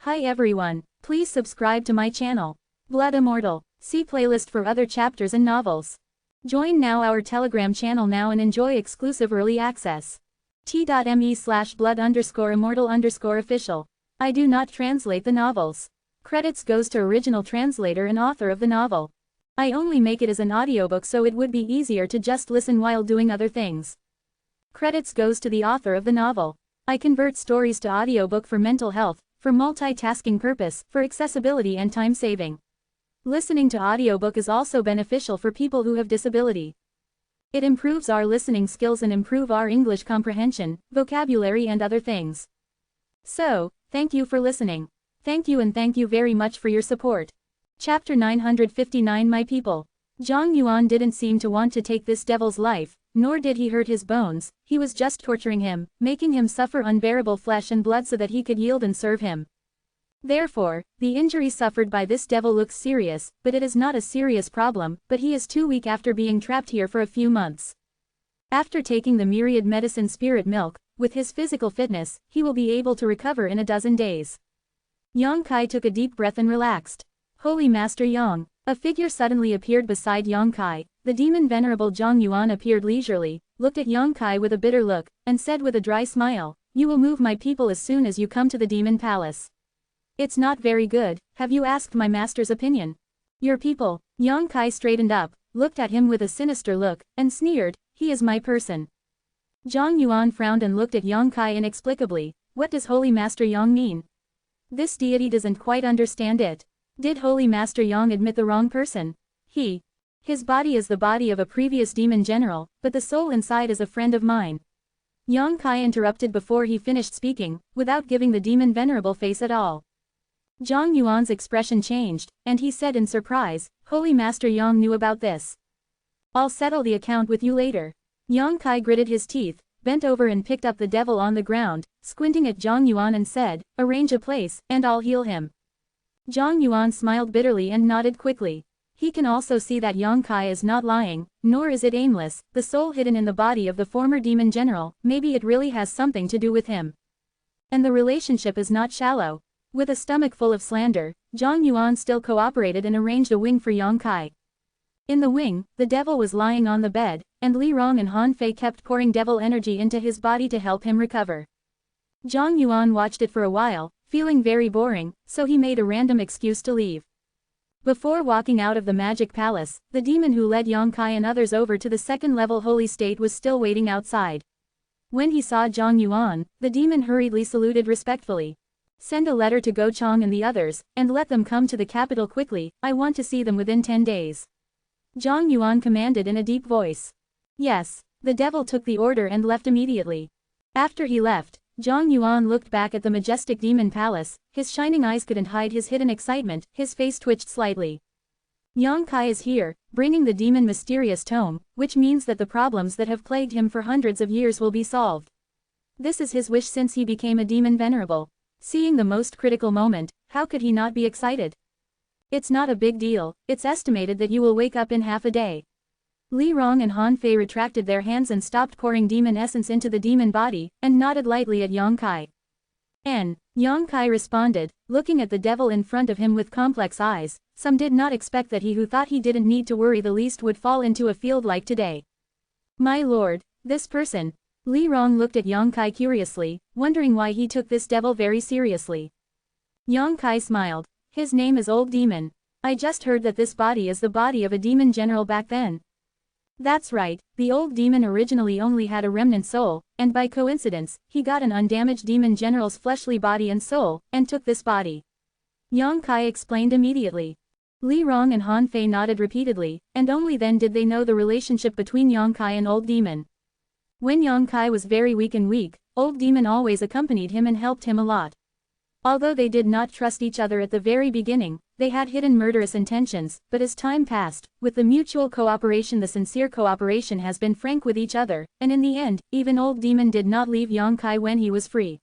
Hi everyone, please subscribe to my channel. Blood Immortal. See playlist for other chapters and novels. Join now our Telegram channel now and enjoy exclusive early access. t.me/blood_immortal_official. I do not translate the novels. Credits goes to original translator and author of the novel. I only make it as an audiobook so it would be easier to just listen while doing other things. Credits goes to the author of the novel. I convert stories to audiobook for mental health, for multitasking purpose, for accessibility and time saving. Listening to audiobook is also beneficial for people who have disability. It improves our listening skills and improve our English comprehension, vocabulary and other things. So, thank you for listening. Thank you and thank you very much for your support. Chapter 959 My People. Zhang Yuan didn't seem to want to take this devil's life, nor did he hurt his bones, he was just torturing him, making him suffer unbearable flesh and blood so that he could yield and serve him. Therefore, the injury suffered by this devil looks serious, but it is not a serious problem, but he is too weak after being trapped here for a few months. After taking the myriad medicine spirit milk, with his physical fitness, he will be able to recover in a dozen days. Yang Kai took a deep breath and relaxed. Holy Master Yang. A figure suddenly appeared beside Yang Kai. The demon Venerable Zhang Yuan appeared leisurely, looked at Yang Kai with a bitter look, and said with a dry smile, "You will move my people as soon as you come to the demon palace." "It's not very good, have you asked my master's opinion?" "Your people." Yang Kai straightened up, looked at him with a sinister look, and sneered, "He is my person." Zhang Yuan frowned and looked at Yang Kai inexplicably. What does Holy Master Yang mean? This deity doesn't quite understand it. Did Holy Master Yang admit the wrong person? His body is the body of a previous demon general, but the soul inside is a friend of mine. Yang Kai interrupted before he finished speaking, without giving the demon Venerable face at all. Zhang Yuan's expression changed, and he said in surprise, "Holy Master Yang knew about this. I'll settle the account with you later." Yang Kai gritted his teeth, bent over and picked up the devil on the ground, squinting at Zhang Yuan and said, "Arrange a place, and I'll heal him." Zhang Yuan smiled bitterly and nodded quickly. He can also see that Yang Kai is not lying, nor is it aimless, the soul hidden in the body of the former demon general, maybe it really has something to do with him. And the relationship is not shallow. With a stomach full of slander, Zhang Yuan still cooperated and arranged a wing for Yang Kai. In the wing, the devil was lying on the bed, and Li Rong and Han Fei kept pouring devil energy into his body to help him recover. Zhang Yuan watched it for a while, feeling very boring, so he made a random excuse to leave. Before walking out of the magic palace, the demon who led Yang Kai and others over to the second-level holy state was still waiting outside. When he saw Zhang Yuan, the demon hurriedly saluted respectfully. "Send a letter to Go Chong and the others, and let them come to the capital quickly, I want to see them within 10 days. Zhang Yuan commanded in a deep voice. Yes. The devil took the order and left immediately. After he left, Zhang Yuan looked back at the majestic demon palace, his shining eyes couldn't hide his hidden excitement, his face twitched slightly. Yang Kai is here, bringing the demon mysterious tome, which means that the problems that have plagued him for hundreds of years will be solved. This is his wish since he became a demon venerable. Seeing the most critical moment, how could he not be excited? It's not a big deal, it's estimated that you will wake up in half a day. Li Rong and Han Fei retracted their hands and stopped pouring demon essence into the demon body, and nodded lightly at Yang Kai. Yang Kai responded, looking at the devil in front of him with complex eyes. Some did not expect that he who thought he didn't need to worry the least would fall into a field like today. My lord, this person. Li Rong looked at Yang Kai curiously, wondering why he took this devil very seriously. Yang Kai smiled. His name is Old Demon. I just heard that this body is the body of a demon general back then. That's right, the old demon originally only had a remnant soul, and by coincidence, he got an undamaged demon general's fleshly body and soul, and took this body. Yang Kai explained immediately. Li Rong and Han Fei nodded repeatedly, and only then did they know the relationship between Yang Kai and Old Demon. When Yang Kai was very weak, Old Demon always accompanied him and helped him a lot. Although they did not trust each other at the very beginning, they had hidden murderous intentions, but as time passed, with the mutual cooperation the sincere cooperation has been frank with each other, and in the end, even Old Demon did not leave Yang Kai when he was free.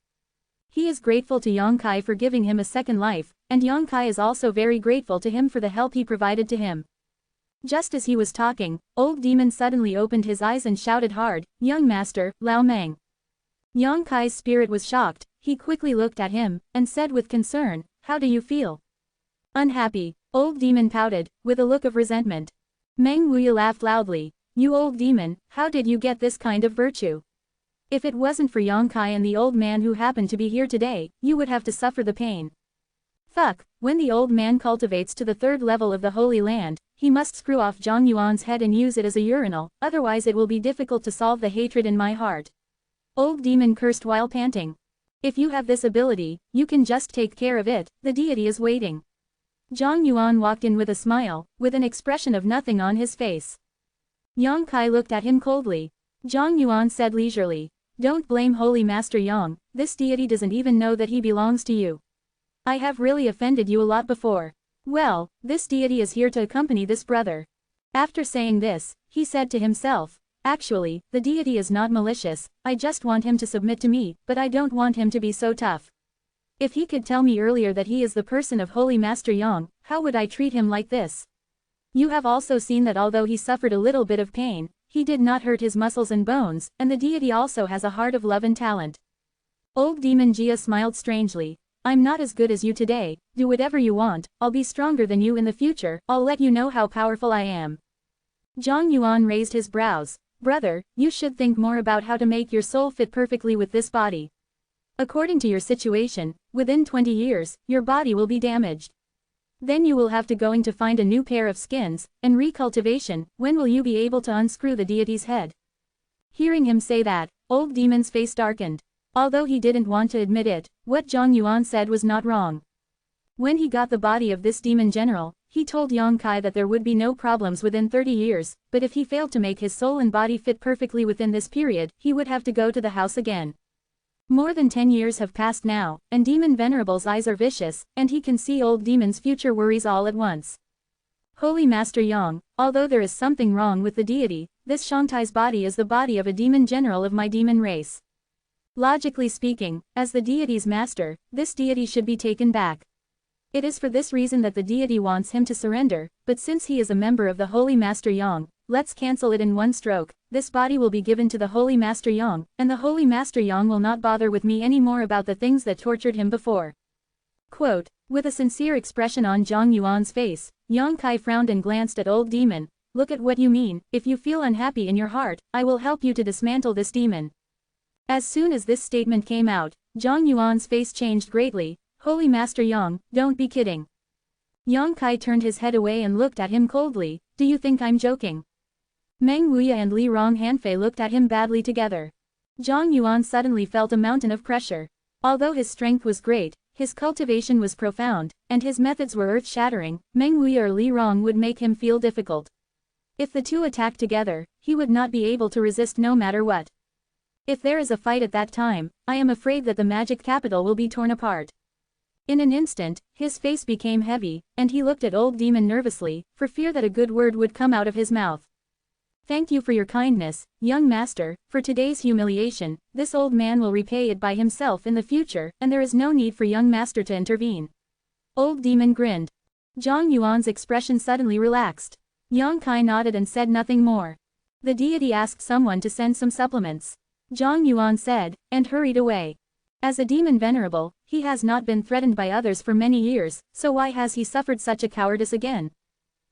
He is grateful to Yang Kai for giving him a second life, and Yang Kai is also very grateful to him for the help he provided to him. Just as he was talking, Old Demon suddenly opened his eyes and shouted hard, "Young Master, Lao Meng." Yang Kai's spirit was shocked. he quickly looked at him, and said with concern, "How do you feel?" "Unhappy." Old demon pouted, with a look of resentment. Meng Wuya laughed loudly. "You old demon, how did you get this kind of virtue? If it wasn't for Yang Kai and the old man who happened to be here today, you would have to suffer the pain." Fuck, when the old man cultivates to the 3rd level of the Holy Land, he must screw off Zhang Yuan's head and use it as a urinal, otherwise it will be difficult to solve the hatred in my heart. Old demon cursed while panting. "If you have this ability, you can just take care of it, the deity is waiting." Zhang Yuan walked in with a smile, with an expression of nothing on his face. Yang Kai looked at him coldly. Zhang Yuan said leisurely, "Don't blame Holy Master Yang, this deity doesn't even know that he belongs to you. I have really offended you a lot before. Well, this deity is here to accompany this brother." After saying this, he said to himself, "Actually, the deity is not malicious, I just want him to submit to me, but I don't want him to be so tough. If he could tell me earlier that he is the person of Holy Master Yang, how would I treat him like this?" You have also seen that although he suffered a little bit of pain, he did not hurt his muscles and bones, and the deity also has a heart of love and talent. Old demon Jia smiled strangely. "I'm not as good as you today, do whatever you want, I'll be stronger than you in the future, I'll let you know how powerful I am." Zhang Yuan raised his brows. "Brother, you should think more about how to make your soul fit perfectly with this body. According to your situation, within 20 years, your body will be damaged. Then you will have to going to find a new pair of skins, and recultivation, when will you be able to unscrew the deity's head?" Hearing him say that, old demon's face darkened. Although he didn't want to admit it, what Zhang Yuan said was not wrong. When he got the body of this demon general, he told Yang Kai that there would be no problems within 30 years, but if he failed to make his soul and body fit perfectly within this period, he would have to go to the house again. More than 10 years have passed now, and Demon Venerable's eyes are vicious, and he can see old demon's future worries all at once. "Holy Master Yang, although there is something wrong with the deity, this Shangtai's body is the body of a demon general of my demon race. Logically speaking, as the deity's master, this deity should be taken back. It is for this reason that the deity wants him to surrender, but since he is a member of the Holy Master Yang, let's cancel it in one stroke. This body will be given to the Holy Master Yang, and the Holy Master Yang will not bother with me anymore about the things that tortured him before." Quote, with a sincere expression on Zhang Yuan's face, Yang Kai frowned and glanced at old demon. "Look at what you mean, if you feel unhappy in your heart, I will help you to dismantle this demon." As soon as this statement came out, Zhang Yuan's face changed greatly. "Holy Master Yang, don't be kidding." Yang Kai turned his head away and looked at him coldly. "Do you think I'm joking?" Meng Wuya and Li Rong Hanfei looked at him badly together. Zhang Yuan suddenly felt a mountain of pressure. Although his strength was great, his cultivation was profound, and his methods were earth-shattering, Meng Wuya or Li Rong would make him feel difficult. If the two attacked together, he would not be able to resist no matter what. If there is a fight at that time, I am afraid that the magic capital will be torn apart. In an instant, his face became heavy, and he looked at old demon nervously, for fear that a good word would come out of his mouth. "Thank you for your kindness, young master, for today's humiliation. This old man will repay it by himself in the future, and there is no need for young master to intervene." Old demon grinned. Zhang Yuan's expression suddenly relaxed. Yang Kai nodded and said nothing more. The deity asked someone to send some supplements. Zhang Yuan said, and hurried away. As a demon venerable, he has not been threatened by others for many years, so why has he suffered such a cowardice again?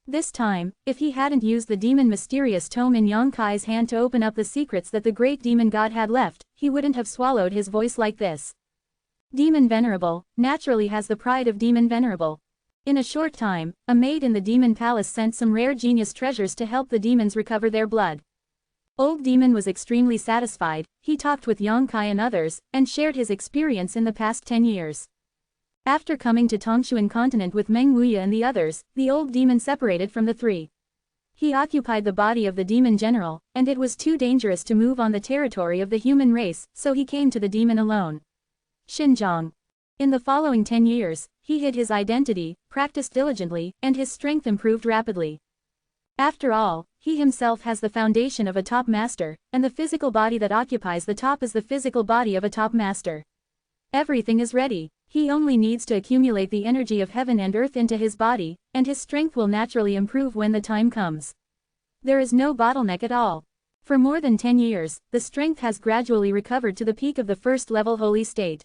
This time, if he hadn't used the demon mysterious tome in Yang Kai's hand to open up the secrets that the great demon god had left, he wouldn't have swallowed his voice like this. Demon Venerable, naturally has the pride of Demon Venerable. In a short time, a maid in the demon palace sent some rare genius treasures to help the demons recover their blood. Old demon was extremely satisfied. He talked with Yang Kai and others, and shared his experience in the past 10 years. After coming to Tongshuan continent with Meng Wuya and the others, the old demon separated from the three. He occupied the body of the demon general, and it was too dangerous to move on the territory of the human race, so he came to the demon alone. Xinjiang. In the following 10 years, he hid his identity, practiced diligently, and his strength improved rapidly. After all, he himself has the foundation of a top master, and the physical body that occupies the top is the physical body of a top master. Everything is ready. He only needs to accumulate the energy of heaven and earth into his body, and his strength will naturally improve when the time comes. There is no bottleneck at all. For more than 10 years, the strength has gradually recovered to the peak of the first level holy state.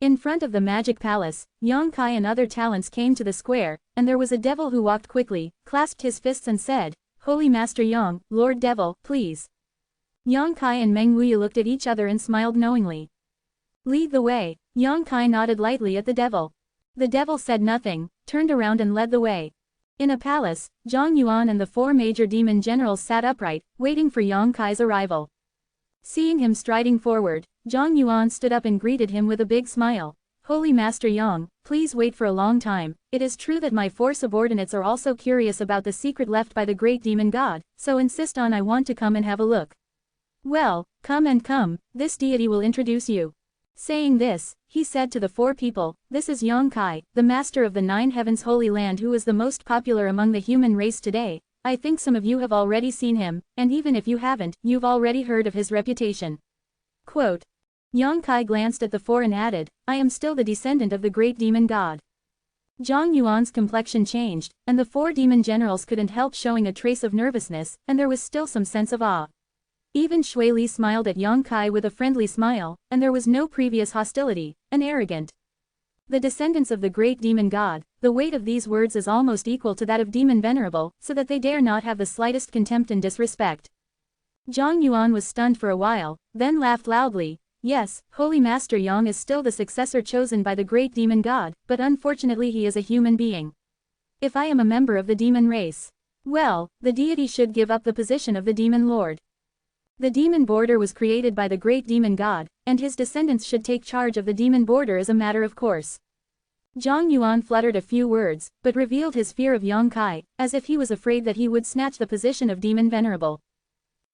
In front of the magic palace, Yang Kai and other talents came to the square, and there was a devil who walked quickly, clasped his fists and said, "Holy Master Yang, Lord Devil, please." Yang Kai and Meng Wuyi looked at each other and smiled knowingly. "Lead the way." Yang Kai nodded lightly at the devil. The devil said nothing, turned around and led the way. In a palace, Zhang Yuan and the 4 major demon generals sat upright, waiting for Yang Kai's arrival. Seeing him striding forward, Zhang Yuan stood up and greeted him with a big smile. "Holy Master Yang, please wait for a long time. It is true that my 4 subordinates are also curious about the secret left by the great demon god, so insist on I want to come and have a look." "Well, come and come, this deity will introduce you." Saying this, he said to the 4 people, "This is Yang Kai, the master of the 9 heavens holy land who is the most popular among the human race today. I think some of you have already seen him, and even if you haven't, you've already heard of his reputation." Quote. Yang Kai glanced at the 4 and added, "I am still the descendant of the great demon god." Zhang Yuan's complexion changed, and the 4 demon generals couldn't help showing a trace of nervousness, and there was still some sense of awe. Even Shui Li smiled at Yang Kai with a friendly smile, and there was no previous hostility, an arrogant. The descendants of the great demon god, the weight of these words is almost equal to that of demon Venerable, so that they dare not have the slightest contempt and disrespect. Zhang Yuan was stunned for a while, then laughed loudly. "Yes, Holy Master Yang is still the successor chosen by the great demon god, but unfortunately he is a human being. If I am a member of the demon race, well, the deity should give up the position of the demon lord. The demon border was created by the great demon god, and his descendants should take charge of the demon border as a matter of course." Zhang Yuan fluttered a few words, but revealed his fear of Yang Kai, as if he was afraid that he would snatch the position of demon Venerable.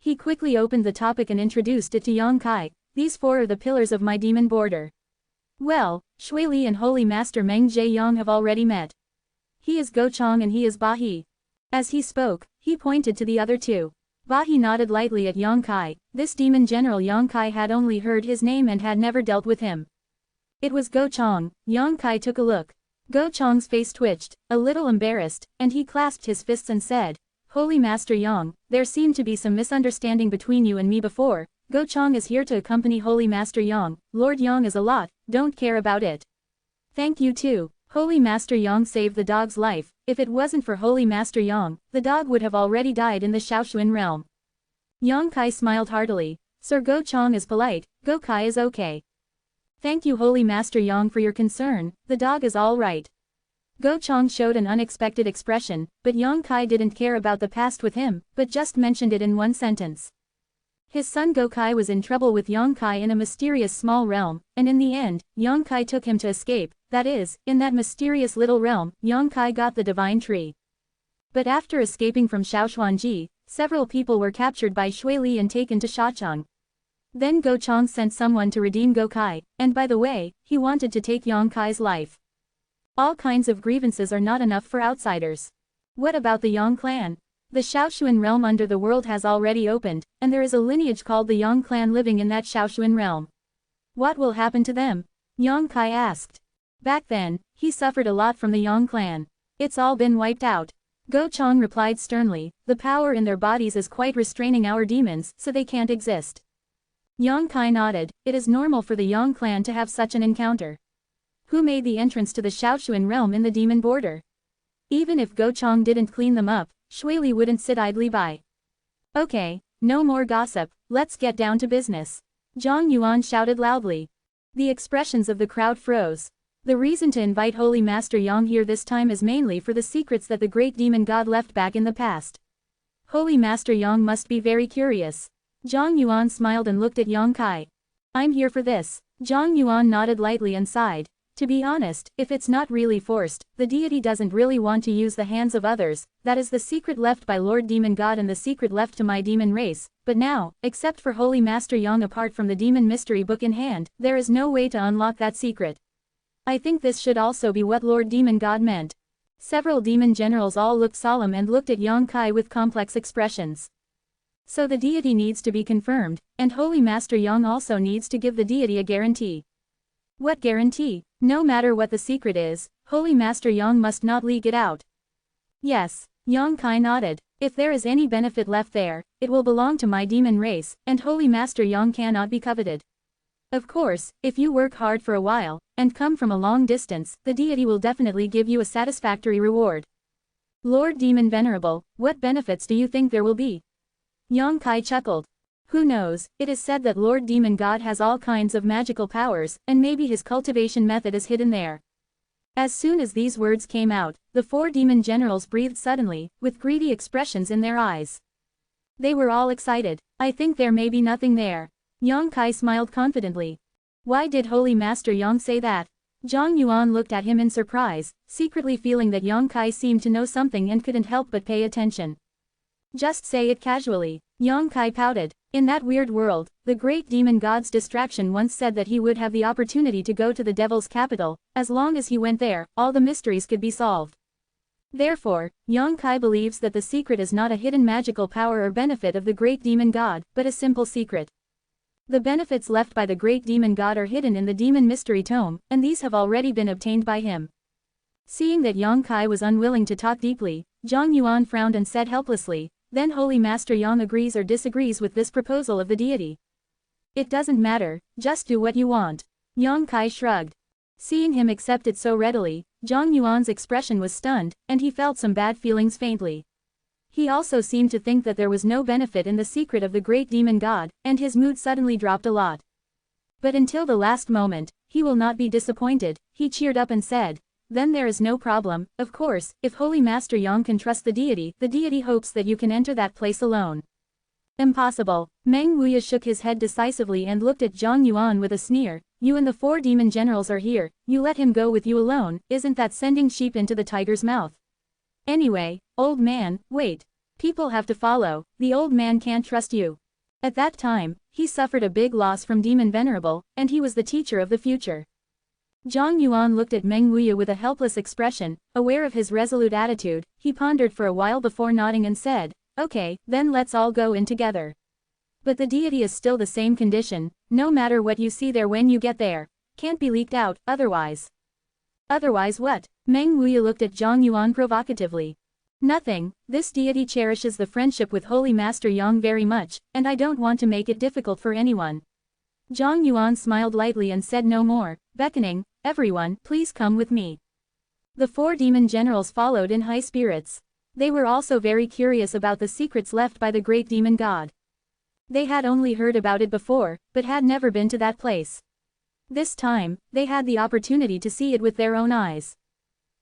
He quickly opened the topic and introduced it to Yang Kai. "These 4 are the pillars of my demon border. Well, Shui Li and Holy Master Meng Jie Yang have already met. He is Go Chang and he is Ba He." As he spoke, he pointed to the other 2. Ba He nodded lightly at Yang Kai. This demon general Yang Kai had only heard his name and had never dealt with him. It was Go Chang. Yang Kai took a look. Go Chang's face twitched, a little embarrassed, and he clasped his fists and said, "Holy Master Yang, there seemed to be some misunderstanding between you and me before. Go Chang is here to accompany Holy Master Yang. Lord Yang is a lot, don't care about it." "Thank you too." Holy Master Yang saved the dog's life. If it wasn't for Holy Master Yang, the dog would have already died in the Shaoxuan realm. Yang Kai smiled heartily. "Sir Go Chang is polite, Go Kai is okay." "Thank you Holy Master Yang for your concern, the dog is all right." Go Chang showed an unexpected expression, but Yang Kai didn't care about the past with him, but just mentioned it in one sentence. His son Go Kai was in trouble with Yang Kai in a mysterious small realm, and in the end, Yang Kai took him to escape, that is, in that mysterious little realm, Yang Kai got the divine tree. But after escaping from Shaoxuanji, several people were captured by Shui Li and taken to Shachang. Then Go Chang sent someone to redeem Go Kai, and by the way, he wanted to take Yang Kai's life. All kinds of grievances are not enough for outsiders. What about the Yang clan? The Shaoxuan realm under the world has already opened, and there is a lineage called the Yang clan living in that Shaoxuan realm. What will happen to them? Yang Kai asked. Back then, he suffered a lot from the Yang clan. It's all been wiped out. Go Chang replied sternly, the power in their bodies is quite restraining our demons, so they can't exist. Yang Kai nodded. It is normal for the Yang clan to have such an encounter. Who made the entrance to the Shaoxuan realm in the demon border? Even if Go Chang didn't clean them up, Shui Li wouldn't sit idly by. Okay, no more gossip, let's get down to business. Zhang Yuan shouted loudly. The expressions of the crowd froze. The reason to invite Holy Master Yang here this time is mainly for the secrets that the great demon god left back in the past. Holy Master Yang must be very curious. Zhang Yuan smiled and looked at Yang Kai. I'm here for this. Zhang Yuan nodded lightly and sighed. To be honest, if it's not really forced, the deity doesn't really want to use the hands of others, that is the secret left by Lord Demon God and the secret left to my demon race, but now, except for Holy Master Yang apart from the demon mystery book in hand, there is no way to unlock that secret. I think this should also be what Lord Demon God meant. Several demon generals all looked solemn and looked at Yang Kai with complex expressions. So the deity needs to be confirmed, and Holy Master Yang also needs to give the deity a guarantee. What guarantee? No matter what the secret is, Holy Master Yang must not leak it out. Yes, Yang Kai nodded. If there is any benefit left there, it will belong to my demon race, and Holy Master Yang cannot be coveted. Of course, if you work hard for a while, and come from a long distance, the deity will definitely give you a satisfactory reward. Lord Demon Venerable, what benefits do you think there will be? Yang Kai chuckled. Who knows, it is said that Lord Demon God has all kinds of magical powers, and maybe his cultivation method is hidden there. As soon as these words came out, the 4 demon generals breathed suddenly, with greedy expressions in their eyes. They were all excited. I think there may be nothing there. Yang Kai smiled confidently. Why did Holy Master Yang say that? Zhang Yuan looked at him in surprise, secretly feeling that Yang Kai seemed to know something and couldn't help but pay attention. Just say it casually. Yang Kai pouted. In that weird world, the great demon god's distraction once said that he would have the opportunity to go to the devil's capital. As long as he went there, all the mysteries could be solved. Therefore, Yang Kai believes that the secret is not a hidden magical power or benefit of the great demon god, but a simple secret. The benefits left by the great demon god are hidden in the demon mystery tome, and these have already been obtained by him. Seeing that Yang Kai was unwilling to talk deeply, Zhang Yuan frowned and said helplessly, then Holy Master Yang agrees or disagrees with this proposal of the deity. It doesn't matter, just do what you want. Yang Kai shrugged. Seeing him accept it so readily, Zhang Yuan's expression was stunned, and he felt some bad feelings faintly. He also seemed to think that there was no benefit in the secret of the great demon god, and his mood suddenly dropped a lot. But until the last moment, he will not be disappointed, he cheered up and said, then there is no problem. Of course, if Holy Master Yang can trust the deity hopes that you can enter that place alone. Impossible. Meng Wuya shook his head decisively and looked at Zhang Yuan with a sneer. You and the 4 demon generals are here, you let him go with you alone, isn't that sending sheep into the tiger's mouth? Anyway, old man, wait. People have to follow, the old man can't trust you. At that time, he suffered a big loss from Demon Venerable, and he was the teacher of the future. Zhang Yuan looked at Meng Wuya with a helpless expression, aware of his resolute attitude. He pondered for a while before nodding and said, okay, then let's all go in together. But the deity is still the same condition, no matter what you see there when you get there. Can't be leaked out, otherwise. Otherwise what? Meng Wuya looked at Zhang Yuan provocatively. Nothing, this deity cherishes the friendship with Holy Master Yang very much, and I don't want to make it difficult for anyone. Zhang Yuan smiled lightly and said no more, beckoning, everyone, please come with me. The 4 demon generals followed in high spirits. They were also very curious about the secrets left by the great demon god. They had only heard about it before, but had never been to that place. This time, they had the opportunity to see it with their own eyes.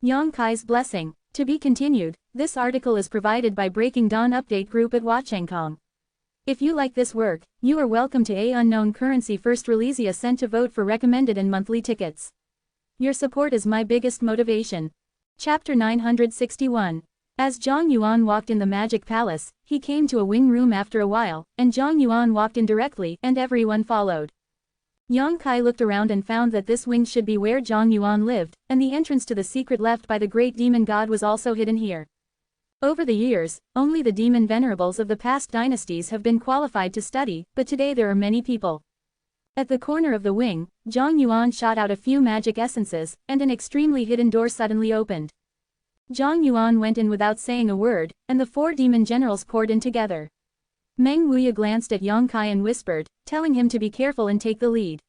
Yang Kai's blessing. To be continued, this article is provided by Breaking Dawn Update Group at Wachangkong. If you like this work, you are welcome to A Unknown Currency First Release sent to vote for recommended and monthly tickets. Your support is my biggest motivation. Chapter 961. As Zhang Yuan walked in the magic palace, he came to a wing room after a while, and Zhang Yuan walked in directly, and everyone followed. Yang Kai looked around and found that this wing should be where Zhang Yuan lived, and the entrance to the secret left by the great demon god was also hidden here. Over the years, only the demon venerables of the past dynasties have been qualified to study, but today there are many people. At the corner of the wing, Zhang Yuan shot out a few magic essences, and an extremely hidden door suddenly opened. Zhang Yuan went in without saying a word, and the 4 demon generals poured in together. Meng Wuya glanced at Yang Kai and whispered, telling him to be careful and take the lead.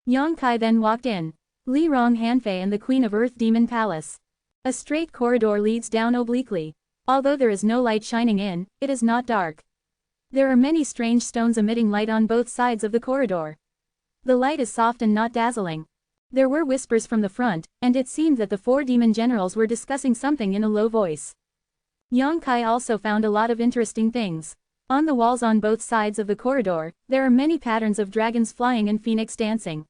Yang Kai then walked in. Li Rong Hanfei and the Queen of Earth Demon Palace. A straight corridor leads down obliquely. Although there is no light shining in, it is not dark. There are many strange stones emitting light on both sides of the corridor. The light is soft and not dazzling. There were whispers from the front, and it seemed that the 4 demon generals were discussing something in a low voice. Yang Kai also found a lot of interesting things. On the walls on both sides of the corridor, there are many patterns of dragons flying and phoenix dancing.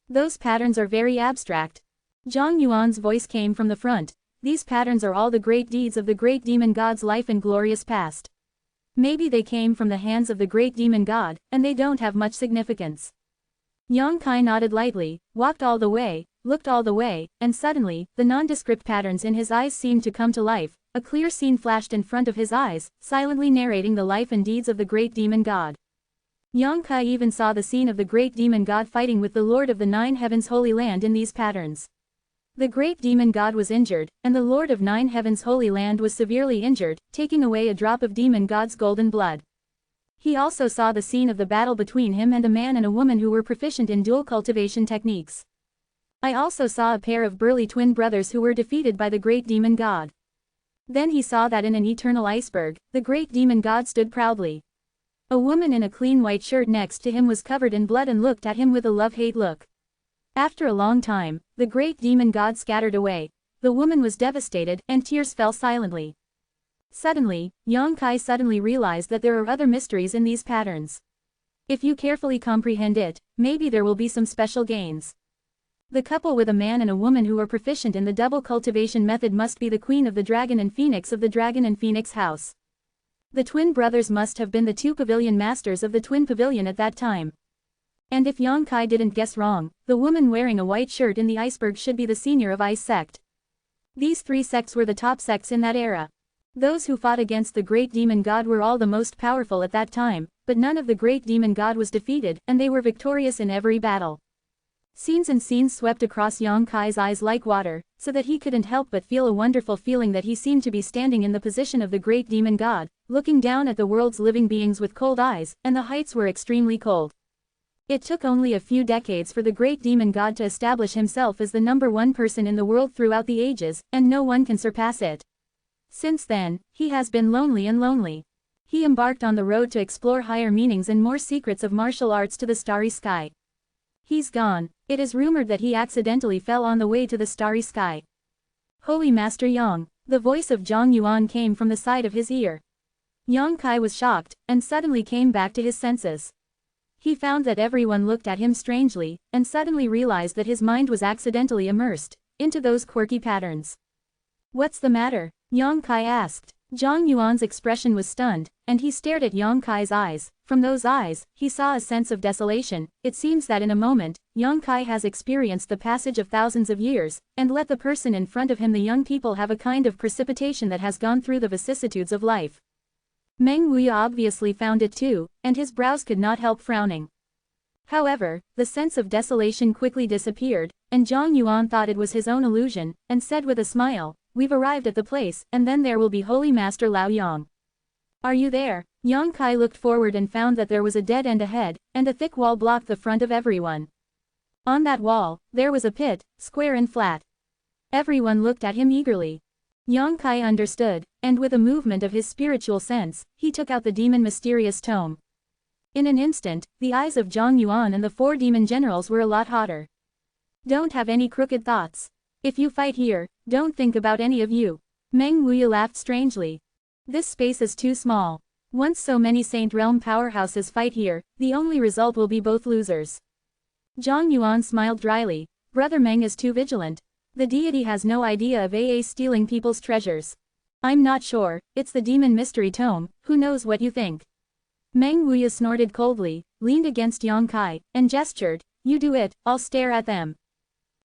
Those patterns are very abstract. Zhang Yuan's voice came from the front. These patterns are all the great deeds of the great demon god's life and glorious past. Maybe they came from the hands of the great demon god, and they don't have much significance. Yang Kai nodded lightly, walked all the way, looked all the way, and suddenly, the nondescript patterns in his eyes seemed to come to life. A clear scene flashed in front of his eyes, silently narrating the life and deeds of the great demon god. Yang Kai even saw the scene of the great demon god fighting with the Lord of the 9 Heavens Holy Land in these patterns. The great demon god was injured, and the Lord of 9 Heavens Holy Land was severely injured, taking away a drop of demon god's golden blood. He also saw the scene of the battle between him and a man and a woman who were proficient in dual cultivation techniques. I also saw a pair of burly twin brothers who were defeated by the great demon god. Then he saw that in an eternal iceberg, the great demon god stood proudly. A woman in a clean white shirt next to him was covered in blood and looked at him with a love-hate look. After a long time, the great demon god scattered away. The woman was devastated, and tears fell silently. Suddenly, Yongkai suddenly realized that there are other mysteries in these patterns. If you carefully comprehend it, maybe there will be some special gains. The couple with a man and a woman who are proficient in the double cultivation method must be the queen of the dragon and phoenix of the dragon and phoenix house. The twin brothers must have been the two pavilion masters of the twin pavilion at that time. And if Yongkai didn't guess wrong, the woman wearing a white shirt in the iceberg should be the senior of Ice sect. These three sects were the top sects in that era. Those who fought against the great demon god were all the most powerful at that time, but none of the great demon god was defeated, and they were victorious in every battle. Scenes and scenes swept across Yongkai's eyes like water, so that he couldn't help but feel a wonderful feeling that he seemed to be standing in the position of the great demon god, looking down at the world's living beings with cold eyes, and the heights were extremely cold. It took only a few decades for the great demon god to establish himself as the #1 person in the world throughout the ages, and no one can surpass it. Since then, he has been lonely and lonely. He embarked on the road to explore higher meanings and more secrets of martial arts to the starry sky. He's gone. It is rumored that he accidentally fell on the way to the starry sky. Holy Master Yang, the voice of Zhang Yuan came from the side of his ear. Yongkai was shocked, and suddenly came back to his senses. He found that everyone looked at him strangely, and suddenly realized that his mind was accidentally immersed into those quirky patterns. What's the matter? Yongkai asked. Zhang Yuan's expression was stunned, and he stared at Yongkai's eyes. From those eyes, he saw a sense of desolation. It seems that in a moment, Yongkai has experienced the passage of thousands of years, and let the person in front of him, the young people, have a kind of precipitation that has gone through the vicissitudes of life. Meng Wuya obviously found it too, and his brows could not help frowning. However, the sense of desolation quickly disappeared, and Zhang Yuan thought it was his own illusion, and said with a smile, "We've arrived at the place, and then there will be Holy Master Lao Yang. Are you there?" Yongkai looked forward and found that there was a dead end ahead, and a thick wall blocked the front of everyone. On that wall, there was a pit, square and flat. Everyone looked at him eagerly. Yongkai understood, and with a movement of his spiritual sense, he took out the demon mysterious tome. In an instant, the eyes of Zhang Yuan and the 4 demon generals were a lot hotter. "Don't have any crooked thoughts. If you fight here, don't think about any of you." Meng Wuya laughed strangely. "This space is too small. Once so many Saint Realm powerhouses fight here, the only result will be both losers." Zhang Yuan smiled dryly. "Brother Meng is too vigilant. The deity has no idea of stealing people's treasures. I'm not sure, it's the demon mystery tome, who knows what you think." Meng Wuya snorted coldly, leaned against Yongkai, and gestured, "You do it, I'll stare at them."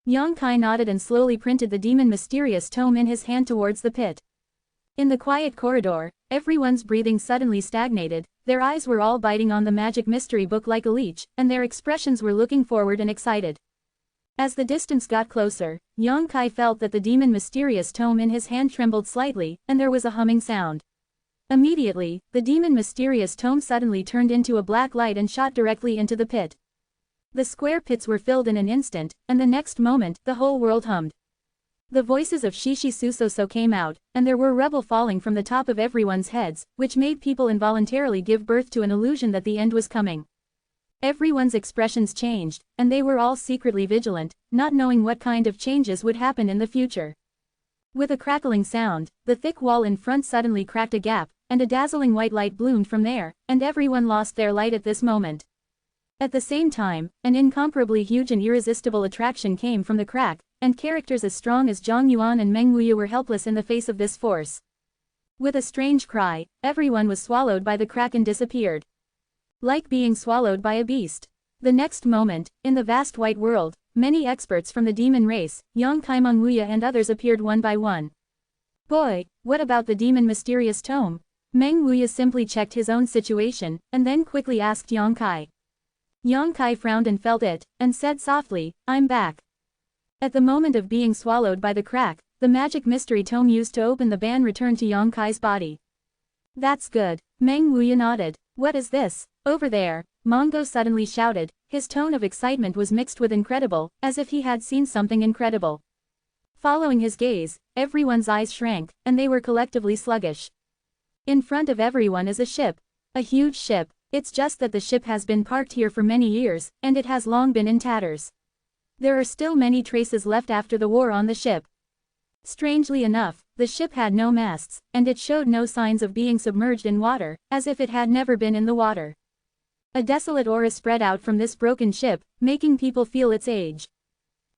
Yongkai nodded and slowly printed the demon mysterious tome in his hand towards the pit. In the quiet corridor, everyone's breathing suddenly stagnated, their eyes were all biting on the magic mystery book like a leech, and their expressions were looking forward and excited. As the distance got closer, Yongkai felt that the demon mysterious tome in his hand trembled slightly, and there was a humming sound. Immediately, the demon mysterious tome suddenly turned into a black light and shot directly into the pit. The square pits were filled in an instant, and the next moment, the whole world hummed. The voices of Shishi Susoso came out, and there were rubble falling from the top of everyone's heads, which made people involuntarily give birth to an illusion that the end was coming. Everyone's expressions changed, and they were all secretly vigilant, not knowing what kind of changes would happen in the future. With a crackling sound, the thick wall in front suddenly cracked a gap, and a dazzling white light bloomed from there, and everyone lost their light at this moment. At the same time, an incomparably huge and irresistible attraction came from the crack, and characters as strong as Zhang Yuan and Meng Wuya were helpless in the face of this force. With a strange cry, everyone was swallowed by the crack and disappeared. Like being swallowed by a beast. The next moment, in the vast white world, many experts from the demon race, Yongkai, Meng Wuya and others appeared one by one. "Boy, what about the demon mysterious tome?" Meng Wuya simply checked his own situation, and then quickly asked Yongkai. Yongkai frowned and felt it, and said softly, "I'm back." At the moment of being swallowed by the crack, the magic mystery tome used to open the ban returned to Yongkai's body. "That's good." Meng Wuya nodded. What is this, over there? Mongo suddenly shouted. His tone of excitement was mixed with incredible, as if he had seen something incredible. Following his gaze, everyone's eyes shrank, and they were collectively sluggish. In front of everyone is a ship. A huge ship. It's just that the ship has been parked here for many years, and it has long been in tatters. There are still many traces left after the war on the ship. Strangely enough, the ship had no masts, and it showed no signs of being submerged in water, as if it had never been in the water. A desolate aura spread out from this broken ship, making people feel its age.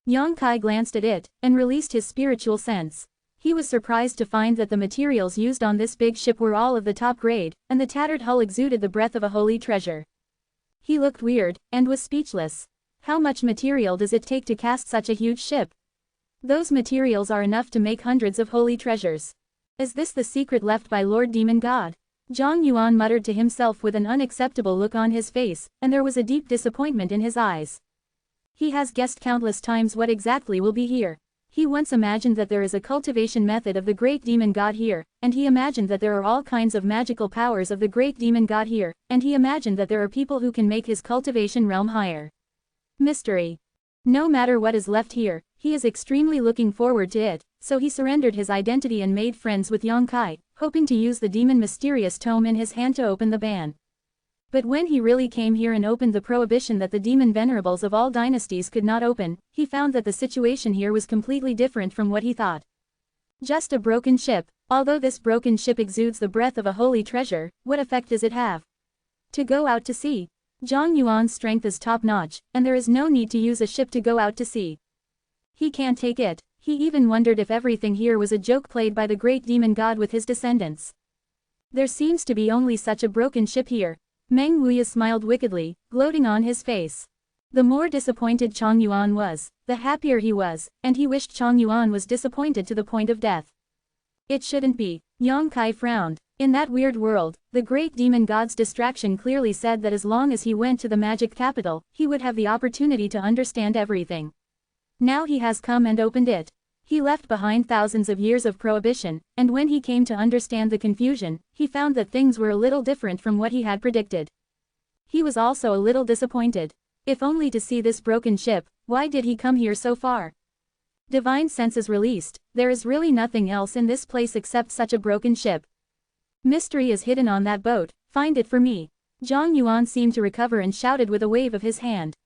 Yang Kai glanced at it, and released his spiritual sense. He was surprised to find that the materials used on this big ship were all of the top grade, and the tattered hull exuded the breath of a holy treasure. He looked weird, and was speechless. How much material does it take to cast such a huge ship? Those materials are enough to make hundreds of holy treasures. Is this the secret left by Lord Demon God? Zhang Yuan muttered to himself with an unacceptable look on his face, and there was a deep disappointment in his eyes. He has guessed countless times what exactly will be here. He once imagined that there is a cultivation method of the great demon god here, and he imagined that there are all kinds of magical powers of the great demon god here, and he imagined that there are people who can make his cultivation realm higher. Mystery. No matter what is left here, he is extremely looking forward to it, so he surrendered his identity and made friends with Yang Kai, hoping to use the demon mysterious tome in his hand to open the ban. But when he really came here and opened the prohibition that the demon venerables of all dynasties could not open, he found that the situation here was completely different from what he thought. Just a broken ship. Although this broken ship exudes the breath of a holy treasure, what effect does it have? To go out to sea. Zhang Yuan's strength is top-notch, and there is no need to use a ship to go out to sea. He can't take it. He even wondered if everything here was a joke played by the great demon god with his descendants. There seems to be only such a broken ship here. Meng Wuya smiled wickedly, gloating on his face. The more disappointed Chang Yuan was, the happier he was, and he wished Chang Yuan was disappointed to the point of death. It shouldn't be. Yang Kai frowned. In that weird world, the great demon god's distraction clearly said that as long as he went to the magic capital, he would have the opportunity to understand everything. Now he has come and opened it. He left behind thousands of years of prohibition, and when he came to understand the confusion, he found that things were a little different from what he had predicted. He was also a little disappointed. If only to see this broken ship, why did he come here so far? Divine senses released, there is really nothing else in this place except such a broken ship. Mystery is hidden on that boat, find it for me. Zhang Yuan seemed to recover and shouted with a wave of his hand.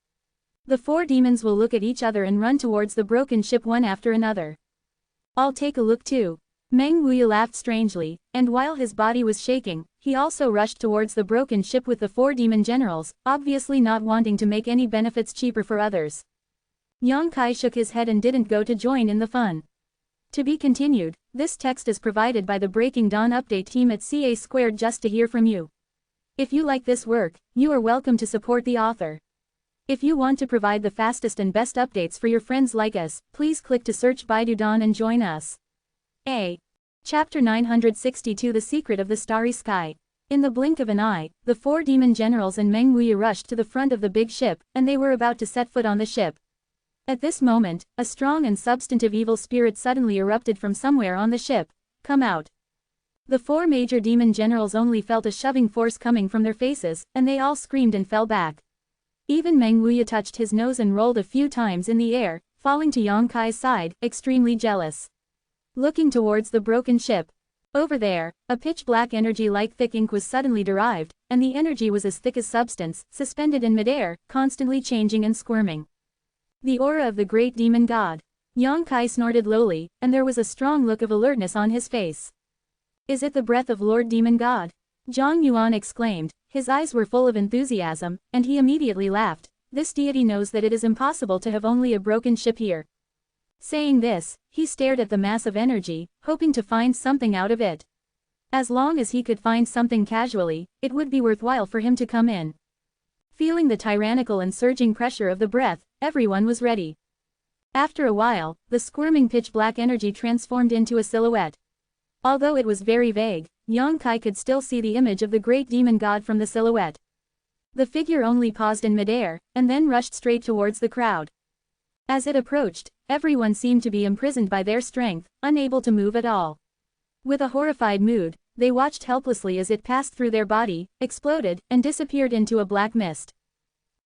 The four demons will look at each other and run towards the broken ship one after another. I'll take a look too. Meng Wuya laughed strangely, and while his body was shaking, he also rushed towards the broken ship with the four demon generals, obviously not wanting to make any benefits cheaper for others. Yang Kai shook his head and didn't go to join in the fun. To be continued, this text is provided by the Breaking Dawn update team at CA2 just to hear from you. If you like this work, you are welcome to support the author. If you want to provide the fastest and best updates for your friends like us, please click to search Baidu Dawn and join us. Chapter 962 The Secret of the Starry Sky. In the blink of an eye, the four demon generals and Meng Wuya rushed to the front of the big ship, and they were about to set foot on the ship. At this moment, a strong and substantive evil spirit suddenly erupted from somewhere on the ship. Come out. The four major demon generals only felt a shoving force coming from their faces, and they all screamed and fell back. Even Meng Wuya touched his nose and rolled a few times in the air, falling to Yang Kai's side, extremely jealous. Looking towards the broken ship. Over there, a pitch-black energy like thick ink was suddenly derived, and the energy was as thick as substance, suspended in midair, constantly changing and squirming. The aura of the great demon god. Yang Kai snorted lowly, and there was a strong look of alertness on his face. Is it the breath of Lord Demon God? Zhang Yuan exclaimed. His eyes were full of enthusiasm, and he immediately laughed. This deity knows that it is impossible to have only a broken ship here. Saying this, he stared at the mass of energy, hoping to find something out of it. As long as he could find something casually, it would be worthwhile for him to come in. Feeling the tyrannical and surging pressure of the breath, everyone was ready. After a while, the squirming pitch-black energy transformed into a silhouette. Although it was very vague, Yang Kai could still see the image of the great demon god from the silhouette. The figure only paused in midair, and then rushed straight towards the crowd. As it approached, everyone seemed to be imprisoned by their strength, unable to move at all. With a horrified mood, they watched helplessly as it passed through their body, exploded, and disappeared into a black mist.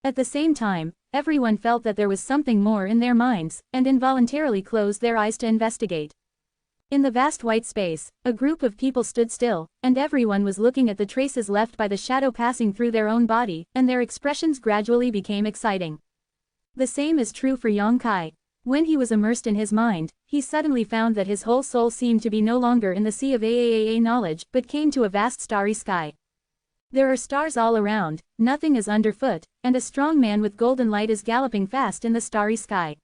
At the same time, everyone felt that there was something more in their minds, and involuntarily closed their eyes to investigate. In the vast white space, a group of people stood still, and everyone was looking at the traces left by the shadow passing through their own body, and their expressions gradually became exciting. The same is true for Yang Kai. When he was immersed in his mind, he suddenly found that his whole soul seemed to be no longer in the sea of AAAA knowledge but came to a vast starry sky. There are stars all around, nothing is underfoot, and a strong man with golden light is galloping fast in the starry sky.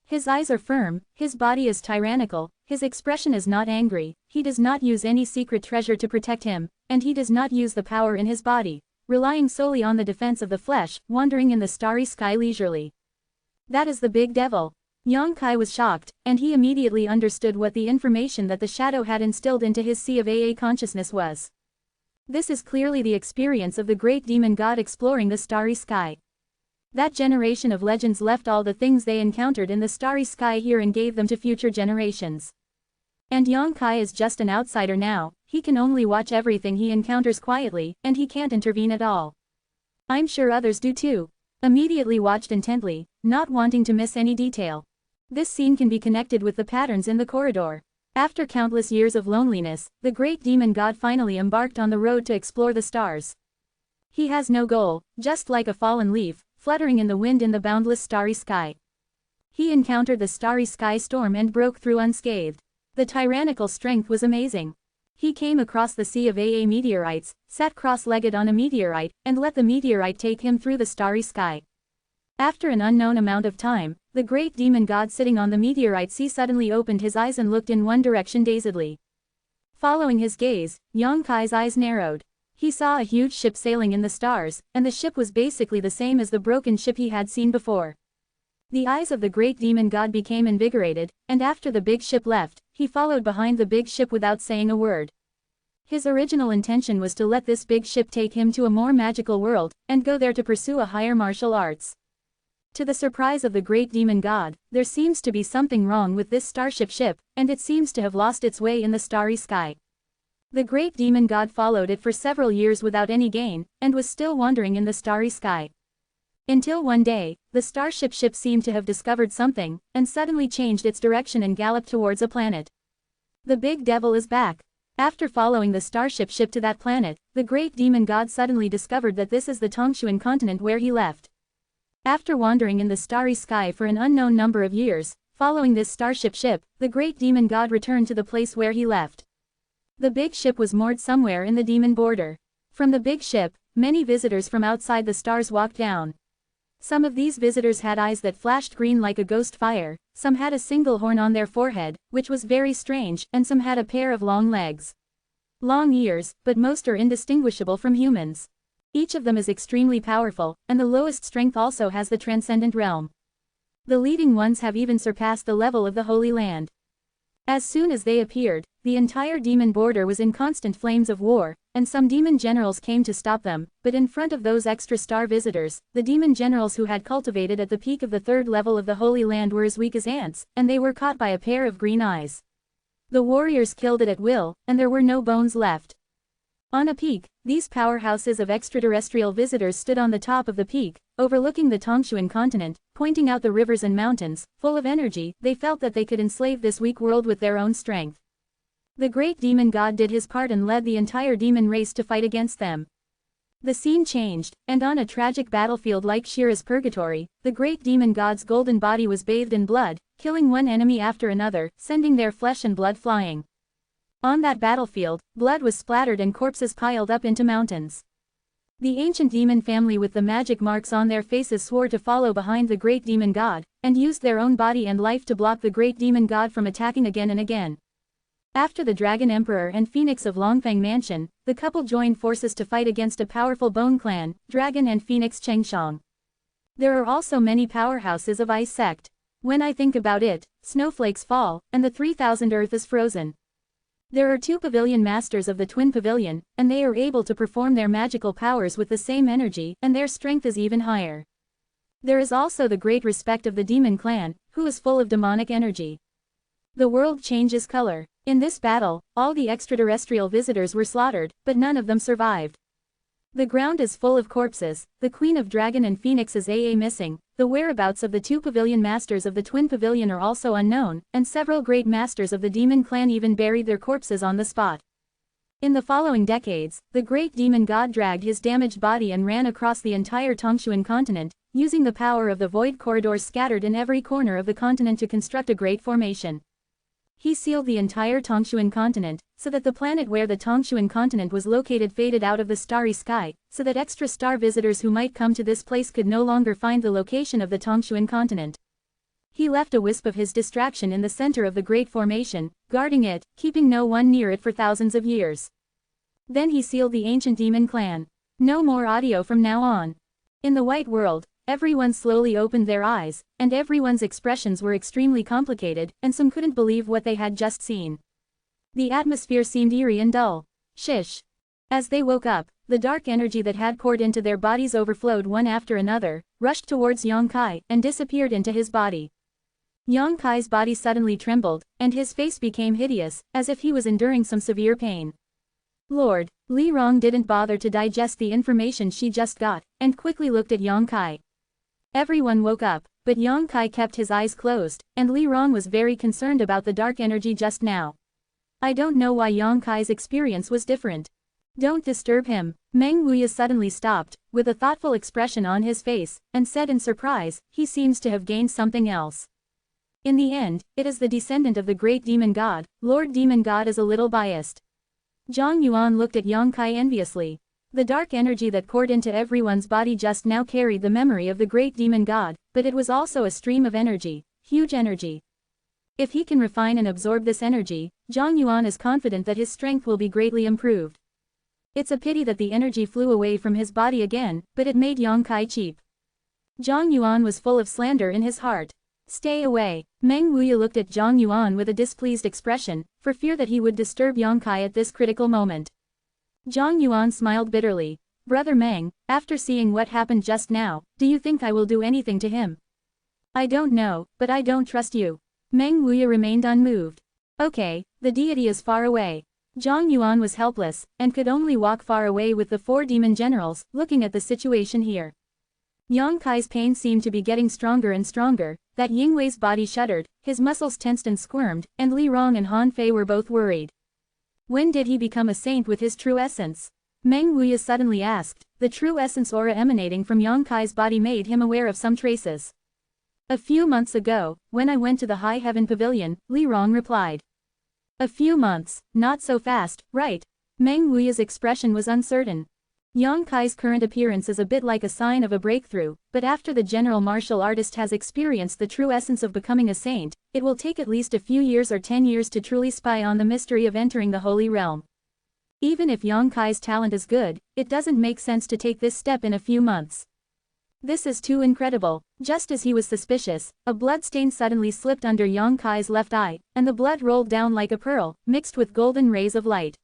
His eyes are firm, his body is tyrannical, his expression is not angry, he does not use any secret treasure to protect him, and he does not use the power in his body, relying solely on the defense of the flesh, wandering in the starry sky leisurely. That is the big devil. Yang Kai was shocked, and he immediately understood what the information that the shadow had instilled into his sea of AA consciousness was. This is clearly the experience of the great demon god exploring the starry sky. That generation of legends left all the things they encountered in the starry sky here and gave them to future generations. And Yang Kai is just an outsider now, he can only watch everything he encounters quietly, and he can't intervene at all. I'm sure others do too. Immediately watched intently, not wanting to miss any detail. This scene can be connected with the patterns in the corridor. After countless years of loneliness, the great demon god finally embarked on the road to explore the stars. He has no goal, just like a fallen leaf, fluttering in the wind in the boundless starry sky. He encountered the starry sky storm and broke through unscathed. The tyrannical strength was amazing. He came across the sea of AA meteorites, sat cross-legged on a meteorite, and let the meteorite take him through the starry sky. After an unknown amount of time, the great demon god sitting on the meteorite sea suddenly opened his eyes and looked in one direction dazedly. Following his gaze, Yang Kai's eyes narrowed. He saw a huge ship sailing in the stars, and the ship was basically the same as the broken ship he had seen before. The eyes of the great demon god became invigorated, and after the big ship left, he followed behind the big ship without saying a word. His original intention was to let this big ship take him to a more magical world, and go there to pursue a higher martial arts. To the surprise of the great demon god, there seems to be something wrong with this starship ship, and it seems to have lost its way in the starry sky. The great demon god followed it for several years without any gain, and was still wandering in the starry sky. Until one day, the starship ship seemed to have discovered something, and suddenly changed its direction and galloped towards a planet. The big devil is back. After following the starship ship to that planet, the great demon god suddenly discovered that this is the Tongshuan continent where he left. After wandering in the starry sky for an unknown number of years, following this starship ship, the great demon god returned to the place where he left. The big ship was moored somewhere in the demon border. From the big ship, many visitors from outside the stars walked down. Some of these visitors had eyes that flashed green like a ghost fire, some had a single horn on their forehead, which was very strange, and some had a pair of long legs. Long ears, but most are indistinguishable from humans. Each of them is extremely powerful, and the lowest strength also has the transcendent realm. The leading ones have even surpassed the level of the Holy Land. As soon as they appeared, the entire demon border was in constant flames of war, and some demon generals came to stop them, but in front of those extra star visitors, the demon generals who had cultivated at the peak of the third level of the Holy Land were as weak as ants, and they were caught by a pair of green eyes. The warriors killed it at will, and there were no bones left. On a peak, these powerhouses of extraterrestrial visitors stood on the top of the peak, overlooking the Tongshuan continent, pointing out the rivers and mountains. Full of energy, they felt that they could enslave this weak world with their own strength. The great demon god did his part and led the entire demon race to fight against them. The scene changed, and on a tragic battlefield like Shira's purgatory, the great demon god's golden body was bathed in blood, killing one enemy after another, sending their flesh and blood flying. On that battlefield, blood was splattered and corpses piled up into mountains. The ancient demon family with the magic marks on their faces swore to follow behind the great demon god, and used their own body and life to block the great demon god from attacking again and again. After the Dragon Emperor and Phoenix of Longfeng Mansion, the couple joined forces to fight against a powerful bone clan, Dragon and Phoenix Chengshang. There are also many powerhouses of Ice Sect. When I think about it, snowflakes fall, and the 3000 Earth is frozen. There are 2 pavilion masters of the Twin Pavilion, and they are able to perform their magical powers with the same energy, and their strength is even higher. There is also the great respect of the Demon Clan, who is full of demonic energy. The world changes color. In this battle, all the extraterrestrial visitors were slaughtered, but none of them survived. The ground is full of corpses, the Queen of Dragon and Phoenix is missing, the whereabouts of the 2 pavilion masters of the Twin Pavilion are also unknown, and several great masters of the demon clan even buried their corpses on the spot. In the following decades, the great demon god dragged his damaged body and ran across the entire Tongshuan continent, using the power of the void corridors scattered in every corner of the continent to construct a great formation. He sealed the entire Tongshuan continent, so that the planet where the Tongshuan continent was located faded out of the starry sky, so that extra star visitors who might come to this place could no longer find the location of the Tongshuan continent. He left a wisp of his distraction in the center of the great formation, guarding it, keeping no one near it for thousands of years. Then he sealed the ancient demon clan. No more audio from now on. In the white world, everyone slowly opened their eyes, and everyone's expressions were extremely complicated, and some couldn't believe what they had just seen. The atmosphere seemed eerie and dull. Shish. As they woke up, the dark energy that had poured into their bodies overflowed one after another, rushed towards Yang Kai, and disappeared into his body. Yang Kai's body suddenly trembled, and his face became hideous, as if he was enduring some severe pain. Lord, Li Rong didn't bother to digest the information she just got, and quickly looked at Yang Kai. Everyone woke up, but Yang Kai kept his eyes closed, and Li Rong was very concerned about the dark energy just now. I don't know why Yang Kai's experience was different. Don't disturb him. Meng Wuya suddenly stopped, with a thoughtful expression on his face, and said in surprise, he seems to have gained something else. In the end, it is the descendant of the great demon god. Lord Demon God is a little biased. Zhang Yuan looked at Yang Kai enviously. The dark energy that poured into everyone's body just now carried the memory of the great demon god, but it was also a stream of energy, huge energy. If he can refine and absorb this energy, Zhang Yuan is confident that his strength will be greatly improved. It's a pity that the energy flew away from his body again, but it made Yang Kai cheap. Zhang Yuan was full of slander in his heart. Stay away. Meng Wuya looked at Zhang Yuan with a displeased expression, for fear that he would disturb Yang Kai at this critical moment. Zhang Yuan smiled bitterly. Brother Meng, after seeing what happened just now, do you think I will do anything to him? I don't know, but I don't trust you. Meng Wuya remained unmoved. Okay, the deity is far away. Zhang Yuan was helpless, and could only walk far away with the 4 demon generals, looking at the situation here. Yang Kai's pain seemed to be getting stronger and stronger, that Yingwei's body shuddered, his muscles tensed and squirmed, and Li Rong and Han Fei were both worried. When did he become a saint with his true essence? Meng Wuya suddenly asked. The true essence aura emanating from Yang Kai's body made him aware of some traces. A few months ago, when I went to the High Heaven Pavilion, Li Rong replied. A few months, not so fast, right? Meng Wuya's expression was uncertain. Yang Kai's current appearance is a bit like a sign of a breakthrough, but after the general martial artist has experienced the true essence of becoming a saint, it will take at least a few years or 10 years to truly spy on the mystery of entering the holy realm. Even if Yang Kai's talent is good, it doesn't make sense to take this step in a few months. This is too incredible. Just as he was suspicious, a bloodstain suddenly slipped under Yang Kai's left eye, and the blood rolled down like a pearl, mixed with golden rays of light.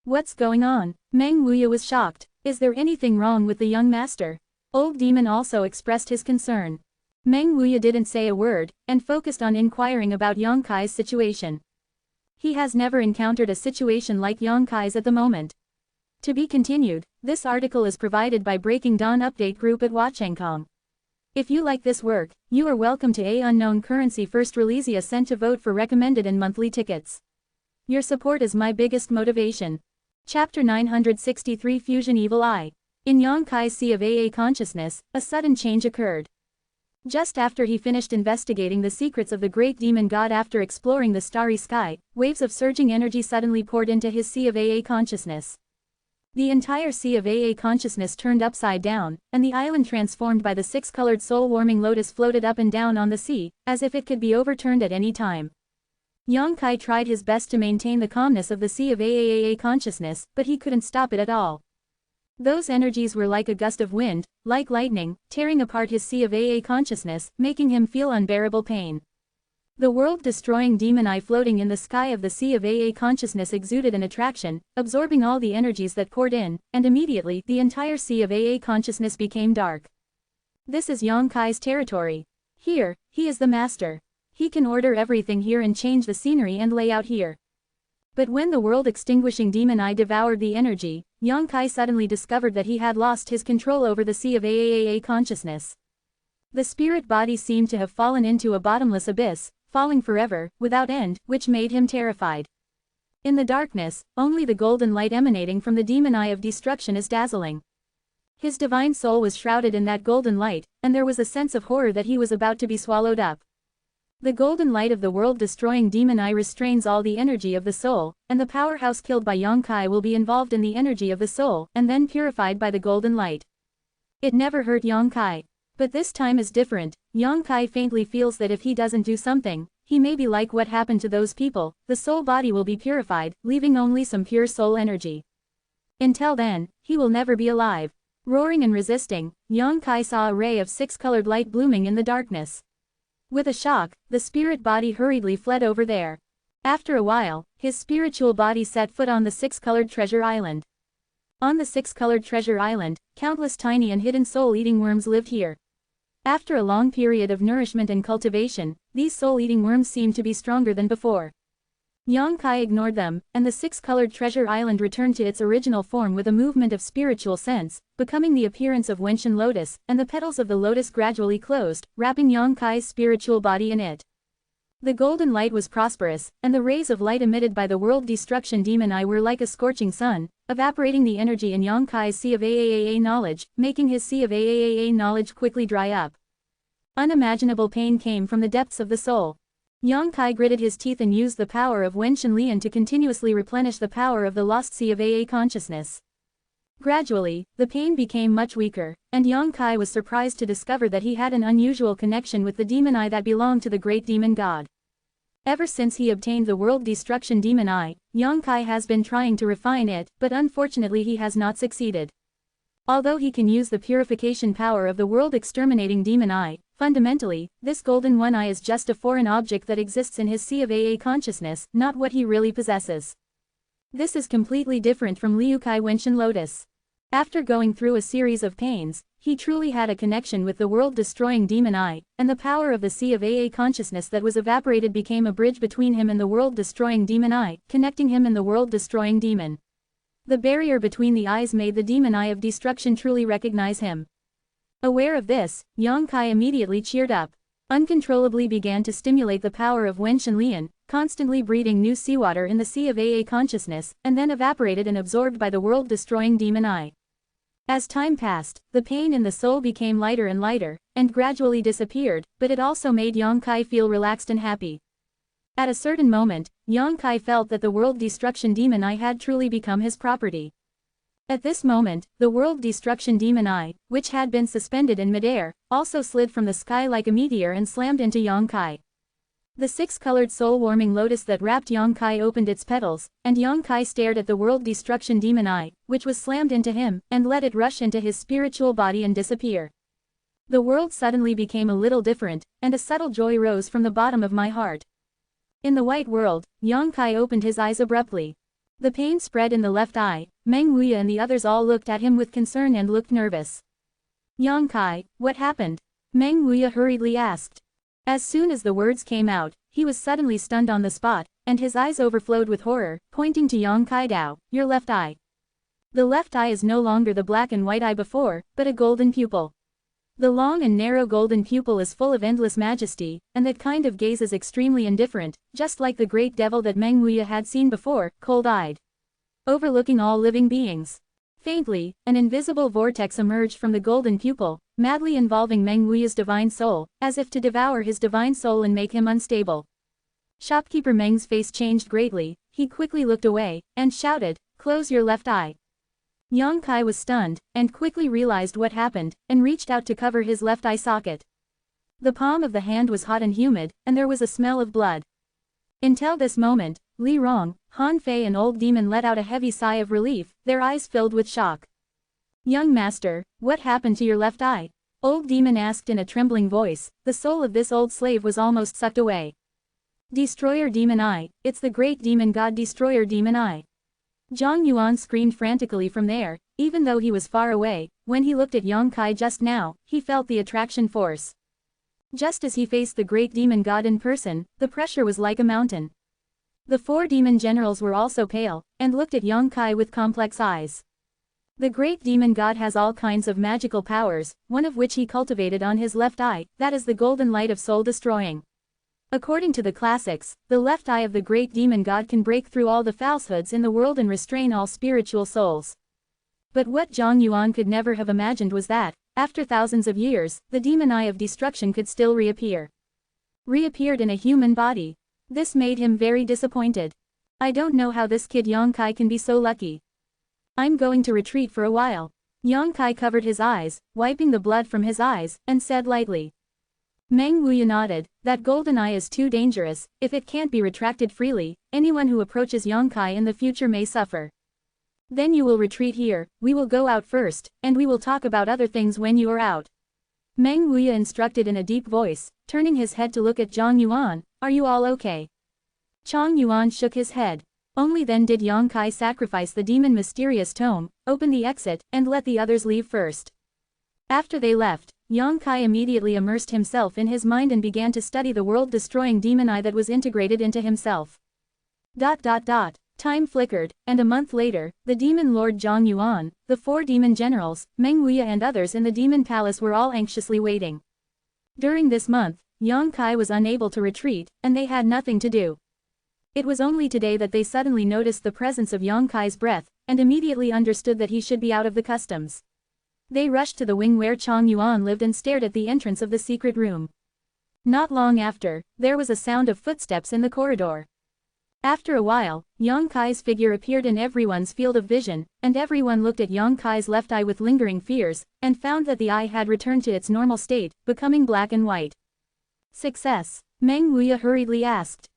What's going on? Meng Wuya was shocked. Is there anything wrong with the young master? Old Demon also expressed his concern. Meng Wuya didn't say a word, and focused on inquiring about Yang Kai's situation. He has never encountered a situation like Yang Kai's at the moment. To be continued, this article is provided by Breaking Dawn Update Group at Wachengkong. If you like this work, you are welcome to a unknown currency first release a cent to vote for recommended and monthly tickets. Your support is my biggest motivation. Chapter 963 Fusion Evil Eye. In Yang Kai's sea of consciousness, a sudden change occurred. Just after he finished investigating the secrets of the great demon god after exploring the starry sky, waves of surging energy suddenly poured into his sea of consciousness. The entire sea of consciousness turned upside down, and the island transformed by the 6-colored soul-warming lotus floated up and down on the sea, as if it could be overturned at any time. Yang Kai tried his best to maintain the calmness of the sea of consciousness, but he couldn't stop it at all. Those energies were like a gust of wind, like lightning, tearing apart his sea of consciousness, making him feel unbearable pain. The world-destroying demon eye floating in the sky of the sea of consciousness exuded an attraction, absorbing all the energies that poured in, and immediately the entire sea of consciousness became dark. This is Yang Kai's territory. Here, he is the master. He can order everything here and change the scenery and layout here. But when the world-extinguishing demon eye devoured the energy, Yang Kai suddenly discovered that he had lost his control over the sea of AAAA consciousness. The spirit body seemed to have fallen into a bottomless abyss, falling forever, without end, which made him terrified. In the darkness, only the golden light emanating from the demon eye of destruction is dazzling. His divine soul was shrouded in that golden light, and there was a sense of horror that he was about to be swallowed up. The golden light of the world-destroying demon eye restrains all the energy of the soul, and the powerhouse killed by Yang Kai will be involved in the energy of the soul, and then purified by the golden light. It never hurt Yang Kai. But this time is different. Yang Kai faintly feels that if he doesn't do something, he may be like what happened to those people, the soul body will be purified, leaving only some pure soul energy. Until then, he will never be alive. Roaring and resisting, Yang Kai saw a ray of six-colored light blooming in the darkness. With a shock, the spirit body hurriedly fled over there. After a while, his spiritual body set foot on the six-colored treasure island. On the six-colored treasure island, countless tiny and hidden soul-eating worms lived here. After a long period of nourishment and cultivation, these soul-eating worms seemed to be stronger than before. Yang Kai ignored them, and the six-colored treasure island returned to its original form with a movement of spiritual sense, becoming the appearance of Wenshan lotus, and the petals of the lotus gradually closed, wrapping Yang Kai's spiritual body in it. The golden light was prosperous, and the rays of light emitted by the world destruction demon eye were like a scorching sun, evaporating the energy in Yang Kai's sea of AAAA knowledge, making his sea of AAAA knowledge quickly dry up. Unimaginable pain came from the depths of the soul. Yang Kai gritted his teeth and used the power of Wenshan Lian to continuously replenish the power of the lost sea of AA consciousness. Gradually, the pain became much weaker, and Yang Kai was surprised to discover that he had an unusual connection with the demon eye that belonged to the great demon god. Ever since he obtained the world destruction demon eye, Yang Kai has been trying to refine it, but unfortunately he has not succeeded. Although he can use the purification power of the world exterminating demon eye, fundamentally, this golden one eye is just a foreign object that exists in his sea of AA consciousness, not what he really possesses. This is completely different from Liu Kai Wenshan Lotus. After going through a series of pains, he truly had a connection with the world-destroying demon eye, and the power of the sea of AA consciousness that was evaporated became a bridge between him and the world-destroying demon eye, connecting him and the world-destroying demon. The barrier between the eyes made the demon eye of destruction truly recognize him. Aware of this, Yang Kai immediately cheered up. Uncontrollably began to stimulate the power of Wenshan Lian, constantly breeding new seawater in the sea of AA consciousness, and then evaporated and absorbed by the world-destroying demon eye. As time passed, the pain in the soul became lighter and lighter, and gradually disappeared, but it also made Yang Kai feel relaxed and happy. At a certain moment, Yang Kai felt that the world destruction demon eye had truly become his property. At this moment, the world destruction demon eye, which had been suspended in midair, also slid from the sky like a meteor and slammed into Yang Kai. The six-colored soul-warming lotus that wrapped Yang Kai opened its petals, and Yang Kai stared at the world destruction demon eye, which was slammed into him, and let it rush into his spiritual body and disappear. The world suddenly became a little different, and a subtle joy rose from the bottom of my heart. In the white world, Yang Kai opened his eyes abruptly. The pain spread in the left eye. Meng Wuya and the others all looked at him with concern and looked nervous. Yang Kai, what happened? Meng Wuya hurriedly asked. As soon as the words came out, he was suddenly stunned on the spot, and his eyes overflowed with horror, pointing to Yang Kai Dao, your left eye. The left eye is no longer the black and white eye before, but a golden pupil. The long and narrow golden pupil is full of endless majesty, and that kind of gaze is extremely indifferent, just like the great devil that Meng Wuya had seen before, cold-eyed, overlooking all living beings. Faintly, an invisible vortex emerged from the golden pupil, madly involving Meng Wuya's divine soul, as if to devour his divine soul and make him unstable. Shopkeeper Meng's face changed greatly, he quickly looked away, and shouted, close your left eye. Yang Kai was stunned, and quickly realized what happened, and reached out to cover his left eye socket. The palm of the hand was hot and humid, and there was a smell of blood. Until this moment, Li Rong, Han Fei and Old Demon let out a heavy sigh of relief, their eyes filled with shock. Young master, what happened to your left eye? Old Demon asked in a trembling voice. The soul of this old slave was almost sucked away. Destroyer Demon Eye, it's the great demon god Destroyer Demon Eye. Zhang Yuan screamed frantically from there, even though he was far away. When he looked at Yang Kai just now, he felt the attraction force. Just as he faced the great demon god in person, the pressure was like a mountain. The 4 demon generals were also pale, and looked at Yang Kai with complex eyes. The great demon god has all kinds of magical powers, one of which he cultivated on his left eye, that is the golden light of soul-destroying. According to the classics, the left eye of the great demon god can break through all the falsehoods in the world and restrain all spiritual souls. But what Zhang Yuan could never have imagined was that, after thousands of years, the demon eye of destruction could still reappear. Reappeared in a human body. This made him very disappointed. I don't know how this kid Yang Kai can be so lucky. I'm going to retreat for a while. Yang Kai covered his eyes, wiping the blood from his eyes, and said lightly. Meng Wuya nodded, that golden eye is too dangerous, if it can't be retracted freely, anyone who approaches Yang Kai in the future may suffer. Then you will retreat here, we will go out first, and we will talk about other things when you are out. Meng Wuya instructed in a deep voice, turning his head to look at Zhang Yuan, are you all okay? Zhang Yuan shook his head. Only then did Yang Kai sacrifice the demon mysterious tome, open the exit, and let the others leave first. After they left, Yang Kai immediately immersed himself in his mind and began to study the world-destroying demon eye that was integrated into himself. Time flickered, and a month later, the demon lord Zhang Yuan, the 4 demon generals, Meng Wuya and others in the demon palace were all anxiously waiting. During this month, Yang Kai was unable to retreat, and they had nothing to do. It was only today that they suddenly noticed the presence of Yang Kai's breath, and immediately understood that he should be out of the customs. They rushed to the wing where Zhang Yuan lived and stared at the entrance of the secret room. Not long after, there was a sound of footsteps in the corridor. After a while, Yang Kai's figure appeared in everyone's field of vision, and everyone looked at Yang Kai's left eye with lingering fears, and found that the eye had returned to its normal state, becoming black and white. Success? Meng Wuya hurriedly asked.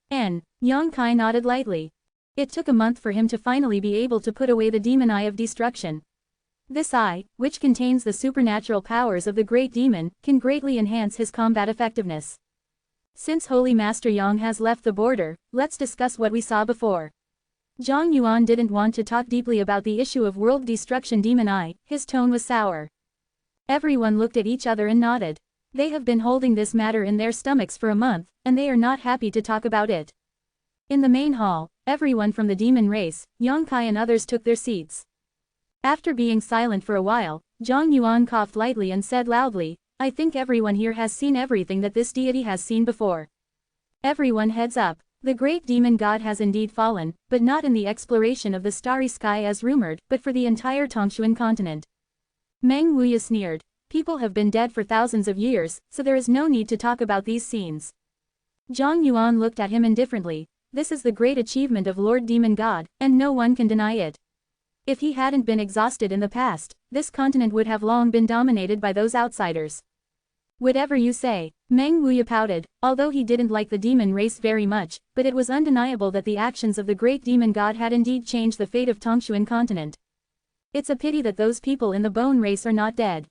Yang Kai nodded lightly. It took a month for him to finally be able to put away the demon eye of destruction. This eye, which contains the supernatural powers of the great demon, can greatly enhance his combat effectiveness. Since Holy Master Yang has left the border, let's discuss what we saw before. Zhang Yuan didn't want to talk deeply about the issue of world destruction demon eye, his tone was sour. Everyone looked at each other and nodded. They have been holding this matter in their stomachs for a month, and they are not happy to talk about it. In the main hall, everyone from the demon race, Yang Kai and others took their seats. After being silent for a while, Zhang Yuan coughed lightly and said loudly, I think everyone here has seen everything that this deity has seen before. Everyone heads up. The great demon god has indeed fallen, but not in the exploration of the starry sky as rumored, but for the entire Tongshuan continent. Meng Wuya sneered. People have been dead for thousands of years, so there is no need to talk about these scenes. Zhang Yuan looked at him indifferently. This is the great achievement of Lord Demon God, and no one can deny it. If he hadn't been exhausted in the past, this continent would have long been dominated by those outsiders. Whatever you say, Meng Wuya pouted, although he didn't like the demon race very much, but it was undeniable that the actions of the great demon god had indeed changed the fate of Tongshuan continent. It's a pity that those people in the bone race are not dead.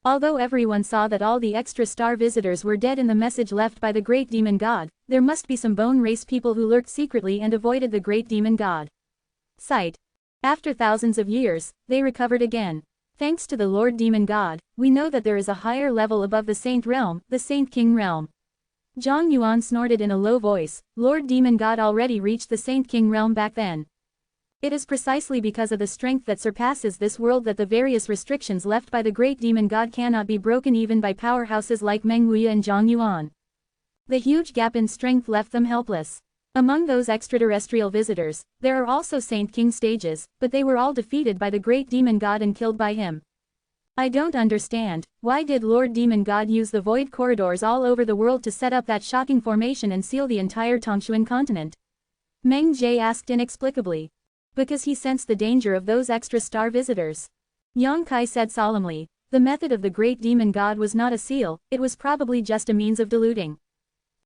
Although everyone saw that all the extra star visitors were dead in the message left by the great demon god, there must be some bone race people who lurked secretly and avoided the great demon god. Sight. After thousands of years, they recovered again. Thanks to the Lord Demon God, we know that there is a higher level above the Saint Realm, the Saint King Realm. Zhang Yuan snorted in a low voice, Lord Demon God already reached the Saint King Realm back then. It is precisely because of the strength that surpasses this world that the various restrictions left by the great demon god cannot be broken even by powerhouses like Meng Wuya and Zhang Yuan. The huge gap in strength left them helpless. Among those extraterrestrial visitors, there are also Saint King stages, but they were all defeated by the great demon god and killed by him. I don't understand, why did Lord Demon God use the void corridors all over the world to set up that shocking formation and seal the entire Tongshuan continent? Meng Jie asked inexplicably. Because he sensed the danger of those extra star visitors. Yang Kai said solemnly, the method of the great demon god was not a seal, it was probably just a means of deluding.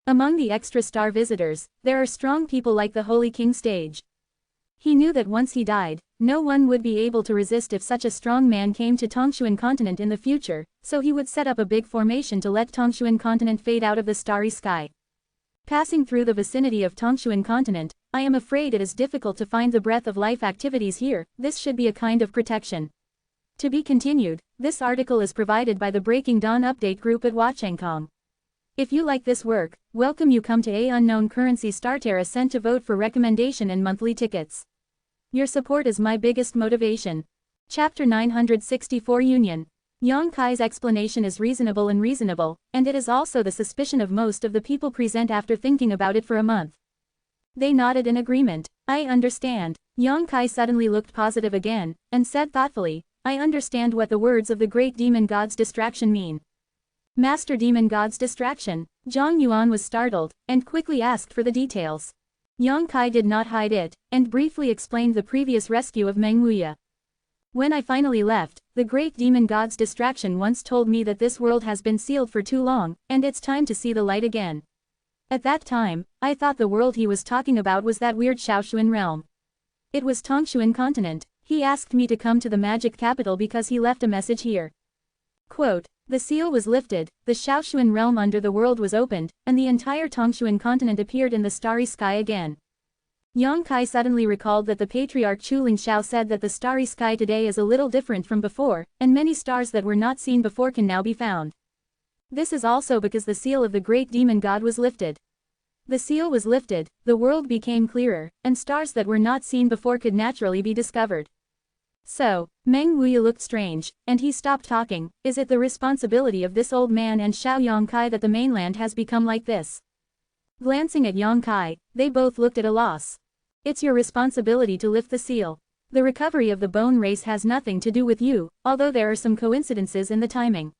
Among the extra star visitors, there are strong people like the Holy King stage. He knew that once he died, no one would be able to resist if such a strong man came to Tongshuan continent in the future, so he would set up a big formation to let Tongshuan continent fade out of the starry sky. Passing through the vicinity of Tongshuan continent, I am afraid it is difficult to find the breath of life activities here, this should be a kind of protection. To be continued, this article is provided by the Breaking Dawn Update group at Wachengkong. If you like this work, welcome you come to a unknown currency starter a cent to vote for recommendation and monthly tickets. Your support is my biggest motivation. Chapter 964 Union. Yang Kai's explanation is reasonable, and it is also the suspicion of most of the people present after thinking about it for a month. They nodded in agreement. I understand. Yang Kai suddenly looked positive again, and said thoughtfully, I understand what the words of the great demon god's distraction mean. Master demon god's distraction. Zhang Yuan was startled, and quickly asked for the details. Yang Kai did not hide it, and briefly explained the previous rescue of Meng Wuya. When I finally left, the great demon god's distraction once told me that this world has been sealed for too long, and it's time to see the light again. At that time, I thought the world he was talking about was that weird Shaoxuan realm. It was Tongshuan continent. He asked me to come to the magic capital because he left a message here. Quote, the seal was lifted, the Shaoxuan realm under the world was opened, and the entire Tongshuan continent appeared in the starry sky again. Yang Kai suddenly recalled that the patriarch Chuling Xiao said that the starry sky today is a little different from before, and many stars that were not seen before can now be found. This is also because the seal of the great demon god was lifted. The seal was lifted, the world became clearer, and stars that were not seen before could naturally be discovered. So, Meng Wuya looked strange, and he stopped talking. Is it the responsibility of this old man and Xiao Yang Kai that the mainland has become like this? Glancing at Yang Kai, they both looked at a loss. It's your responsibility to lift the seal. The recovery of the bone race has nothing to do with you, although there are some coincidences in the timing.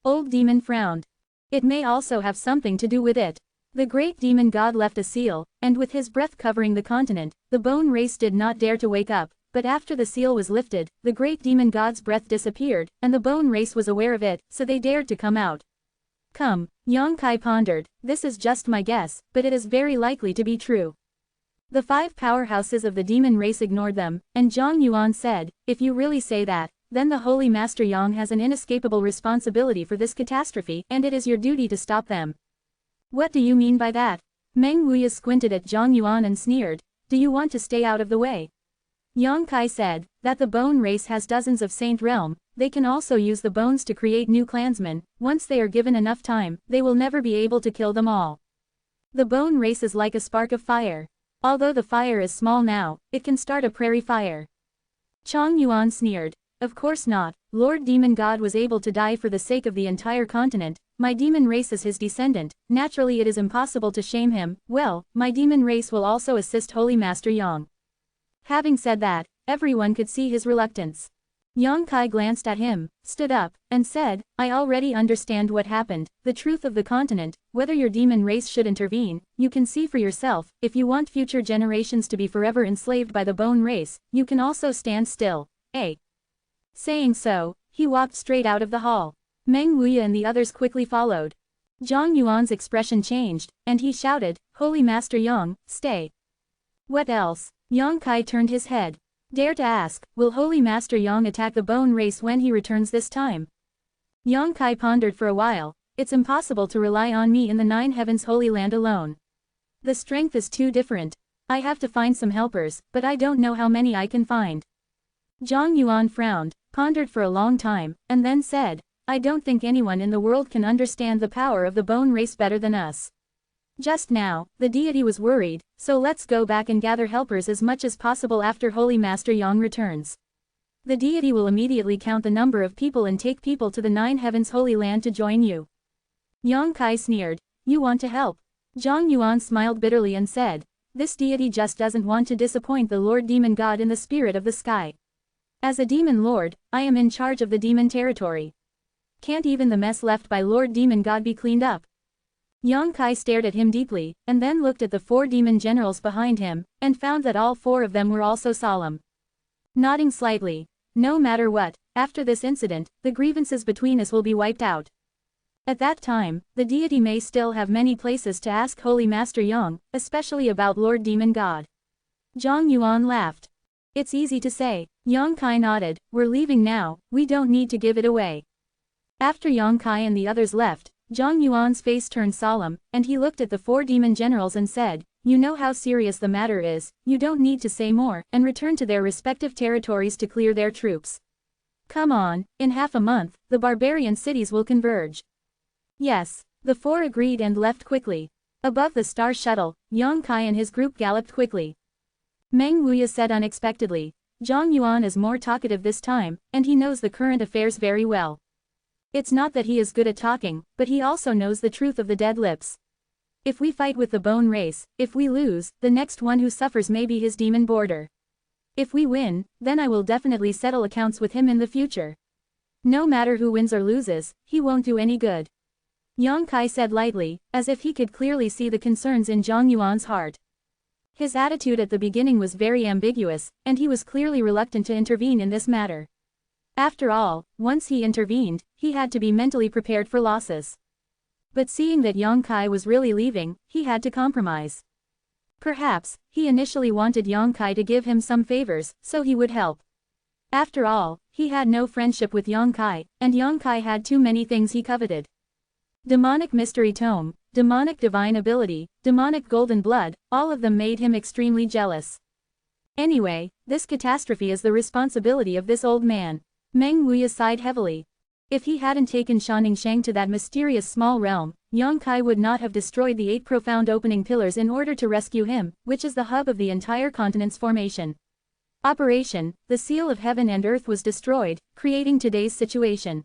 Old demon frowned. It may also have something to do with it. The great demon god left a seal, and with his breath covering the continent, the bone race did not dare to wake up, but after the seal was lifted, the great demon god's breath disappeared, and the bone race was aware of it, so they dared to come out. Come, Yang Kai pondered, this is just my guess, but it is very likely to be true. The 5 powerhouses of the demon race ignored them, and Zhang Yuan said, if you really say that, then the Holy Master Yang has an inescapable responsibility for this catastrophe, and it is your duty to stop them. What do you mean by that? Meng Wuya squinted at Zhang Yuan and sneered, do you want to stay out of the way? Yang Kai said, that the bone race has dozens of saint realm, they can also use the bones to create new clansmen, once they are given enough time, they will never be able to kill them all. The bone race is like a spark of fire. Although the fire is small now, it can start a prairie fire. Zhang Yuan sneered, of course not, Lord Demon God was able to die for the sake of the entire continent, my demon race is his descendant, naturally it is impossible to shame him, well, my demon race will also assist Holy Master Yang. Having said that, everyone could see his reluctance. Yang Kai glanced at him, stood up, and said, I already understand what happened, the truth of the continent, whether your demon race should intervene, you can see for yourself, if you want future generations to be forever enslaved by the bone race, you can also stand still, eh? Saying so, he walked straight out of the hall. Meng Wuya and the others quickly followed. Zhang Yuan's expression changed, and he shouted, Holy Master Yang, stay. What else? Yang Kai turned his head. Dare to ask, will Holy Master Yang attack the bone race when he returns this time? Yang Kai pondered for a while, it's impossible to rely on me in the 9 heavens holy land alone. The strength is too different. I have to find some helpers, but I don't know how many I can find. Zhang Yuan frowned, pondered for a long time, and then said, I don't think anyone in the world can understand the power of the bone race better than us. Just now, the deity was worried, so let's go back and gather helpers as much as possible after Holy Master Yang returns. The deity will immediately count the number of people and take people to the 9 heavens holy land to join you. Yang Kai sneered, you want to help? Zhang Yuan smiled bitterly and said, this deity just doesn't want to disappoint the Lord Demon God in the spirit of the sky. As a demon lord, I am in charge of the demon territory. Can't even the mess left by Lord Demon God be cleaned up? Yang Kai stared at him deeply, and then looked at the 4 demon generals behind him, and found that all 4 of them were also solemn. Nodding slightly, no matter what, after this incident, the grievances between us will be wiped out. At that time, the deity may still have many places to ask Holy Master Yang, especially about Lord Demon God. Zhang Yuan laughed. It's easy to say. Yang Kai nodded, we're leaving now, we don't need to give it away. After Yang Kai and the others left, Zhang Yuan's face turned solemn, and he looked at the 4 demon generals and said, you know how serious the matter is, you don't need to say more, and return to their respective territories to clear their troops. Come on, in half a month, the barbarian cities will converge. Yes. The four agreed and left quickly. Above the star shuttle, Yang Kai and his group galloped quickly. Meng Wuya said unexpectedly, Zhang Yuan is more talkative this time, and he knows the current affairs very well. It's not that he is good at talking, but he also knows the truth of the dead lips. If we fight with the bone race, if we lose, the next one who suffers may be his demon boarder. If we win, then I will definitely settle accounts with him in the future. No matter who wins or loses, he won't do any good. Yang Kai said lightly, as if he could clearly see the concerns in Zhang Yuan's heart. His attitude at the beginning was very ambiguous, and he was clearly reluctant to intervene in this matter. After all, once he intervened, he had to be mentally prepared for losses. But seeing that Yang Kai was really leaving, he had to compromise. Perhaps, he initially wanted Yang Kai to give him some favors, so he would help. After all, he had no friendship with Yang Kai, and Yang Kai had too many things he coveted. Demonic mystery tome, demonic divine ability, demonic golden blood, all of them made him extremely jealous. Anyway, this catastrophe is the responsibility of this old man. Meng Wuya sighed heavily. If he hadn't taken Shanning Shang to that mysterious small realm, Yang Kai would not have destroyed the 8 profound opening pillars in order to rescue him, which is the hub of the entire continent's formation. Operation, the seal of heaven and earth was destroyed, creating today's situation.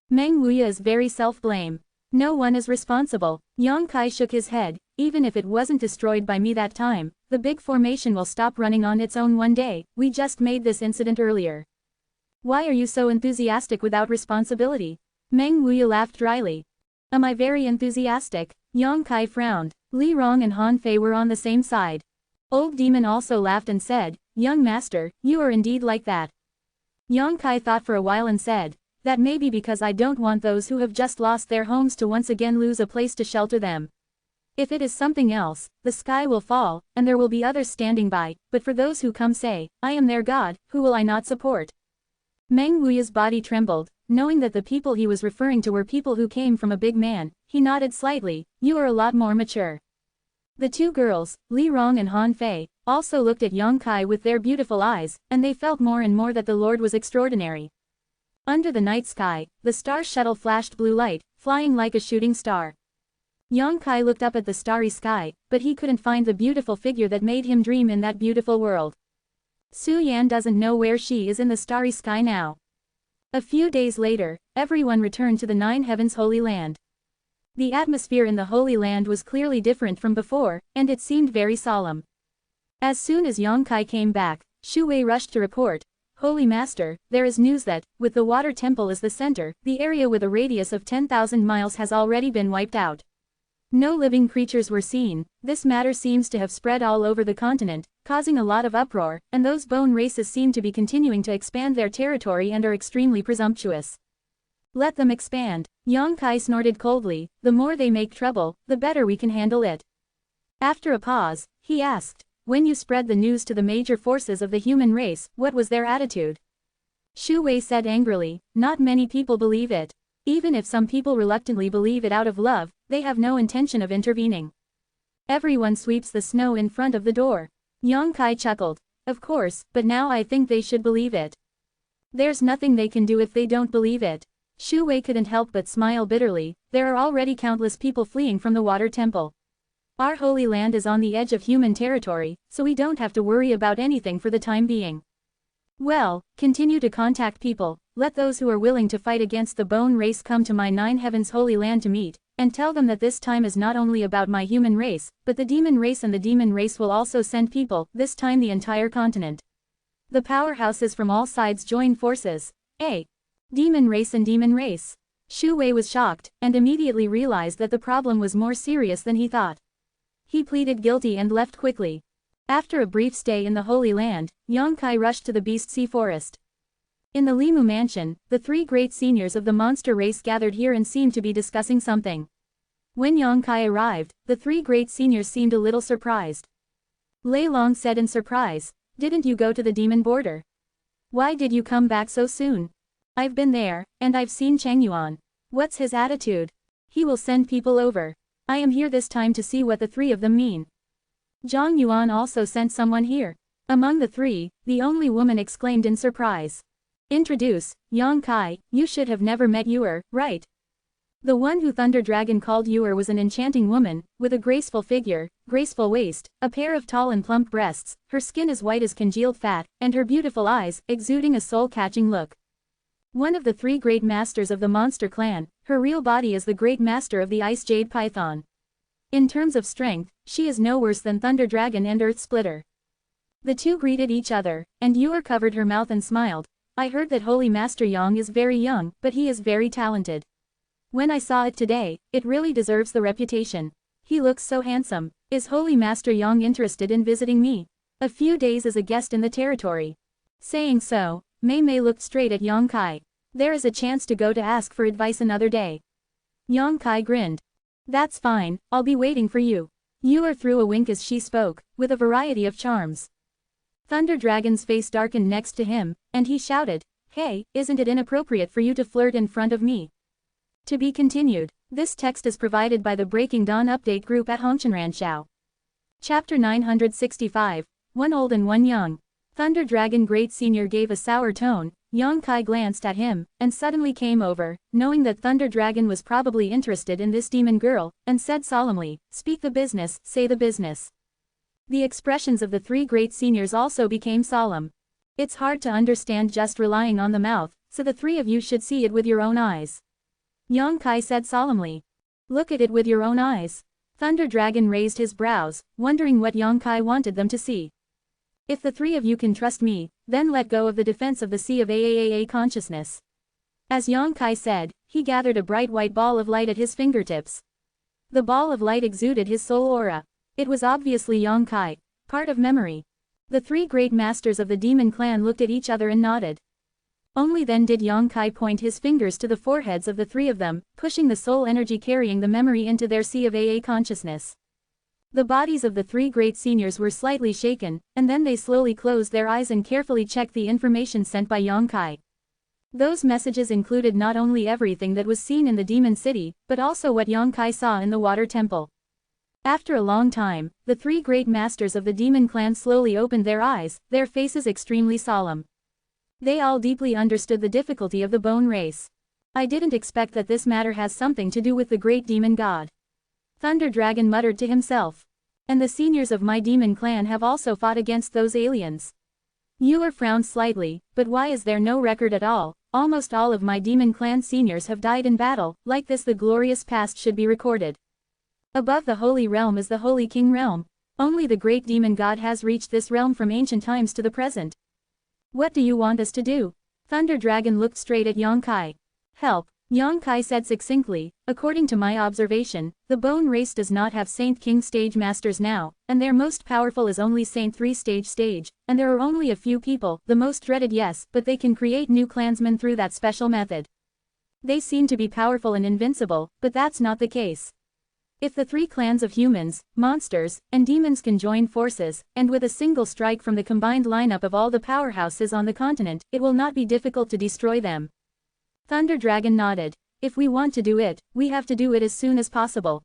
Meng Wuya is very self-blame. No one is responsible. Yang Kai shook his head, even if it wasn't destroyed by me that time, the big formation will stop running on its own one day, we just made this incident earlier. Why are you so enthusiastic without responsibility? Meng Wuya laughed dryly. Am I very enthusiastic? Yang Kai frowned. Li Rong and Han Fei were on the same side. Old Demon also laughed and said, Young master, you are indeed like that. Yang Kai thought for a while and said, that may be because I don't want those who have just lost their homes to once again lose a place to shelter them. If it is something else, the sky will fall, and there will be others standing by, but for those who come say, I am their god, who will I not support? Meng Wuya's body trembled, knowing that the people he was referring to were people who came from a big man. He nodded slightly, you are a lot more mature. The two girls, Li Rong and Han Fei, also looked at Yang Kai with their beautiful eyes, and they felt more and more that the Lord was extraordinary. Under the night sky, the star shuttle flashed blue light, flying like a shooting star. Yang Kai looked up at the starry sky, but he couldn't find the beautiful figure that made him dream in that beautiful world. Su Yan doesn't know where she is in the starry sky now. A few days later, everyone returned to the 9 Heavens Holy Land. The atmosphere in the Holy Land was clearly different from before, and it seemed very solemn. As soon as Yang Kai came back, Shu Wei rushed to report, Holy Master, there is news that, with the water temple as the center, the area with a radius of 10,000 miles has already been wiped out. No living creatures were seen. This matter seems to have spread all over the continent, causing a lot of uproar, and those bone races seem to be continuing to expand their territory and are extremely presumptuous. Let them expand. Yang Kai snorted coldly, the more they make trouble, the better we can handle it. After a pause, he asked, when you spread the news to the major forces of the human race, what was their attitude? Shu Wei said angrily, not many people believe it. Even if some people reluctantly believe it out of love, they have no intention of intervening. Everyone sweeps the snow in front of the door. Yang Kai chuckled. Of course, but now I think they should believe it. There's nothing they can do if they don't believe it. Shu Wei couldn't help but smile bitterly, there are already countless people fleeing from the water temple. Our holy land is on the edge of human territory, so we don't have to worry about anything for the time being. Well, continue to contact people, let those who are willing to fight against the bone race come to my 9 Heavens Holy Land to meet, and tell them that this time is not only about my human race, but the demon race, and the demon race will also send people, this time the entire continent. The powerhouses from all sides join forces. Demon race and demon race. Shu Wei was shocked, and immediately realized that the problem was more serious than he thought. He pleaded guilty and left quickly. After a brief stay in the Holy Land, Yang Kai rushed to the Beast Sea Forest. In the Limu Mansion, the 3 great seniors of the monster race gathered here and seemed to be discussing something. When Yang Kai arrived, the 3 great seniors seemed a little surprised. Lei Long said in surprise, didn't you go to the demon border? Why did you come back so soon? I've been there, and I've seen Cheng Yuan. What's his attitude? He will send people over. I am here this time to see what the 3 of them mean. Zhang Yuan also sent someone here. Among the 3, the only woman exclaimed in surprise. Introduce, Yang Kai, you should have never met Yuer, right? The one who Thunder Dragon called Ewer was an enchanting woman, with a graceful figure, graceful waist, a pair of tall and plump breasts, her skin as white as congealed fat, and her beautiful eyes, exuding a soul-catching look. One of the three great masters of the monster clan, her real body is the great master of the Ice Jade Python. In terms of strength, she is no worse than Thunder Dragon and Earth Splitter. The two greeted each other, and Ewer covered her mouth and smiled. I heard that Holy Master Yang is very young, but he is very talented. When I saw it today, it really deserves the reputation. He looks so handsome. Is Holy Master Yang interested in visiting me? A few days as a guest in the territory. Saying so, Mei Mei looked straight at Yang Kai. There is a chance to go to ask for advice another day. Yang Kai grinned. That's fine, I'll be waiting for you. Ewer threw a wink as she spoke, with a variety of charms. Thunder Dragon's face darkened next to him, and he shouted, "Hey, isn't it inappropriate for you to flirt in front of me?" To be continued. This text is provided by the Breaking Dawn Update group at Hongshanranshao. Chapter 965, One Old and One Young. Thunder Dragon Great Senior gave a sour tone. Yang Kai glanced at him, and suddenly came over, knowing that Thunder Dragon was probably interested in this demon girl, and said solemnly, "Speak the business, say the business." The expressions of the three great seniors also became solemn. It's hard to understand just relying on the mouth, so the three of you should see it with your own eyes. Yang Kai said solemnly. Look at it with your own eyes. Thunder Dragon raised his brows, wondering what Yang Kai wanted them to see. If the three of you can trust me, then let go of the defense of the Sea of Aaa consciousness. As Yang Kai said, he gathered a bright white ball of light at his fingertips. The ball of light exuded his soul aura. It was obviously Yang Kai, part of memory. The three great masters of the demon clan looked at each other and nodded. Only then did Yang Kai point his fingers to the foreheads of the three of them, pushing the soul energy carrying the memory into their Sea of Aa consciousness. The bodies of the three great seniors were slightly shaken, and then they slowly closed their eyes and carefully checked the information sent by Yang Kai. Those messages included not only everything that was seen in the demon city, but also what Yang Kai saw in the water temple. After a long time, the three great masters of the demon clan slowly opened their eyes, their faces extremely solemn. They all deeply understood the difficulty of the bone race. I didn't expect that this matter has something to do with the great demon god. Thunder Dragon muttered to himself. And the seniors of my demon clan have also fought against those aliens. Ewer frowned slightly, but why is there no record at all? Almost all of my demon clan seniors have died in battle, like this the glorious past should be recorded. Above the holy realm is the holy king realm. Only the great demon god has reached this realm from ancient times to the present. What do you want us to do? Thunder Dragon looked straight at Yang Kai. Help, Yang Kai said succinctly. According to my observation, the bone race does not have Saint King stage masters now, and their most powerful is only Saint 3 stage, and there are only a few people, the most dreaded yes, but they can create new clansmen through that special method. They seem to be powerful and invincible, but that's not the case. If the three clans of humans, monsters, and demons can join forces, and with a single strike from the combined lineup of all the powerhouses on the continent, it will not be difficult to destroy them. Thunder Dragon nodded. If we want to do it, we have to do it as soon as possible.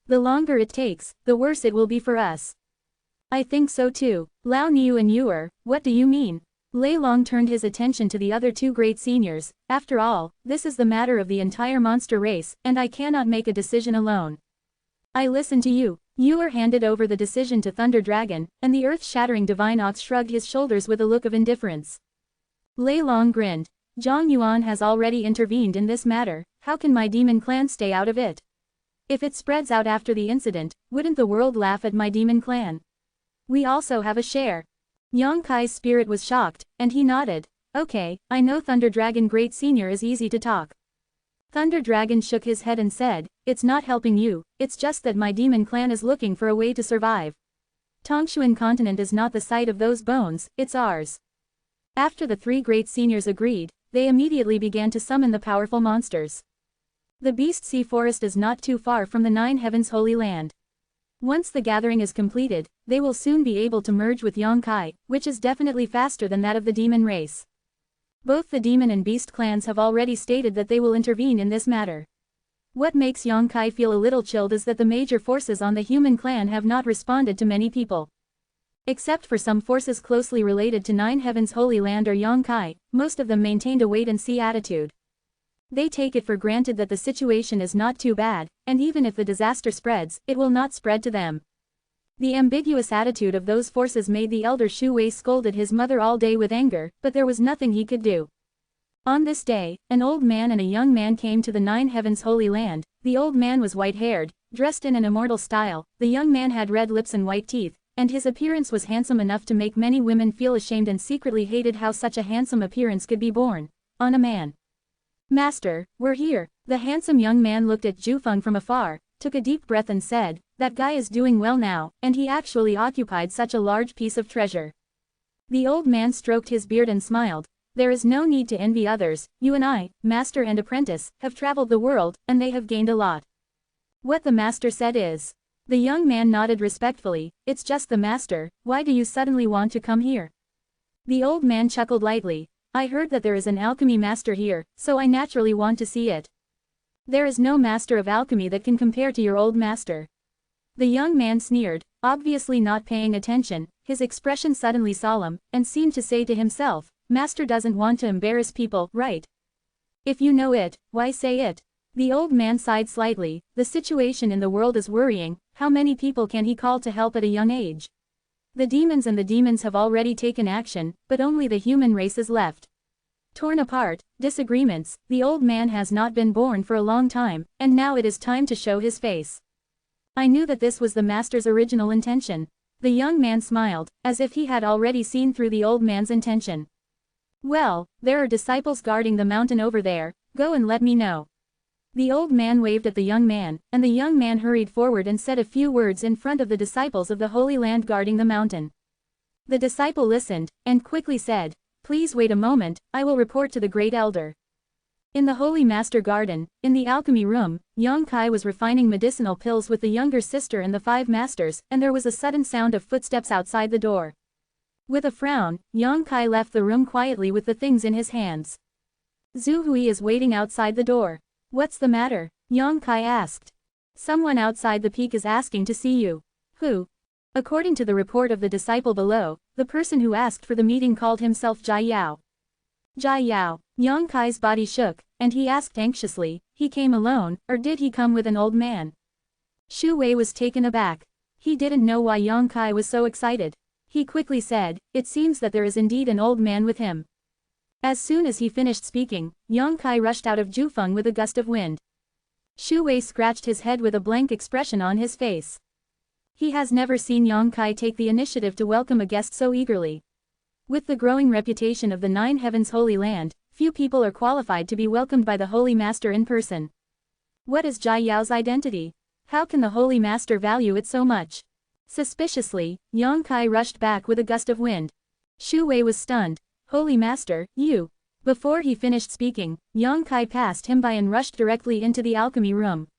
The longer it takes, the worse it will be for us. I think so too. Lao Niu and Ewer, what do you mean? Lei Long turned his attention to the other two great seniors. After all, this is the matter of the entire monster race, and I cannot make a decision alone. I listen to you. Ewer handed over the decision to Thunder Dragon, and the earth-shattering divine ox shrugged his shoulders with a look of indifference. Lei Long grinned. Zhang Yuan has already intervened in this matter, how can my demon clan stay out of it? If it spreads out after the incident, wouldn't the world laugh at my demon clan? We also have a share. Yang Kai's spirit was shocked, and he nodded. Okay, I know Thunder Dragon Great Senior is easy to talk. Thunder Dragon shook his head and said, it's not helping you, it's just that my demon clan is looking for a way to survive. Tongshuan continent is not the site of those bones, it's ours. After the three great seniors agreed, they immediately began to summon the powerful monsters. The Beast Sea Forest is not too far from the Nine Heavens Holy Land. Once the gathering is completed, they will soon be able to merge with Yang Kai, which is definitely faster than that of the demon race. Both the demon and beast clans have already stated that they will intervene in this matter. What makes Yang Kai feel a little chilled is that the major forces on the human clan have not responded to many people. Except for some forces closely related to Nine Heavens Holy Land or Yang Kai, most of them maintained a wait-and-see attitude. They take it for granted that the situation is not too bad, and even if the disaster spreads, it will not spread to them. The ambiguous attitude of those forces made the elder Shu Wei scolded his mother all day with anger, but there was nothing he could do. On this day, an old man and a young man came to the Nine Heavens Holy Land. The old man was white-haired, dressed in an immortal style, the young man had red lips and white teeth, and his appearance was handsome enough to make many women feel ashamed and secretly hated how such a handsome appearance could be born on a man. "Master, we're here." The handsome young man looked at Zhenwu from afar, took a deep breath and said, "That guy is doing well now, and he actually occupied such a large piece of treasure." The old man stroked his beard and smiled. "There is no need to envy others, you and I, master and apprentice, have traveled the world, and they have gained a lot." "What the master said is." The young man nodded respectfully, "It's just the master, why do you suddenly want to come here?" The old man chuckled lightly, "I heard that there is an alchemy master here, so I naturally want to see it." "There is no master of alchemy that can compare to your old master." The young man sneered, obviously not paying attention, his expression suddenly solemn, and seemed to say to himself, "Master doesn't want to embarrass people, right? If you know it, why say it?" The old man sighed slightly, the situation in the world is worrying, how many people can he call to help at a young age? The demons have already taken action, but only the human race is left. Torn apart, disagreements, the old man has not been born for a long time, and now it is time to show his face. I knew that this was the master's original intention. The young man smiled, as if he had already seen through the old man's intention. "Well, there are disciples guarding the mountain over there, go and let me know." The old man waved at the young man, and the young man hurried forward and said a few words in front of the disciples of the Holy Land guarding the mountain. The disciple listened, and quickly said, "Please wait a moment, I will report to the great elder." In the Holy Master Garden, in the alchemy room, Yang Kai was refining medicinal pills with the younger sister and the 5 masters, and there was a sudden sound of footsteps outside the door. With a frown, Yang Kai left the room quietly with the things in his hands. Zhu Hui is waiting outside the door. "What's the matter?" Yang Kai asked. "Someone outside the peak is asking to see you." "Who?" According to the report of the disciple below, the person who asked for the meeting called himself Jai Yao. Jai Yao. Yang Kai's body shook, and he asked anxiously, "He came alone, or did he come with an old man?" Shu Wei was taken aback. He didn't know why Yang Kai was so excited. He quickly said, "It seems that there is indeed an old man with him." As soon as he finished speaking, Yang Kai rushed out of Zhenwu with a gust of wind. Shu Wei scratched his head with a blank expression on his face. He has never seen Yang Kai take the initiative to welcome a guest so eagerly. With the growing reputation of the Nine Heavens Holy Land, few people are qualified to be welcomed by the Holy Master in person. What is Jai Yao's identity? How can the Holy Master value it so much? Suspiciously, Yang Kai rushed back with a gust of wind. Shu Wei was stunned. "Holy Master, you." Before he finished speaking, Yang Kai passed him by and rushed directly into the alchemy room.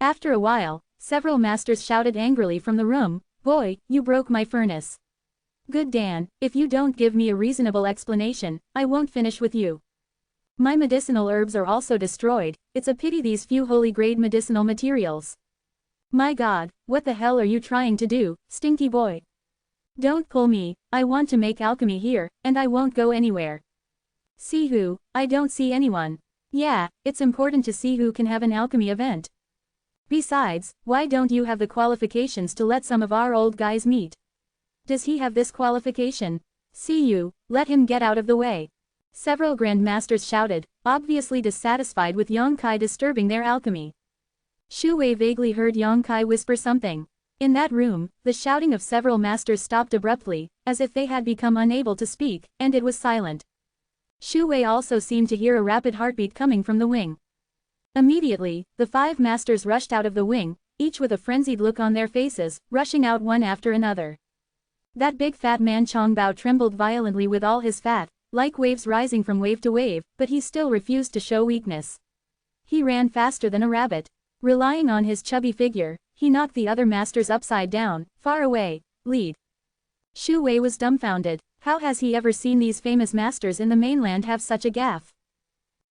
After a while, several masters shouted angrily from the room, "Boy, you broke my furnace." "Good Dan, if you don't give me a reasonable explanation, I won't finish with you. My medicinal herbs are also destroyed, it's a pity these few holy-grade medicinal materials. My God, what the hell are you trying to do, stinky boy? Don't pull me, I want to make alchemy here, and I won't go anywhere." "See who? I don't see anyone." "Yeah, it's important to see who can have an alchemy event. Besides, why don't you have the qualifications to let some of our old guys meet? Does he have this qualification? See you, let him get out of the way." Several Grand Masters shouted, obviously dissatisfied with Yang Kai disturbing their alchemy. Shu Wei vaguely heard Yang Kai whisper something. In that room, the shouting of several masters stopped abruptly, as if they had become unable to speak, and it was silent. Shu Wei also seemed to hear a rapid heartbeat coming from the wing. Immediately, the 5 masters rushed out of the wing, each with a frenzied look on their faces, rushing out one after another. That big fat man Chongbao trembled violently with all his fat, like waves rising from wave to wave, but he still refused to show weakness. He ran faster than a rabbit. Relying on his chubby figure, he knocked the other masters upside down. "Far away, lead." Shu Wei was dumbfounded. How has he ever seen these famous masters in the mainland have such a gaffe?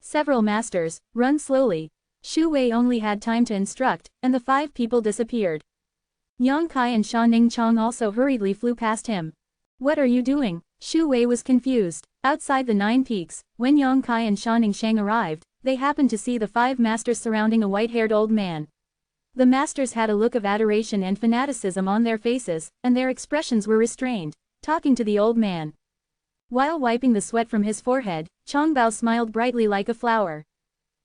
Several masters, run slowly. Shu Wei only had time to instruct, and the 5 people disappeared. Yang Kai and Sha Ningchong also hurriedly flew past him. "What are you doing?" Shu Wei was confused. Outside the 9 peaks, when Yang Kai and Sha Ningchong arrived, they happened to see the 5 masters surrounding a white-haired old man. The masters had a look of adoration and fanaticism on their faces, and their expressions were restrained, talking to the old man. While wiping the sweat from his forehead, Chongbao smiled brightly like a flower.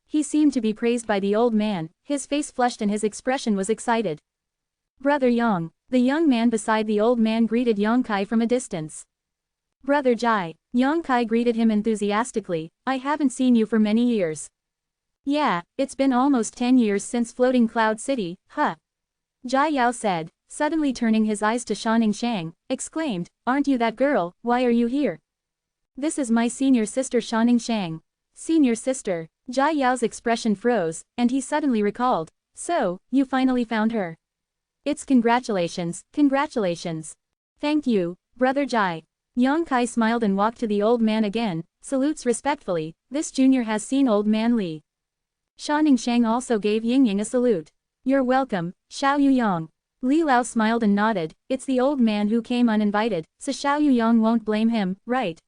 He seemed to be praised by the old man, his face flushed and his expression was excited. Brother Yang, the young man beside the old man greeted Yang Kai from a distance. Brother Jai, Yang Kai greeted him enthusiastically, I haven't seen you for many years. Yeah, it's been almost 10 years since Floating Cloud City, huh? Jai Yao said, suddenly turning his eyes to Shanning Shang, exclaimed, aren't you that girl, why are you here? This is my senior sister Shanning Shang. Senior sister, Jai Yao's expression froze, and he suddenly recalled, so, you finally found her. It's congratulations, congratulations. Thank you, Brother Jai. Yang Kai smiled and walked to the old man again, salutes respectfully, this junior has seen old man Li. Shanning Shang also gave Yingying a salute. You're welcome, Xiao Yuyang. Li Lao smiled and nodded, it's the old man who came uninvited, so Xiao Yuyang won't blame him, right?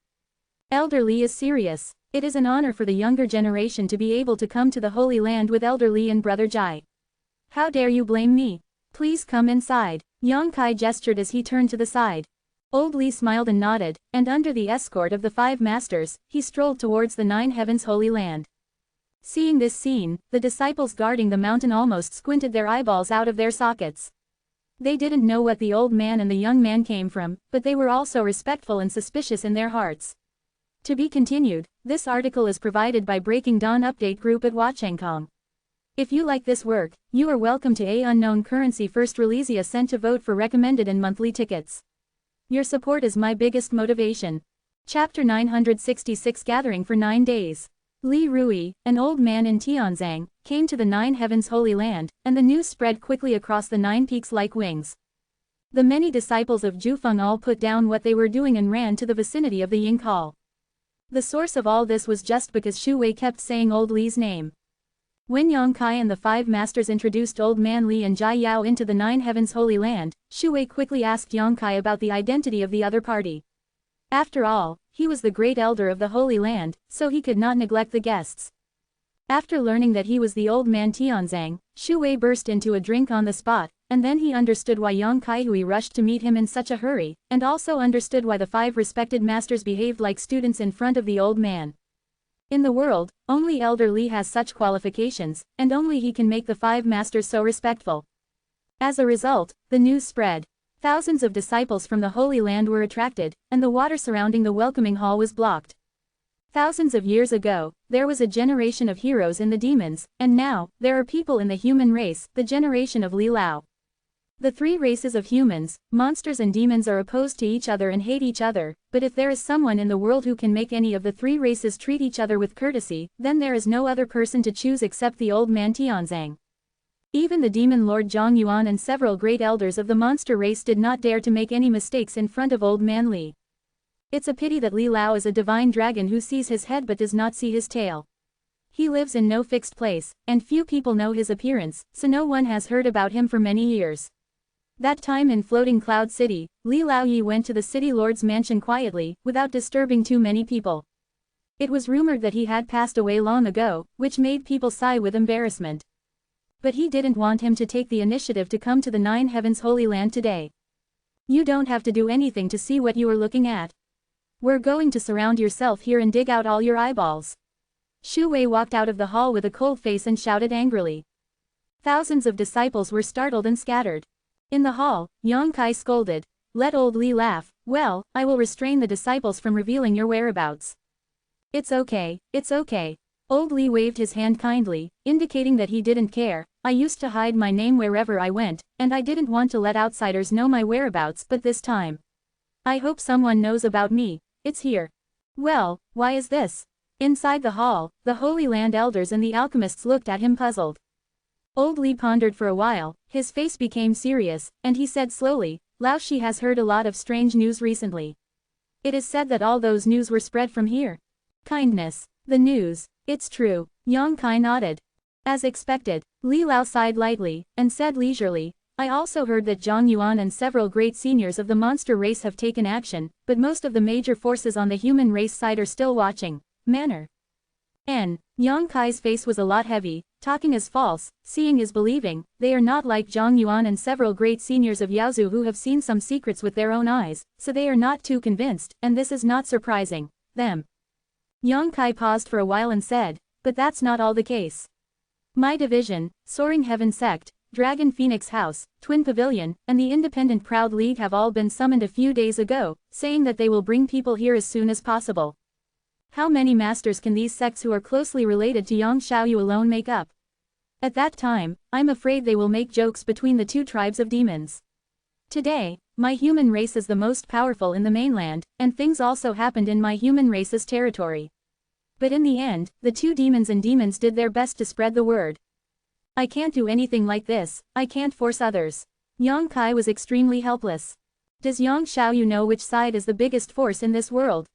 Elder Li is serious. It is an honor for the younger generation to be able to come to the Holy Land with Elder Li and Brother Jai. How dare you blame me? Please come inside. Yang Kai gestured as he turned to the side. Old Li smiled and nodded, and under the escort of the 5 masters, he strolled towards the 9 heavens Holy Land. Seeing this scene, the disciples guarding the mountain almost squinted their eyeballs out of their sockets. They didn't know what the old man and the young man came from, but they were also respectful and suspicious in their hearts. To be continued, this article is provided by Breaking Dawn Update Group at Wachangkong. If you like this work, you are welcome to A Unknown Currency First Release a cent to vote for recommended and monthly tickets. Your support is my biggest motivation. Chapter 966 Gathering for 9 days. Li Rui, an old man in Tianzang, came to the 9 heavens Holy Land, and the news spread quickly across the 9 peaks like wings. The many disciples of Jufeng all put down what they were doing and ran to the vicinity of the Ying Hall. The source of all this was just because Shu Wei kept saying old Li's name. When Yang Kai and the 5 masters introduced old man Li and Jai Yao into the 9 heavens Holy Land, Shu Wei quickly asked Yang Kai about the identity of the other party. After all, he was the great elder of the Holy Land, so he could not neglect the guests. After learning that he was the old man Tianzang, Shu Wei burst into a drink on the spot, and then he understood why Yang Kai Hui rushed to meet him in such a hurry, and also understood why the 5 respected masters behaved like students in front of the old man. In the world, only Elder Li has such qualifications, and only he can make the 5 masters so respectful. As a result, the news spread. Thousands of disciples from the Holy Land were attracted, and the water surrounding the welcoming hall was blocked. Thousands of years ago, there was a generation of heroes in the demons, and now, there are people in the human race, the generation of Li Lao. The 3 races of humans, monsters and demons are opposed to each other and hate each other, but if there is someone in the world who can make any of the 3 races treat each other with courtesy, then there is no other person to choose except the old man Tianzang. Even the demon lord Zhang Yuan and several great elders of the monster race did not dare to make any mistakes in front of old man Li. It's a pity that Li Lao is a divine dragon who sees his head but does not see his tail. He lives in no fixed place, and few people know his appearance, so no one has heard about him for many years. That time in Floating Cloud City, Li Laoyi went to the city lord's mansion quietly, without disturbing too many people. It was rumored that he had passed away long ago, which made people sigh with embarrassment. But he didn't want him to take the initiative to come to the 9 heavens Holy Land today. You don't have to do anything to see what you are looking at. We're going to surround yourself here and dig out all your eyeballs. Shu Wei walked out of the hall with a cold face and shouted angrily. Thousands of disciples were startled and scattered. In the hall, Yang Kai scolded, let old Li laugh, well, I will restrain the disciples from revealing your whereabouts. It's okay, it's okay. Old Li waved his hand kindly, indicating that he didn't care. I used to hide my name wherever I went, and I didn't want to let outsiders know my whereabouts, but this time. I hope someone knows about me. It's here. Well, why is this? Inside the hall, the Holy Land elders and the alchemists looked at him puzzled. Old Li pondered for a while, his face became serious, and he said slowly, Lao Shi has heard a lot of strange news recently. It is said that all those news were spread from here. Kindness. The news. It's true. Yang Kai nodded. As expected, Li Lao sighed lightly, and said leisurely, I also heard that Zhang Yuan and several great seniors of the monster race have taken action, but most of the major forces on the human race side are still watching. Manner. N. Yang Kai's face was a lot heavy. Talking is false, seeing is believing. They are not like Zhang Yuan and several great seniors of Yaozu who have seen some secrets with their own eyes, so they are not too convinced, and this is not surprising them. Yang Kai paused for a while and said, but that's not all the case. My division, Soaring Heaven Sect, Dragon Phoenix House, Twin Pavilion, and the Independent Proud League have all been summoned a few days ago, saying that they will bring people here as soon as possible. How many masters can these sects who are closely related to Yang Xiaoyu alone make up? At that time, I'm afraid they will make jokes between the two tribes of demons. Today, my human race is the most powerful in the mainland, and things also happened in my human race's territory. But in the end, the two demons did their best to spread the word. I can't do anything like this, I can't force others. Yang Kai was extremely helpless. Does Yang Xiaoyu know which side is the biggest force in this world?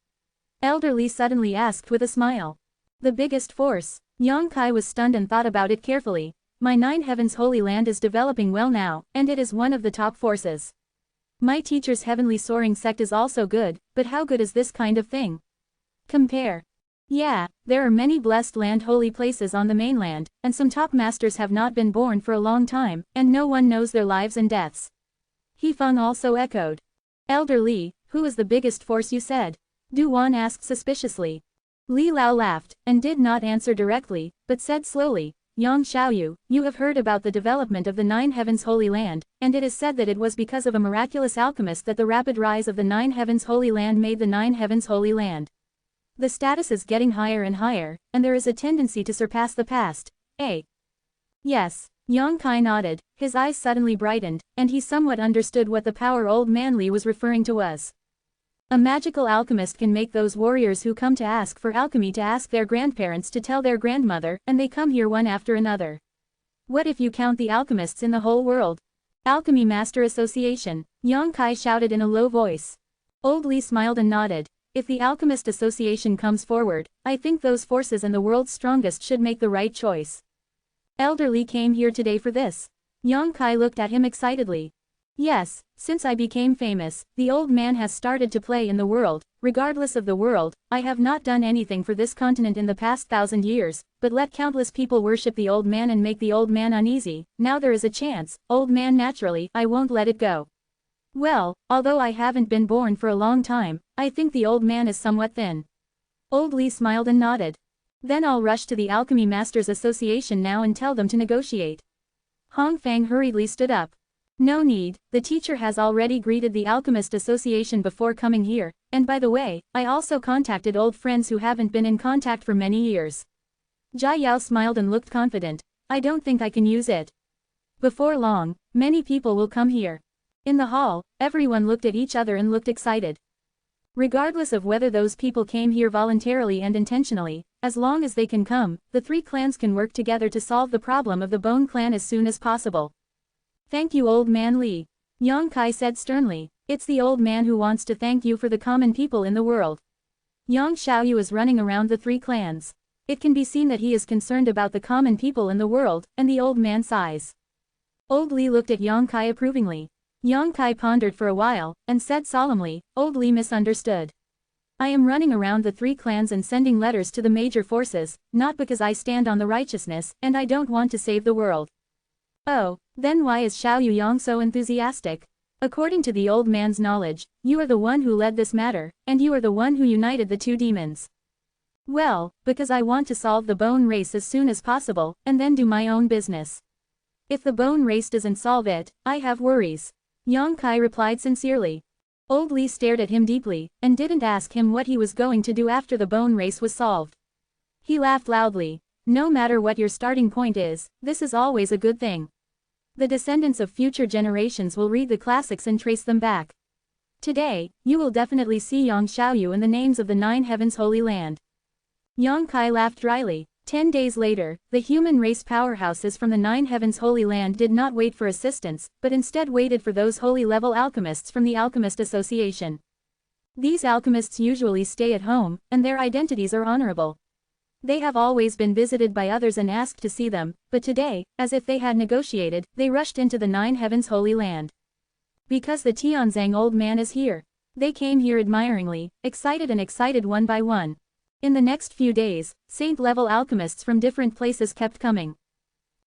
Elder Li suddenly asked with a smile. The biggest force? Yang Kai was stunned and thought about it carefully. My Nine Heavens Holy Land is developing well now, and it is one of the top forces. My teacher's Heavenly Soaring Sect is also good, but how good is this kind of thing? Compare. Yeah, there are many blessed land holy places on the mainland, and some top masters have not been born for a long time, and no one knows their lives and deaths. He Feng also echoed. Elder Li, who is the biggest force you said? Du Wan asked suspiciously. Li Lao laughed, and did not answer directly, but said slowly, Yang Xiaoyu, you have heard about the development of the Nine Heavens Holy Land, and it is said that it was because of a miraculous alchemist that the rapid rise of the Nine Heavens Holy Land made the Nine Heavens Holy Land. The status is getting higher and higher, and there is a tendency to surpass the past, eh? Yes. Yang Kai nodded, his eyes suddenly brightened, and he somewhat understood what the power old man Li was referring to was. A magical alchemist can make those warriors who come to ask for alchemy to ask their grandparents to tell their grandmother, and they come here one after another. What if you count the alchemists in the whole world? Alchemy Master Association, Yang Kai shouted in a low voice. Old Li smiled and nodded. If the Alchemist Association comes forward, I think those forces and the world's strongest should make the right choice. Elder Li came here today for this. Yang Kai looked at him excitedly. Yes, since I became famous, the old man has started to play in the world. Regardless of the world, I have not done anything for this continent in the past 1,000 years, but let countless people worship the old man and make the old man uneasy. Now there is a chance, old man, naturally, I won't let it go. Well, although I haven't been born for a long time, I think the old man is somewhat thin. Old Li smiled and nodded. Then I'll rush to the Alchemy Masters Association now and tell them to negotiate. Hong Fang hurriedly stood up. No need, the teacher has already greeted the Alchemist Association before coming here, and by the way, I also contacted old friends who haven't been in contact for many years. Jia Yao smiled and looked confident. I don't think I can use it. Before long, many people will come here. In the hall, everyone looked at each other and looked excited. Regardless of whether those people came here voluntarily and intentionally, as long as they can come, the three clans can work together to solve the problem of the Bone Clan as soon as possible. Thank you, old man Li. Yang Kai said sternly. It's the old man who wants to thank you for the common people in the world. Yang Xiaoyu is running around the three clans. It can be seen that he is concerned about the common people in the world, and the old man sighs. Old Li looked at Yang Kai approvingly. Yang Kai pondered for a while, and said solemnly, Old Li misunderstood. I am running around the three clans and sending letters to the major forces, not because I stand on the righteousness, and I don't want to save the world. Oh, then why is Xiaoyu Yang so enthusiastic? According to the old man's knowledge, you are the one who led this matter, and you are the one who united the two demons. Well, because I want to solve the bone race as soon as possible, and then do my own business. If the bone race doesn't solve it, I have worries. Yang Kai replied sincerely. Old Li stared at him deeply, and didn't ask him what he was going to do after the bone race was solved. He laughed loudly. No matter what your starting point is, this is always a good thing. The descendants of future generations will read the classics and trace them back. Today, you will definitely see Yang Xiaoyu in the names of the Nine Heavens Holy Land. Yang Kai laughed dryly. 10 days later, the human race powerhouses from the Nine Heavens Holy Land did not wait for assistance, but instead waited for those holy-level alchemists from the Alchemist Association. These alchemists usually stay at home, and their identities are honorable. They have always been visited by others and asked to see them, but today, as if they had negotiated, they rushed into the Nine Heavens Holy Land. Because the Tianzang old man is here. They came here admiringly, excited one by one. In the next few days, saint-level alchemists from different places kept coming.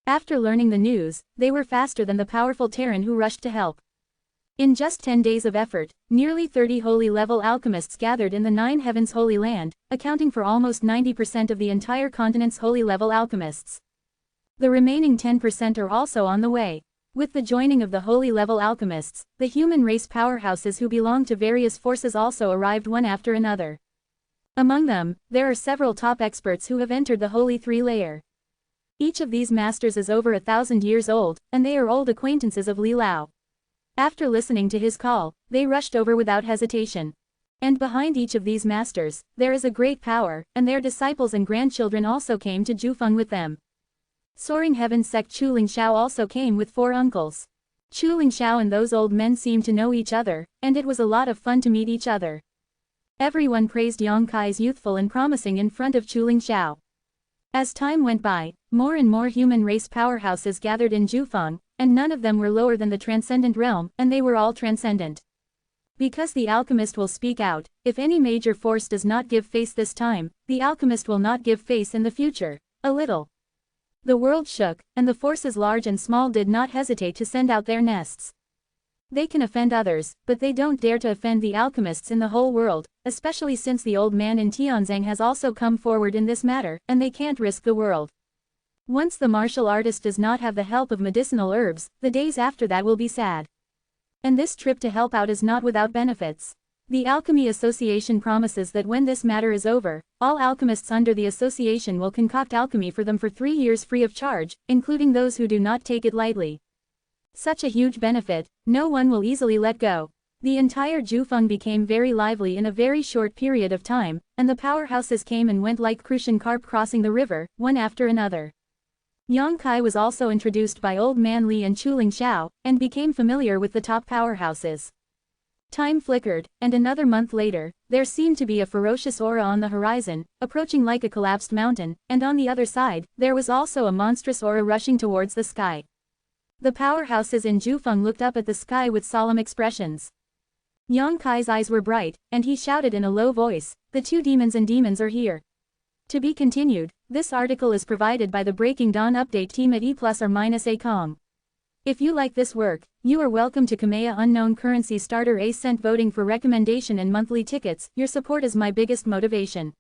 After learning the news, they were faster than the powerful Terran who rushed to help. In just 10 days of effort, nearly 30 holy-level alchemists gathered in the Nine Heavens Holy Land, accounting for almost 90% of the entire continent's holy-level alchemists. The remaining 10% are also on the way. With the joining of the holy-level alchemists, the human race powerhouses who belong to various forces also arrived one after another. Among them, there are several top experts who have entered the Holy Three-Layer. Each of these masters is over 1,000 years old, and they are old acquaintances of Li Lao. After listening to his call, they rushed over without hesitation. And behind each of these masters, there is a great power, and their disciples and grandchildren also came to Jufeng with them. Soaring Heaven sect Chu Lingxiao also came with 4 uncles. Chu Lingxiao and those old men seemed to know each other, and it was a lot of fun to meet each other. Everyone praised Yang Kai's youthful and promising in front of Chu Lingxiao. As time went by, more and more human race powerhouses gathered in Jufeng, and none of them were lower than the transcendent realm, and they were all transcendent. Because the alchemist will speak out, if any major force does not give face this time, the alchemist will not give face in the future. A little. The world shook, and the forces large and small did not hesitate to send out their nests. They can offend others, but they don't dare to offend the alchemists in the whole world, especially since the old man in Tianzang has also come forward in this matter, and they can't risk the world. Once the martial artist does not have the help of medicinal herbs, the days after that will be sad. And this trip to help out is not without benefits. The Alchemy Association promises that when this matter is over, all alchemists under the association will concoct alchemy for them for 3 years free of charge, including those who do not take it lightly. Such a huge benefit, no one will easily let go. The entire Jufeng became very lively in a very short period of time, and the powerhouses came and went like crucian carp crossing the river, one after another. Yang Kai was also introduced by Old Man Li and Chu Lingxiao, and became familiar with the top powerhouses. Time flickered, and another month later, there seemed to be a ferocious aura on the horizon, approaching like a collapsed mountain, and on the other side, there was also a monstrous aura rushing towards the sky. The powerhouses in Jufeng looked up at the sky with solemn expressions. Yang Kai's eyes were bright, and he shouted in a low voice, "The 2 demons and demons are here." To be continued, this article is provided by the Breaking Dawn update team at E+or-A Kong. If you like this work, you are welcome to Kamea Unknown Currency Starter A-Cent voting for recommendation and monthly tickets. Your support is my biggest motivation.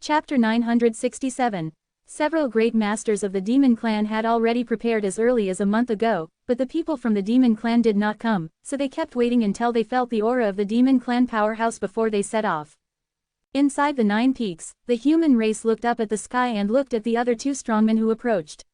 Chapter 967. Several great masters of the Demon Clan had already prepared as early as a month ago, but the people from the Demon Clan did not come, so they kept waiting until they felt the aura of the Demon Clan powerhouse before they set off. Inside the 9 peaks, the human race looked up at the sky and looked at the other 2 strongmen who approached.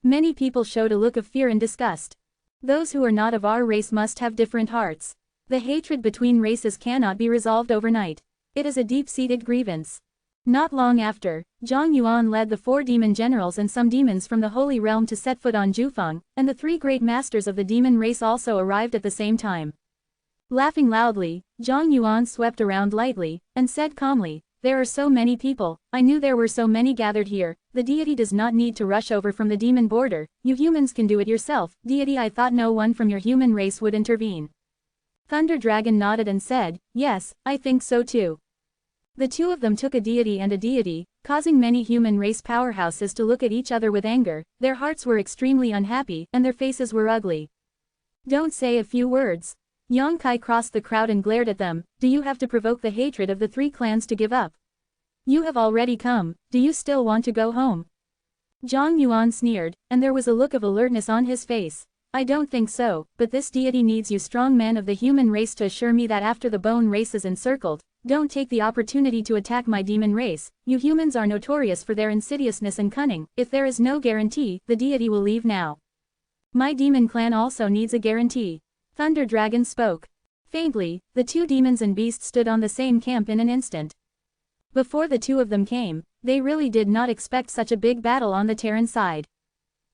Many people showed a look of fear and disgust. Those who are not of our race must have different hearts. The hatred between races cannot be resolved overnight. It is a deep-seated grievance. Not long after, Zhang Yuan led the 4 demon generals and some demons from the Holy Realm to set foot on Jufeng, and the 3 great masters of the demon race also arrived at the same time. Laughing loudly, Zhang Yuan swept around lightly, and said calmly, "There are so many people, I knew there were so many gathered here, the deity does not need to rush over from the demon border, you humans can do it yourself, deity I thought no one from your human race would intervene." Thunder Dragon nodded and said, "Yes, I think so too." The 2 of them took a deity and a deity, causing many human race powerhouses to look at each other with anger, their hearts were extremely unhappy, and their faces were ugly. "Don't say a few words." Yang Kai crossed the crowd and glared at them, "Do you have to provoke the hatred of the 3 clans to give up? You have already come, do you still want to go home?" Zhang Yuan sneered, and there was a look of alertness on his face. "I don't think so, but this deity needs you strong men of the human race to assure me that after the bone race is encircled, don't take the opportunity to attack my demon race. You humans are notorious for their insidiousness and cunning, if there is no guarantee, the deity will leave now. My demon clan also needs a guarantee." Thunder Dragon spoke. Faintly, the 2 demons and beasts stood on the same camp in an instant. Before the 2 of them came, they really did not expect such a big battle on the Terran side.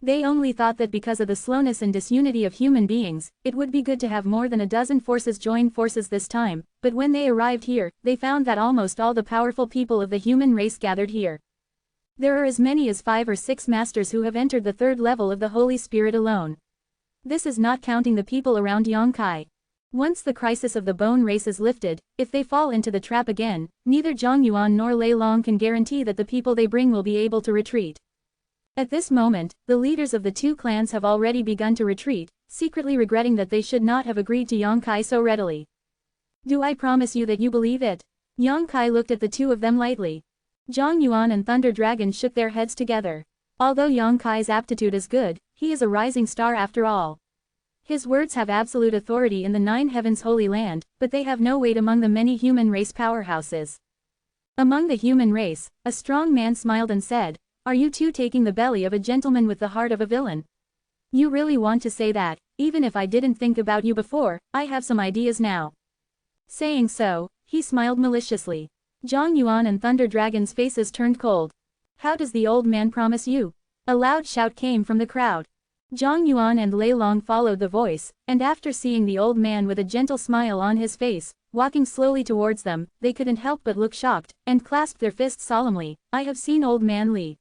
They only thought that because of the slowness and disunity of human beings, it would be good to have more than a dozen forces join forces this time, but when they arrived here, they found that almost all the powerful people of the human race gathered here. There are as many as 5 or 6 masters who have entered the 3rd level of the Holy Spirit alone. This is not counting the people around Yang Kai. Once the crisis of the bone race is lifted, if they fall into the trap again, neither Zhang Yuan nor Lei Long can guarantee that the people they bring will be able to retreat. At this moment, the leaders of the two clans have already begun to retreat, secretly regretting that they should not have agreed to Yang Kai so readily. Do I promise you that you believe it? Yang Kai looked at the two of them lightly. Zhang Yuan and Thunder Dragon shook their heads together. Although Yang Kai's aptitude is good, he is a rising star after all. His words have absolute authority in the Nine Heavens Holy Land, but they have no weight among the many human race powerhouses. Among the human race, a strong man smiled and said, "Are you two taking the belly of a gentleman with the heart of a villain? You really want to say that? Even if I didn't think about you before, I have some ideas now." Saying so, he smiled maliciously. Zhang Yuan and Thunder Dragon's faces turned cold. "How does the old man promise you?" A loud shout came from the crowd. Zhang Yuan and Lei Long followed the voice, and after seeing the old man with a gentle smile on his face, walking slowly towards them, they couldn't help but look shocked, and clasped their fists solemnly. "I have seen old man Li."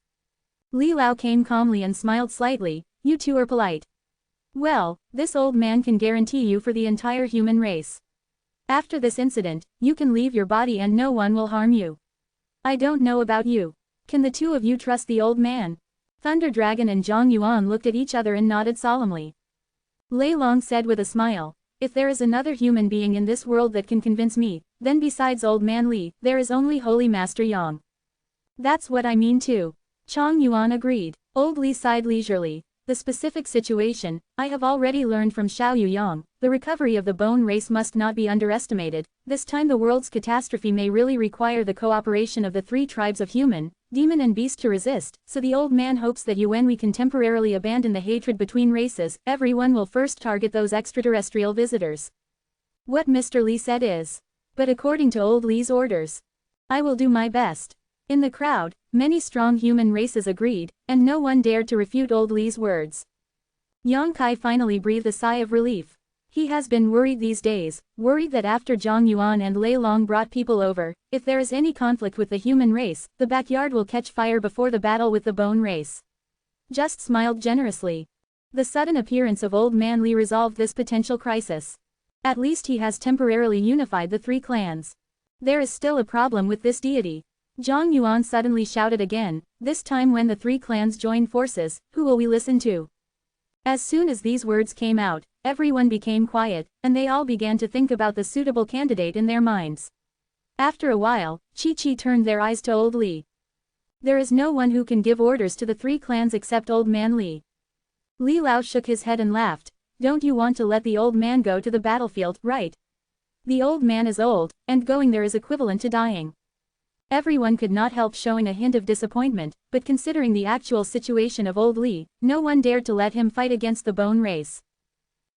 Li Lao came calmly and smiled slightly. "You two are polite. Well, this old man can guarantee you for the entire human race. After this incident, you can leave your body and no one will harm you. I don't know about you. Can the two of you trust the old man?" Thunder Dragon and Zhang Yuan looked at each other and nodded solemnly. Lei Long said with a smile, "If there is another human being in this world that can convince me, then besides old man Li, there is only Holy Master Yang." "That's what I mean too." Zhang Yuan agreed. Old Li sighed leisurely. "The specific situation, I have already learned from Xiaoyu Yang. The recovery of the bone race must not be underestimated. This time the world's catastrophe may really require the cooperation of the three tribes of human, demon and beast to resist, so the old man hopes that when we can temporarily abandon the hatred between races, everyone will first target those extraterrestrial visitors." What Mr. Li said is, "But according to old Li's orders, I will do my best." In the crowd, many strong human races agreed, and no one dared to refute old Li's words. Yang Kai finally breathed a sigh of relief. He has been worried these days, worried that after Zhang Yuan and Lei Long brought people over, if there is any conflict with the human race, the backyard will catch fire before the battle with the bone race. Just smiled generously. The sudden appearance of old man Li resolved this potential crisis. At least he has temporarily unified the three clans. There is still a problem with this deity. Zhang Yuan suddenly shouted again, "This time when the three clans join forces, who will we listen to?" As soon as these words came out, everyone became quiet, and they all began to think about the suitable candidate in their minds. After a while, Chi turned their eyes to old Li. "There is no one who can give orders to the three clans except old man Li." Li Lao shook his head and laughed. "Don't you want to let the old man go to the battlefield, right? The old man is old, and going there is equivalent to dying." Everyone could not help showing a hint of disappointment, but considering the actual situation of old Li, no one dared to let him fight against the bone race.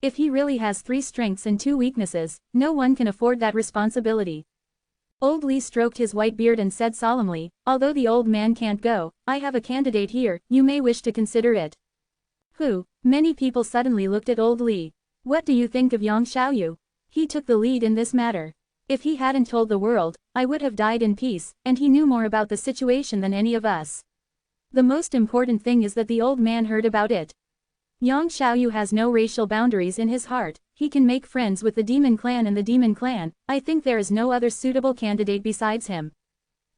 If he really has 3 strengths and 2 weaknesses, no one can afford that responsibility. Old Li stroked his white beard and said solemnly, "Although the old man can't go, I have a candidate here, you may wish to consider it." "Who?" Many people suddenly looked at old Li. "What do you think of Yang Xiaoyu? He took the lead in this matter. If he hadn't told the world, I would have died in peace, and he knew more about the situation than any of us. The most important thing is that the old man heard about it. Yang Xiaoyu has no racial boundaries in his heart, he can make friends with the demon clan and the demon clan. I think there is no other suitable candidate besides him."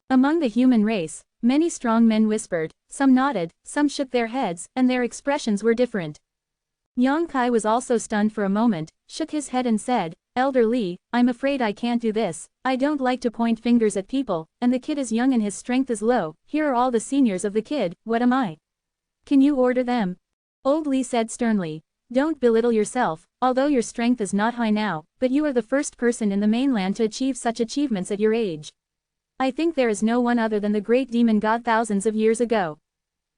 Among the human race, many strong men whispered, some nodded, some shook their heads, and their expressions were different. Yang Kai was also stunned for a moment, shook his head and said, "Elder Li, I'm afraid I can't do this. I don't like to point fingers at people, and the kid is young and his strength is low. Here are all the seniors of the kid, what am I? Can you order them?" Old Li said sternly, "Don't belittle yourself, although your strength is not high now, but you are the first person in the mainland to achieve such achievements at your age. I think there is no one other than the great demon god thousands of years ago.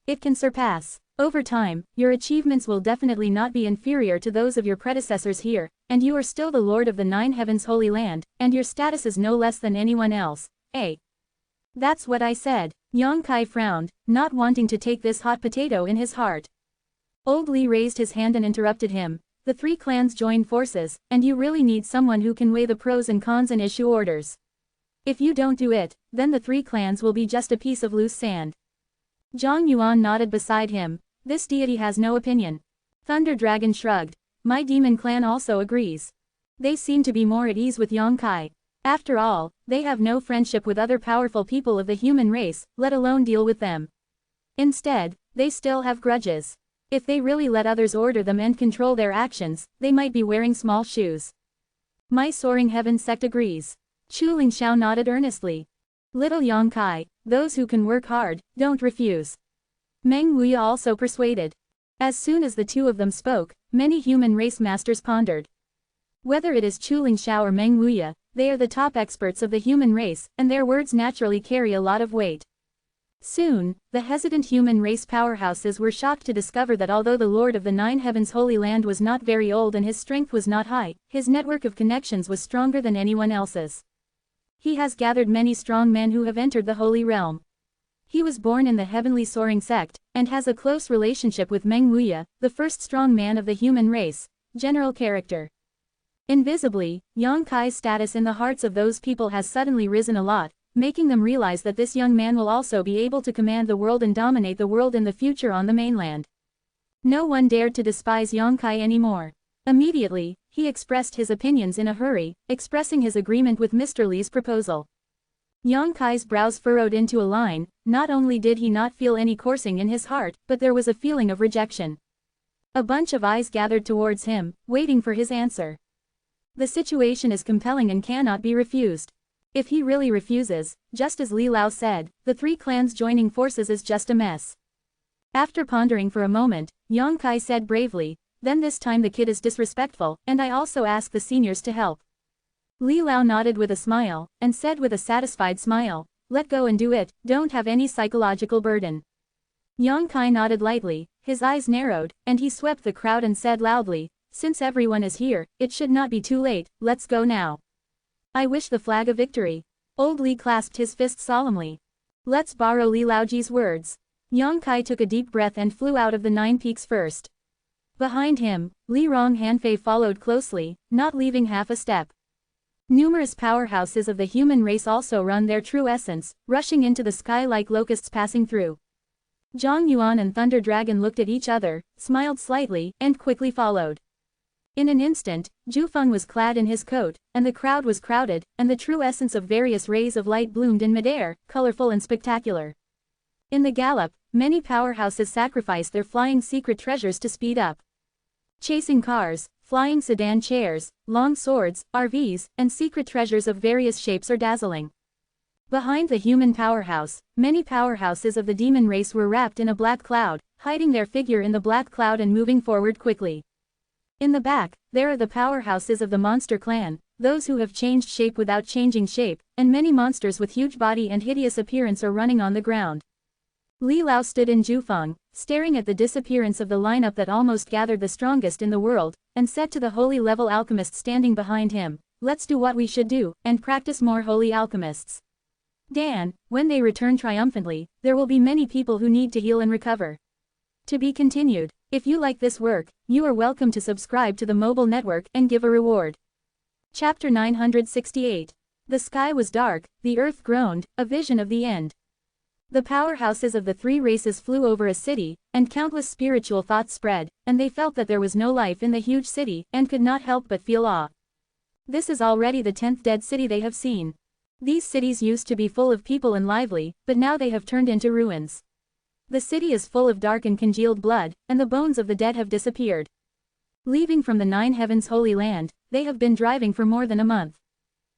It can surpass. Over time, your achievements will definitely not be inferior to those of your predecessors here, and you are still the Lord of the Nine Heavens Holy Land, and your status is no less than anyone else, eh?" "That's what I said." Yang Kai frowned, not wanting to take this hot potato in his heart. Old Li raised his hand and interrupted him. "The 3 clans join forces, and you really need someone who can weigh the pros and cons and issue orders. If you don't do it, then the 3 clans will be just a piece of loose sand." Zhang Yuan nodded beside him. "This deity has no opinion." Thunder Dragon shrugged. "My demon clan also agrees." They seem to be more at ease with Yang Kai. After all, they have no friendship with other powerful people of the human race, let alone deal with them. Instead, they still have grudges. If they really let others order them and control their actions, they might be wearing small shoes. My soaring heaven sect agrees. Chu Lingxiao nodded earnestly. Little Yang Kai, those who can work hard, don't refuse. Meng Wuya also persuaded. As soon as the two of them spoke, many human race masters pondered. Whether it is Chu Lingxiao or Meng Wuya, they are the top experts of the human race, and their words naturally carry a lot of weight. Soon, the hesitant human race powerhouses were shocked to discover that although the Lord of the Nine Heavens' Holy Land was not very old and his strength was not high, his network of connections was stronger than anyone else's. He has gathered many strong men who have entered the Holy Realm. He was born in the Heavenly Soaring Sect, and has a close relationship with Meng Wuya, the first strong man of the human race, general character. Invisibly, Yang Kai's status in the hearts of those people has suddenly risen a lot, making them realize that this young man will also be able to command the world and dominate the world in the future on the mainland. No one dared to despise Yang Kai anymore. Immediately, he expressed his opinions in a hurry, expressing his agreement with Mr. Li's proposal. Yang Kai's brows furrowed into a line. Not only did he not feel any coursing in his heart, but there was a feeling of rejection. A bunch of eyes gathered towards him, waiting for his answer. The situation is compelling and cannot be refused. If he really refuses, just as Li Lao said, the three clans joining forces is just a mess. After pondering for a moment, Yang Kai said bravely, then this time the kid is disrespectful, and I also ask the seniors to help. Li Lao nodded with a smile, and said with a satisfied smile, let go and do it, don't have any psychological burden. Yang Kai nodded lightly, his eyes narrowed, and he swept the crowd and said loudly, since everyone is here, it should not be too late, let's go now. I wish the flag of victory. Old Li clasped his fist solemnly. Let's borrow Li Laoji's words. Yang Kai took a deep breath and flew out of the 9 peaks first. Behind him, Li Rong Hanfei followed closely, not leaving half a step. Numerous powerhouses of the human race also run their true essence, rushing into the sky like locusts passing through. Zhang Yuan and Thunder Dragon looked at each other, smiled slightly, and quickly followed. In an instant, Zhufeng was clad in his coat, and the crowd was crowded, and the true essence of various rays of light bloomed in midair, colorful and spectacular. In the gallop, many powerhouses sacrificed their flying secret treasures to speed up. Chasing cars, flying sedan chairs, long swords, RVs, and secret treasures of various shapes are dazzling. Behind the human powerhouse, many powerhouses of the demon race were wrapped in a black cloud, hiding their figure in the black cloud and moving forward quickly. In the back, there are the powerhouses of the monster clan, those who have changed shape without changing shape, and many monsters with huge body and hideous appearance are running on the ground. Li Lao stood in Zhufeng, staring at the disappearance of the lineup that almost gathered the strongest in the world, and said to the holy level alchemists standing behind him, let's do what we should do, and practice more holy alchemists. Dan, when they return triumphantly, there will be many people who need to heal and recover. To be continued. If you like this work, you are welcome to subscribe to the mobile network and give a reward. Chapter 968. The sky was dark, the earth groaned, a vision of the end. The powerhouses of the three races flew over a city, and countless spiritual thoughts spread, and they felt that there was no life in the huge city, and could not help but feel awe. This is already the 10th dead city they have seen. These cities used to be full of people and lively, but now they have turned into ruins. The city is full of dark and congealed blood, and the bones of the dead have disappeared. Leaving from the Nine Heavens Holy Land, they have been driving for more than a month.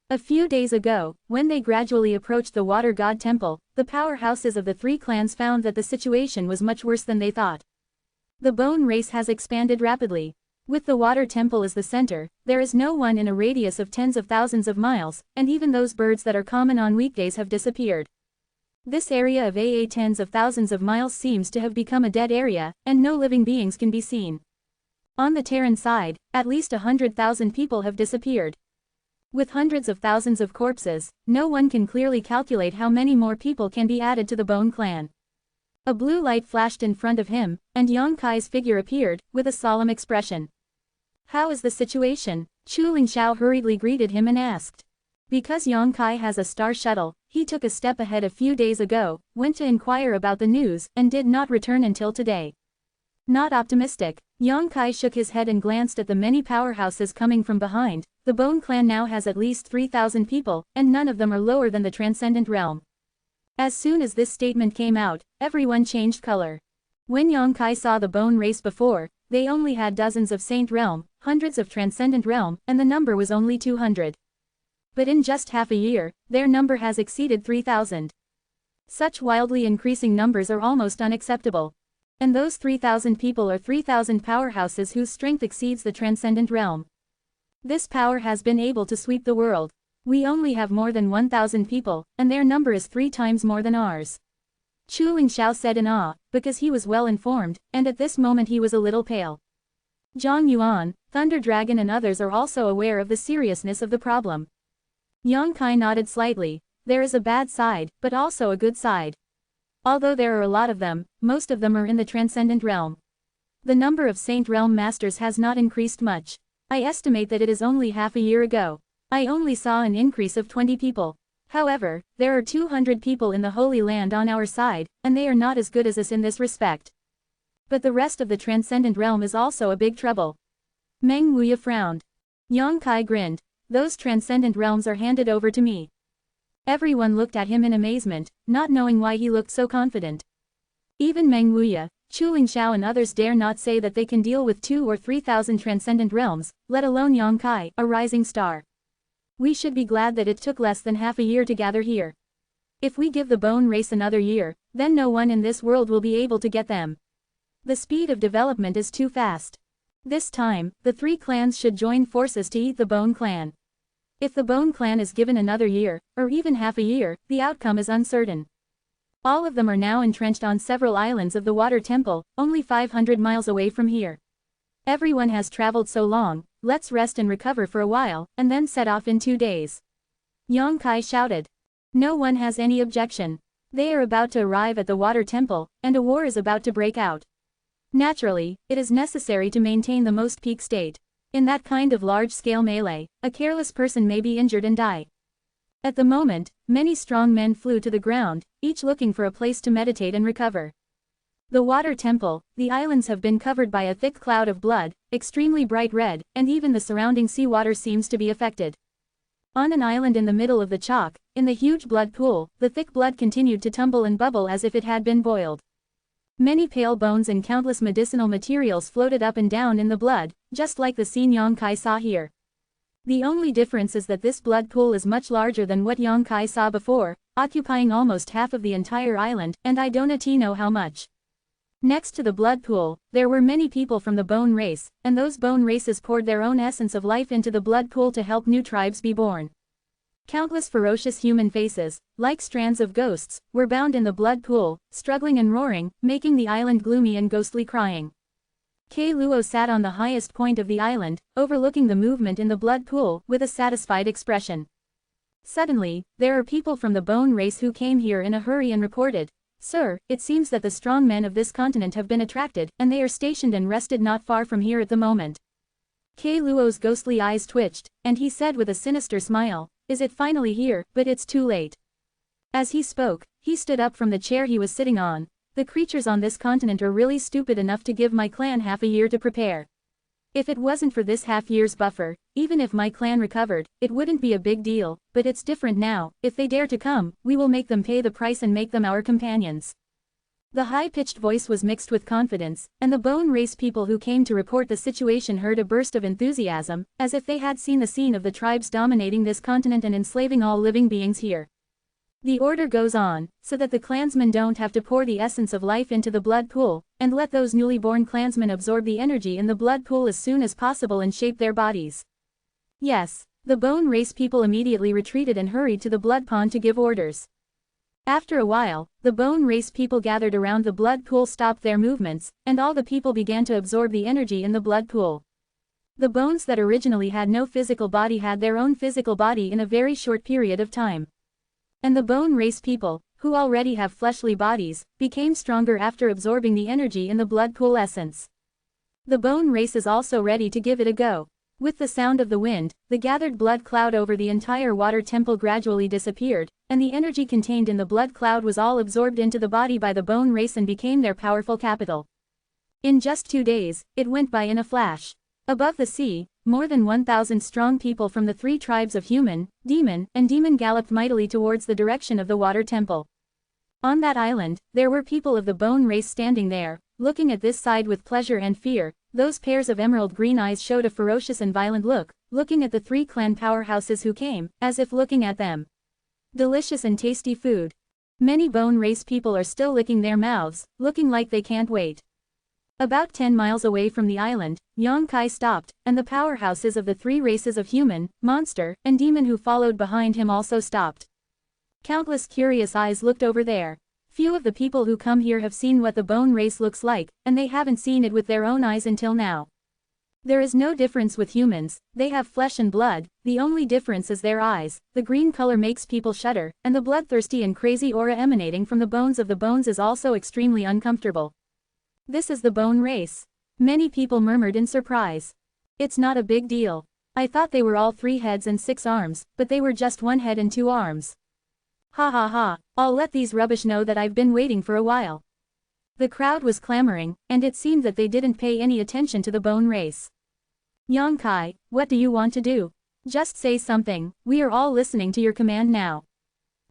A few days ago, when they gradually approached the Water God Temple, the powerhouses of the three clans found that the situation was much worse than they thought. The bone race has expanded rapidly. With the Water Temple as the center, there is no one in a radius of tens of thousands of miles, and even those birds that are common on weekdays have disappeared. This area of tens of thousands of miles seems to have become a dead area, and no living beings can be seen. On the Terran side, at least 100,000 people have disappeared. With hundreds of thousands of corpses, no one can clearly calculate how many more people can be added to the Bone Clan. A blue light flashed in front of him, and Yang Kai's figure appeared, with a solemn expression. How is the situation? Chu Lingxiao hurriedly greeted him and asked. Because Yang Kai has a star shuttle, he took a step ahead a few days ago, went to inquire about the news, and did not return until today. Not optimistic, Yang Kai shook his head and glanced at the many powerhouses coming from behind, the Bone clan now has at least 3,000 people, and none of them are lower than the Transcendent Realm. As soon as this statement came out, everyone changed color. When Yongkai saw the Bone race before, they only had dozens of Saint Realm, hundreds of Transcendent Realm, and the number was only 200. But in just half a year, their number has exceeded 3,000. Such wildly increasing numbers are almost unacceptable. And those 3,000 people are 3,000 powerhouses whose strength exceeds the Transcendent Realm. This power has been able to sweep the world. We only have more than 1,000 people, and their number is 3 times more than ours. Chu Lingxiao said in awe, because he was well informed, and at this moment he was a little pale. Zhang Yuan, Thunder Dragon and others are also aware of the seriousness of the problem. Yongkai nodded slightly. There is a bad side, but also a good side. Although there are a lot of them, most of them are in the Transcendent Realm. The number of Saint Realm Masters has not increased much. I estimate that it is only half a year ago. I only saw an increase of 20 people. However, there are 200 people in the Holy Land on our side, and they are not as good as us in this respect. But the rest of the Transcendent Realm is also a big trouble. Meng Wuya frowned. Yongkai grinned. Those Transcendent Realms are handed over to me. Everyone looked at him in amazement, not knowing why he looked so confident. Even Meng Wuya, Chu Lingxiao and others dare not say that they can deal with 2,000 or 3,000 Transcendent Realms, let alone Yongkai, a rising star. We should be glad that it took less than half a year to gather here. If we give the Bone race another year, then no one in this world will be able to get them. The speed of development is too fast. This time, the 3 clans should join forces to eat the Bone clan. If the Bone clan is given another year, or even half a year, the outcome is uncertain. All of them are now entrenched on several islands of the Water Temple, only 500 miles away from here. Everyone has traveled so long, let's rest and recover for a while, and then set off in 2 days. Yongkai shouted. No one has any objection. They are about to arrive at the Water Temple, and a war is about to break out. Naturally, it is necessary to maintain the most peak state. In that kind of large-scale melee, a careless person may be injured and die. At the moment, many strong men flew to the ground, each looking for a place to meditate and recover. The Water Temple, the islands have been covered by a thick cloud of blood, extremely bright red, and even the surrounding seawater seems to be affected. On an island in the middle of the chalk, in the huge blood pool, the thick blood continued to tumble and bubble as if it had been boiled. Many pale bones and countless medicinal materials floated up and down in the blood, just like the scene Yongkai saw here. The only difference is that this blood pool is much larger than what Yongkai saw before, occupying almost half of the entire island, and I don't know how much. Next to the blood pool, there were many people from the Bone race, and those Bone races poured their own essence of life into the blood pool to help new tribes be born. Countless ferocious human faces, like strands of ghosts, were bound in the blood pool, struggling and roaring, making the island gloomy and ghostly crying. Kei Luo sat on the highest point of the island, overlooking the movement in the blood pool, with a satisfied expression. Suddenly, there are people from the Bone race who came here in a hurry and reported, "Sir, it seems that the strong men of this continent have been attracted, and they are stationed and rested not far from here at the moment." Kei Luo's ghostly eyes twitched, and he said with a sinister smile, "Is it finally here? But it's too late." As he spoke, he stood up from the chair he was sitting on. "The creatures on this continent are really stupid enough to give my clan half a year to prepare. If it wasn't for this half-year's buffer, even if my clan recovered, it wouldn't be a big deal, but it's different now. If they dare to come, we will make them pay the price and make them our companions." The high-pitched voice was mixed with confidence, and the Bone race people who came to report the situation heard a burst of enthusiasm, as if they had seen the scene of the tribes dominating this continent and enslaving all living beings here. The order goes on, so that the clansmen don't have to pour the essence of life into the blood pool, and let those newly born clansmen absorb the energy in the blood pool as soon as possible and shape their bodies. Yes, the Bone race people immediately retreated and hurried to the blood pond to give orders. After a while, the Bone race people gathered around the blood pool stopped their movements, and all the people began to absorb the energy in the blood pool. The bones that originally had no physical body had their own physical body in a very short period of time. And the Bone race people, who already have fleshly bodies, became stronger after absorbing the energy in the blood pool essence. The Bone race is also ready to give it a go. With the sound of the wind, the gathered blood cloud over the entire water temple gradually disappeared, and the energy contained in the blood cloud was all absorbed into the body by the Bone race and became their powerful capital. In just 2 days, it went by in a flash. Above the sea, more than 1,000 strong people from the 3 tribes of human, demon, and demon galloped mightily towards the direction of the water temple. On that island, there were people of the bone race standing there, looking at this side with pleasure and fear. Those pairs of emerald green eyes showed a ferocious and violent look, looking at the 3 clan powerhouses who came, as if looking at them. Delicious and tasty food. Many bone race people are still licking their mouths, looking like they can't wait. About 10 miles away from the island, Yongkai stopped, and the powerhouses of the 3 races of human, monster, and demon who followed behind him also stopped. Countless curious eyes looked over there. Few of the people who come here have seen what the bone race looks like, and they haven't seen it with their own eyes until now. There is no difference with humans, they have flesh and blood, the only difference is their eyes. The green color makes people shudder, and the bloodthirsty and crazy aura emanating from the bones of the bones is also extremely uncomfortable. This is the bone race. Many people murmured in surprise. It's not a big deal. I thought they were all 3 heads and 6 arms, but they were just 1 head and 2 arms. Ha ha ha, I'll let these rubbish know that I've been waiting for a while. The crowd was clamoring, and it seemed that they didn't pay any attention to the bone race. Yongkai, what do you want to do? Just say something, we are all listening to your command now.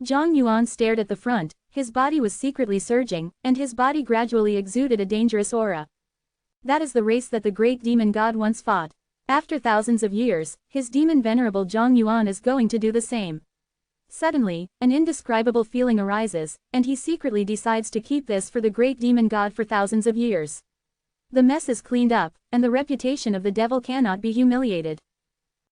Zhang Yuan stared at the front, his body was secretly surging, and his body gradually exuded a dangerous aura. That is the race that the great demon god once fought. After thousands of years, his demon Venerable Zhang Yuan is going to do the same. Suddenly, an indescribable feeling arises, and he secretly decides to keep this for the great demon god for thousands of years. The mess is cleaned up, and the reputation of the devil cannot be humiliated.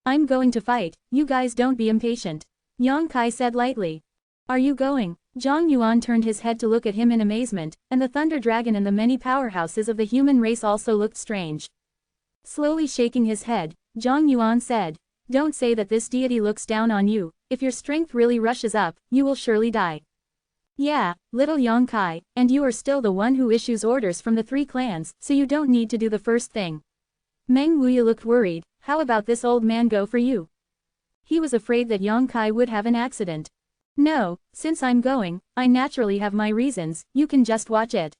I'm going to fight, you guys don't be impatient. Yongkai said lightly. Are you going? Zhang Yuan turned his head to look at him in amazement, and the Thunder Dragon and the many powerhouses of the human race also looked strange. Slowly shaking his head, Zhang Yuan said, don't say that this deity looks down on you, if your strength really rushes up, you will surely die. Yeah, little Yongkai, and you are still the one who issues orders from the 3 clans, so you don't need to do the first thing. Meng Wuya looked worried, how about this old man go for you? He was afraid that Yongkai would have an accident. No, since I'm going, I naturally have my reasons, you can just watch it.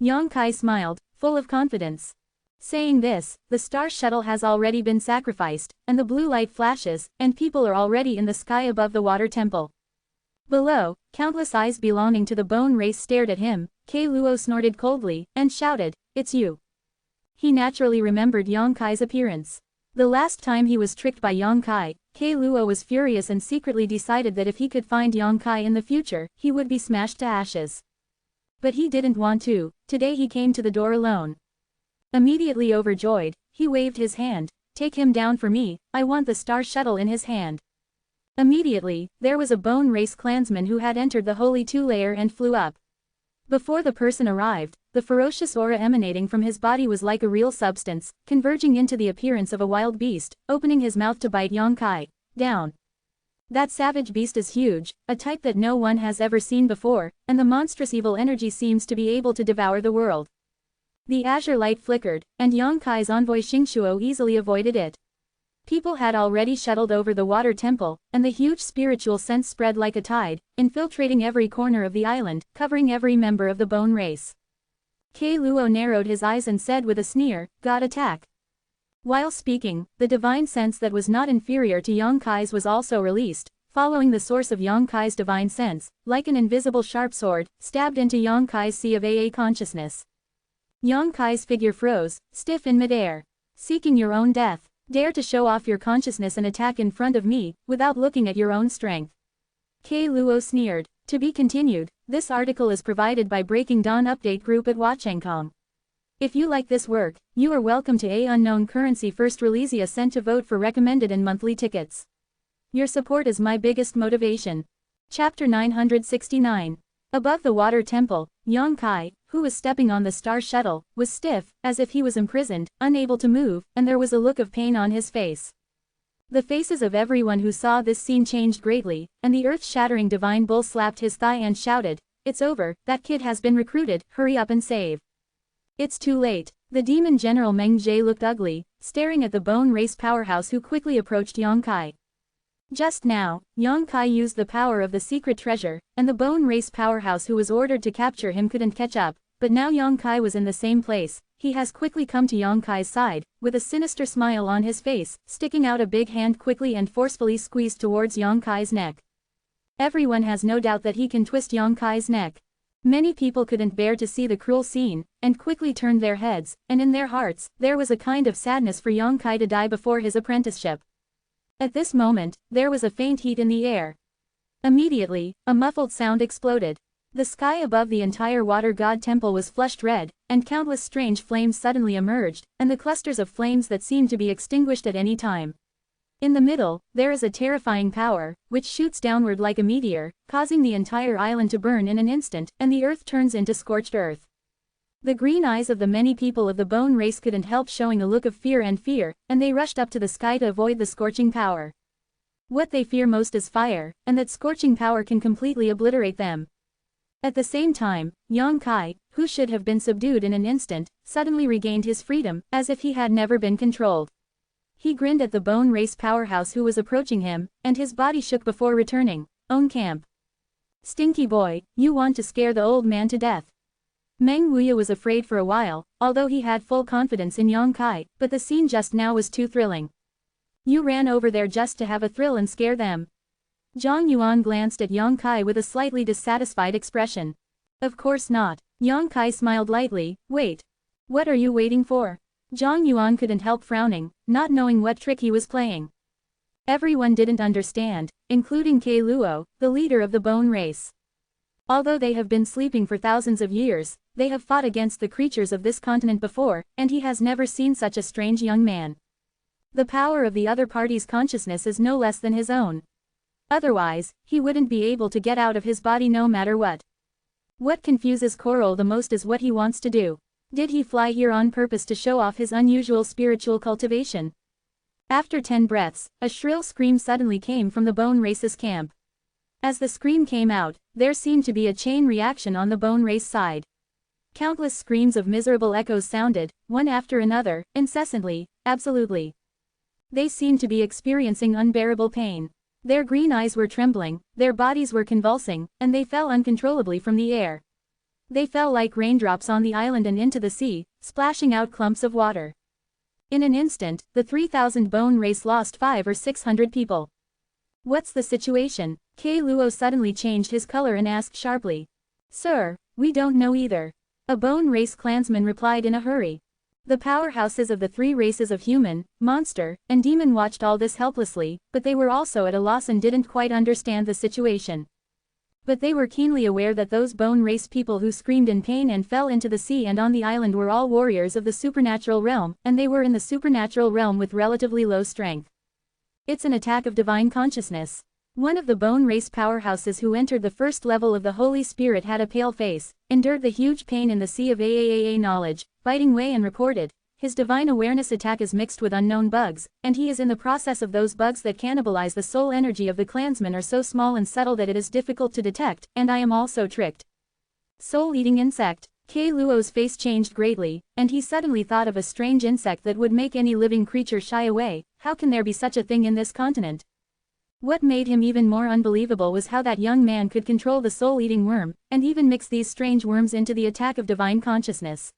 Yongkai smiled, full of confidence. Saying this, the star shuttle has already been sacrificed, and the blue light flashes, and people are already in the sky above the water temple. Below, countless eyes belonging to the bone race stared at him. Kei Luo snorted coldly, and shouted, it's you. He naturally remembered Yongkai's appearance. The last time he was tricked by Yongkai, Kei Luo was furious and secretly decided that if he could find Yongkai in the future, he would be smashed to ashes. But he didn't want to. Today he came to the door alone. Immediately overjoyed, he waved his hand. Take him down for me, I want the star shuttle in his hand. Immediately, there was a bone race clansman who had entered the holy 2-layer and flew up. Before the person arrived, the ferocious aura emanating from his body was like a real substance, converging into the appearance of a wild beast, opening his mouth to bite Yongkai down. That savage beast is huge, a type that no one has ever seen before, and the monstrous evil energy seems to be able to devour the world. The azure light flickered, and Yongkai's envoy Xingshuo easily avoided it. People had already shuttled over the water temple, and the huge spiritual sense spread like a tide, infiltrating every corner of the island, covering every member of the bone race. Kei Luo narrowed his eyes and said with a sneer, God attack. While speaking, the divine sense that was not inferior to Yongkai's was also released, following the source of Yongkai's divine sense, like an invisible sharp sword, stabbed into Yongkai's sea of AA consciousness. Yongkai's figure froze, stiff in midair. Seeking your own death. Dare to show off your consciousness and attack in front of me, without looking at your own strength. Kei Luo sneered. To be continued, this article is provided by Breaking Dawn Update Group at Wachangkong. If you like this work, you are welcome to A Unknown Currency First Release sent to vote for recommended and monthly tickets. Your support is my biggest motivation. Chapter 969. Above the water temple, Yongkai, who was stepping on the star shuttle, was stiff, as if he was imprisoned, unable to move, and there was a look of pain on his face. The faces of everyone who saw this scene changed greatly, and the earth-shattering divine bull slapped his thigh and shouted, it's over, that kid has been recruited, hurry up and save. It's too late. The demon general Meng Jie looked ugly, staring at the bone race powerhouse who quickly approached Yongkai. Just now, Yongkai used the power of the secret treasure, and the bone race powerhouse who was ordered to capture him couldn't catch up, but now Yang Kai was in the same place. He has quickly come to Yang Kai's side, with a sinister smile on his face, sticking out a big hand quickly and forcefully squeezed towards Yang Kai's neck. Everyone has no doubt that he can twist Yang Kai's neck. Many people couldn't bear to see the cruel scene, and quickly turned their heads, and in their hearts, there was a kind of sadness for Yang Kai to die before his apprenticeship. At this moment, there was a faint heat in the air. Immediately, a muffled sound exploded. The sky above the entire water god temple was flushed red, and countless strange flames suddenly emerged, and the clusters of flames that seemed to be extinguished at any time. In the middle, there is a terrifying power, which shoots downward like a meteor, causing the entire island to burn in an instant, and the earth turns into scorched earth. The green eyes of the many people of the bone race couldn't help showing a look of fear, and they rushed up to the sky to avoid the scorching power. What they fear most is fire, and that scorching power can completely obliterate them. At the same time, Yang Kai, who should have been subdued in an instant, suddenly regained his freedom, as if he had never been controlled. He grinned at the bone race powerhouse who was approaching him, and his body shook before returning. Own camp. Stinky boy, you want to scare the old man to death. Meng Wuya was afraid for a while, although he had full confidence in Yang Kai, but the scene just now was too thrilling. You ran over there just to have a thrill and scare them. Zhang Yuan glanced at Yang Kai with a slightly dissatisfied expression. Of course not. Yang Kai smiled lightly. Wait. What are you waiting for? Zhang Yuan couldn't help frowning, not knowing what trick he was playing. Everyone didn't understand, including Kei Luo, the leader of the bone race. Although they have been sleeping for thousands of years, they have fought against the creatures of this continent before, and he has never seen such a strange young man. The power of the other party's consciousness is no less than his own. Otherwise, he wouldn't be able to get out of his body no matter what. What confuses Coral the most is what he wants to do. Did he fly here on purpose to show off his unusual spiritual cultivation? After 10 breaths, a shrill scream suddenly came from the bone race's camp. As the scream came out, there seemed to be a chain reaction on the bone race side. Countless screams of miserable echoes sounded, one after another, incessantly, absolutely. They seemed to be experiencing unbearable pain. Their green eyes were trembling, their bodies were convulsing, and they fell uncontrollably from the air. They fell like raindrops on the island and into the sea, splashing out clumps of water. In an instant, the 3,000 bone race lost 500 or 600 people. What's the situation? Kei Luo suddenly changed his color and asked sharply. Sir, we don't know either. A bone race clansman replied in a hurry. The powerhouses of the 3 races of human, monster, and demon watched all this helplessly, but they were also at a loss and didn't quite understand the situation. But they were keenly aware that those bone race people who screamed in pain and fell into the sea and on the island were all warriors of the supernatural realm, and they were in the supernatural realm with relatively low strength. It's an attack of divine consciousness. One of the bone race powerhouses who entered the first level of the Holy Spirit had a pale face, endured the huge pain in the sea of AAAA knowledge, biting way and reported, his divine awareness attack is mixed with unknown bugs, and he is in the process of those bugs that cannibalize the soul energy of the clansmen are so small and subtle that it is difficult to detect, and I am also tricked. Soul-eating insect. Kei Luo's face changed greatly, and he suddenly thought of a strange insect that would make any living creature shy away. How can there be such a thing in this continent? What made him even more unbelievable was how that young man could control the soul-eating worm, and even mix these strange worms into the attack of divine consciousness.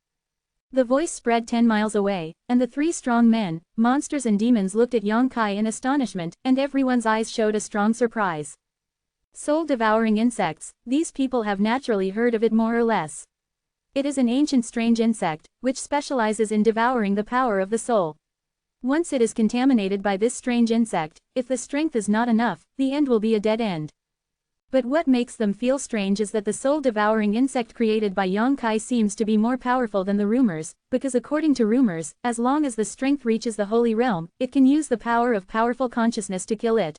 The voice spread 10 miles away, and the 3 strong men, monsters and demons looked at Yang Kai in astonishment, and everyone's eyes showed a strong surprise. Soul-devouring insects, these people have naturally heard of it more or less. It is an ancient strange insect, which specializes in devouring the power of the soul. Once it is contaminated by this strange insect, if the strength is not enough, the end will be a dead end. But what makes them feel strange is that the soul-devouring insect created by Yang Kai seems to be more powerful than the rumors, because according to rumors, as long as the strength reaches the holy realm, it can use the power of powerful consciousness to kill it.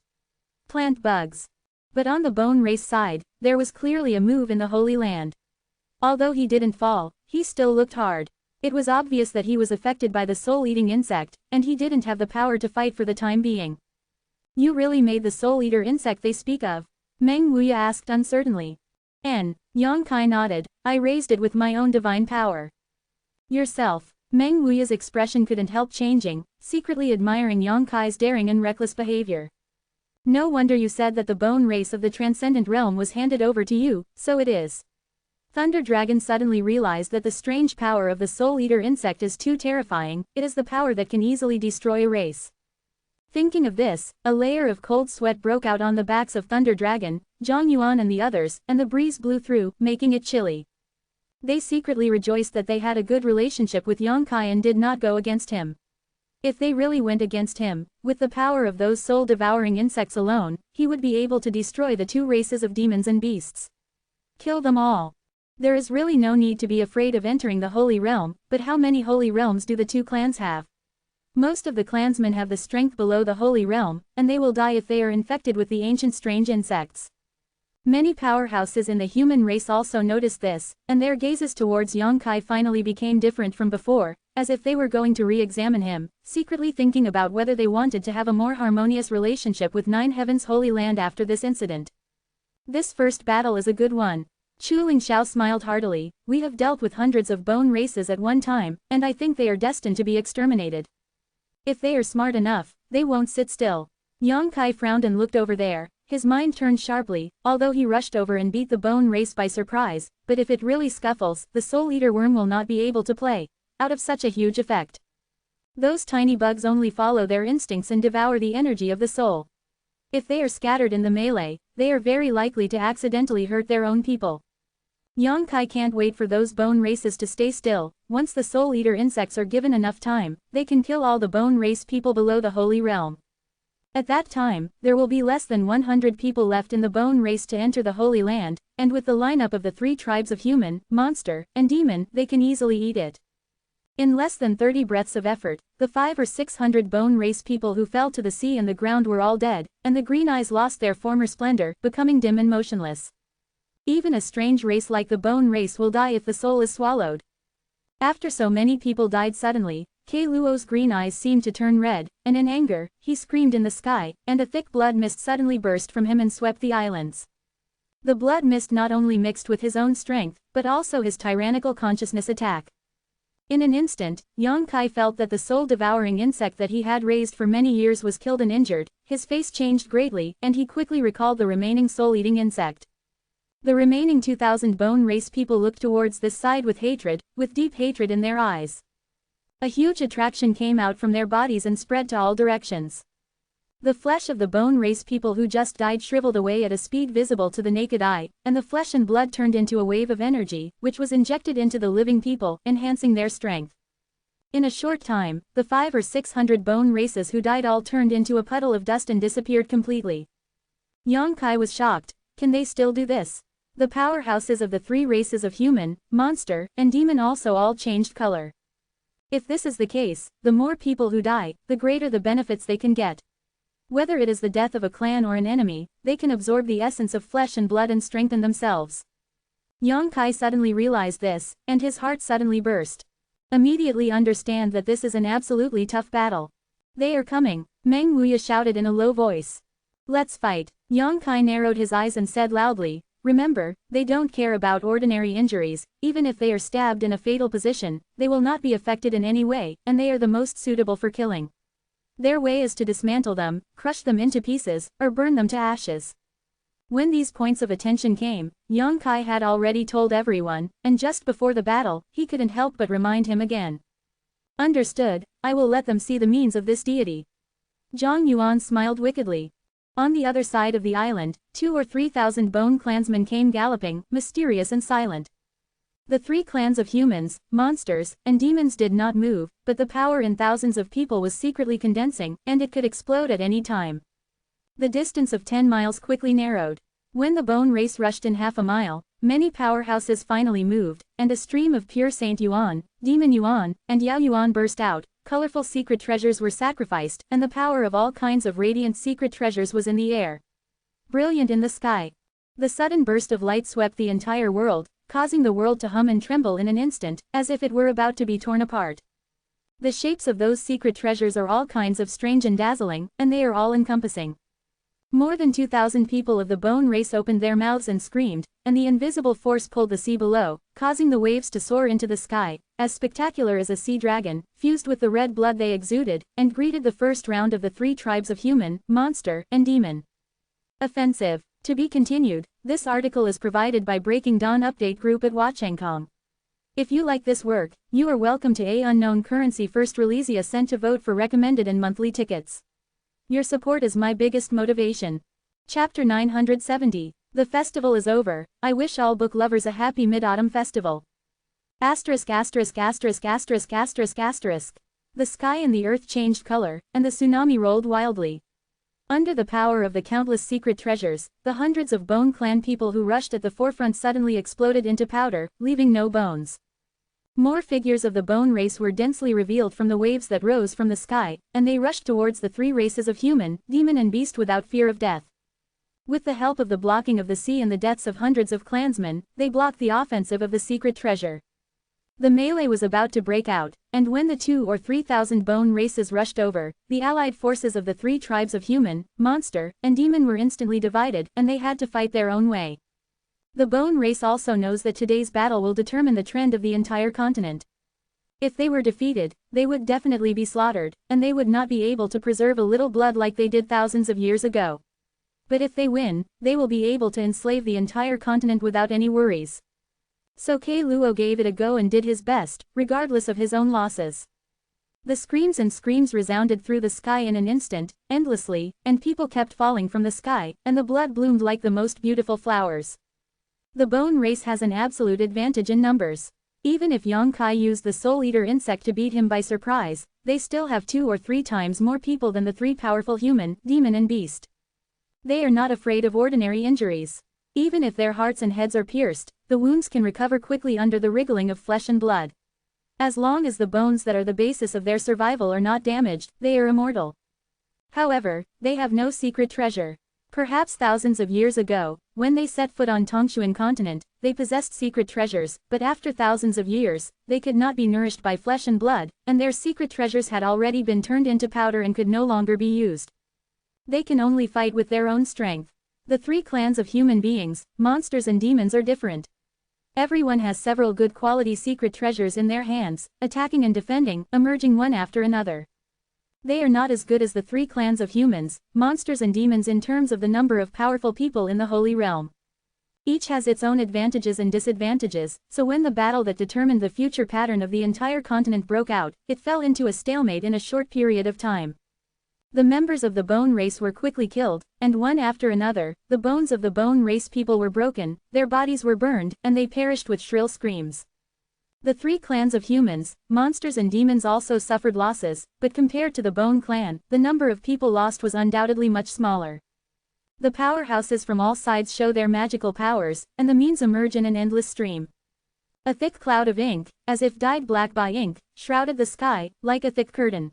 Plant bugs. But on the bone race side, there was clearly a move in the Holy Land. Although he didn't fall, he still looked hard. It was obvious that he was affected by the soul-eating insect, and he didn't have the power to fight for the time being. You really made the soul-eater insect they speak of? Meng Wuya asked uncertainly. Yang Kai nodded. I raised it with my own divine power. Yourself. Meng Wuya's expression couldn't help changing, secretly admiring Yang Kai's daring and reckless behavior. No wonder you said that the bone race of the transcendent realm was handed over to you, so it is. Thunder Dragon suddenly realized that the strange power of the Soul Eater insect is too terrifying. It is the power that can easily destroy a race. Thinking of this, a layer of cold sweat broke out on the backs of Thunder Dragon, Zhang Yuan and the others, and the breeze blew through, making it chilly. They secretly rejoiced that they had a good relationship with Yongkai and did not go against him. If they really went against him, with the power of those soul-devouring insects alone, he would be able to destroy the two races of demons and beasts. Kill them all. There is really no need to be afraid of entering the Holy Realm, but how many Holy Realms do the two clans have? Most of the clansmen have the strength below the Holy Realm, and they will die if they are infected with the ancient strange insects. Many powerhouses in the human race also noticed this, and their gazes towards Yongkai finally became different from before, as if they were going to re-examine him, secretly thinking about whether they wanted to have a more harmonious relationship with Nine Heavens Holy Land after this incident. This first battle is a good one. Chu Lingxiao smiled heartily. We have dealt with hundreds of bone races at one time, and I think they are destined to be exterminated. If they are smart enough, they won't sit still. Yongkai frowned and looked over there. His mind turned sharply, although he rushed over and beat the bone race by surprise, but if it really scuffles, the Soul Eater worm will not be able to play out of such a huge effect. Those tiny bugs only follow their instincts and devour the energy of the soul. If they are scattered in the melee, they are very likely to accidentally hurt their own people. Yongkai can't wait for those bone races to stay still. Once the Soul Eater insects are given enough time, they can kill all the bone race people below the Holy Realm. At that time, there will be less than 100 people left in the bone race to enter the Holy Land, and with the lineup of the three tribes of human, monster, and demon, they can easily eat it. In less than 30 breaths of effort, the 500 or 600 bone race people who fell to the sea and the ground were all dead, and the green eyes lost their former splendor, becoming dim and motionless. Even a strange race like the bone race will die if the soul is swallowed. After so many people died suddenly, Kei Luo's green eyes seemed to turn red, and in anger, he screamed in the sky, and a thick blood mist suddenly burst from him and swept the islands. The blood mist not only mixed with his own strength, but also his tyrannical consciousness attack. In an instant, Yongkai felt that the soul-devouring insect that he had raised for many years was killed and injured, his face changed greatly, and he quickly recalled the remaining soul-eating insect. The remaining 2,000 bone race people looked towards this side with hatred, with deep hatred in their eyes. A huge attraction came out from their bodies and spread to all directions. The flesh of the bone race people who just died shriveled away at a speed visible to the naked eye, and the flesh and blood turned into a wave of energy, which was injected into the living people, enhancing their strength. In a short time, the 500 or 600 bone races who died all turned into a puddle of dust and disappeared completely. Yongkai was shocked. Can they still do this? The powerhouses of the three races of human, monster, and demon also all changed color. If this is the case, the more people who die, the greater the benefits they can get. Whether it is the death of a clan or an enemy, they can absorb the essence of flesh and blood and strengthen themselves. Yongkai suddenly realized this, and his heart suddenly burst. Immediately understand that this is an absolutely tough battle. They are coming, Meng Wuya shouted in a low voice. Let's fight. Yongkai narrowed his eyes and said loudly, remember, they don't care about ordinary injuries, even if they are stabbed in a fatal position, they will not be affected in any way, and they are the most suitable for killing. Their way is to dismantle them, crush them into pieces, or burn them to ashes. When these points of attention came, Yongkai had already told everyone, and just before the battle, he couldn't help but remind him again. Understood, I will let them see the means of this deity. Zhang Yuan smiled wickedly. On the other side of the island, 2,000 or 3,000 bone clansmen came galloping, mysterious and silent. The three clans of humans, monsters, and demons did not move, but the power in thousands of people was secretly condensing, and it could explode at any time. The distance of 10 miles quickly narrowed. When the bone race rushed in half a mile, many powerhouses finally moved, and a stream of pure Saint Yuan, Demon Yuan, and Yao Yuan burst out. Colorful secret treasures were sacrificed, and the power of all kinds of radiant secret treasures was in the air. Brilliant in the sky. The sudden burst of light swept the entire world, causing the world to hum and tremble in an instant, as if it were about to be torn apart. The shapes of those secret treasures are all kinds of strange and dazzling, and they are all-encompassing. More than 2,000 people of the bone race opened their mouths and screamed, and the invisible force pulled the sea below, causing the waves to soar into the sky, as spectacular as a sea dragon, fused with the red blood they exuded, and greeted the first round of the three tribes of human, monster, and demon. Offensive. To be continued, this article is provided by Breaking Dawn Update Group at Wachangkong. If you like this work, you are welcome to a unknown currency first release a cent to vote for recommended and monthly tickets. Your support is my biggest motivation. Chapter 970. The festival is over. I wish all book lovers a happy Mid-Autumn festival. Asterisk asterisk asterisk asterisk asterisk asterisk. The sky and the earth changed color, and the tsunami rolled wildly. Under the power of the countless secret treasures, the hundreds of Bone Clan people who rushed at the forefront suddenly exploded into powder, leaving no bones. More figures of the bone race were densely revealed from the waves that rose from the sky, and they rushed towards the three races of human, demon and beast without fear of death. With the help of the blocking of the sea and the deaths of hundreds of clansmen, they blocked the offensive of the secret treasure. The melee was about to break out, and when the 2,000 or 3,000 bone races rushed over, the allied forces of the three tribes of human, monster, and demon were instantly divided, and they had to fight their own way. The bone race also knows that today's battle will determine the trend of the entire continent. If they were defeated, they would definitely be slaughtered, and they would not be able to preserve a little blood like they did thousands of years ago. But if they win, they will be able to enslave the entire continent without any worries. So K. Luo gave it a go and did his best, regardless of his own losses. The screams and screams resounded through the sky in an instant, endlessly, and people kept falling from the sky, and the blood bloomed like the most beautiful flowers. The bone race has an absolute advantage in numbers. Even if Yang Kai used the Soul Eater insect to beat him by surprise, they still have 2 or 3 times more people than the three powerful human, demon and beast. They are not afraid of ordinary injuries. Even if their hearts and heads are pierced, the wounds can recover quickly under the wriggling of flesh and blood. As long as the bones that are the basis of their survival are not damaged, they are immortal. However, they have no secret treasure. Perhaps thousands of years ago, when they set foot on Tongshuan continent, they possessed secret treasures, but after thousands of years, they could not be nourished by flesh and blood, and their secret treasures had already been turned into powder and could no longer be used. They can only fight with their own strength. The three clans of human beings, monsters and demons are different. Everyone has several good quality secret treasures in their hands, attacking and defending, emerging one after another. They are not as good as the three clans of humans, monsters and demons in terms of the number of powerful people in the Holy Realm. Each has its own advantages and disadvantages, so when the battle that determined the future pattern of the entire continent broke out, it fell into a stalemate in a short period of time. The members of the bone race were quickly killed, and one after another, the bones of the bone race people were broken, their bodies were burned, and they perished with shrill screams. The three clans of humans, monsters and demons also suffered losses, but compared to the Bone Clan, the number of people lost was undoubtedly much smaller. The powerhouses from all sides show their magical powers, and the means emerge in an endless stream. A thick cloud of ink, as if dyed black by ink, shrouded the sky, like a thick curtain.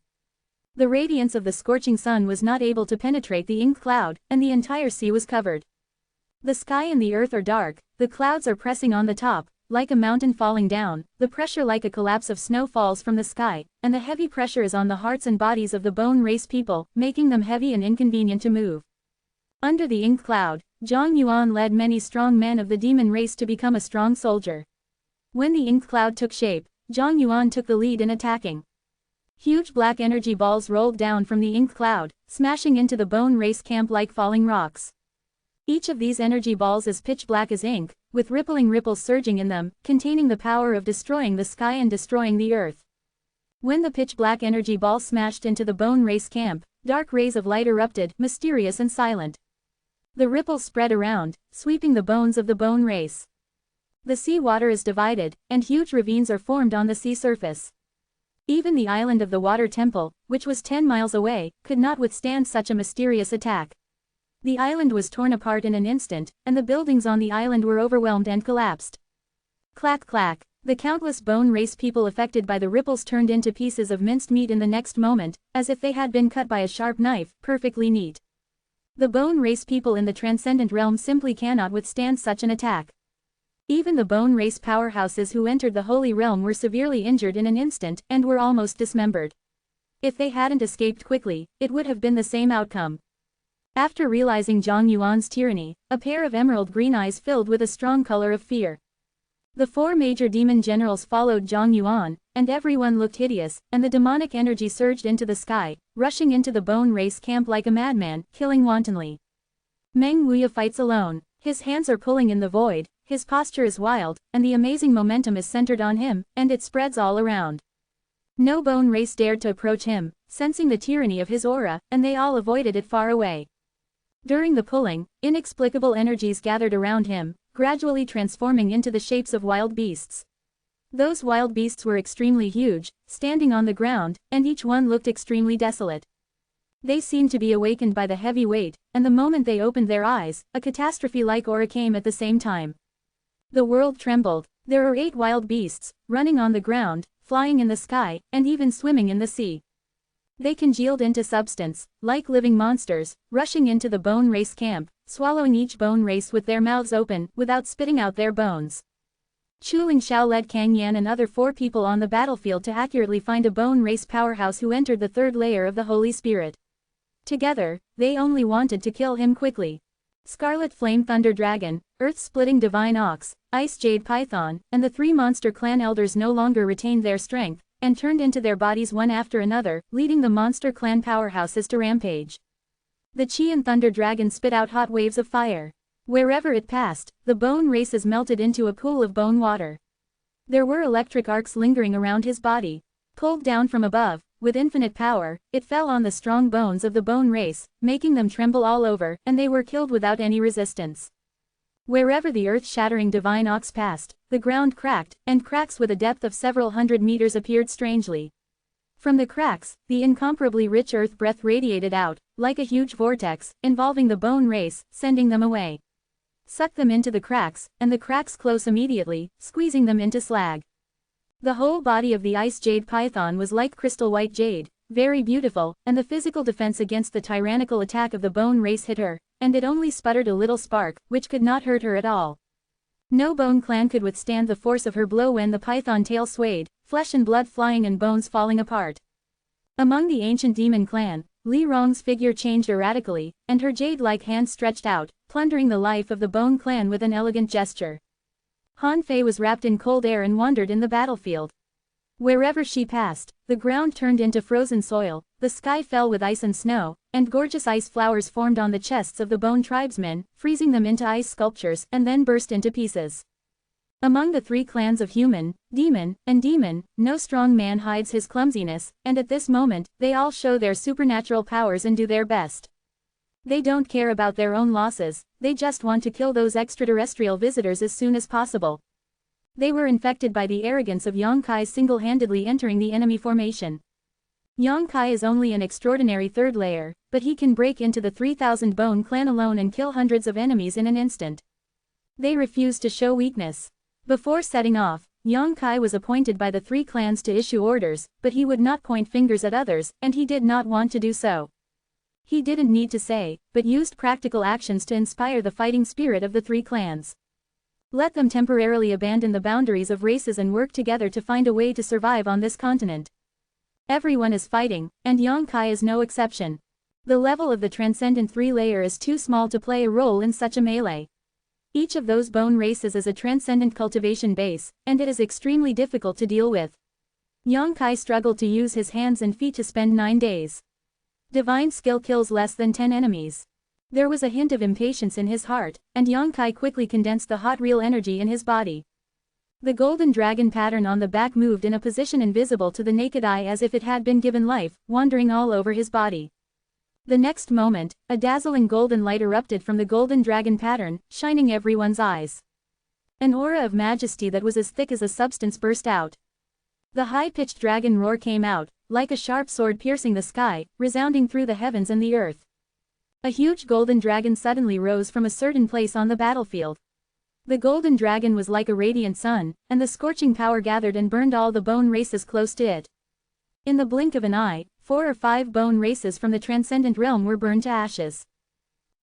The radiance of the scorching sun was not able to penetrate the ink cloud, and the entire sea was covered. The sky and the earth are dark, the clouds are pressing on the top, like a mountain falling down, the pressure like a collapse of snow falls from the sky, and the heavy pressure is on the hearts and bodies of the bone race people, making them heavy and inconvenient to move. Under the ink cloud, Zhang Yuan led many strong men of the demon race to become a strong soldier. When the ink cloud took shape, Zhang Yuan took the lead in attacking. Huge black energy balls rolled down from the ink cloud, smashing into the bone race camp like falling rocks. Each of these energy balls is pitch black as ink, with rippling ripples surging in them, containing the power of destroying the sky and destroying the earth. When the pitch black energy ball smashed into the bone race camp, dark rays of light erupted, mysterious and silent. The ripples spread around, sweeping the bones of the bone race. The sea water is divided, and huge ravines are formed on the sea surface. Even the island of the water temple, which was 10 miles away, could not withstand such a mysterious attack. The island was torn apart in an instant, and the buildings on the island were overwhelmed and collapsed. Clack clack, the countless bone race people affected by the ripples turned into pieces of minced meat in the next moment, as if they had been cut by a sharp knife, perfectly neat. The bone race people in the transcendent realm simply cannot withstand such an attack. Even the bone race powerhouses who entered the holy realm were severely injured in an instant, and were almost dismembered. If they hadn't escaped quickly, it would have been the same outcome. After realizing Zhang Yuan's tyranny, a pair of emerald green eyes filled with a strong color of fear. The 4 major demon generals followed Zhang Yuan, and everyone looked hideous, and the demonic energy surged into the sky, rushing into the bone race camp like a madman, killing wantonly. Meng Wuya fights alone. His hands are pulling in the void, his posture is wild, and the amazing momentum is centered on him, and it spreads all around. No bone race dared to approach him, sensing the tyranny of his aura, and they all avoided it far away. During the pulling, inexplicable energies gathered around him, gradually transforming into the shapes of wild beasts. Those wild beasts were extremely huge, standing on the ground, and each one looked extremely desolate. They seemed to be awakened by the heavy weight, and the moment they opened their eyes, a catastrophe-like aura came at the same time. The world trembled. There are 8 wild beasts, running on the ground, flying in the sky, and even swimming in the sea. They congealed into substance, like living monsters, rushing into the bone race camp, swallowing each bone race with their mouths open, without spitting out their bones. Chuling Xiao led Kang Yan and other 4 people on the battlefield to accurately find a bone race powerhouse who entered the 3rd layer of the Holy Spirit. Together, they only wanted to kill him quickly. Scarlet Flame Thunder Dragon, Earth-Splitting Divine Ox, Ice Jade Python, and the 3 monster clan elders no longer retained their strength, and turned into their bodies one after another, leading the monster clan powerhouses to rampage. The Chi and Thunder Dragon spit out hot waves of fire. Wherever it passed, the bone races melted into a pool of bone water. There were electric arcs lingering around his body. Pulled down from above, with infinite power, it fell on the strong bones of the bone race, making them tremble all over, and they were killed without any resistance. Wherever the earth-shattering divine ox passed, the ground cracked, and cracks with a depth of several hundred meters appeared strangely. From the cracks, the incomparably rich earth breath radiated out, like a huge vortex, involving the bone race, sending them away. Suck them into the cracks, and the cracks close immediately, squeezing them into slag. The whole body of the ice jade python was like crystal white jade, very beautiful, and the physical defense against the tyrannical attack of the bone race hit her, and it only sputtered a little spark, which could not hurt her at all. No bone clan could withstand the force of her blow when the python tail swayed, flesh and blood flying and bones falling apart. Among the ancient demon clan, Li Rong's figure changed erratically, and her jade-like hand stretched out, plundering the life of the bone clan with an elegant gesture. Han Fei was wrapped in cold air and wandered in the battlefield. Wherever she passed, the ground turned into frozen soil, the sky fell with ice and snow, and gorgeous ice flowers formed on the chests of the bone tribesmen, freezing them into ice sculptures and then burst into pieces. Among the 3 clans of human, demon, and demon, no strong man hides his clumsiness, and at this moment, they all show their supernatural powers and do their best. They don't care about their own losses, they just want to kill those extraterrestrial visitors as soon as possible. They were infected by the arrogance of Yang Kai single-handedly entering the enemy formation. Yang Kai is only an extraordinary 3rd layer, but he can break into the 3,000 Bone clan alone and kill hundreds of enemies in an instant. They refuse to show weakness. Before setting off, Yang Kai was appointed by the 3 clans to issue orders, but he would not point fingers at others, and he did not want to do so. He didn't need to say, but used practical actions to inspire the fighting spirit of the 3 clans. Let them temporarily abandon the boundaries of races and work together to find a way to survive on this continent. Everyone is fighting, and Yang Kai is no exception. The level of the transcendent 3-layer is too small to play a role in such a melee. Each of those bone races is a transcendent cultivation base, and it is extremely difficult to deal with. Yang Kai struggled to use his hands and feet to spend 9 days. Divine skill kills less than 10 enemies. There was a hint of impatience in his heart, and Yang Kai quickly condensed the hot real energy in his body. The golden dragon pattern on the back moved in a position invisible to the naked eye as if it had been given life, wandering all over his body. The next moment, a dazzling golden light erupted from the golden dragon pattern, shining everyone's eyes. An aura of majesty that was as thick as a substance burst out. The high-pitched dragon roar came out, like a sharp sword piercing the sky, resounding through the heavens and the earth. A huge golden dragon suddenly rose from a certain place on the battlefield. The golden dragon was like a radiant sun, and the scorching power gathered and burned all the bone races close to it. In the blink of an eye, 4 or 5 bone races from the transcendent realm were burned to ashes.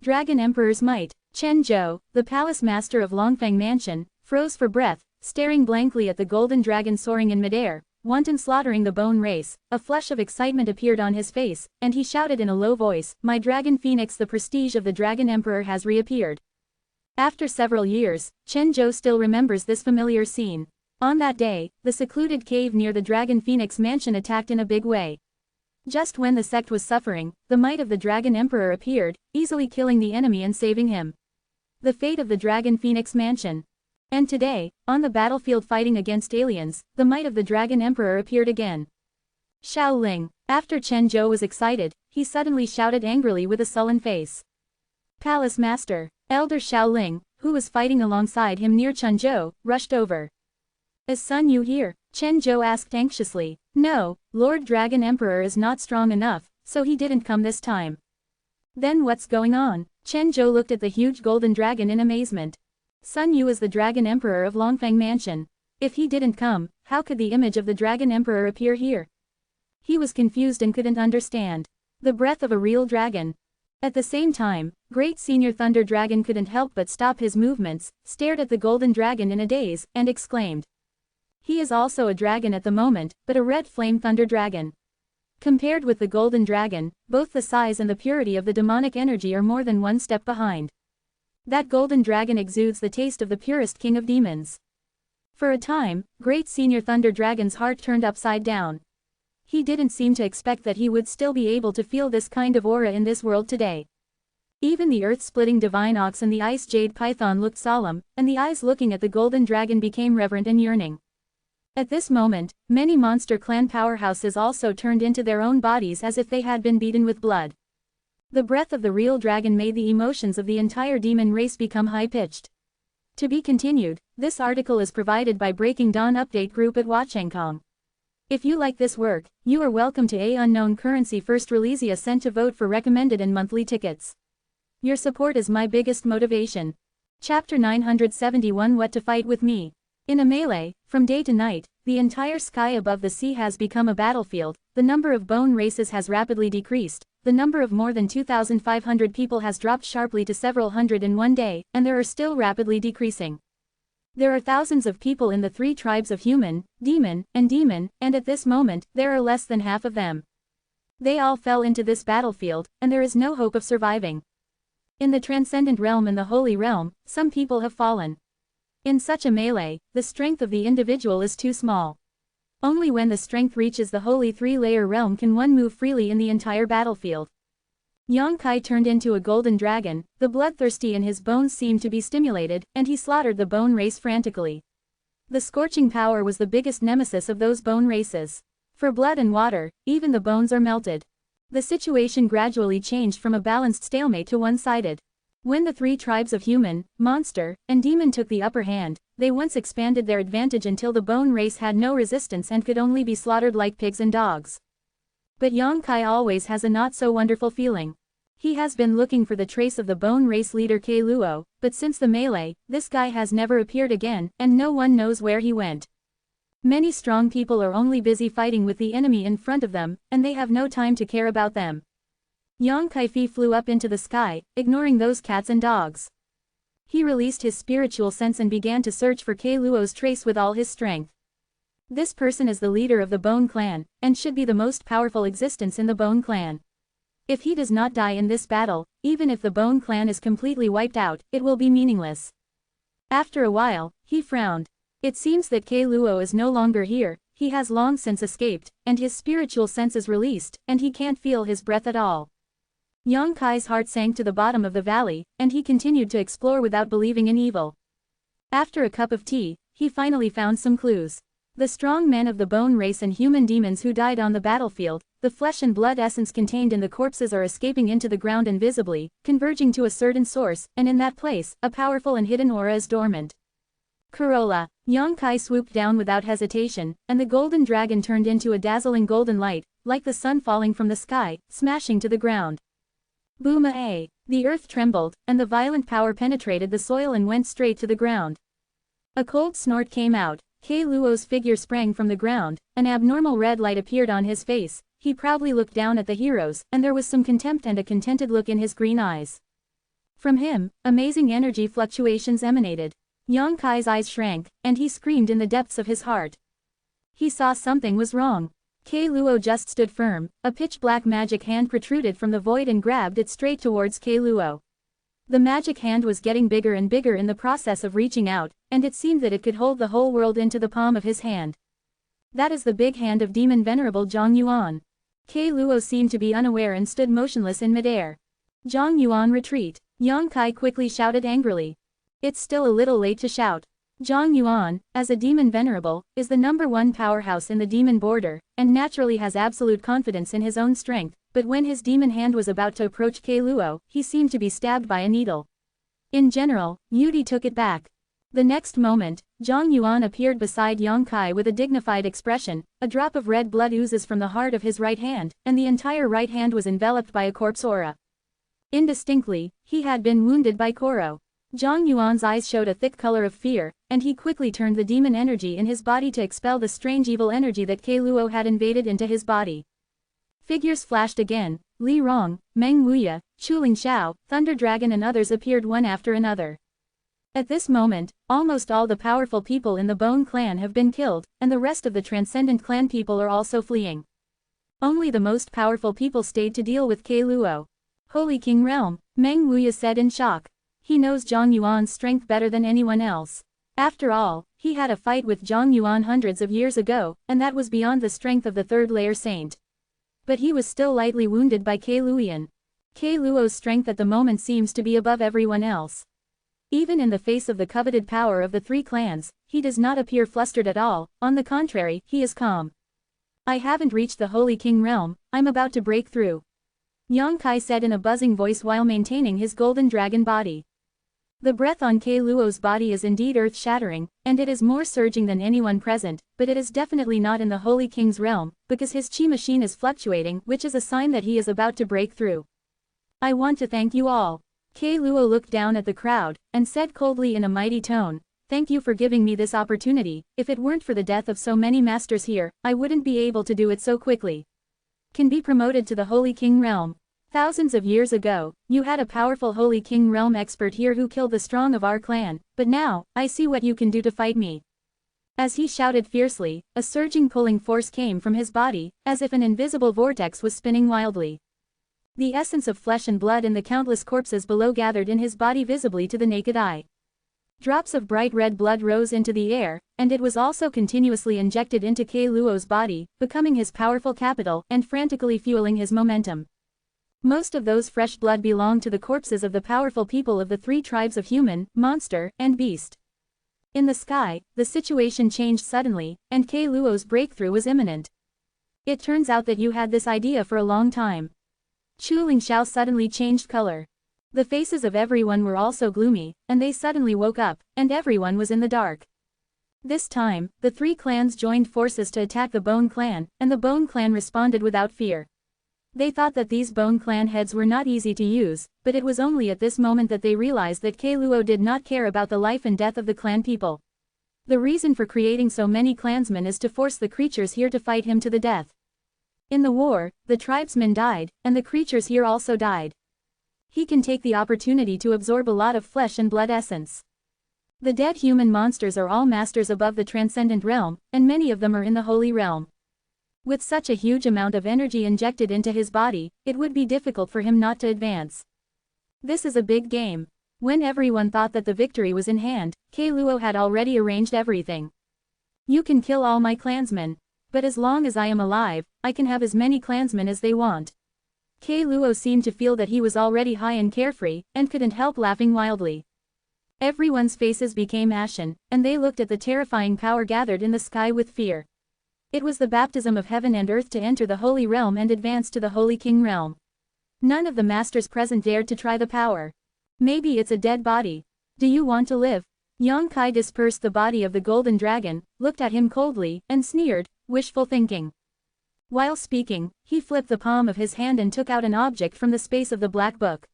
Dragon Emperor's might. Chen Zhou, the palace master of Longfeng Mansion, froze for breath, staring blankly at the golden dragon soaring in midair, wanton slaughtering the bone race. A flush of excitement appeared on his face, and he shouted in a low voice, "My dragon phoenix, the prestige of the Dragon Emperor has reappeared." After several years, Chen Zhou still remembers this familiar scene. On that day, the secluded cave near the Dragon Phoenix mansion attacked in a big way. Just when the sect was suffering, the might of the Dragon Emperor appeared, easily killing the enemy and saving him. The fate of the Dragon Phoenix Mansion. And today, on the battlefield fighting against aliens, the might of the Dragon Emperor appeared again. Shaoling. After Chen Zhou was excited, he suddenly shouted angrily with a sullen face. Palace Master. Elder Shaoling, who was fighting alongside him near Chen Zhou, rushed over. Is Sun Yu here? Chen Zhou asked anxiously. No, Lord Dragon Emperor is not strong enough, so he didn't come this time. Then what's going on? Chen Zhou looked at the huge golden dragon in amazement. Sun Yu is the Dragon Emperor of Longfeng Mansion. If he didn't come, how could the image of the Dragon Emperor appear here? He was confused and couldn't understand. The breath of a real dragon. At the same time, Great Senior Thunder Dragon couldn't help but stop his movements, stared at the golden dragon in a daze, and exclaimed. He is also a dragon at the moment, but a red flame thunder dragon. Compared with the golden dragon, both the size and the purity of the demonic energy are more than one step behind. That golden dragon exudes the taste of the purest king of demons. For a time, Great Senior Thunder Dragon's heart turned upside down. He didn't seem to expect that he would still be able to feel this kind of aura in this world today. Even the earth-splitting divine ox and the ice jade python looked solemn, and the eyes looking at the golden dragon became reverent and yearning. At this moment, many monster clan powerhouses also turned into their own bodies as if they had been beaten with blood. The breath of the real dragon made the emotions of the entire demon race become high-pitched. To be continued, this article is provided by Breaking Dawn Update Group at Wachangkong. If you like this work, you are welcome to a unknown currency first release a cent to vote for recommended and monthly tickets. Your support is my biggest motivation. Chapter 971 What to Fight with Me. In a melee, from day to night, the entire sky above the sea has become a battlefield, the number of bone races has rapidly decreased, the number of more than 2,500 people has dropped sharply to several hundred in one day, and there are still rapidly decreasing. There are thousands of people in the three tribes of human, demon, and at this moment, there are less than half of them. They all fell into this battlefield, and there is no hope of surviving. In the transcendent realm and the holy realm, some people have fallen. In such a melee, the strength of the individual is too small. Only when the strength reaches the holy three-layer realm can one move freely in the entire battlefield. Yang Kai turned into a golden dragon, the bloodthirsty in his bones seemed to be stimulated, and he slaughtered the bone race frantically. The scorching power was the biggest nemesis of those bone races. For blood and water, even the bones are melted. The situation gradually changed from a balanced stalemate to one-sided. When the three tribes of human, monster, and demon took the upper hand, they once expanded their advantage until the bone race had no resistance and could only be slaughtered like pigs and dogs. But Yang Kai always has a not-so-wonderful feeling. He has been looking for the trace of the bone race leader Kei Luo, but since the melee, this guy has never appeared again, and no one knows where he went. Many strong people are only busy fighting with the enemy in front of them, and they have no time to care about them. Yang Kaifi flew up into the sky, ignoring those cats and dogs. He released his spiritual sense and began to search for Kei Luo's trace with all his strength. This person is the leader of the Bone Clan, and should be the most powerful existence in the Bone Clan. If he does not die in this battle, even if the Bone Clan is completely wiped out, it will be meaningless. After a while, he frowned. It seems that Kei Luo is no longer here, he has long since escaped, and his spiritual sense is released, and he can't feel his breath at all. Yang Kai's heart sank to the bottom of the valley, and he continued to explore without believing in evil. After a cup of tea, he finally found some clues. The strong men of the bone race and human demons who died on the battlefield, the flesh and blood essence contained in the corpses are escaping into the ground invisibly, converging to a certain source, and in that place, a powerful and hidden aura is dormant. Corolla. Yang Kai swooped down without hesitation, and the golden dragon turned into a dazzling golden light, like the sun falling from the sky, smashing to the ground. Boom-a! The earth trembled, and the violent power penetrated the soil and went straight to the ground. A cold snort came out, Kei Luo's figure sprang from the ground, an abnormal red light appeared on his face, he proudly looked down at the heroes, and there was some contempt and a contented look in his green eyes. From him, amazing energy fluctuations emanated. Yang Kai's eyes shrank, and he screamed in the depths of his heart. He saw something was wrong. Kei Luo just stood firm, a pitch-black magic hand protruded from the void and grabbed it straight towards Kei Luo. The magic hand was getting bigger and bigger in the process of reaching out, and it seemed that it could hold the whole world into the palm of his hand. That is the big hand of demon Venerable Zhang Yuan. Kei Luo seemed to be unaware and stood motionless in midair. Zhang Yuan retreat. Yang Kai quickly shouted angrily. It's still a little late to shout. Zhang Yuan, as a demon venerable, is the #1 powerhouse in the demon border, and naturally has absolute confidence in his own strength, but when his demon hand was about to approach Kei Luo, he seemed to be stabbed by a needle. In general, Yudi took it back. The next moment, Zhang Yuan appeared beside Yang Kai with a dignified expression. A drop of red blood oozes from the heart of his right hand, and the entire right hand was enveloped by a corpse aura. Indistinctly, he had been wounded by Koro. Zhang Yuan's eyes showed a thick color of fear, and he quickly turned the demon energy in his body to expel the strange evil energy that Kei Luo had invaded into his body. Figures flashed again. Li Rong, Meng Wuya, Chuling Xiao, Thunder Dragon and others appeared one after another. At this moment, almost all the powerful people in the Bone clan have been killed, and the rest of the Transcendent clan people are also fleeing. Only the most powerful people stayed to deal with Kei Luo. Holy King Realm, Meng Wuya said in shock. He knows Zhang Yuan's strength better than anyone else. After all, he had a fight with Zhang Yuan hundreds of years ago, and that was beyond the strength of the third-layer saint. But he was still lightly wounded by Kei Luoyan. Kei Luo's strength at the moment seems to be above everyone else. Even in the face of the coveted power of the three clans, he does not appear flustered at all, on the contrary, he is calm. I haven't reached the Holy King realm, I'm about to break through. Yang Kai said in a buzzing voice while maintaining his golden dragon body. The breath on Kei Luo's body is indeed earth-shattering, and it is more surging than anyone present, but it is definitely not in the Holy King's realm, because his chi machine is fluctuating, which is a sign that he is about to break through. I want to thank you all. Kei Luo looked down at the crowd, and said coldly in a mighty tone, thank you for giving me this opportunity. If it weren't for the death of so many masters here, I wouldn't be able to do it so quickly. Can be promoted to the Holy King realm. Thousands of years ago, you had a powerful Holy King realm expert here who killed the strong of our clan, but now, I see what you can do to fight me. As he shouted fiercely, a surging pulling force came from his body, as if an invisible vortex was spinning wildly. The essence of flesh and blood in the countless corpses below gathered in his body visibly to the naked eye. Drops of bright red blood rose into the air, and it was also continuously injected into Kei Luo's body, becoming his powerful capital and frantically fueling his momentum. Most of those fresh blood belonged to the corpses of the powerful people of the three tribes of human, monster, and beast. In the sky, the situation changed suddenly, and Kei Luo's breakthrough was imminent. It turns out that you had this idea for a long time. Chuling Xiao suddenly changed color. The faces of everyone were also gloomy, and they suddenly woke up, and everyone was in the dark. This time, the three clans joined forces to attack the Bone clan, and the Bone clan responded without fear. They thought that these Bone clan heads were not easy to use, but it was only at this moment that they realized that Kei Luo did not care about the life and death of the clan people. The reason for creating so many clansmen is to force the creatures here to fight him to the death. In the war, the tribesmen died, and the creatures here also died. He can take the opportunity to absorb a lot of flesh and blood essence. The dead human monsters are all masters above the Transcendent realm, and many of them are in the Holy realm. With such a huge amount of energy injected into his body, it would be difficult for him not to advance. This is a big game. When everyone thought that the victory was in hand, Kei Luo had already arranged everything. You can kill all my clansmen. But as long as I am alive, I can have as many clansmen as they want. Kei Luo seemed to feel that he was already high and carefree, and couldn't help laughing wildly. Everyone's faces became ashen, and they looked at the terrifying power gathered in the sky with fear. It was the baptism of heaven and earth to enter the Holy Realm and advance to the Holy King realm. None of the masters present dared to try the power. Maybe it's a dead body. Do you want to live? Yang Kai dispersed the body of the golden dragon, looked at him coldly, and sneered, wishful thinking. While speaking, he flipped the palm of his hand and took out an object from the space of the black book.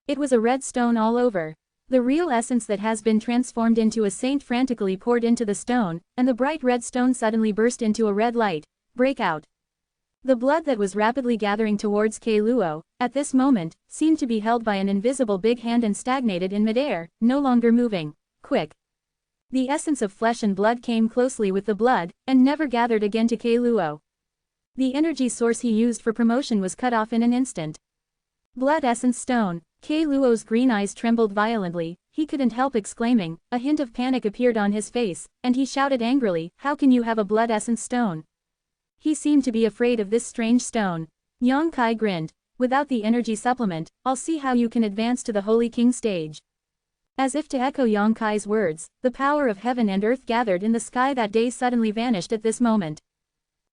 It was a red stone all over. The real essence that has been transformed into a saint frantically poured into the stone, and the bright red stone suddenly burst into a red light, breakout. The blood that was rapidly gathering towards Kei Luo, at this moment, seemed to be held by an invisible big hand and stagnated in midair, no longer moving. Quick. The essence of flesh and blood came closely with the blood, and never gathered again to Kei Luo. The energy source he used for promotion was cut off in an instant. Blood essence stone. Kei Luo's green eyes trembled violently, he couldn't help exclaiming, a hint of panic appeared on his face, and he shouted angrily, how can you have a blood essence stone? He seemed to be afraid of this strange stone. Yang Kai grinned. Without the energy supplement, I'll see how you can advance to the Holy King stage. As if to echo Yang Kai's words, the power of heaven and earth gathered in the sky that day suddenly vanished at this moment.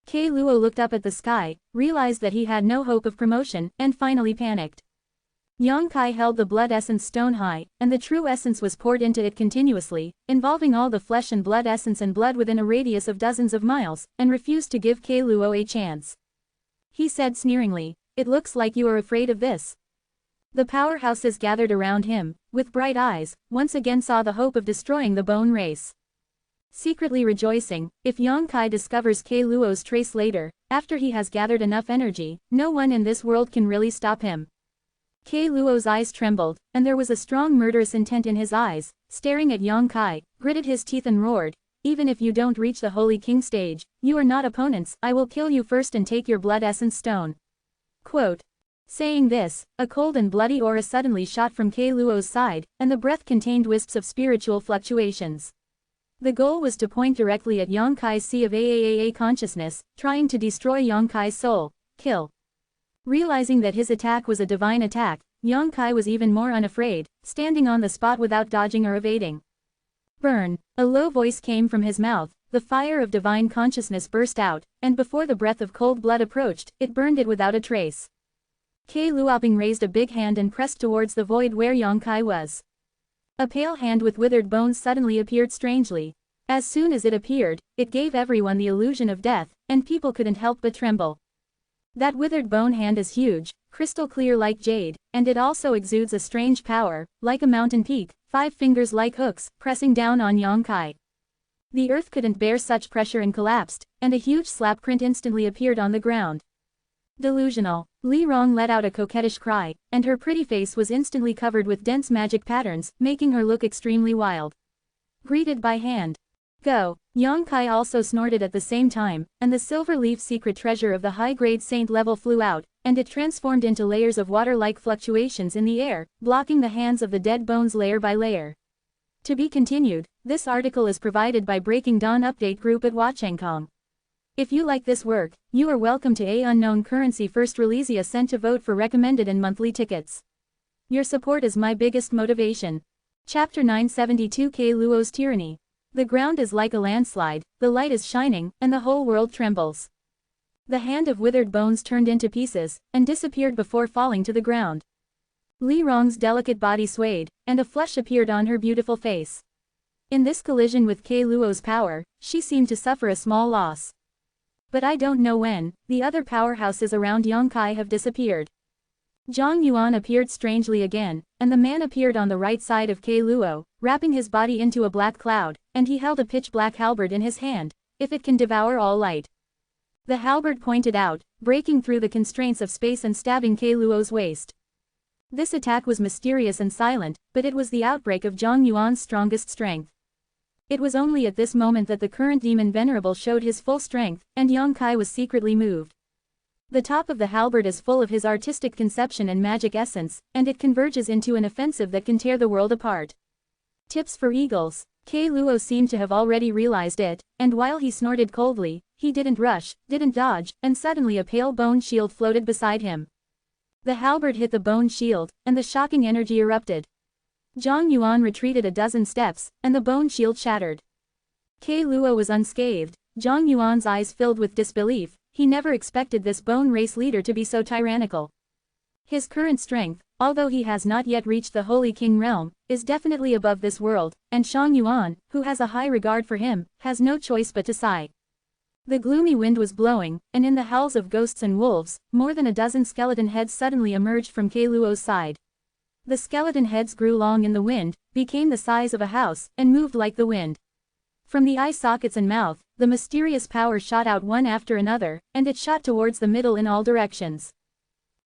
Kei Luo looked up at the sky, realized that he had no hope of promotion, and finally panicked. Yang Kai held the blood essence stone high, and the true essence was poured into it continuously, involving all the flesh and blood essence and blood within a radius of dozens of miles, and refused to give Kei Luo a chance. He said sneeringly, "It looks like you are afraid of this." The powerhouses gathered around him, with bright eyes, once again saw the hope of destroying the bone race. Secretly rejoicing, if Yang Kai discovers Kei Luo's trace later, after he has gathered enough energy, no one in this world can really stop him. Kei Luo's eyes trembled, and there was a strong murderous intent in his eyes, staring at Yang Kai, gritted his teeth and roared, "Even if you don't reach the Holy King stage, you are not opponents, I will kill you first and take your blood essence stone." Quote. Saying this, a cold and bloody aura suddenly shot from Kei Luo's side, and the breath contained wisps of spiritual fluctuations. The goal was to point directly at Yang Kai's sea of AAAA consciousness, trying to destroy Yang Kai's soul. Kill. Realizing that his attack was a divine attack, Yang Kai was even more unafraid, standing on the spot without dodging or evading. Burn. A low voice came from his mouth, the fire of divine consciousness burst out, and before the breath of cold blood approached, it burned it without a trace. Kei Luoping raised a big hand and pressed towards the void where Yang Kai was. A pale hand with withered bones suddenly appeared strangely. As soon as it appeared, it gave everyone the illusion of death, and people couldn't help but tremble. That withered bone hand is huge, crystal clear like jade, and it also exudes a strange power, like a mountain peak, 5 fingers like hooks, pressing down on Yang Kai. The earth couldn't bear such pressure and collapsed, and a huge slap print instantly appeared on the ground. Delusional. Li Rong let out a coquettish cry, and her pretty face was instantly covered with dense magic patterns, making her look extremely wild. Greeted by hand. Go. Yang Kai also snorted at the same time, and the silver leaf secret treasure of the high-grade saint level flew out, and it transformed into layers of water-like fluctuations in the air, blocking the hands of the dead bones layer by layer. To be continued, this article is provided by Breaking Dawn Update Group at Wachengkong. If you like this work, you are welcome to A Unknown Currency First Release a cent to vote for recommended and monthly tickets. Your support is my biggest motivation. Chapter 972 Kei Luo's Tyranny. The ground is like a landslide, the light is shining, and the whole world trembles. The hand of withered bones turned into pieces, and disappeared before falling to the ground. Li Rong's delicate body swayed, and a flush appeared on her beautiful face. In this collision with Kei Luo's power, she seemed to suffer a small loss. But I don't know when, the other powerhouses around Yang Kai have disappeared. Zhang Yuan appeared strangely again, and the man appeared on the right side of Kei Luo, wrapping his body into a black cloud, and he held a pitch-black halberd in his hand, if it can devour all light. The halberd pointed out, breaking through the constraints of space and stabbing Kei Luo's waist. This attack was mysterious and silent, but it was the outbreak of Zhang Yuan's strongest strength. It was only at this moment that the current demon Venerable showed his full strength, and Yang Kai was secretly moved. The top of the halberd is full of his artistic conception and magic essence, and it converges into an offensive that can tear the world apart. Tips for eagles. Kei Luo seemed to have already realized it, and while he snorted coldly, he didn't rush, didn't dodge, and suddenly a pale bone shield floated beside him. The halberd hit the bone shield, and the shocking energy erupted. Zhang Yuan retreated a dozen steps, and the bone shield shattered. Kei Luo was unscathed. Zhang Yuan's eyes filled with disbelief. He never expected this bone race leader to be so tyrannical. His current strength, although he has not yet reached the Holy King realm, is definitely above this world, and Zhang Yuan, who has a high regard for him, has no choice but to sigh. The gloomy wind was blowing, and in the howls of ghosts and wolves, more than a dozen skeleton heads suddenly emerged from Kei Luo's side. The skeleton heads grew long in the wind, became the size of a house, and moved like the wind. From the eye sockets and mouth, the mysterious power shot out one after another, and it shot towards the middle in all directions.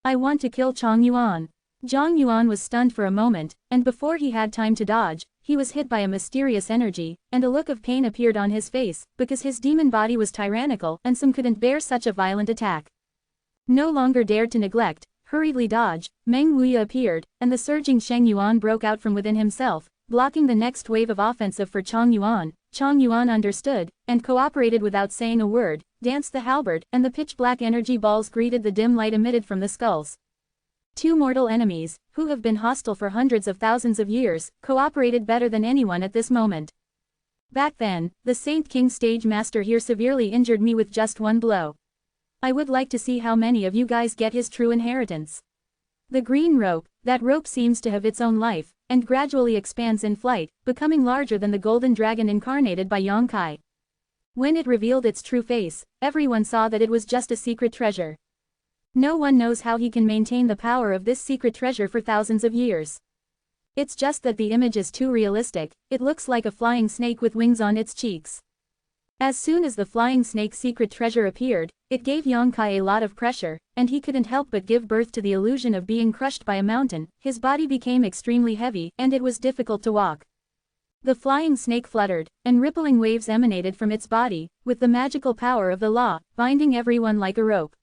I want to kill Zhang Yuan. Zhang Yuan was stunned for a moment, and before he had time to dodge, he was hit by a mysterious energy, and a look of pain appeared on his face, because his demon body was tyrannical and some couldn't bear such a violent attack. No longer dared to neglect, hurriedly dodge, Meng Wuya appeared, and the surging Sheng Yuan broke out from within himself, blocking the next wave of offensive for Zhang Yuan. Zhang Yuan understood, and cooperated without saying a word. danced the halberd, and the pitch-black energy balls greeted the dim light emitted from the skulls. Two mortal enemies, who have been hostile for hundreds of thousands of years, cooperated better than anyone at this moment. Back then, the Saint King stage master here severely injured me with just one blow. I would like to see how many of you guys get his true inheritance. The green rope, that rope seems to have its own life, and gradually expands in flight, becoming larger than the golden dragon incarnated by Yongkai. When it revealed its true face, everyone saw that it was just a secret treasure. No one knows how he can maintain the power of this secret treasure for thousands of years. It's just that the image is too realistic, it looks like a flying snake with wings on its cheeks. As soon as the flying snake secret treasure appeared, it gave Yongkai a lot of pressure, and he couldn't help but give birth to the illusion of being crushed by a mountain. His body became extremely heavy, and it was difficult to walk. The flying snake fluttered, and rippling waves emanated from its body, with the magical power of the law, binding everyone like a rope.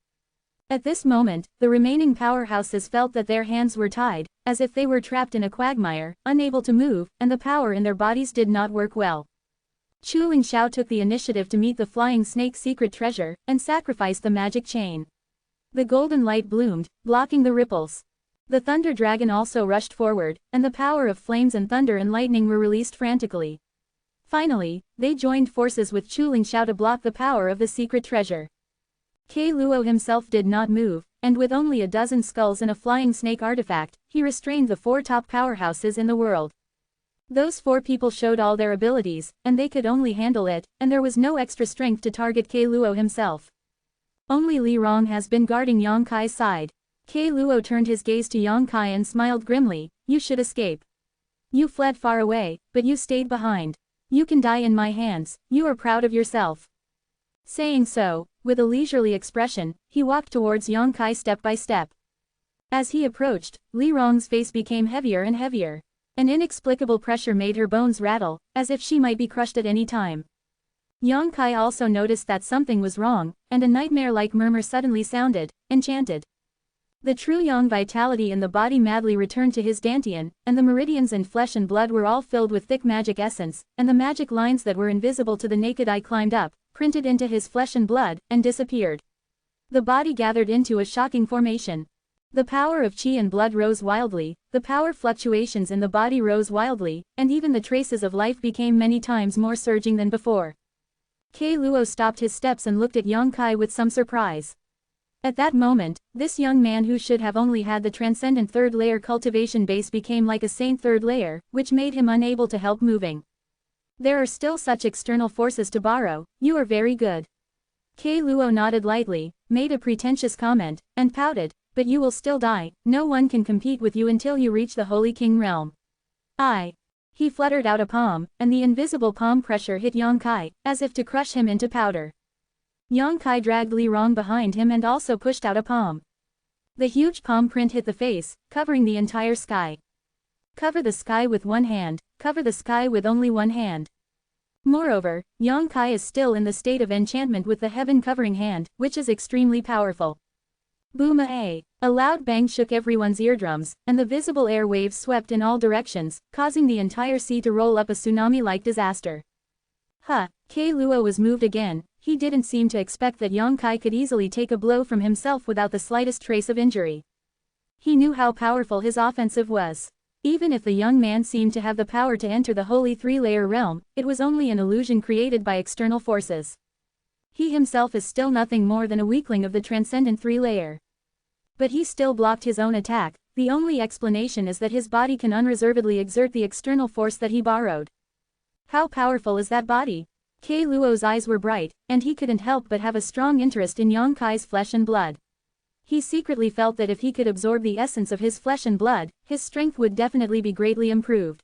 At this moment, the remaining powerhouses felt that their hands were tied, as if they were trapped in a quagmire, unable to move, and the power in their bodies did not work well. Chu Lingxiao took the initiative to meet the flying snake's secret treasure, and sacrificed the magic chain. The golden light bloomed, blocking the ripples. The thunder dragon also rushed forward, and the power of flames and thunder and lightning were released frantically. Finally, they joined forces with Chu Lingxiao to block the power of the secret treasure. Kei Luo himself did not move, and with only a dozen skulls and a flying snake artifact, he restrained the four top powerhouses in the world. Those four people showed all their abilities, and they could only handle it, and there was no extra strength to target Kei Luo himself. Only Li Rong has been guarding Yongkai's side. Kei Luo turned his gaze to Yongkai and smiled grimly. You should escape. You fled far away, but you stayed behind. You can die in my hands, you are proud of yourself. Saying so, with a leisurely expression, he walked towards Yongkai step by step. As he approached, Li Rong's face became heavier and heavier. An inexplicable pressure made her bones rattle, as if she might be crushed at any time. Yongkai also noticed that something was wrong, and a nightmare-like murmur suddenly sounded, enchanted. The true yang vitality in the body madly returned to his dantian, and the meridians in flesh and blood were all filled with thick magic essence, and the magic lines that were invisible to the naked eye climbed up, printed into his flesh and blood, and disappeared. The body gathered into a shocking formation. The power of qi and blood rose wildly, the power fluctuations in the body rose wildly, and even the traces of life became many times more surging than before. Kei Luo stopped his steps and looked at Yongkai with some surprise. At that moment, this young man who should have only had the transcendent third layer cultivation base became like a saint third layer, which made him unable to help moving. There are still such external forces to borrow, you are very good. Kei Luo nodded lightly, made a pretentious comment, and pouted, but you will still die, no one can compete with you until you reach the Holy King realm. He fluttered out a palm, and the invisible palm pressure hit Yongkai, as if to crush him into powder. Yongkai dragged Li Rong behind him and also pushed out a palm. The huge palm print hit the face, covering the entire sky. Cover the sky with one hand, cover the sky with only one hand. Moreover, Yongkai is still in the state of enchantment with the heaven-covering hand, which is extremely powerful. Boom-a! A loud bang shook everyone's eardrums, and the visible air waves swept in all directions, causing the entire sea to roll up a tsunami-like disaster. Kei Luo was moved again. He didn't seem to expect that Yongkai could easily take a blow from himself without the slightest trace of injury. He knew how powerful his offensive was. Even if the young man seemed to have the power to enter the holy three-layer realm, it was only an illusion created by external forces. He himself is still nothing more than a weakling of the transcendent three-layer. But he still blocked his own attack. The only explanation is that his body can unreservedly exert the external force that he borrowed. How powerful is that body? Kei Luo's eyes were bright, and he couldn't help but have a strong interest in Yongkai's flesh and blood. He secretly felt that if he could absorb the essence of his flesh and blood, his strength would definitely be greatly improved.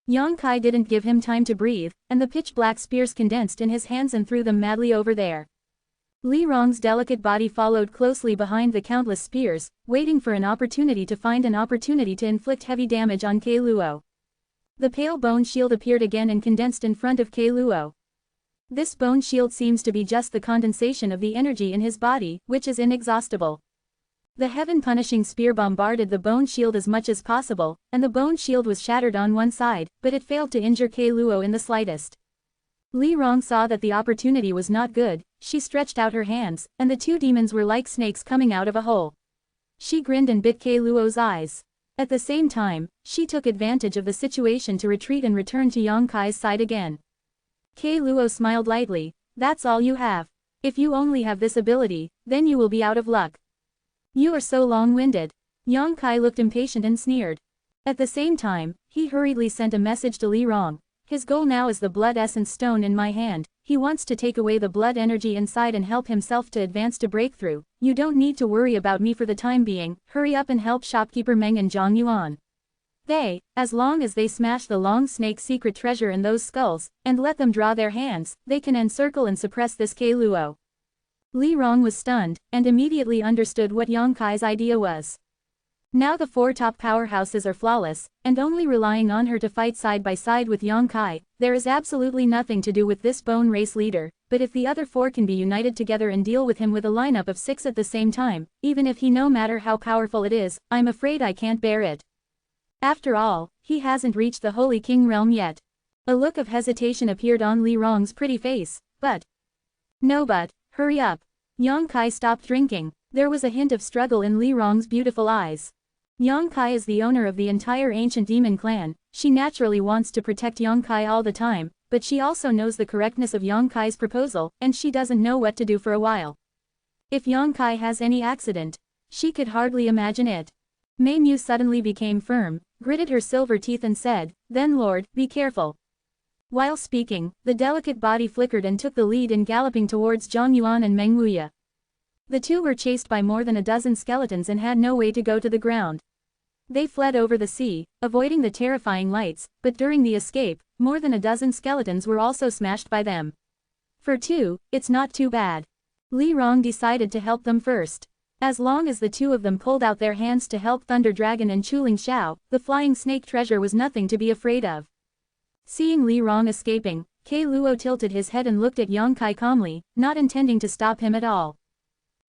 Yongkai didn't give him time to breathe, and the pitch-black spears condensed in his hands and threw them madly over there. Li Rong's delicate body followed closely behind the countless spears, waiting for an opportunity to inflict heavy damage on Kei Luo. The pale bone shield appeared again and condensed in front of Kei Luo. This bone shield seems to be just the condensation of the energy in his body, which is inexhaustible. The heaven-punishing spear bombarded the bone shield as much as possible, and the bone shield was shattered on one side, but it failed to injure Kei Luo in the slightest. Li Rong saw that the opportunity was not good. She stretched out her hands, and the two demons were like snakes coming out of a hole. She grinned and bit Kei Luo's eyes. At the same time, she took advantage of the situation to retreat and return to Yang Kai's side again. Kei Luo smiled lightly. That's all you have. If you only have this ability, then you will be out of luck. You are so long-winded. Yang Kai looked impatient and sneered. At the same time, he hurriedly sent a message to Li Rong. His goal now is the blood essence stone in my hand. He wants to take away the blood energy inside and help himself to advance to breakthrough. You don't need to worry about me for the time being. Hurry up and help shopkeeper Meng and Zhang Yuan. As long as they smash the long snake secret treasure in those skulls, and let them draw their hands, they can encircle and suppress this Kei Luo. Li Rong was stunned, and immediately understood what Yang Kai's idea was. Now the four top powerhouses are flawless, and only relying on her to fight side by side with Yang Kai. There is absolutely nothing to do with this bone race leader, but if the other four can be united together and deal with him with a lineup of 6 at the same time, even if he no matter how powerful it is, I'm afraid I can't bear it. After all, he hasn't reached the Holy King realm yet. A look of hesitation appeared on Li Rong's pretty face, but... hurry up. Yang Kai stopped drinking. There was a hint of struggle in Li Rong's beautiful eyes. Yang Kai is the owner of the entire ancient demon clan. She naturally wants to protect Yang Kai all the time, but she also knows the correctness of Yang Kai's proposal, and she doesn't know what to do for a while. If Yang Kai has any accident, she could hardly imagine it. Mei Mu suddenly became firm, gritted her silver teeth and said, "Then Lord, be careful." While speaking, the delicate body flickered and took the lead in galloping towards Zhang Yuan and Meng Wuya. The two were chased by more than a dozen skeletons and had no way to go to the ground. They fled over the sea, avoiding the terrifying lights, but during the escape, more than a dozen skeletons were also smashed by them. For 2, it's not too bad. Li Rong decided to help them first. As long as the two of them pulled out their hands to help Thunder Dragon and Chuling Xiao, the flying snake treasure was nothing to be afraid of. Seeing Li Rong escaping, Kei Luo tilted his head and looked at Yang Kai calmly, not intending to stop him at all.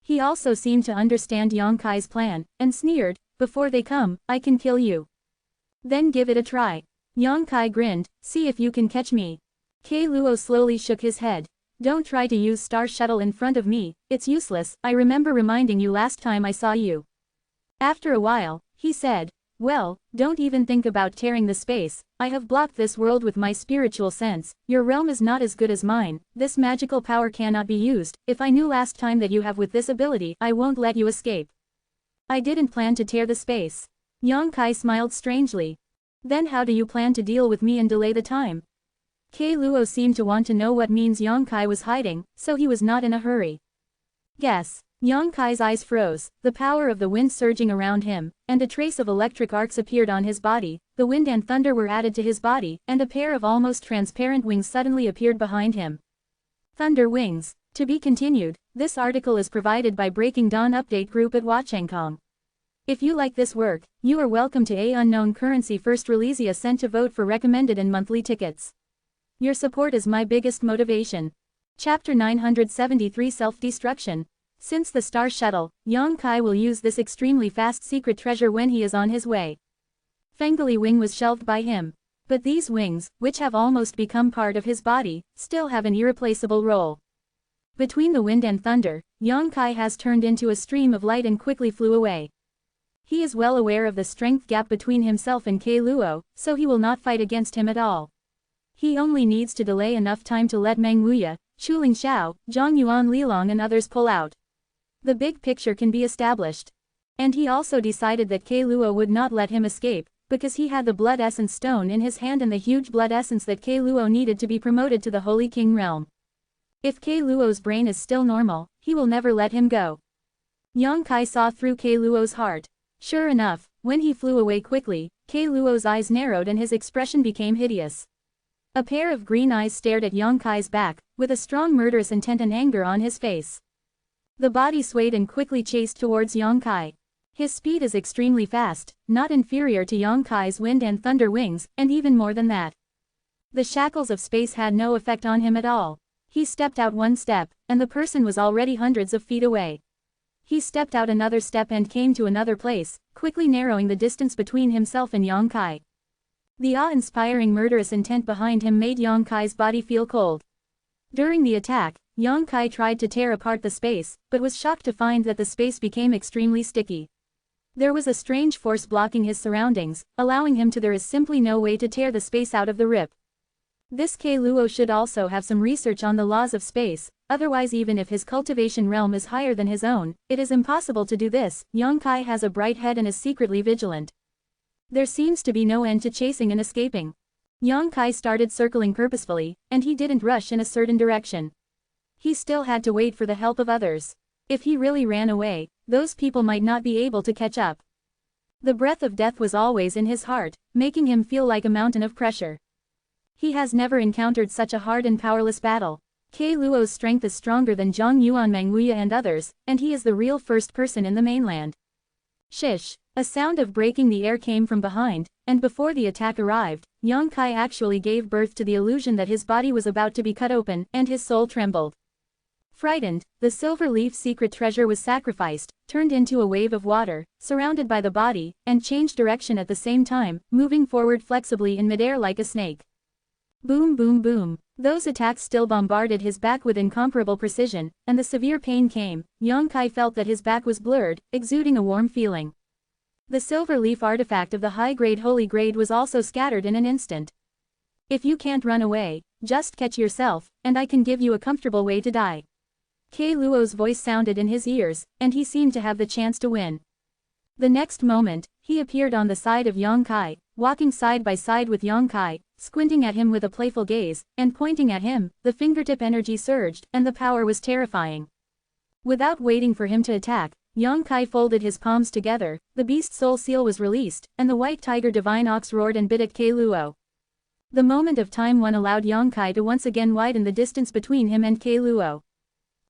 He also seemed to understand Yang Kai's plan, and sneered, "Before they come, I can kill you. Then give it a try." Yang Kai grinned, "See if you can catch me." Kei Luo slowly shook his head. "Don't try to use Star Shuttle in front of me, it's useless, I remember reminding you last time I saw you." After a while, he said, "Well, don't even think about tearing the space, I have blocked this world with my spiritual sense, your realm is not as good as mine, this magical power cannot be used, if I knew last time that you have with this ability, I won't let you escape." "I didn't plan to tear the space." Yang Kai smiled strangely. "Then how do you plan to deal with me and delay the time?" Kei Luo seemed to want to know what means Yang Kai was hiding, so he was not in a hurry. "Guess." Yang Kai's eyes froze, the power of the wind surging around him, and a trace of electric arcs appeared on his body, the wind and thunder were added to his body, and a pair of almost transparent wings suddenly appeared behind him. Thunder wings. To be continued, this article is provided by Breaking Dawn Update Group at Wachangkong. If you like this work, you are welcome to A Unknown Currency First Release sent to vote for recommended and monthly tickets. Your support is my biggest motivation. Chapter 973 Self-Destruction. Since the Star Shuttle, Yang Kai will use this extremely fast secret treasure when he is on his way. Fengli Wing was shelved by him. But these wings, which have almost become part of his body, still have an irreplaceable role. Between the wind and thunder, Yang Kai has turned into a stream of light and quickly flew away. He is well aware of the strength gap between himself and Kei Luo, so he will not fight against him at all. He only needs to delay enough time to let Meng Wuya, Chuling Xiao, Zhang Yuan Lilong and others pull out. The big picture can be established. And he also decided that Kei Luo would not let him escape, because he had the blood essence stone in his hand and the huge blood essence that Kei Luo needed to be promoted to the Holy King realm. If Kei Luo's brain is still normal, he will never let him go. Yang Kai saw through Kei Luo's heart. Sure enough, when he flew away quickly, Kei Luo's eyes narrowed and his expression became hideous. A pair of green eyes stared at Yang Kai's back, with a strong murderous intent and anger on his face. The body swayed and quickly chased towards Yang Kai. His speed is extremely fast, not inferior to Yang Kai's wind and thunder wings, and even more than that. The shackles of space had no effect on him at all. He stepped out one step, and the person was already hundreds of feet away. He stepped out another step and came to another place, quickly narrowing the distance between himself and Yang Kai. The awe-inspiring murderous intent behind him made Yang Kai's body feel cold. During the attack, Yang Kai tried to tear apart the space, but was shocked to find that the space became extremely sticky. There was a strange force blocking his surroundings, allowing him to. There is simply no way to tear the space out of the rip. This Luo should also have some research on the laws of space, otherwise even if his cultivation realm is higher than his own, it is impossible to do this. Yang Kai has a bright head and is secretly vigilant. There seems to be no end to chasing and escaping. Yang Kai started circling purposefully, and he didn't rush in a certain direction. He still had to wait for the help of others. If he really ran away, those people might not be able to catch up. The breath of death was always in his heart, making him feel like a mountain of pressure. He has never encountered such a hard and powerless battle. Luo's strength is stronger than Zhang Yuan Manguya and others, and he is the real first person in the mainland. Shish! A sound of breaking the air came from behind, and before the attack arrived, Yang Kai actually gave birth to the illusion that his body was about to be cut open, and his soul trembled. Frightened, the silver leaf secret treasure was sacrificed, turned into a wave of water, surrounded by the body, and changed direction at the same time, moving forward flexibly in midair like a snake. Boom boom boom. Those attacks still bombarded his back with incomparable precision, and the severe pain came. Yang Kai felt that his back was blurred, exuding a warm feeling. The silver leaf artifact of the high-grade holy grade was also scattered in an instant. If you can't run away, just catch yourself, and I can give you a comfortable way to die. Luo's voice sounded in his ears, and he seemed to have the chance to win. The next moment, he appeared on the side of Yang Kai, walking side by side with Yang Kai, squinting at him with a playful gaze, and pointing at him. The fingertip energy surged, and the power was terrifying. Without waiting for him to attack, Yang Kai folded his palms together, the beast soul seal was released, and the white tiger divine ox roared and bit at Luo. The moment of time one allowed Yang Kai to once again widen the distance between him and Luo.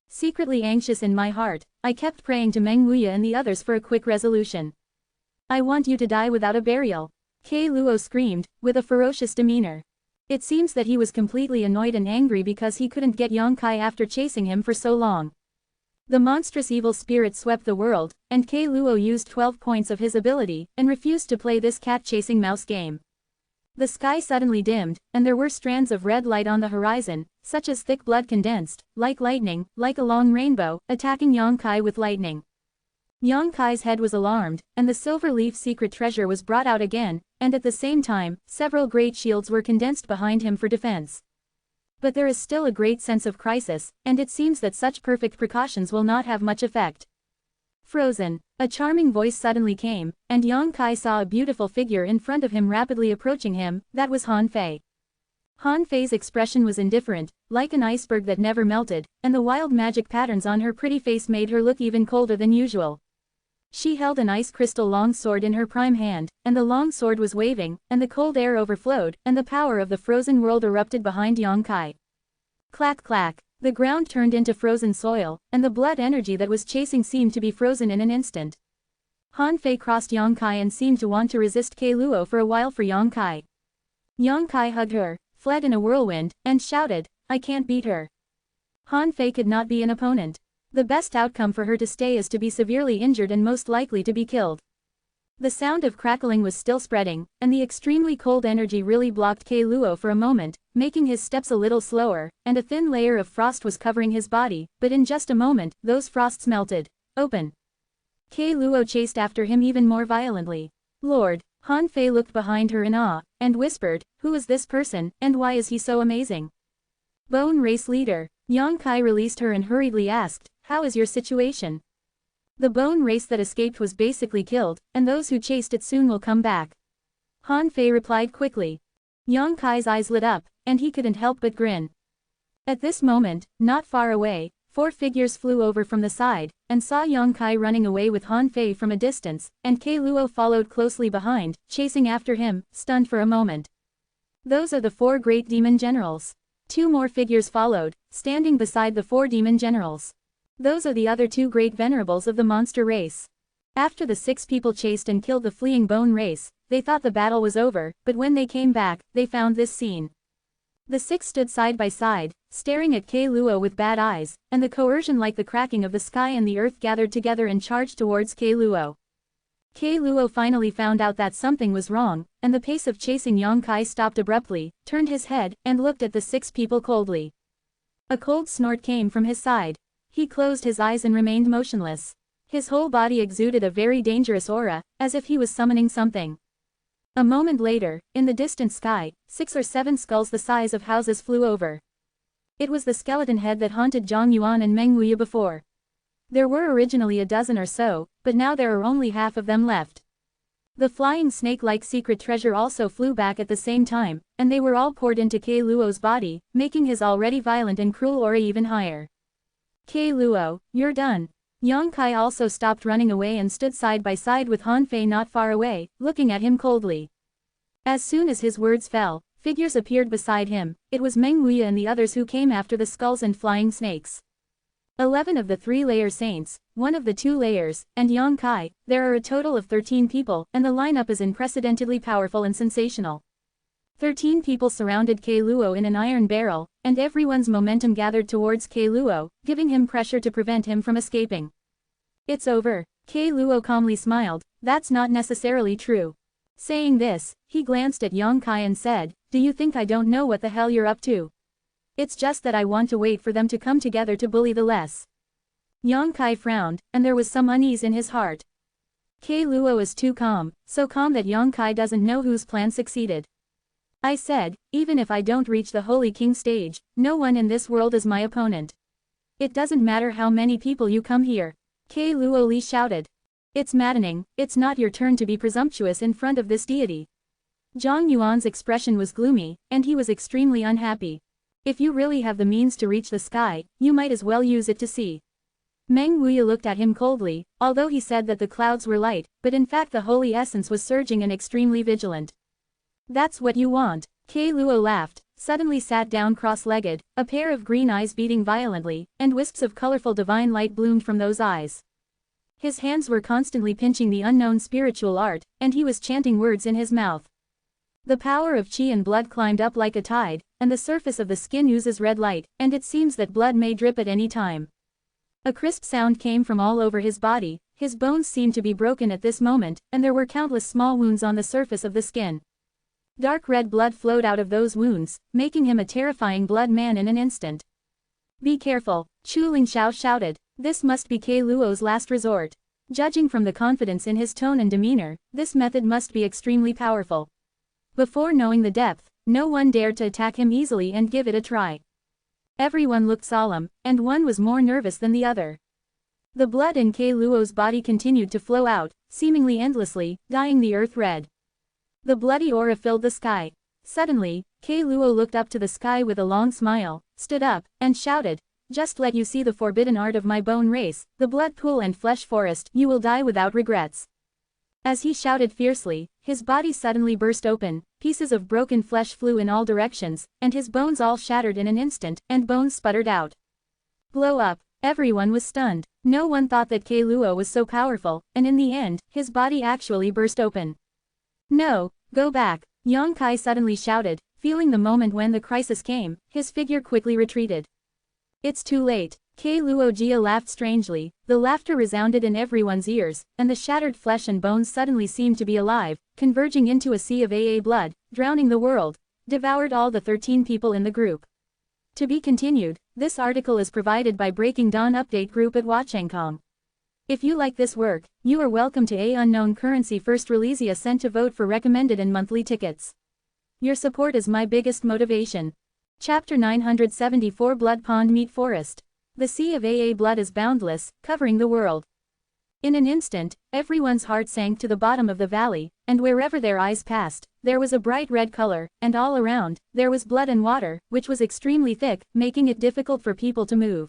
Secretly anxious in my heart, I kept praying to Meng Wuya and the others for a quick resolution. I want you to die without a burial. Luo screamed, with a ferocious demeanor. It seems that he was completely annoyed and angry because he couldn't get Yang Kai after chasing him for so long. The monstrous evil spirit swept the world, and Luo used 12 points of his ability, and refused to play this cat-chasing mouse game. The sky suddenly dimmed, and there were strands of red light on the horizon, such as thick blood condensed, like lightning, like a long rainbow, attacking Yang Kai with lightning. Yang Kai's head was alarmed, and the silver leaf secret treasure was brought out again, and at the same time, several great shields were condensed behind him for defense. But there is still a great sense of crisis, and it seems that such perfect precautions will not have much effect. Frozen. A charming voice suddenly came, and Yang Kai saw a beautiful figure in front of him rapidly approaching him. That was Han Fei. Han Fei's expression was indifferent, like an iceberg that never melted, and the wild magic patterns on her pretty face made her look even colder than usual. She held an ice crystal long sword in her prime hand, and the long sword was waving, and the cold air overflowed, and the power of the frozen world erupted behind Yang Kai. Clack clack. The ground turned into frozen soil, and the blood energy that was chasing seemed to be frozen in an instant. Han Fei crossed Yang Kai and seemed to want to resist Luo for a while for Yang Kai. Yang Kai hugged her, fled in a whirlwind, and shouted, I can't beat her. Han Fei could not be an opponent. The best outcome for her to stay is to be severely injured and most likely to be killed. The sound of crackling was still spreading, and the extremely cold energy really blocked Luo for a moment, making his steps a little slower, and a thin layer of frost was covering his body, but in just a moment, those frosts melted. Open. Luo chased after him even more violently. Lord! Han Fei looked behind her in awe, and whispered, who is this person, and why is he so amazing? Bone Race Leader. Yang Kai released her and hurriedly asked, how is your situation? The bone race that escaped was basically killed, and those who chased it soon will come back. Han Fei replied quickly. Yang Kai's eyes lit up, and he couldn't help but grin. At this moment, not far away, 4 figures flew over from the side, and saw Yang Kai running away with Han Fei from a distance, and Luo followed closely behind, chasing after him, stunned for a moment. Those are the 4 great demon generals. 2 more figures followed, standing beside the 4 demon generals. Those are the other 2 great venerables of the monster race. After the 6 people chased and killed the fleeing bone race, they thought the battle was over, but when they came back, they found this scene. The 6 stood side by side, staring at Luo with bad eyes, and the coercion like the cracking of the sky and the earth gathered together and charged towards Luo. Luo finally found out that something was wrong, and the pace of chasing Yang Kai stopped abruptly, turned his head, and looked at the 6 people coldly. A cold snort came from his side. He closed his eyes and remained motionless. His whole body exuded a very dangerous aura, as if he was summoning something. A moment later, in the distant sky, 6 or 7 skulls the size of houses flew over. It was the skeleton head that haunted Zhang Yuan and Meng Wuya before. There were originally a dozen or so, but now there are only half of them left. The flying snake-like secret treasure also flew back at the same time, and they were all poured into Kei Luo's body, making his already violent and cruel aura even higher. Kei Luo, you're done. Yang Kai also stopped running away and stood side by side with Han Fei not far away, looking at him coldly. As soon as his words fell, figures appeared beside him. It was Meng Wuya and the others who came after the skulls and flying snakes. 11 of the 3-layer saints, 1 of the 2 layers, and Yang Kai. There are a total of 13 people, and the lineup is unprecedentedly powerful and sensational. 13 people surrounded Kei Luo in an iron barrel, and everyone's momentum gathered towards Kei Luo, giving him pressure to prevent him from escaping. It's over. Kei Luo calmly smiled. That's not necessarily true. Saying this, he glanced at Yang Kai and said, do you think I don't know what the hell you're up to? It's just that I want to wait for them to come together to bully the less. Yang Kai frowned, and there was some unease in his heart. Kei Luo is too calm, so calm that Yang Kai doesn't know whose plan succeeded. I said, even if I don't reach the Holy King stage, no one in this world is my opponent. It doesn't matter how many people you come here. Kei Luo Li shouted. It's maddening, it's not your turn to be presumptuous in front of this deity. Zhang Yuan's expression was gloomy, and he was extremely unhappy. If you really have the means to reach the sky, you might as well use it to see. Meng Wuya looked at him coldly, although he said that the clouds were light, but in fact the holy essence was surging and extremely vigilant. That's what you want. Kei Luo laughed, suddenly sat down cross-legged, a pair of green eyes beating violently, and wisps of colorful divine light bloomed from those eyes. His hands were constantly pinching the unknown spiritual art, and he was chanting words in his mouth. The power of qi and blood climbed up like a tide, and the surface of the skin oozes red light, and it seems that blood may drip at any time. A crisp sound came from all over his body, his bones seemed to be broken at this moment, and there were countless small wounds on the surface of the skin. Dark red blood flowed out of those wounds, making him a terrifying blood man in an instant. Be careful, Chu Lingxiao shouted. This must be Kei Luo's last resort. Judging from the confidence in his tone and demeanor, this method must be extremely powerful. Before knowing the depth, no one dared to attack him easily and give it a try. Everyone looked solemn, and one was more nervous than the other. The blood in Kei Luo's body continued to flow out, seemingly endlessly, dyeing the earth red. The bloody aura filled the sky. Suddenly, Kei Luo looked up to the sky with a long smile, stood up, and shouted, just let you see the forbidden art of my bone race, the blood pool and flesh forest, you will die without regrets. As he shouted fiercely, his body suddenly burst open, pieces of broken flesh flew in all directions, and his bones all shattered in an instant, and bones sputtered out. Blow up. Everyone was stunned. No one thought that Kei Luo was so powerful, and in the end, his body actually burst open. No, go back. Yang Kai suddenly shouted, feeling the moment when the crisis came, his figure quickly retreated. It's too late. Kei Luo Jia laughed strangely, the laughter resounded in everyone's ears, and the shattered flesh and bones suddenly seemed to be alive, converging into a sea of AA blood, drowning the world, devoured all the 13 people in the group. To be continued, this article is provided by Breaking Dawn Update Group at Wachangkong. If you like this work, you are welcome to a unknown currency first release a cent to vote for recommended and monthly tickets. Your support is my biggest motivation. Chapter 974 Blood Pond Meat Forest. The sea of AA blood is boundless, covering the world. In an instant, everyone's heart sank to the bottom of the valley, and wherever their eyes passed, there was a bright red color, and all around, there was blood and water, which was extremely thick, making it difficult for people to move.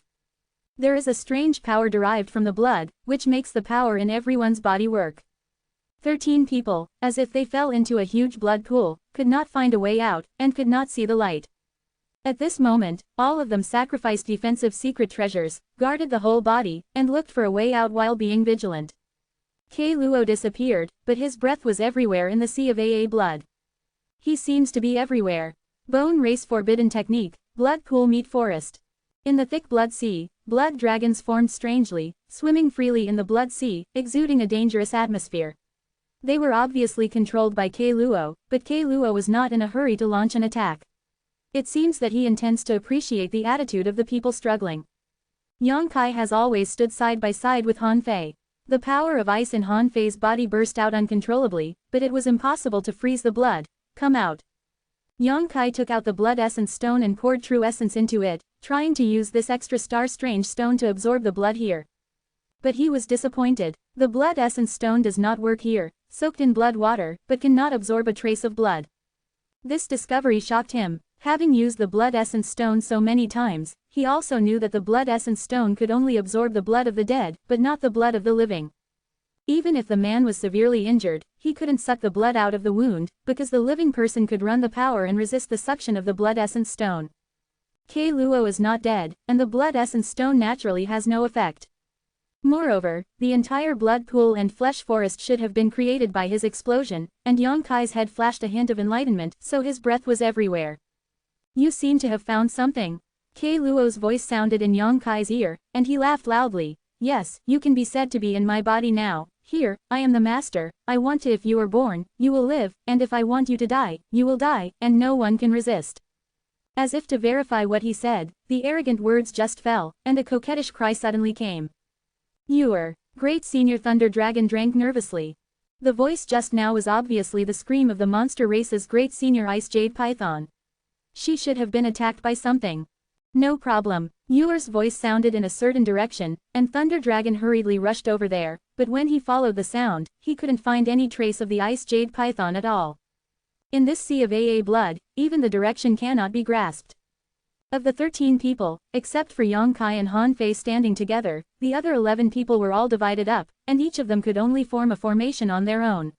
There is a strange power derived from the blood, which makes the power in everyone's body work. 13 people, as if they fell into a huge blood pool, could not find a way out, and could not see the light. At this moment, all of them sacrificed defensive secret treasures, guarded the whole body, and looked for a way out while being vigilant. Kei Luo disappeared, but his breath was everywhere in the sea of AA blood. He seems to be everywhere. Bone race forbidden technique, blood pool meat forest. In the thick blood sea, blood dragons formed strangely, swimming freely in the blood sea, exuding a dangerous atmosphere. They were obviously controlled by Kei Luo, but Kei Luo was not in a hurry to launch an attack. It seems that he intends to appreciate the attitude of the people struggling. Yang Kai has always stood side by side with Han Fei. The power of ice in Han Fei's body burst out uncontrollably, but it was impossible to freeze the blood. Come out. Yang Kai took out the blood essence stone and poured true essence into it, trying to use this extra star-strange stone to absorb the blood here. But he was disappointed. The blood essence stone does not work here, soaked in blood water, but cannot absorb a trace of blood. This discovery shocked him. Having used the blood essence stone so many times, he also knew that the blood essence stone could only absorb the blood of the dead, but not the blood of the living. Even if the man was severely injured, he couldn't suck the blood out of the wound, because the living person could run the power and resist the suction of the blood essence stone. Kei Luo is not dead, and the blood essence stone naturally has no effect. Moreover, the entire blood pool and flesh forest should have been created by his explosion, and Yang Kai's head flashed a hint of enlightenment, so his breath was everywhere. You seem to have found something. Kei Luo's voice sounded in Yang Kai's ear, and he laughed loudly. Yes, you can be said to be in my body now. Here, I am the master. I want to. If you are born, you will live, and if I want you to die, you will die, and no one can resist. As if to verify what he said, the arrogant words just fell, and a coquettish cry suddenly came. You're. Great Senior Thunder Dragon drank nervously. The voice just now was obviously the scream of the monster race's great senior ice jade python. She should have been attacked by something. No problem. Yuer's voice sounded in a certain direction, and Thunder Dragon hurriedly rushed over there, but when he followed the sound, he couldn't find any trace of the ice jade python at all. In this sea of AA blood, even the direction cannot be grasped. Of the 13 people, except for Yang Kai and Han Fei standing together, the other 11 people were all divided up, and each of them could only form a formation on their own.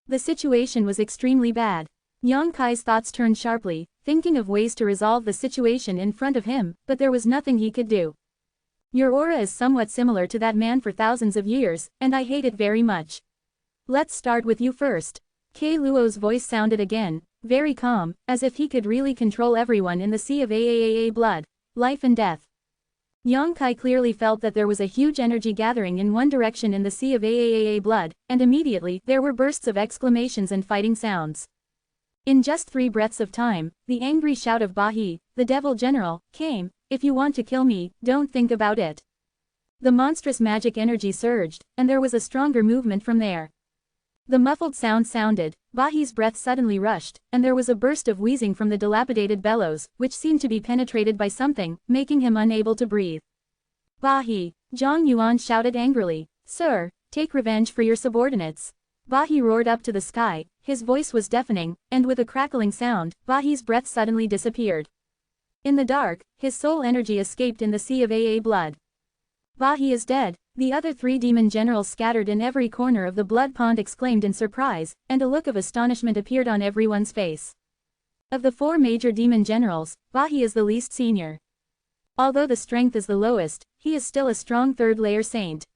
The situation was extremely bad. Yang Kai's thoughts turned sharply, thinking of ways to resolve the situation in front of him, but there was nothing he could do. Your aura is somewhat similar to that man for thousands of years, and I hate it very much. Let's start with you first. Kei Luo's voice sounded again, very calm, as if he could really control everyone in the sea of AAAA blood, life and death. Yang Kai clearly felt that there was a huge energy gathering in one direction in the sea of AAAA blood, and immediately there were bursts of exclamations and fighting sounds. In just 3 breaths of time, the angry shout of Bahi, the devil general, came. If you want to kill me, don't think about it. The monstrous magic energy surged, and there was a stronger movement from there. The muffled sound sounded, Bahi's breath suddenly rushed, and there was a burst of wheezing from the dilapidated bellows, which seemed to be penetrated by something, making him unable to breathe. Bahi! Zhang Yuan shouted angrily. Sir, take revenge for your subordinates. Bahi roared up to the sky, his voice was deafening, and with a crackling sound, Bahi's breath suddenly disappeared. In the dark, his soul energy escaped in the sea of AA blood. Bahi is dead, the other 3 demon generals scattered in every corner of the blood pond exclaimed in surprise, and a look of astonishment appeared on everyone's face. Of the 4 major demon generals, Bahi is the least senior. Although the strength is the lowest, he is still a strong 3rd-layer saint.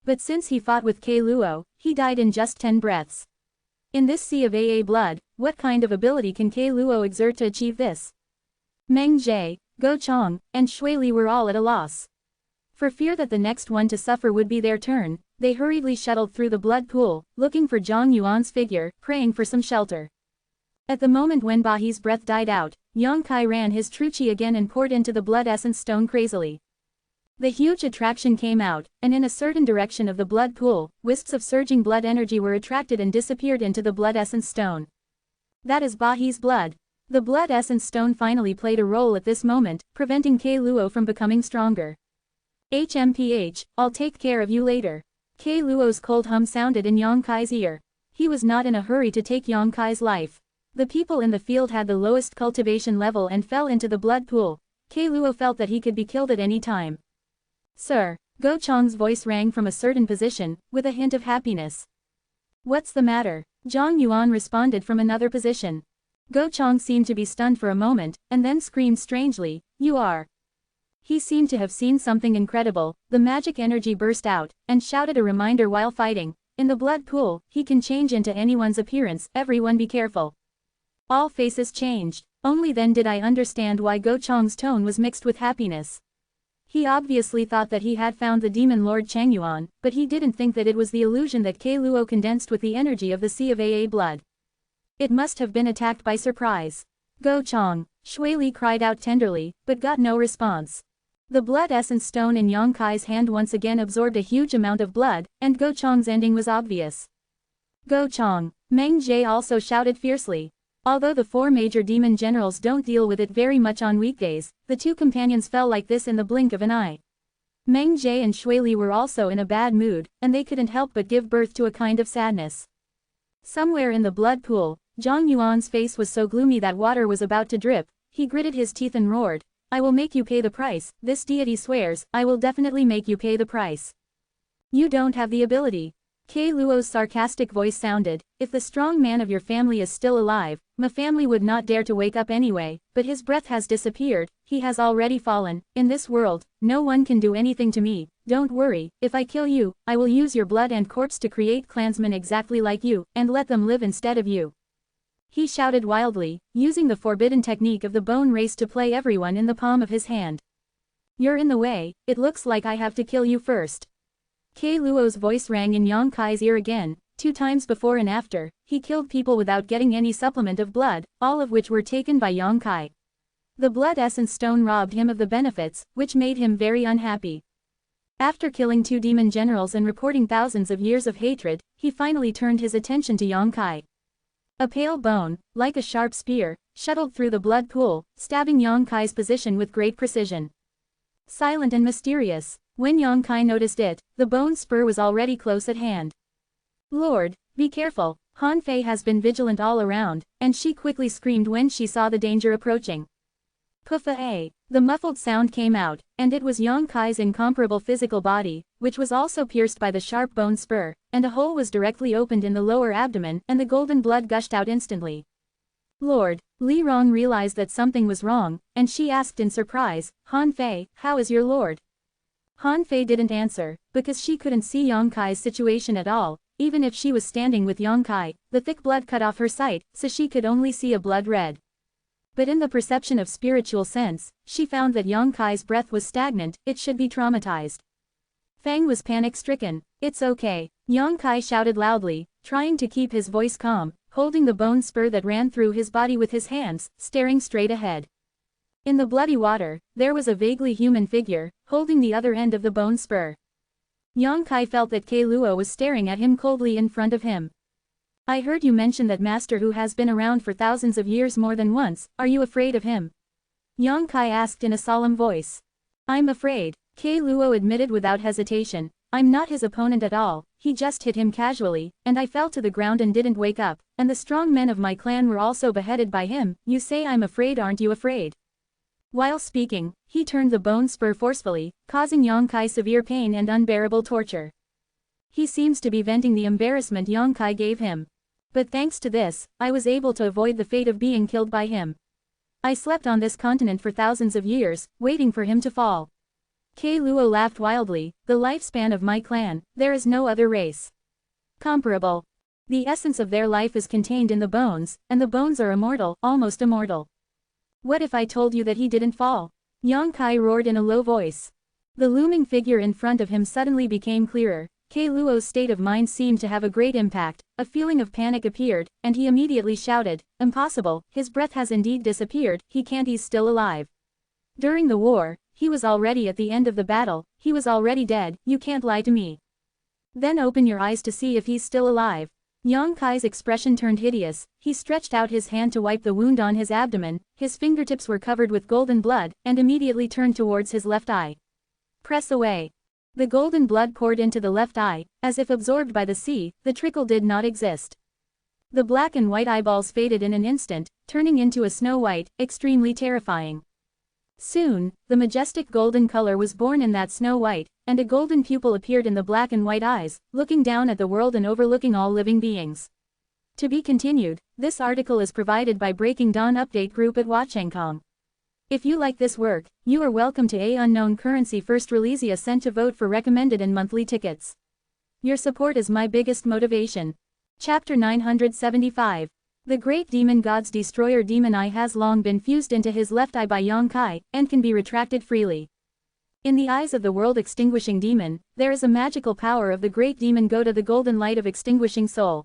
But since he fought with Kei Luo, he died in just 10 breaths. In this sea of AA blood, what kind of ability can Kei Luo exert to achieve this? Meng Jie, Go Chong, and Shui Li were all at a loss. For fear that the next one to suffer would be their turn, they hurriedly shuttled through the blood pool, looking for Zhang Yuan's figure, praying for some shelter. At the moment when Bahi's breath died out, Yang Kai ran his true chi again and poured into the blood essence stone crazily. The huge attraction came out, and in a certain direction of the blood pool, wisps of surging blood energy were attracted and disappeared into the blood essence stone. That is Bahi's blood. The blood essence stone finally played a role at this moment, preventing Kei Luo from becoming stronger. HMPH, I'll take care of you later. Kei Luo's cold hum sounded in Yang Kai's ear. He was not in a hurry to take Yang Kai's life. The people in the field had the lowest cultivation level and fell into the blood pool. Kei Luo felt that he could be killed at any time. Sir, Go Chong's voice rang from a certain position, with a hint of happiness. What's the matter? Zhang Yuan responded from another position. Go Chong seemed to be stunned for a moment, and then screamed strangely, you are. He seemed to have seen something incredible. The magic energy burst out, and shouted a reminder while fighting. In the blood pool, he can change into anyone's appearance, everyone be careful. All faces changed. Only then did I understand why Go Chong's tone was mixed with happiness. He obviously thought that he had found the demon Lord Changyuan, but he didn't think that it was the illusion that Kei Luo condensed with the energy of the sea of AA blood. It must have been attacked by surprise. Go Chong, Shui Li cried out tenderly, but got no response. The blood essence stone in Yang Kai's hand once again absorbed a huge amount of blood, and Go Chong's ending was obvious. Go Chong! Meng Jie also shouted fiercely. Although the 4 major demon generals don't deal with it very much on weekdays, the 2 companions fell like this in the blink of an eye. Meng Jie and Shui Li were also in a bad mood, and they couldn't help but give birth to a kind of sadness. Somewhere in the blood pool, Zhang Yuan's face was so gloomy that water was about to drip. He gritted his teeth and roared, "I will make you pay the price, this deity swears, I will definitely make you pay the price." You don't have the ability. Kei Luo's sarcastic voice sounded, "If the strong man of your family is still alive, my family would not dare to wake up anyway, but his breath has disappeared, he has already fallen, in this world, no one can do anything to me, don't worry, if I kill you, I will use your blood and corpse to create clansmen exactly like you, and let them live instead of you." He shouted wildly, using the forbidden technique of the bone race to play everyone in the palm of his hand. "You're in the way, it looks like I have to kill you first." Kei Luo's voice rang in Yang Kai's ear again. 2 times before and after, he killed people without getting any supplement of blood, all of which were taken by Yang Kai. The blood essence stone robbed him of the benefits, which made him very unhappy. After killing 2 demon generals and reporting thousands of years of hatred, he finally turned his attention to Yang Kai. A pale bone, like a sharp spear, shuttled through the blood pool, stabbing Yang Kai's position with great precision. Silent and mysterious, when Yang Kai noticed it, the bone spur was already close at hand. "Lord, be careful, Han Fei has been vigilant all around," and she quickly screamed when she saw the danger approaching. Puffa-a! The muffled sound came out, and it was Yang Kai's incomparable physical body, which was also pierced by the sharp bone spur, and a hole was directly opened in the lower abdomen, and the golden blood gushed out instantly. "Lord!" Li Rong realized that something was wrong, and she asked in surprise, "Han Fei, how is your lord?" Han Fei didn't answer, because she couldn't see Yang Kai's situation at all. Even if she was standing with Yang Kai, the thick blood cut off her sight, so she could only see a blood red. But in the perception of spiritual sense, she found that Yang Kai's breath was stagnant, it should be traumatized. Fang was panic-stricken. "It's okay," Yang Kai shouted loudly, trying to keep his voice calm, holding the bone spur that ran through his body with his hands, staring straight ahead. In the bloody water, there was a vaguely human figure, holding the other end of the bone spur. Yang Kai felt that Kei Luo was staring at him coldly in front of him. "I heard you mention that master who has been around for thousands of years more than once, are you afraid of him?" Yang Kai asked in a solemn voice. "I'm afraid," Kei Luo admitted without hesitation. "I'm not his opponent at all, he just hit him casually, and I fell to the ground and didn't wake up, and the strong men of my clan were also beheaded by him. You say I'm afraid, aren't you afraid?" While speaking, he turned the bone spur forcefully, causing Yang Kai severe pain and unbearable torture. He seems to be venting the embarrassment Yang Kai gave him. "But thanks to this, I was able to avoid the fate of being killed by him. I slept on this continent for thousands of years, waiting for him to fall." Kei Luo laughed wildly. "The lifespan of my clan, there is no other race comparable. The essence of their life is contained in the bones, and the bones are immortal, almost immortal. What if I told you that he didn't fall?" Yang Kai roared in a low voice. The looming figure in front of him suddenly became clearer. Kei Luo's state of mind seemed to have a great impact. A feeling of panic appeared, and he immediately shouted, "Impossible, his breath has indeed disappeared, he's still alive. During the war, he was already at the end of the battle, he was already dead, you can't lie to me. Then open your eyes to see if he's still alive." Yang Kai's expression turned hideous. He stretched out his hand to wipe the wound on his abdomen, his fingertips were covered with golden blood, and immediately turned towards his left eye. "Press away." The golden blood poured into the left eye, as if absorbed by the sea, the trickle did not exist. The black and white eyeballs faded in an instant, turning into a snow white, extremely terrifying. Soon, the majestic golden color was born in that snow white, and a golden pupil appeared in the black and white eyes, looking down at the world and overlooking all living beings. To be continued, this article is provided by Breaking Dawn Update Group at Wachengkong. If you like this work, you are welcome to a unknown currency first release a cent to vote for recommended and monthly tickets. Your support is my biggest motivation. Chapter 975. The great demon god's destroyer demon eye has long been fused into his left eye by Yang Kai, and can be retracted freely. In the eyes of the world-extinguishing demon, there is a magical power of the great demon god of the golden light of extinguishing soul.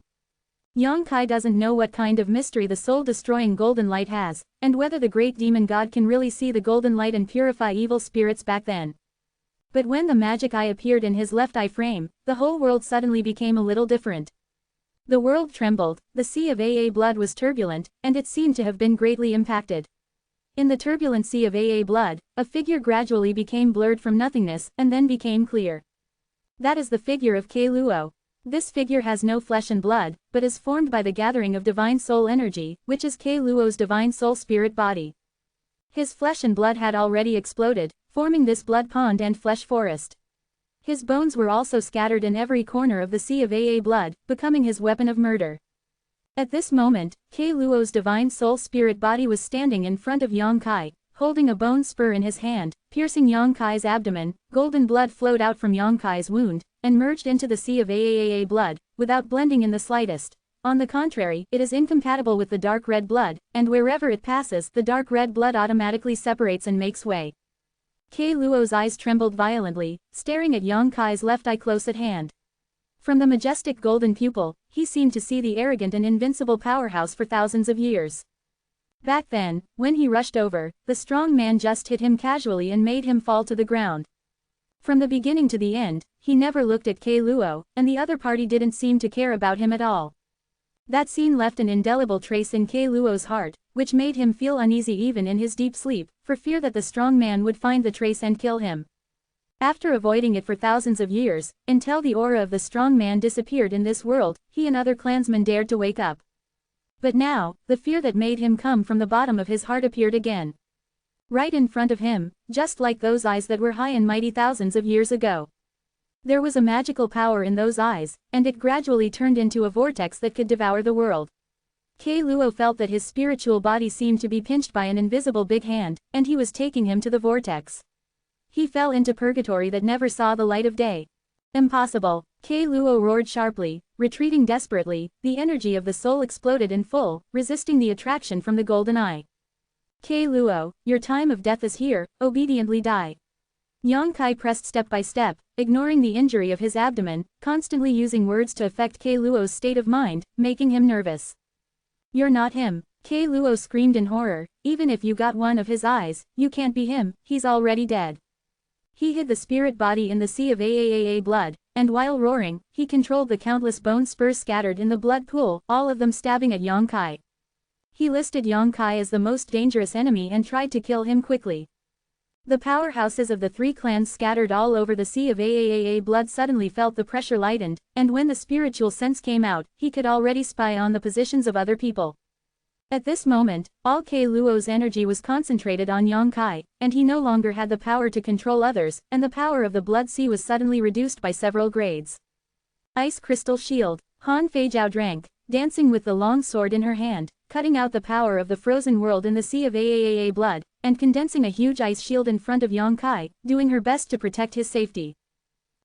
Yang Kai doesn't know what kind of mystery the soul-destroying golden light has, and whether the great demon god can really see the golden light and purify evil spirits back then. But when the magic eye appeared in his left eye frame, the whole world suddenly became a little different. The world trembled, the sea of AA blood was turbulent, and it seemed to have been greatly impacted. In the turbulent sea of AA blood, a figure gradually became blurred from nothingness and then became clear. That is the figure of Kei Luo. This figure has no flesh and blood, but is formed by the gathering of divine soul energy, which is Kei Luo's divine soul spirit body. His flesh and blood had already exploded, forming this blood pond and flesh forest. His bones were also scattered in every corner of the sea of AA blood, becoming his weapon of murder. At this moment, Kei Luo's divine soul spirit body was standing in front of Yang Kai, holding a bone spur in his hand, piercing Yang Kai's abdomen. Golden blood flowed out from Yang Kai's wound, and merged into the sea of AA blood, without blending in the slightest. On the contrary, it is incompatible with the dark red blood, and wherever it passes, the dark red blood automatically separates and makes way. Kei Luo's eyes trembled violently, staring at Yang Kai's left eye close at hand. From the majestic golden pupil, he seemed to see the arrogant and invincible powerhouse for thousands of years. Back then, when he rushed over, the strong man just hit him casually and made him fall to the ground. From the beginning to the end, he never looked at Kei Luo, and the other party didn't seem to care about him at all. That scene left an indelible trace in Kei Luo's heart, which made him feel uneasy even in his deep sleep, for fear that the strong man would find the trace and kill him. After avoiding it for thousands of years, until the aura of the strong man disappeared in this world, he and other clansmen dared to wake up. But now, the fear that made him come from the bottom of his heart appeared again. Right in front of him, just like those eyes that were high and mighty thousands of years ago. There was a magical power in those eyes, and it gradually turned into a vortex that could devour the world. Kei Luo felt that his spiritual body seemed to be pinched by an invisible big hand, and he was taking him to the vortex. He fell into purgatory that never saw the light of day. Impossible! Kei Luo roared sharply, retreating desperately. The energy of the soul exploded in full, resisting the attraction from the golden eye. Kei Luo, your time of death is here, obediently die. Yang Kai pressed step by step, ignoring the injury of his abdomen, constantly using words to affect Kei Luo's state of mind, making him nervous. You're not him. Kei Luo screamed in horror. Even if you got one of his eyes, you can't be him, he's already dead. He hid the spirit body in the sea of AA blood, and while roaring, he controlled the countless bone spurs scattered in the blood pool, all of them stabbing at Yang Kai. He listed Yang Kai as the most dangerous enemy and tried to kill him quickly. The powerhouses of the three clans scattered all over the sea of AA blood suddenly felt the pressure lightened, and when the spiritual sense came out, he could already spy on the positions of other people. At this moment, all Kei Luo's energy was concentrated on Yang Kai, and he no longer had the power to control others, and the power of the blood sea was suddenly reduced by several grades. Ice Crystal Shield. Han Feijiao drank, dancing with the long sword in her hand, cutting out the power of the frozen world in the sea of AA blood, and condensing a huge ice shield in front of Yang Kai, doing her best to protect his safety.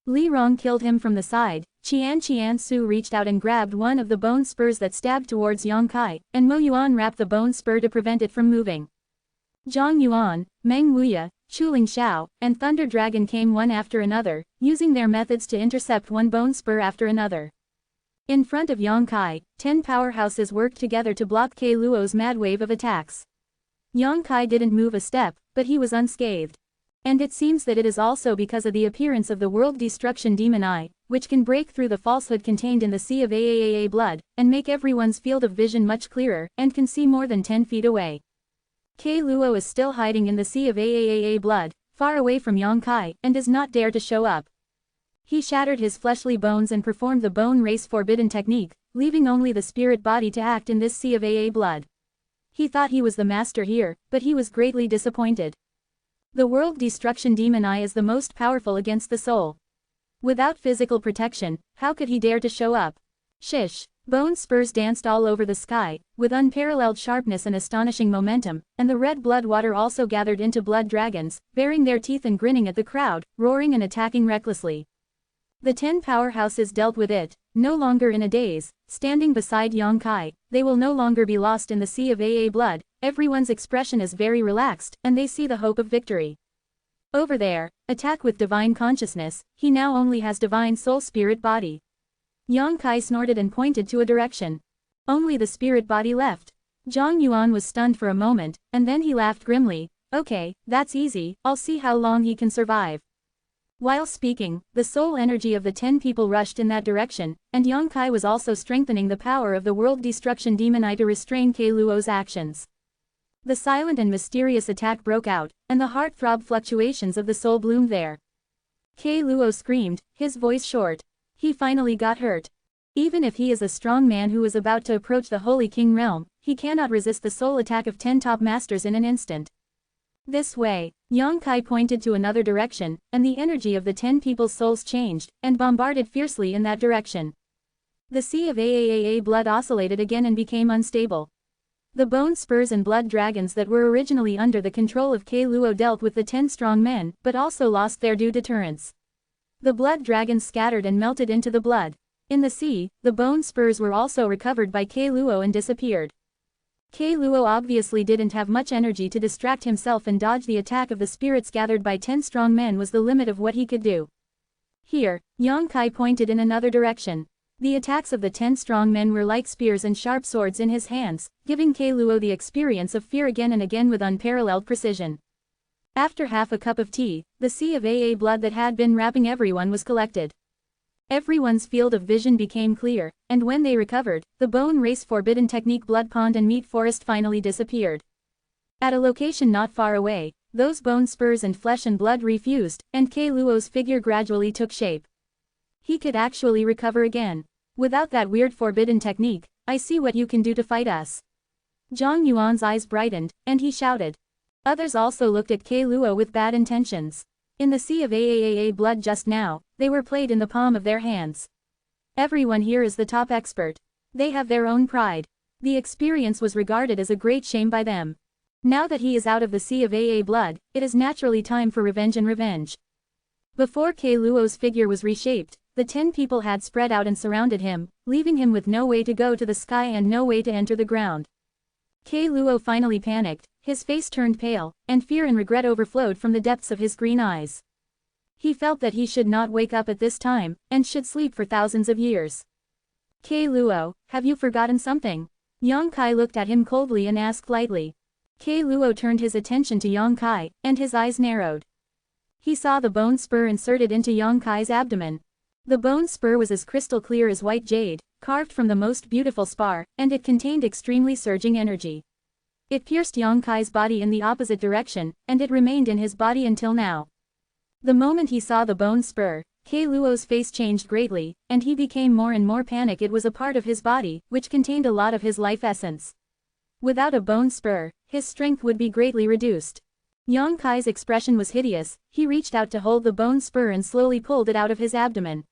Li Rong killed him from the side. Qian Su reached out and grabbed one of the bone spurs that stabbed towards Yang Kai, and Mo Yuan wrapped the bone spur to prevent it from moving. Zhang Yuan, Meng Wuya, Chuling Xiao, and Thunder Dragon came one after another, using their methods to intercept one bone spur after another. In front of Yang Kai, 10 powerhouses worked together to block Kei Luo's mad wave of attacks. Yang Kai didn't move a step, but he was unscathed. And it seems that it is also because of the appearance of the world destruction demon eye, which can break through the falsehood contained in the sea of AA blood, and make everyone's field of vision much clearer, and can see more than 10 feet away. Kei Luo is still hiding in the sea of AA blood, far away from Yang Kai, and does not dare to show up. He shattered his fleshly bones and performed the bone race forbidden technique, leaving only the spirit body to act in this sea of AA blood. He thought he was the master here, but he was greatly disappointed. The world destruction demon eye is the most powerful against the soul. Without physical protection, how could he dare to show up? Shish! Bone spurs danced all over the sky, with unparalleled sharpness and astonishing momentum, and the red blood water also gathered into blood dragons, baring their teeth and grinning at the crowd, roaring and attacking recklessly. The 10 powerhouses dealt with it, no longer in a daze, standing beside Yang Kai. They will no longer be lost in the sea of AA blood. Everyone's expression is very relaxed, and they see the hope of victory. Over there, attack with divine consciousness. He now only has divine soul spirit body. Yang Kai snorted and pointed to a direction. Only the spirit body left. Zhang Yuan was stunned for a moment, and then he laughed grimly. Okay, that's easy, I'll see how long he can survive. While speaking, the soul energy of the 10 people rushed in that direction, and Yang Kai was also strengthening the power of the world destruction demon Eye to restrain Kei Luo's actions. The silent and mysterious attack broke out, and the heart-throb fluctuations of the soul bloomed there. Kei Luo screamed, his voice short. He finally got hurt. Even if he is a strong man who is about to approach the Holy King realm, he cannot resist the soul attack of 10 top masters in an instant. This way, Yang Kai pointed to another direction, and the energy of the 10 people's souls changed, and bombarded fiercely in that direction. The sea of AAAA blood oscillated again and became unstable. The bone spurs and blood dragons that were originally under the control of Kei Luo dealt with the 10 strong men, but also lost their due deterrence. The blood dragons scattered and melted into the blood. In the sea, the bone spurs were also recovered by Kei Luo and disappeared. Kei Luo obviously didn't have much energy to distract himself and dodge the attack of the spirits gathered by 10 strong men was the limit of what he could do. Here, Yang Kai pointed in another direction. The attacks of the 10 strong men were like spears and sharp swords in his hands, giving Kei Luo the experience of fear again and again with unparalleled precision. After half a cup of tea, the sea of AA blood that had been wrapping everyone was collected. Everyone's field of vision became clear, and when they recovered, the bone race forbidden technique blood pond and meat forest finally disappeared. At a location not far away, those bone spurs and flesh and blood refused, and Kei Luo's figure gradually took shape. He could actually recover again. Without that weird forbidden technique, I see what you can do to fight us. Zhang Yuan's eyes brightened, and he shouted. Others also looked at Kei Luo with bad intentions. In the sea of AAAA blood just now, they were played in the palm of their hands. Everyone here is the top expert. They have their own pride. The experience was regarded as a great shame by them. Now that he is out of the sea of AA blood, it is naturally time for revenge and revenge. Before Kei Luo's figure was reshaped, the 10 people had spread out and surrounded him, leaving him with no way to go to the sky and no way to enter the ground. Kei Luo finally panicked, his face turned pale, and fear and regret overflowed from the depths of his green eyes. He felt that he should not wake up at this time, and should sleep for thousands of years. Kei Luo, have you forgotten something? Yang Kai looked at him coldly and asked lightly. Kei Luo turned his attention to Yang Kai, and his eyes narrowed. He saw the bone spur inserted into Yang Kai's abdomen. The bone spur was as crystal clear as white jade, carved from the most beautiful spar, and it contained extremely surging energy. It pierced Yang Kai's body in the opposite direction, and it remained in his body until now. The moment he saw the bone spur, Kei Luo's face changed greatly, and he became more and more panic. It was a part of his body, which contained a lot of his life essence. Without a bone spur, his strength would be greatly reduced. Yang Kai's expression was hideous. He reached out to hold the bone spur and slowly pulled it out of his abdomen.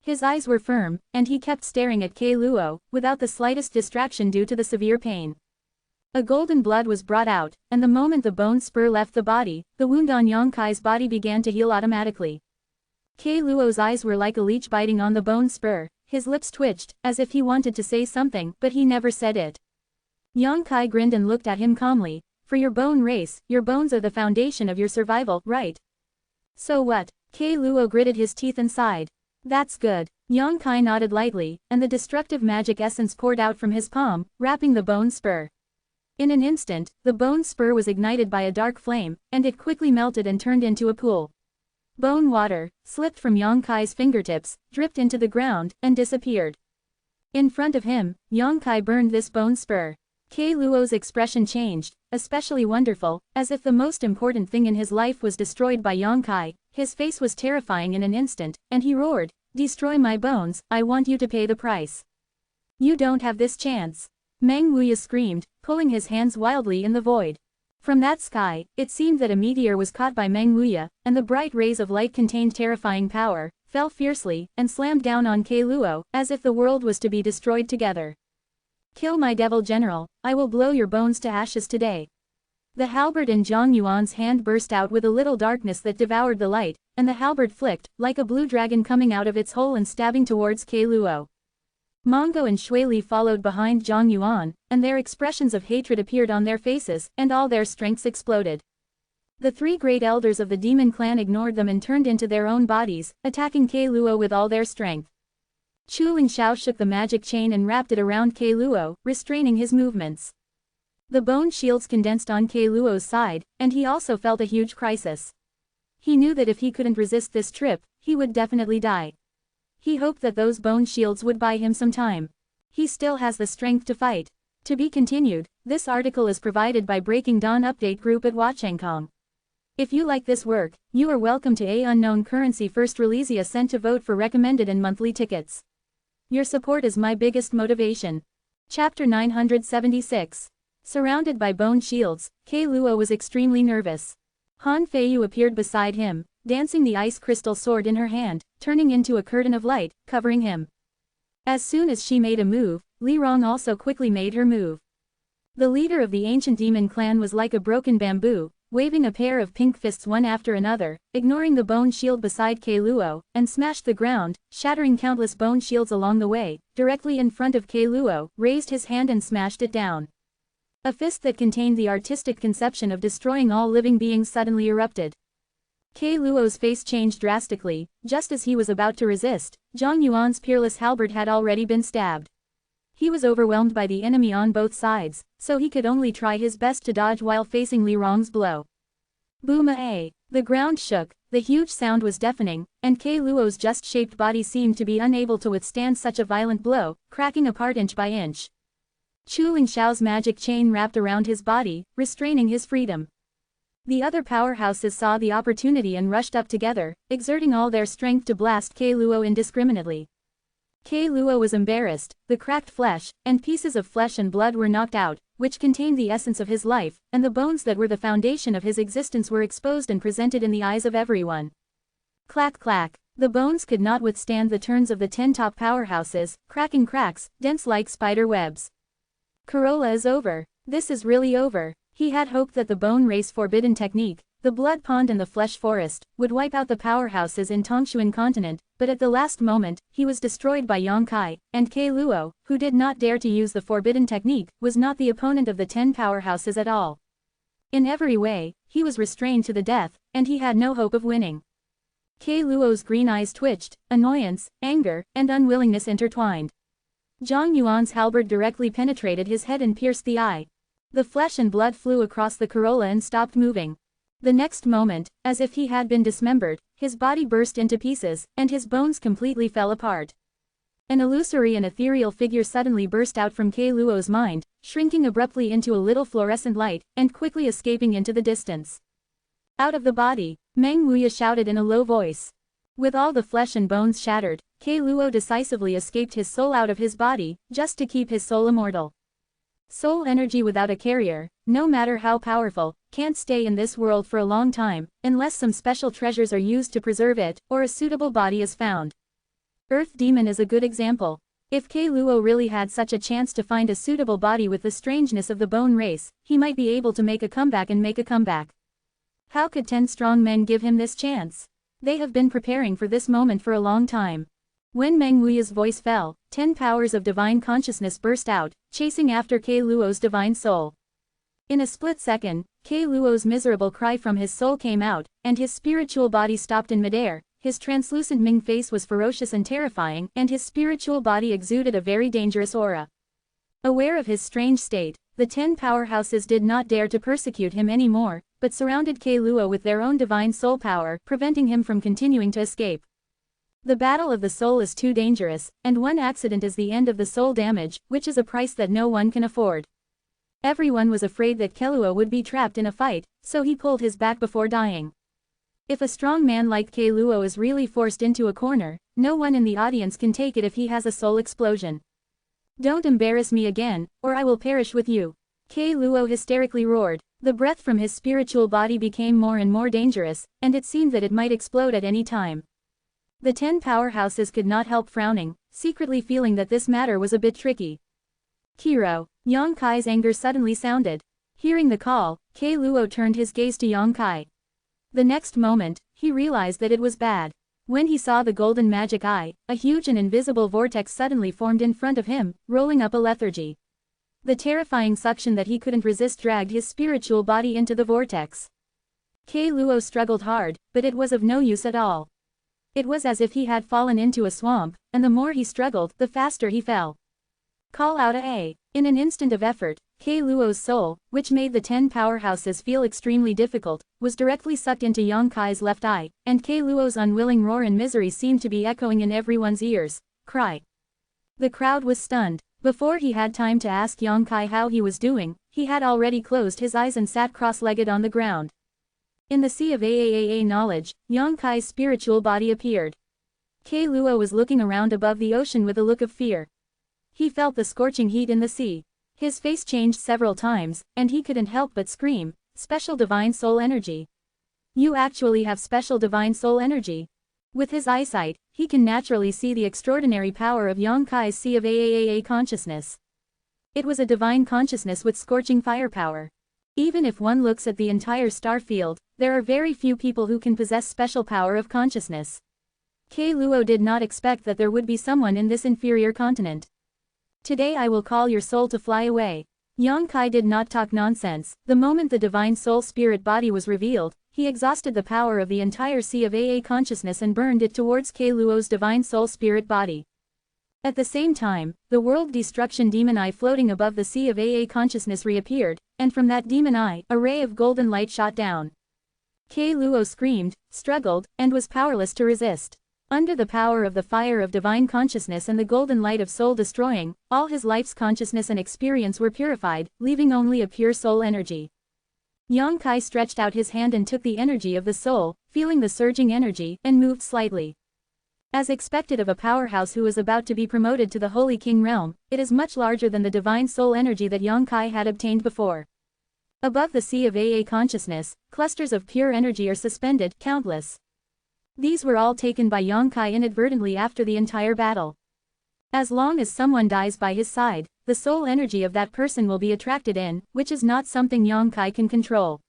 His eyes were firm, and he kept staring at Kei Luo, without the slightest distraction due to the severe pain. A golden blood was brought out, and the moment the bone spur left the body, the wound on Yang Kai's body began to heal automatically. Kei Luo's eyes were like a leech biting on the bone spur, his lips twitched, as if he wanted to say something, but he never said it. Yang Kai grinned and looked at him calmly. For your bone race, your bones are the foundation of your survival, right? So what? Kei Luo gritted his teeth and sighed. That's good. Yang Kai nodded lightly, and the destructive magic essence poured out from his palm, wrapping the bone spur. In an instant, the bone spur was ignited by a dark flame, and it quickly melted and turned into a pool. Bone water, slipped from Yang Kai's fingertips, dripped into the ground, and disappeared. In front of him, Yang Kai burned this bone spur. Kei Luo's expression changed, especially wonderful, as if the most important thing in his life was destroyed by Yang Kai. His face was terrifying in an instant, and he roared, "Destroy my bones, I want you to pay the price." "You don't have this chance." Meng Wuya screamed, pulling his hands wildly in the void. From that sky, it seemed that a meteor was caught by Meng Wuya, and the bright rays of light contained terrifying power, fell fiercely, and slammed down on Kei Luo, as if the world was to be destroyed together. "Kill my devil general, I will blow your bones to ashes today." The halberd in Zhang Yuan's hand burst out with a little darkness that devoured the light, and the halberd flicked, like a blue dragon coming out of its hole and stabbing towards Kei Luo. Mongo and Shui Li followed behind Zhang Yuan, and their expressions of hatred appeared on their faces, and all their strengths exploded. The three great elders of the demon clan ignored them and turned into their own bodies, attacking Kei Luo with all their strength. Chu Lingxiao shook the magic chain and wrapped it around Kei Luo, restraining his movements. The bone shields condensed on Kei Luo's side, and he also felt a huge crisis. He knew that if he couldn't resist this trip, he would definitely die. He hoped that those bone shields would buy him some time. He still has the strength to fight. To be continued. This article is provided by Breaking Dawn Update Group at Wachangkong. If you like this work, you are welcome to A Unknown Currency First Release a cent to vote for recommended and monthly tickets. Your support is my biggest motivation. Chapter 976. Surrounded by bone shields, Kei Luo was extremely nervous. Han Feiyu appeared beside him, dancing the ice crystal sword in her hand, turning into a curtain of light, covering him. As soon as she made a move, Li Rong also quickly made her move. The leader of the ancient demon clan was like a broken bamboo, waving a pair of pink fists one after another, ignoring the bone shield beside Kei Luo, and smashed the ground, shattering countless bone shields along the way. Directly in front of Kei Luo, raised his hand and smashed it down. A fist that contained the artistic conception of destroying all living beings suddenly erupted. Kei Luo's face changed drastically. Just as he was about to resist, Zhang Yuan's peerless halberd had already been stabbed. He was overwhelmed by the enemy on both sides, so he could only try his best to dodge while facing Li Rong's blow. Boom-a! The ground shook, the huge sound was deafening, and Kei Luo's just-shaped body seemed to be unable to withstand such a violent blow, cracking apart inch by inch. Chu Lingxiao's magic chain wrapped around his body, restraining his freedom. The other powerhouses saw the opportunity and rushed up together, exerting all their strength to blast Kei Luo indiscriminately. Kei Luo was embarrassed. The cracked flesh, and pieces of flesh and blood were knocked out, which contained the essence of his life, and the bones that were the foundation of his existence were exposed and presented in the eyes of everyone. Clack clack. The bones could not withstand the turns of the 10 top powerhouses, cracking cracks, dense like spider webs. Corolla is over. This is really over. He had hoped that the bone race forbidden technique, the blood pond and the flesh forest, would wipe out the powerhouses in Tongshuan continent, but at the last moment, he was destroyed by Yang Kai, and Kei Luo, who did not dare to use the forbidden technique, was not the opponent of the 10 powerhouses at all. In every way, he was restrained to the death, and he had no hope of winning. Kei Luo's green eyes twitched, annoyance, anger, and unwillingness intertwined. Zhang Yuan's halberd directly penetrated his head and pierced the eye. The flesh and blood flew across the corolla and stopped moving. The next moment, as if he had been dismembered, his body burst into pieces, and his bones completely fell apart. An illusory and ethereal figure suddenly burst out from Kei Luo's mind, shrinking abruptly into a little fluorescent light, and quickly escaping into the distance. Out of the body, Meng Wuya shouted in a low voice. With all the flesh and bones shattered, Kei Luo decisively escaped his soul out of his body, just to keep his soul immortal. Soul energy without a carrier, no matter how powerful, can't stay in this world for a long time, unless some special treasures are used to preserve it, or a suitable body is found. Earth Demon is a good example. If Kei Luo really had such a chance to find a suitable body with the strangeness of the bone race, he might be able to make a comeback. How could 10 strong men give him this chance? They have been preparing for this moment for a long time. When Meng Wuya's voice fell, 10 powers of divine consciousness burst out, chasing after Kei Luo's divine soul. In a split second, Kei Luo's miserable cry from his soul came out, and his spiritual body stopped in midair. His translucent Ming face was ferocious and terrifying, and his spiritual body exuded a very dangerous aura. Aware of his strange state, the 10 powerhouses did not dare to persecute him anymore, but surrounded Kei Luo with their own divine soul power, preventing him from continuing to escape. The battle of the soul is too dangerous, and one accident is the end of the soul damage, which is a price that no one can afford. Everyone was afraid that Kei Luo would be trapped in a fight, so he pulled his back before dying. If a strong man like Kei Luo is really forced into a corner, no one in the audience can take it if he has a soul explosion. Don't embarrass me again, or I will perish with you. Kei Luo hysterically roared. The breath from his spiritual body became more and more dangerous, and it seemed that it might explode at any time. The 10 powerhouses could not help frowning, secretly feeling that this matter was a bit tricky. Kiro. Yang Kai's anger suddenly sounded. Hearing the call, Kei Luo turned his gaze to Yang Kai. The next moment, he realized that it was bad. When he saw the golden magic eye, a huge and invisible vortex suddenly formed in front of him, rolling up a lethargy. The terrifying suction that he couldn't resist dragged his spiritual body into the vortex. Kei Luo struggled hard, but it was of no use at all. It was as if he had fallen into a swamp, and the more he struggled, the faster he fell. Call out a. In an instant of effort, Kei Luo's soul, which made the 10 powerhouses feel extremely difficult, was directly sucked into Yang Kai's left eye, and Kei Luo's unwilling roar and misery seemed to be echoing in everyone's ears. Cry. The crowd was stunned. Before he had time to ask Yang Kai how he was doing, he had already closed his eyes and sat cross-legged on the ground. In the sea of AAAA knowledge, Yang Kai's spiritual body appeared. Kei Luo was looking around above the ocean with a look of fear. He felt the scorching heat in the sea. His face changed several times, and he couldn't help but scream, "Special Divine Soul Energy! You actually have Special Divine Soul Energy!" With his eyesight, he can naturally see the extraordinary power of Yang Kai's sea of AAAA consciousness. It was a divine consciousness with scorching firepower. Even if one looks at the entire star field, there are very few people who can possess special power of consciousness. Kei Luo did not expect that there would be someone in this inferior continent. Today I will call your soul to fly away. Yang Kai did not talk nonsense. The moment the divine soul spirit body was revealed, he exhausted the power of the entire sea of AA consciousness and burned it towards Kei Luo's divine soul spirit body. At the same time, the world destruction demon eye floating above the sea of AA consciousness reappeared, and from that demon eye, a ray of golden light shot down. Kei Luo screamed, struggled, and was powerless to resist. Under the power of the fire of divine consciousness and the golden light of soul destroying, all his life's consciousness and experience were purified, leaving only a pure soul energy. Yang Kai stretched out his hand and took the energy of the soul, feeling the surging energy, and moved slightly. As expected of a powerhouse who is about to be promoted to the Holy King realm, it is much larger than the divine soul energy that Yang Kai had obtained before. Above the sea of AA consciousness, clusters of pure energy are suspended, countless. These were all taken by Yang Kai inadvertently after the entire battle. As long as someone dies by his side, the soul energy of that person will be attracted in, which is not something Yang Kai can control.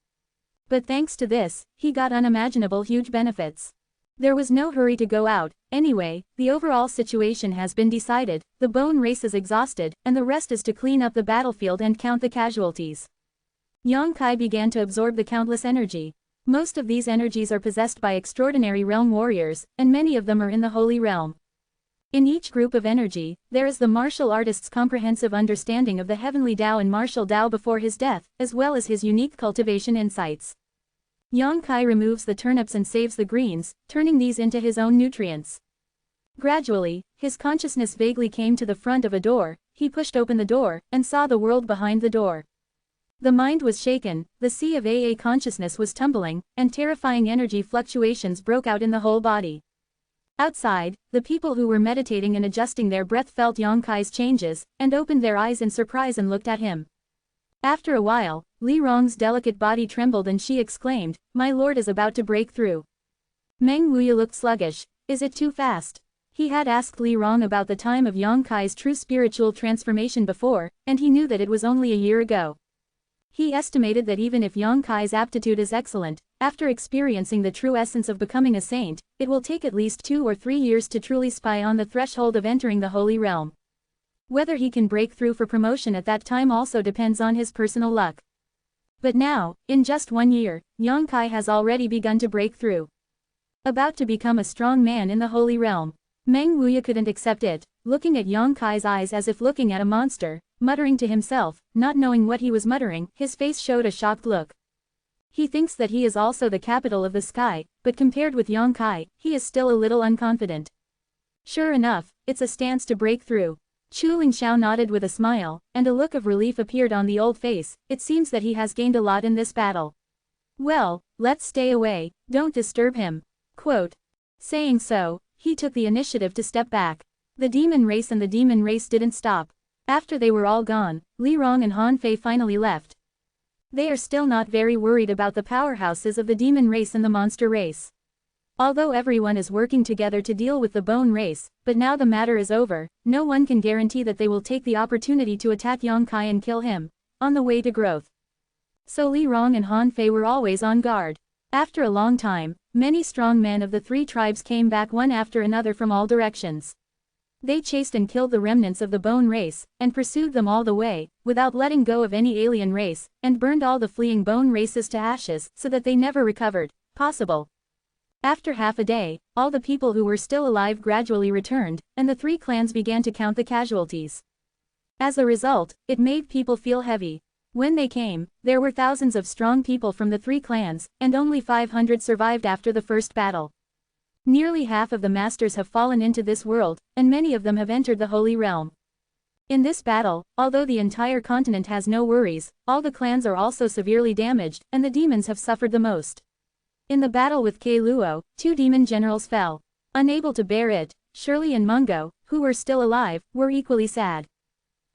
But thanks to this, he got unimaginable huge benefits. There was no hurry to go out. Anyway, the overall situation has been decided, the bone race is exhausted, and the rest is to clean up the battlefield and count the casualties. Yang Kai began to absorb the countless energy. Most of these energies are possessed by extraordinary realm warriors, and many of them are in the holy realm. In each group of energy, there is the martial artist's comprehensive understanding of the heavenly Tao and martial Tao before his death, as well as his unique cultivation insights. Yang Kai removes the turnips and saves the greens, turning these into his own nutrients. Gradually, his consciousness vaguely came to the front of a door. He pushed open the door, and saw the world behind the door. The mind was shaken, the sea of AA consciousness was tumbling, and terrifying energy fluctuations broke out in the whole body. Outside, the people who were meditating and adjusting their breath felt Yang Kai's changes, and opened their eyes in surprise and looked at him. After a while, Li Rong's delicate body trembled and she exclaimed, "My lord is about to break through." Meng Wuya looked sluggish. Is it too fast? He had asked Li Rong about the time of Yang Kai's true spiritual transformation before, and he knew that it was only a year ago. He estimated that even if Yang Kai's aptitude is excellent, after experiencing the true essence of becoming a saint, it will take at least 2 or 3 years to truly spy on the threshold of entering the holy realm. Whether he can break through for promotion at that time also depends on his personal luck. But now, in just 1 year, Yang Kai has already begun to break through. About to become a strong man in the holy realm. Meng Wuya couldn't accept it, looking at Yang Kai's eyes as if looking at a monster, muttering to himself, not knowing what he was muttering, his face showed a shocked look. He thinks that he is also the capital of the sky, but compared with Yang Kai, he is still a little unconfident. Sure enough, it's a stance to break through. Chu Lingxiao nodded with a smile, and a look of relief appeared on the old face. It seems that he has gained a lot in this battle. Well, let's stay away, don't disturb him. Quote. Saying so, he took the initiative to step back. The demon race and the demon race didn't stop. After they were all gone, Li Rong and Han Fei finally left. They are still not very worried about the powerhouses of the demon race and the monster race. Although everyone is working together to deal with the bone race, but now the matter is over, no one can guarantee that they will take the opportunity to attack Yang Kai and kill him, on the way to growth. So Li Rong and Han Fei were always on guard. After a long time, many strong men of the 3 tribes came back one after another from all directions. They chased and killed the remnants of the bone race, and pursued them all the way, without letting go of any alien race, and burned all the fleeing bone races to ashes, so that they never recovered. Possible. After half a day, all the people who were still alive gradually returned, and the three clans began to count the casualties. As a result, it made people feel heavy. When they came, there were thousands of strong people from the three clans, and only 500 survived after the first battle. Nearly half of the masters have fallen into this world, and many of them have entered the Holy Realm. In this battle, although the entire continent has no worries, all the clans are also severely damaged, and the demons have suffered the most. In the battle with Kailuo, 2 demon generals fell. Unable to bear it, Shirley and Mungo, who were still alive, were equally sad.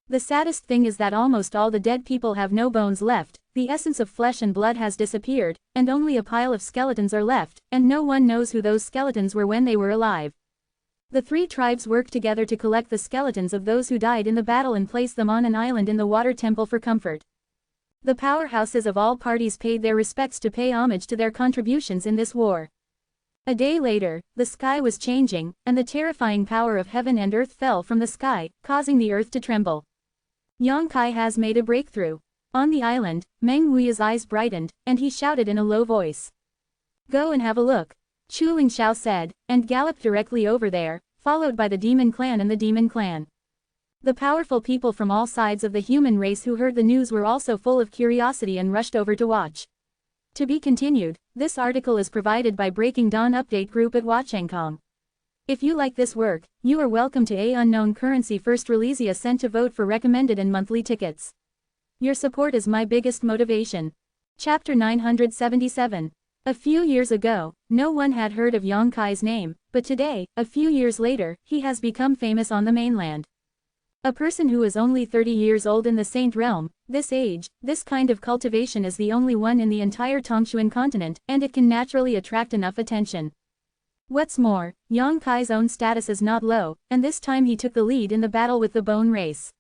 The saddest thing is that almost all the dead people have no bones left, the essence of flesh and blood has disappeared, and only a pile of skeletons are left, and no one knows who those skeletons were when they were alive. The 3 tribes work together to collect the skeletons of those who died in the battle and place them on an island in the water temple for comfort. The powerhouses of all parties paid their respects to pay homage to their contributions in this war. A day later, the sky was changing, and the terrifying power of heaven and earth fell from the sky, causing the earth to tremble. Yongkai has made a breakthrough. On the island, Meng Wuya's eyes brightened, and he shouted in a low voice. Go and have a look. Chu Lingxiao said, and galloped directly over there, followed by the demon clan and the demon clan. The powerful people from all sides of the human race who heard the news were also full of curiosity and rushed over to watch. To be continued, this article is provided by Breaking Dawn Update Group at Watchengkong. If you like this work, you are welcome to a unknown currency first release a cent to vote for recommended and monthly tickets. Your support is my biggest motivation. Chapter 977. A few years ago, no one had heard of Yongkai's name, but today, a few years later, he has become famous on the mainland. A person who is only 30 years old in the Saint Realm, this age, this kind of cultivation is the only one in the entire Tongshuan continent, and it can naturally attract enough attention. What's more, Yongkai's own status is not low, and this time he took the lead in the battle with the bone race.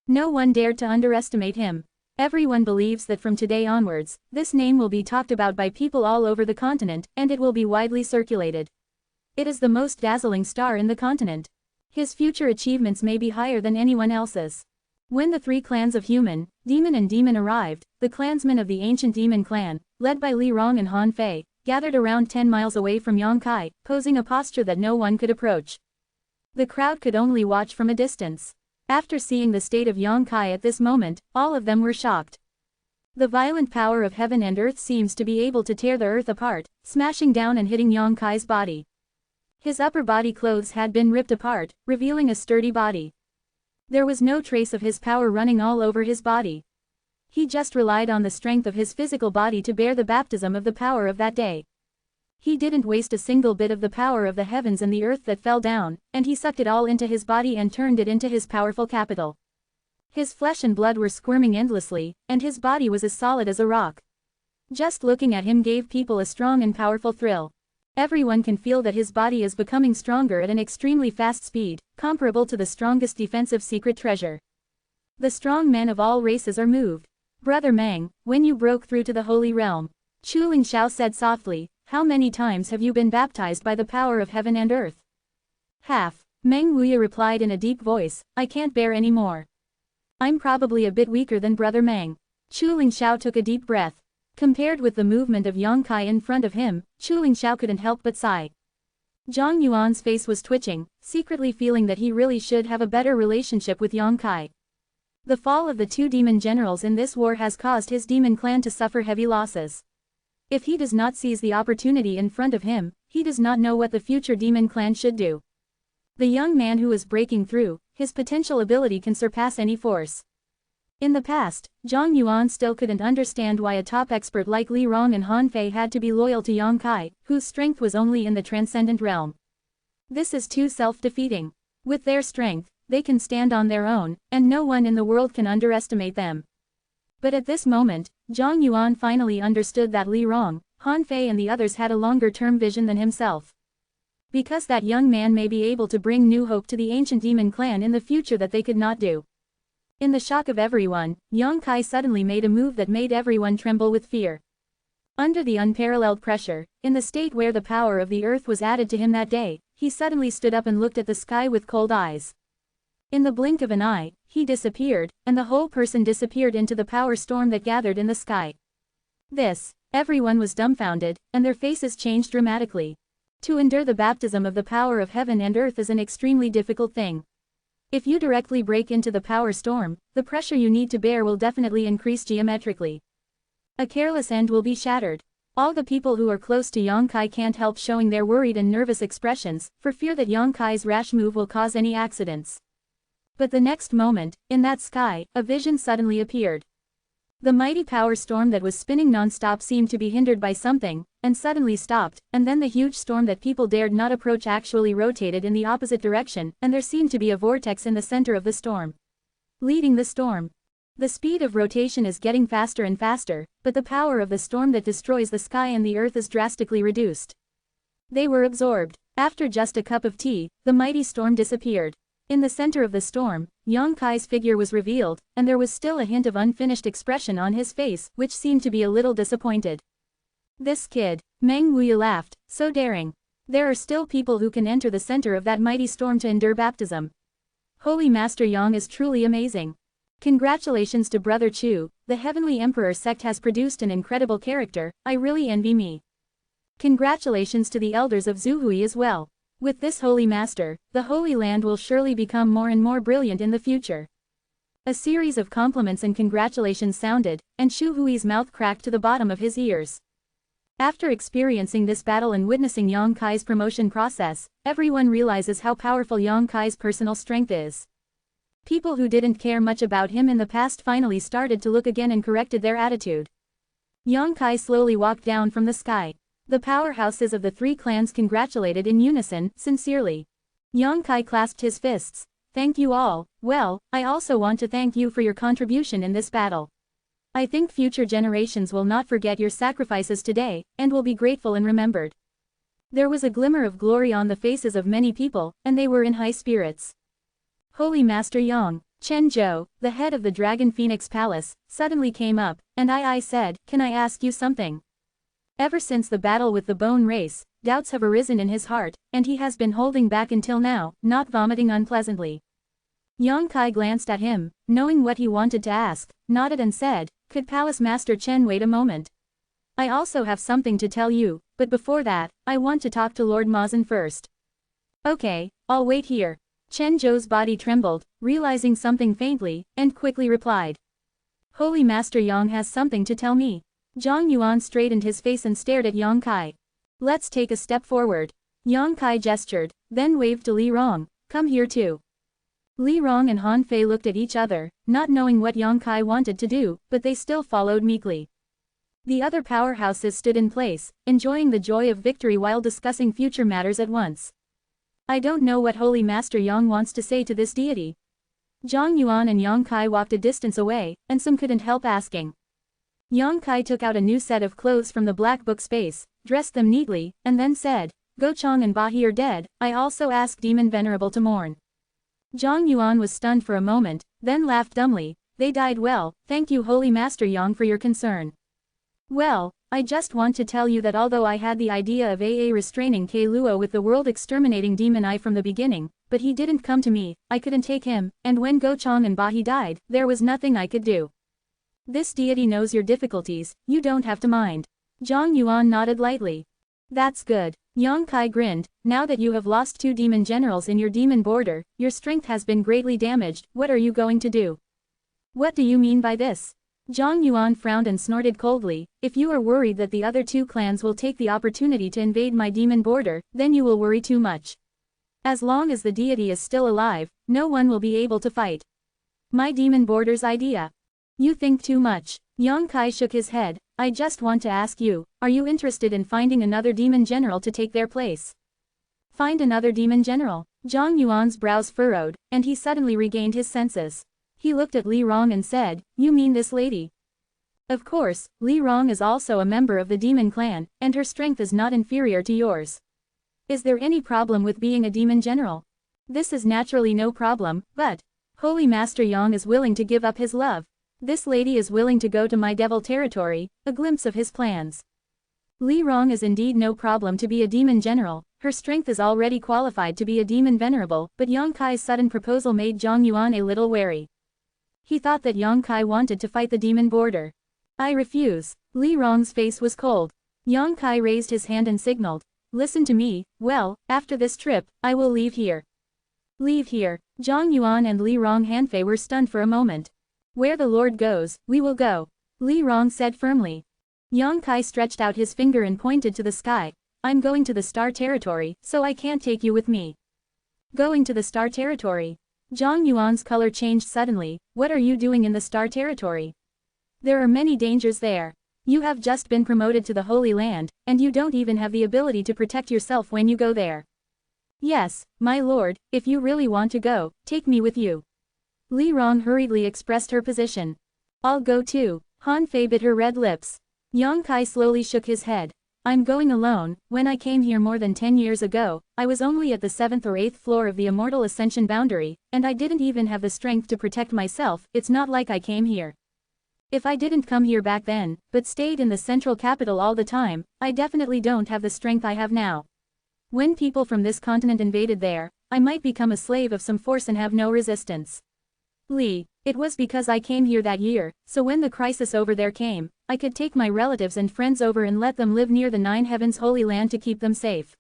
No one dared to underestimate him. Everyone believes that from today onwards, this name will be talked about by people all over the continent, and it will be widely circulated. It is the most dazzling star in the continent. His future achievements may be higher than anyone else's. When the 3 clans of human, demon and demon arrived, the clansmen of the ancient demon clan, led by Li Rong and Han Fei, gathered around 10 miles away from Yongkai, posing a posture that no one could approach. The crowd could only watch from a distance. After seeing the state of Yongkai at this moment, all of them were shocked. The violent power of heaven and earth seems to be able to tear the earth apart, smashing down and hitting Yongkai's body. His upper body clothes had been ripped apart, revealing a sturdy body. There was no trace of his power running all over his body. He just relied on the strength of his physical body to bear the baptism of the power of that day. He didn't waste a single bit of the power of the heavens and the earth that fell down, and he sucked it all into his body and turned it into his powerful capital. His flesh and blood were squirming endlessly, and his body was as solid as a rock. Just looking at him gave people a strong and powerful thrill. Everyone can feel that his body is becoming stronger at an extremely fast speed, comparable to the strongest defensive secret treasure. The strong men of all races are moved. Brother Meng, when you broke through to the Holy Realm, Chu Lingxiao said softly, how many times have you been baptized by the power of heaven and earth? Half. Meng Wuya replied in a deep voice, I can't bear any more. I'm probably a bit weaker than Brother Meng. Chu Lingxiao took a deep breath. Compared with the movement of Yongkai in front of him, Chu Lingxiao couldn't help but sigh. Zhang Yuan's face was twitching, secretly feeling that he really should have a better relationship with Yongkai. The fall of the 2 demon generals in this war has caused his demon clan to suffer heavy losses. If he does not seize the opportunity in front of him, he does not know what the future demon clan should do. The young man who is breaking through, his potential ability can surpass any force. In the past, Zhang Yuan still couldn't understand why a top expert like Li Rong and Han Fei had to be loyal to Yongkai, whose strength was only in the transcendent realm. This is too self-defeating. With their strength, they can stand on their own, and no one in the world can underestimate them. But at this moment, Zhang Yuan finally understood that Li Rong, Han Fei and the others had a longer-term vision than himself. Because that young man may be able to bring new hope to the ancient demon clan in the future that they could not do. In the shock of everyone, Yongkai suddenly made a move that made everyone tremble with fear. Under the unparalleled pressure, in the state where the power of the earth was added to him that day, he suddenly stood up and looked at the sky with cold eyes. In the blink of an eye, he disappeared, and the whole person disappeared into the power storm that gathered in the sky. Everyone was dumbfounded, and their faces changed dramatically. To endure the baptism of the power of heaven and earth is an extremely difficult thing. If you directly break into the power storm, the pressure you need to bear will definitely increase geometrically. A careless end will be shattered. All the people who are close to Yang Kai can't help showing their worried and nervous expressions, for fear that Yang Kai's rash move will cause any accidents. But the next moment, in that sky, a vision suddenly appeared. The mighty power storm that was spinning non-stop seemed to be hindered by something, and suddenly stopped, and then the huge storm that people dared not approach actually rotated in the opposite direction, and there seemed to be a vortex in the center of the storm, leading the storm. The speed of rotation is getting faster and faster, but the power of the storm that destroys the sky and the earth is drastically reduced. They were absorbed. After just a cup of tea, the mighty storm disappeared. In the center of the storm, Yang Kai's figure was revealed, and there was still a hint of unfinished expression on his face, which seemed to be a little disappointed. This kid, Meng Wuya laughed, so daring. There are still people who can enter the center of that mighty storm to endure baptism. Holy Master Yang is truly amazing. Congratulations to Brother Chu, the Heavenly Emperor sect has produced an incredible character, I really envy me. Congratulations to the elders of Zhuhui as well. With this Holy Master, the Holy Land will surely become more and more brilliant in the future. A series of compliments and congratulations sounded, and Shu Hui's mouth cracked to the bottom of his ears. After experiencing this battle and witnessing Yang Kai's promotion process, everyone realizes how powerful Yang Kai's personal strength is. People who didn't care much about him in the past finally started to look again and corrected their attitude. Yang Kai slowly walked down from the sky. The powerhouses of the three clans congratulated in unison, sincerely. Yang Kai clasped his fists. Thank you all. Well, I also want to thank you for your contribution in this battle. I think future generations will not forget your sacrifices today, and will be grateful and remembered. There was a glimmer of glory on the faces of many people, and they were in high spirits. Holy Master Yang, Chen Zhou, the head of the Dragon Phoenix Palace, suddenly came up, and I said, can I ask you something? Ever since the battle with the bone race, doubts have arisen in his heart, and he has been holding back until now, not vomiting unpleasantly. Yang Kai glanced at him, knowing what he wanted to ask, nodded and said, could Palace Master Chen wait a moment? I also have something to tell you, but before that, I want to talk to Lord Mazan first. Okay, I'll wait here. Chen Zhou's body trembled, realizing something faintly, and quickly replied. Holy Master Yang has something to tell me. Zhang Yuan straightened his face and stared at Yang Kai. Let's take a step forward. Yang Kai gestured, then waved to Li Rong, come here too. Li Rong and Han Fei looked at each other, not knowing what Yang Kai wanted to do, but they still followed meekly. The other powerhouses stood in place, enjoying the joy of victory while discussing future matters at once. I don't know what Holy Master Yang wants to say to this deity. Zhang Yuan and Yang Kai walked a distance away, and some couldn't help asking. Yang Kai took out a new set of clothes from the black book space, dressed them neatly, and then said, Go Chong and Bahi are dead, I also ask Demon Venerable to mourn. Zhang Yuan was stunned for a moment, then laughed dumbly, they died well, thank you Holy Master Yang for your concern. Well, I just want to tell you that although I had the idea of restraining Kei Luo with the world exterminating demon eye from the beginning, but he didn't come to me, I couldn't take him, and when Go Chong and Bahi died, there was nothing I could do. This deity knows your difficulties, you don't have to mind. Zhang Yuan nodded lightly. That's good. Yang Kai grinned, now that you have lost 2 demon generals in your demon border, your strength has been greatly damaged, what are you going to do? What do you mean by this? Zhang Yuan frowned and snorted coldly, if you are worried that the other 2 clans will take the opportunity to invade my demon border, then you will worry too much. As long as the deity is still alive, no one will be able to fight. My demon border's idea. You think too much. Yang Kai shook his head, I just want to ask you, are you interested in finding another demon general to take their place? Find another demon general? Zhang Yuan's brows furrowed, and he suddenly regained his senses. He looked at Li Rong and said, you mean this lady? Of course, Li Rong is also a member of the demon clan, and her strength is not inferior to yours. Is there any problem with being a demon general? This is naturally no problem, but Holy Master Yang is willing to give up his love. This lady is willing to go to my devil territory, a glimpse of his plans. Li Rong is indeed no problem to be a demon general, her strength is already qualified to be a demon venerable, but Yang Kai's sudden proposal made Zhang Yuan a little wary. He thought that Yang Kai wanted to fight the demon border. I refuse. Li Rong's face was cold. Yang Kai raised his hand and signaled. Listen to me, well, after this trip, I will leave here. Leave here. Zhang Yuan and Li Rong Hanfei were stunned for a moment. Where the Lord goes, we will go. Li Rong said firmly. Yang Kai stretched out his finger and pointed to the sky. I'm going to the star territory, so I can't take you with me. Going to the star territory. Zhang Yuan's color changed suddenly. What are you doing in the star territory? There are many dangers there. You have just been promoted to the Holy Land, and you don't even have the ability to protect yourself when you go there. Yes, my lord, if you really want to go, take me with you. Li Rong hurriedly expressed her position. I'll go too. Han Fei bit her red lips. Yang Kai slowly shook his head. I'm going alone. When I came here more than 10 years ago, I was only at the 7th or 8th floor of the Immortal Ascension boundary, and I didn't even have the strength to protect myself. It's not like I came here. If I didn't come here back then, but stayed in the central capital all the time, I definitely don't have the strength I have now. When people from this continent invaded there, I might become a slave of some force and have no resistance. Li, it was because I came here that year, so when the crisis over there came, I could take my relatives and friends over and let them live near the Nine Heavens Holy Land to keep them safe.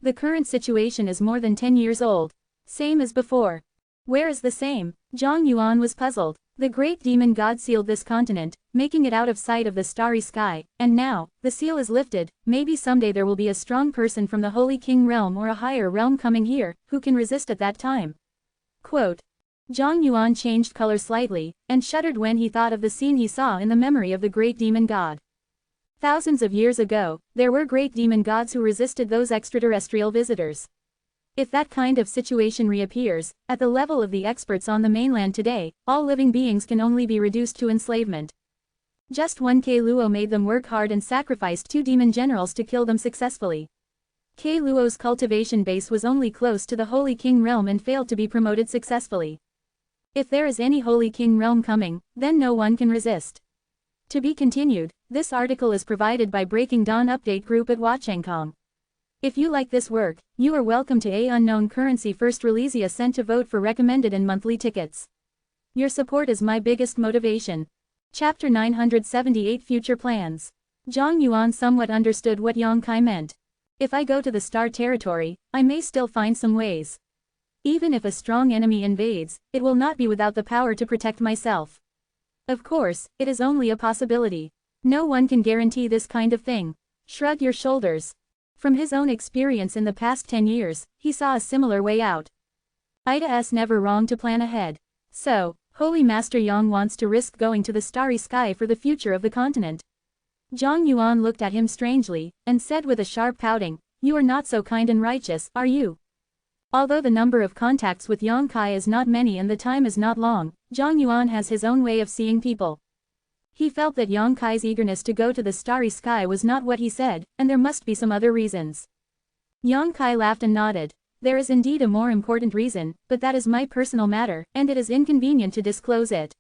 The current situation is more than 10 years old. Same as before. Where is the same? Zhang Yuan was puzzled. The great demon god sealed this continent, making it out of sight of the starry sky, and now, the seal is lifted. Maybe someday there will be a strong person from the Holy King realm or a higher realm coming here, who can resist at that time. Quote. Zhang Yuan changed color slightly, and shuddered when he thought of the scene he saw in the memory of the great demon god. Thousands of years ago, there were great demon gods who resisted those extraterrestrial visitors. If that kind of situation reappears, at the level of the experts on the mainland today, all living beings can only be reduced to enslavement. Just one K Luo made them work hard and sacrificed 2 demon generals to kill them successfully. K Luo's cultivation base was only close to the Holy King realm and failed to be promoted successfully. If there is any Holy King realm coming, then no one can resist. To be continued, this article is provided by Breaking Dawn Update Group at Wachengkong. If you like this work, you are welcome to A Unknown Currency First Release a cent to vote for recommended and monthly tickets. Your support is my biggest motivation. Chapter 978 Future Plans. Zhang Yuan somewhat understood what Yang Kai meant. If I go to the star territory, I may still find some ways. Even if a strong enemy invades, it will not be without the power to protect myself. Of course, it is only a possibility. No one can guarantee this kind of thing. Shrug your shoulders. From his own experience in the past 10 years, he saw a similar way out. It's never wrong to plan ahead. So, Holy Master Yang wants to risk going to the starry sky for the future of the continent. Zhang Yuan looked at him strangely, and said with a sharp pouting, "You are not so kind and righteous, are you?" Although the number of contacts with Yang Kai is not many and the time is not long, Zhang Yuan has his own way of seeing people. He felt that Yang Kai's eagerness to go to the starry sky was not what he said, and there must be some other reasons. Yang Kai laughed and nodded. There is indeed a more important reason, but that is my personal matter, and it is inconvenient to disclose it.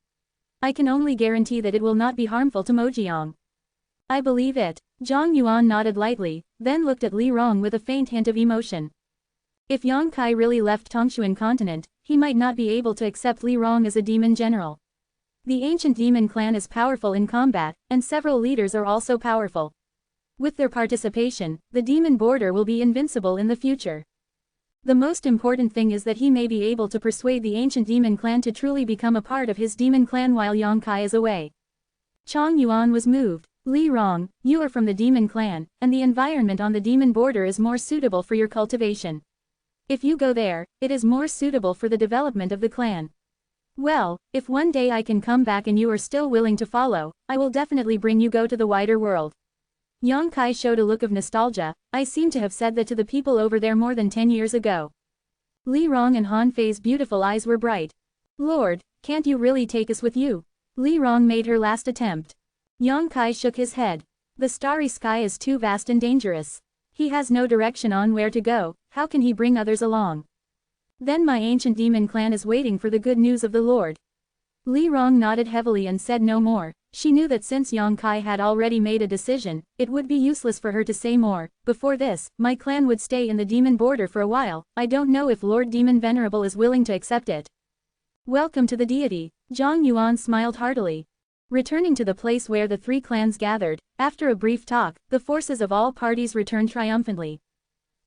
I can only guarantee that it will not be harmful to Mojiang. I believe it. Zhang Yuan nodded lightly, then looked at Li Rong with a faint hint of emotion. If Yang Kai really left Tongshuan continent, he might not be able to accept Li Rong as a demon general. The ancient demon clan is powerful in combat, and several leaders are also powerful. With their participation, the demon border will be invincible in the future. The most important thing is that he may be able to persuade the ancient demon clan to truly become a part of his demon clan while Yang Kai is away. Zhang Yuan was moved. Li Rong, you are from the demon clan, and the environment on the demon border is more suitable for your cultivation. If you go there, it is more suitable for the development of the clan. Well, if one day I can come back and you are still willing to follow, I will definitely bring you go to the wider world. Yang Kai showed a look of nostalgia. I seem to have said that to the people over there more than 10 years ago. Li Rong and Han Fei's beautiful eyes were bright. Lord, can't you really take us with you? Li Rong made her last attempt. Yang Kai shook his head. The starry sky is too vast and dangerous. He has no direction on where to go, how can he bring others along? Then my ancient demon clan is waiting for the good news of the Lord. Li Rong nodded heavily and said no more. She knew that since Yang Kai had already made a decision, it would be useless for her to say more. Before this, my clan would stay in the demon border for a while. I don't know if Lord Demon Venerable is willing to accept it. Welcome to the deity. Zhang Yuan smiled heartily. Returning to the place where the three clans gathered, after a brief talk, the forces of all parties returned triumphantly.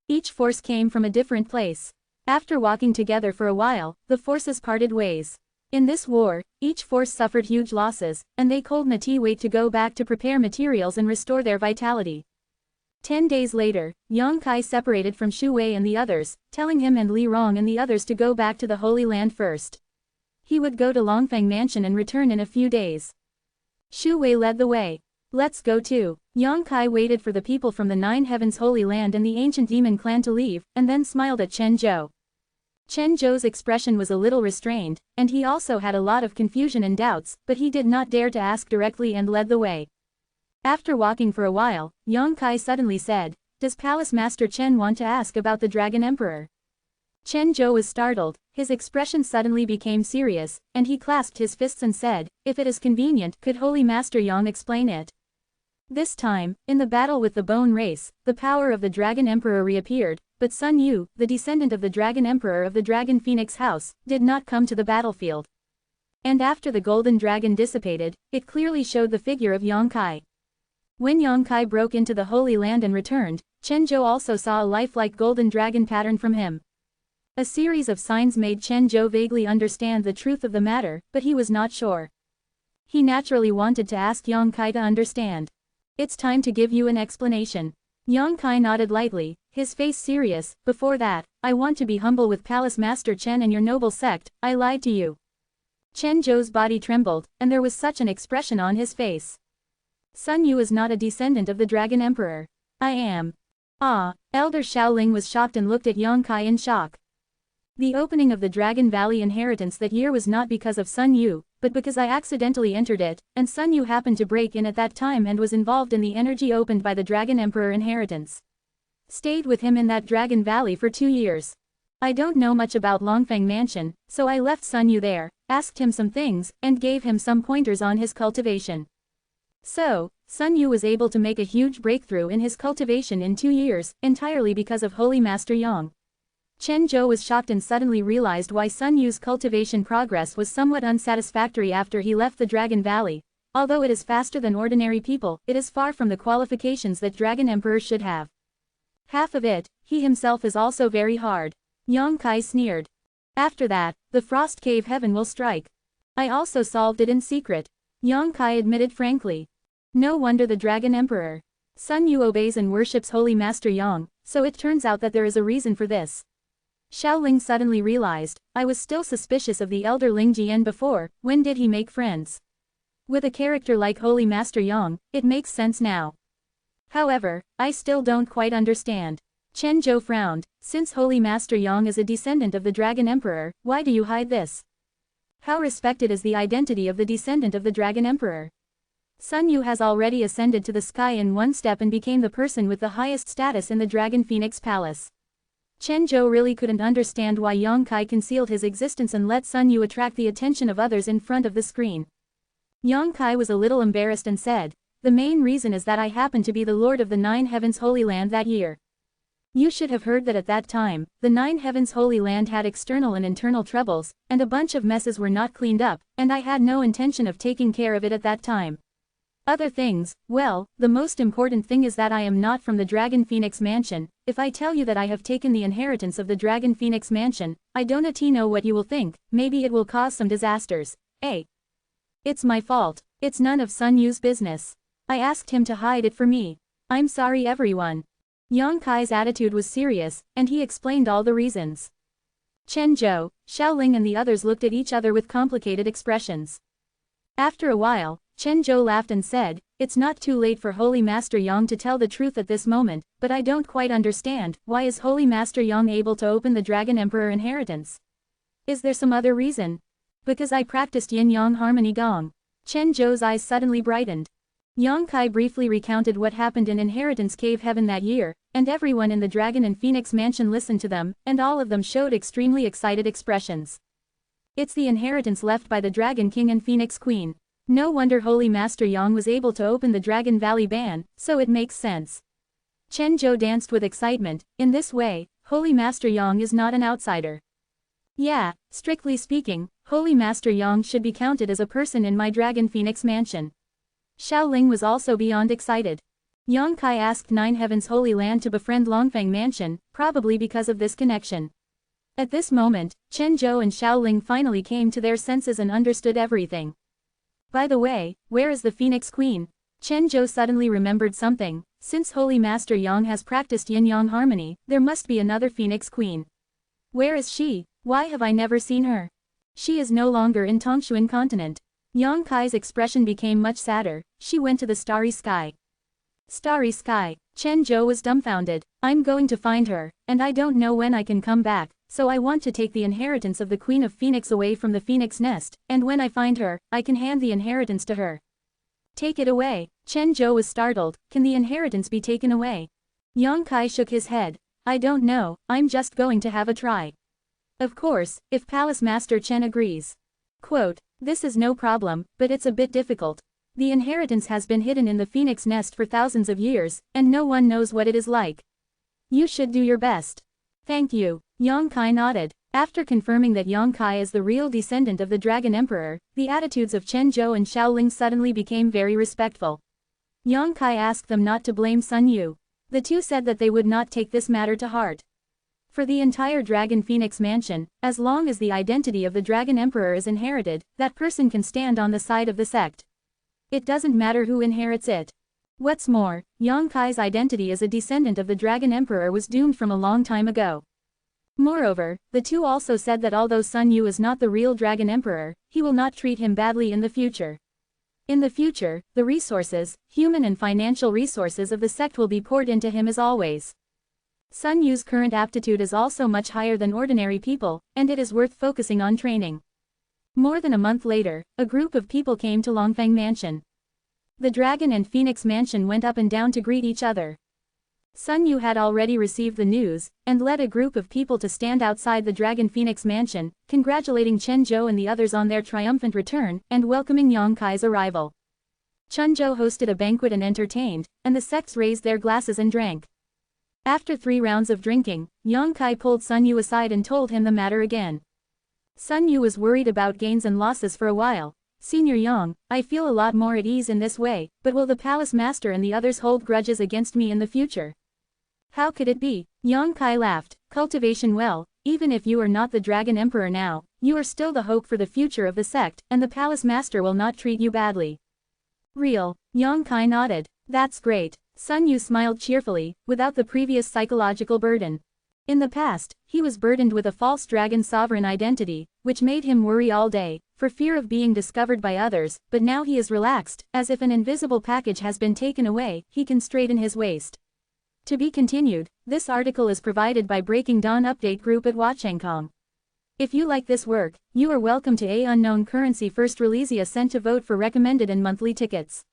Each force came from a different place. After walking together for a while, the forces parted ways. In this war, each force suffered huge losses, and they told Nati wait to go back to prepare materials and restore their vitality. 10 days later, Yang Kai separated from Shu Wei and the others, telling him and Li Rong and the others to go back to the Holy Land first. He would go to Longfeng Mansion and return in a few days. Shu Wei led the way. Let's go too. Yang Kai waited for the people from the Nine Heavens Holy Land and the ancient demon clan to leave, and then smiled at Chen Zhou. Chen Zhou's expression was a little restrained, and he also had a lot of confusion and doubts, but he did not dare to ask directly and led the way. After walking for a while, Yang Kai suddenly said, "Does Palace Master Chen want to ask about the Dragon Emperor?" Chen Zhou was startled, his expression suddenly became serious, and he clasped his fists and said, "If it is convenient, could Holy Master Yang explain it?" This time, in the battle with the Bone Race, the power of the Dragon Emperor reappeared, but Sun Yu, the descendant of the Dragon Emperor of the Dragon Phoenix House, did not come to the battlefield. And after the Golden Dragon dissipated, it clearly showed the figure of Yang Kai. When Yang Kai broke into the Holy Land and returned, Chen Zhou also saw a lifelike Golden Dragon pattern from him. A series of signs made Chen Zhou vaguely understand the truth of the matter, but he was not sure. He naturally wanted to ask Yang Kai to understand. "It's time to give you an explanation." Yang Kai nodded lightly, his face serious. "Before that, I want to be humble with Palace Master Chen and your noble sect. I lied to you." Chen Zhou's body trembled, and there was such an expression on his face. "Sun Yu is not a descendant of the Dragon Emperor. I am." Ah, Elder Xiaoling was shocked and looked at Yang Kai in shock. The opening of the Dragon Valley inheritance that year was not because of Sun Yu, but because I accidentally entered it, and Sun Yu happened to break in at that time and was involved in the energy opened by the Dragon Emperor inheritance. Stayed with him in that Dragon Valley for 2 years. I don't know much about Longfeng Mansion, so I left Sun Yu there, asked him some things, and gave him some pointers on his cultivation. So, Sun Yu was able to make a huge breakthrough in his cultivation in 2 years, entirely because of Holy Master Yang. Chen Zhou was shocked and suddenly realized why Sun Yu's cultivation progress was somewhat unsatisfactory after he left the Dragon Valley. Although it is faster than ordinary people, it is far from the qualifications that Dragon Emperors should have. Half of it, he himself is also very hard. Yang Kai sneered. After that, the Frost Cave Heaven will strike. I also solved it in secret. Yang Kai admitted frankly. No wonder the Dragon Emperor. Sun Yu obeys and worships Holy Master Yang, so it turns out that there is a reason for this. Xiaoling suddenly realized, I was still suspicious of the elder Ling Jian before. When did he make friends? With a character like Holy Master Yang, it makes sense now. However, I still don't quite understand. Chen Zhou frowned. Since Holy Master Yang is a descendant of the Dragon Emperor, why do you hide this? How respected is the identity of the descendant of the Dragon Emperor? Sun Yu has already ascended to the sky in one step and became the person with the highest status in the Dragon Phoenix Palace. Chen Zhou really couldn't understand why Yang Kai concealed his existence and let Sun Yu attract the attention of others in front of the screen. Yang Kai was a little embarrassed and said, "The main reason is that I happened to be the Lord of the Nine Heavens Holy Land that year. You should have heard that at that time, the Nine Heavens Holy Land had external and internal troubles, and a bunch of messes were not cleaned up, and I had no intention of taking care of it at that time. Other things, well, the most important thing is that I am not from the Dragon Phoenix Mansion. If I tell you that I have taken the inheritance of the Dragon Phoenix Mansion, I don't know what you will think. Maybe it will cause some disasters. It's my fault. It's none of Sun Yu's business. I asked him to hide it for me. I'm sorry everyone." Yang Kai's attitude was serious, and he explained all the reasons. Chen Zhou, Xiaoling and the others looked at each other with complicated expressions. After a while, Chen Zhou laughed and said, "It's not too late for Holy Master Yang to tell the truth at this moment, but I don't quite understand, why is Holy Master Yang able to open the Dragon Emperor inheritance? Is there some other reason?" "Because I practiced yin-yang harmony gong." Chen Zhou's eyes suddenly brightened. Yang Kai briefly recounted what happened in Inheritance Cave Heaven that year, and everyone in the Dragon and Phoenix Mansion listened to them, and all of them showed extremely excited expressions. It's the inheritance left by the Dragon King and Phoenix Queen. No wonder Holy Master Yang was able to open the Dragon Valley ban, so it makes sense. Chen Zhou danced with excitement. In this way, Holy Master Yang is not an outsider. Yeah, strictly speaking, Holy Master Yang should be counted as a person in my Dragon Phoenix mansion. Xiaoling was also beyond excited. Yang Kai asked Nine Heavens Holy Land to befriend Longfeng Mansion, probably because of this connection. At this moment, Chen Zhou and Xiaoling finally came to their senses and understood everything. By the way, where is the Phoenix Queen? Chen Zhou suddenly remembered something. Since Holy Master Yang has practiced yin-yang harmony, there must be another Phoenix Queen. Where is she? Why have I never seen her? She is no longer in Tongshuan continent. Yang Kai's expression became much sadder. She went to the starry sky. Starry sky. Chen Zhou was dumbfounded. I'm going to find her, and I don't know when I can come back, so I want to take the inheritance of the Queen of Phoenix away from the Phoenix Nest, and when I find her, I can hand the inheritance to her. Take it away. Chen Zhou was startled. Can the inheritance be taken away? Yang Kai shook his head. I don't know, I'm just going to have a try. Of course, if Palace Master Chen agrees. Quote, this is no problem, but it's a bit difficult. The inheritance has been hidden in the Phoenix Nest for thousands of years, and no one knows what it is like. You should do your best. Thank you. Yang Kai nodded. After confirming that Yang Kai is the real descendant of the Dragon Emperor, the attitudes of Chen Zhou and Xiaoling suddenly became very respectful. Yang Kai asked them not to blame Sun Yu. The two said that they would not take this matter to heart. For the entire Dragon Phoenix Mansion, as long as the identity of the Dragon Emperor is inherited, that person can stand on the side of the sect. It doesn't matter who inherits it. What's more, Yang Kai's identity as a descendant of the Dragon Emperor was doomed from a long time ago. Moreover, the two also said that although Sun Yu is not the real Dragon Emperor, he will not treat him badly in the future. In the future, the resources, human and financial resources of the sect will be poured into him as always. Sun Yu's current aptitude is also much higher than ordinary people, and it is worth focusing on training. More than a month later, a group of people came to Longfeng Mansion. The Dragon and Phoenix Mansion went up and down to greet each other. Sun Yu had already received the news, and led a group of people to stand outside the Dragon Phoenix Mansion, congratulating Chen Zhou and the others on their triumphant return, and welcoming Yang Kai's arrival. Chen Zhou hosted a banquet and entertained, and the sects raised their glasses and drank. After 3 rounds of drinking, Yang Kai pulled Sun Yu aside and told him the matter again. Sun Yu was worried about gains and losses for a while. Senior Yang, I feel a lot more at ease in this way, but will the Palace Master and the others hold grudges against me in the future? How could it be? Yang Kai laughed. Cultivation well, even if you are not the Dragon Emperor now, you are still the hope for the future of the sect, and the Palace Master will not treat you badly. Real. Yang Kai nodded. That's great. Sun Yu smiled cheerfully, without the previous psychological burden. In the past, he was burdened with a false dragon sovereign identity, which made him worry all day, for fear of being discovered by others, but now he is relaxed, as if an invisible package has been taken away, he can straighten his waist. To be continued, this article is provided by Breaking Dawn Update Group at Huachengkong. If you like this work, you are welcome to A Unknown Currency First Release a cent to vote for recommended and monthly tickets.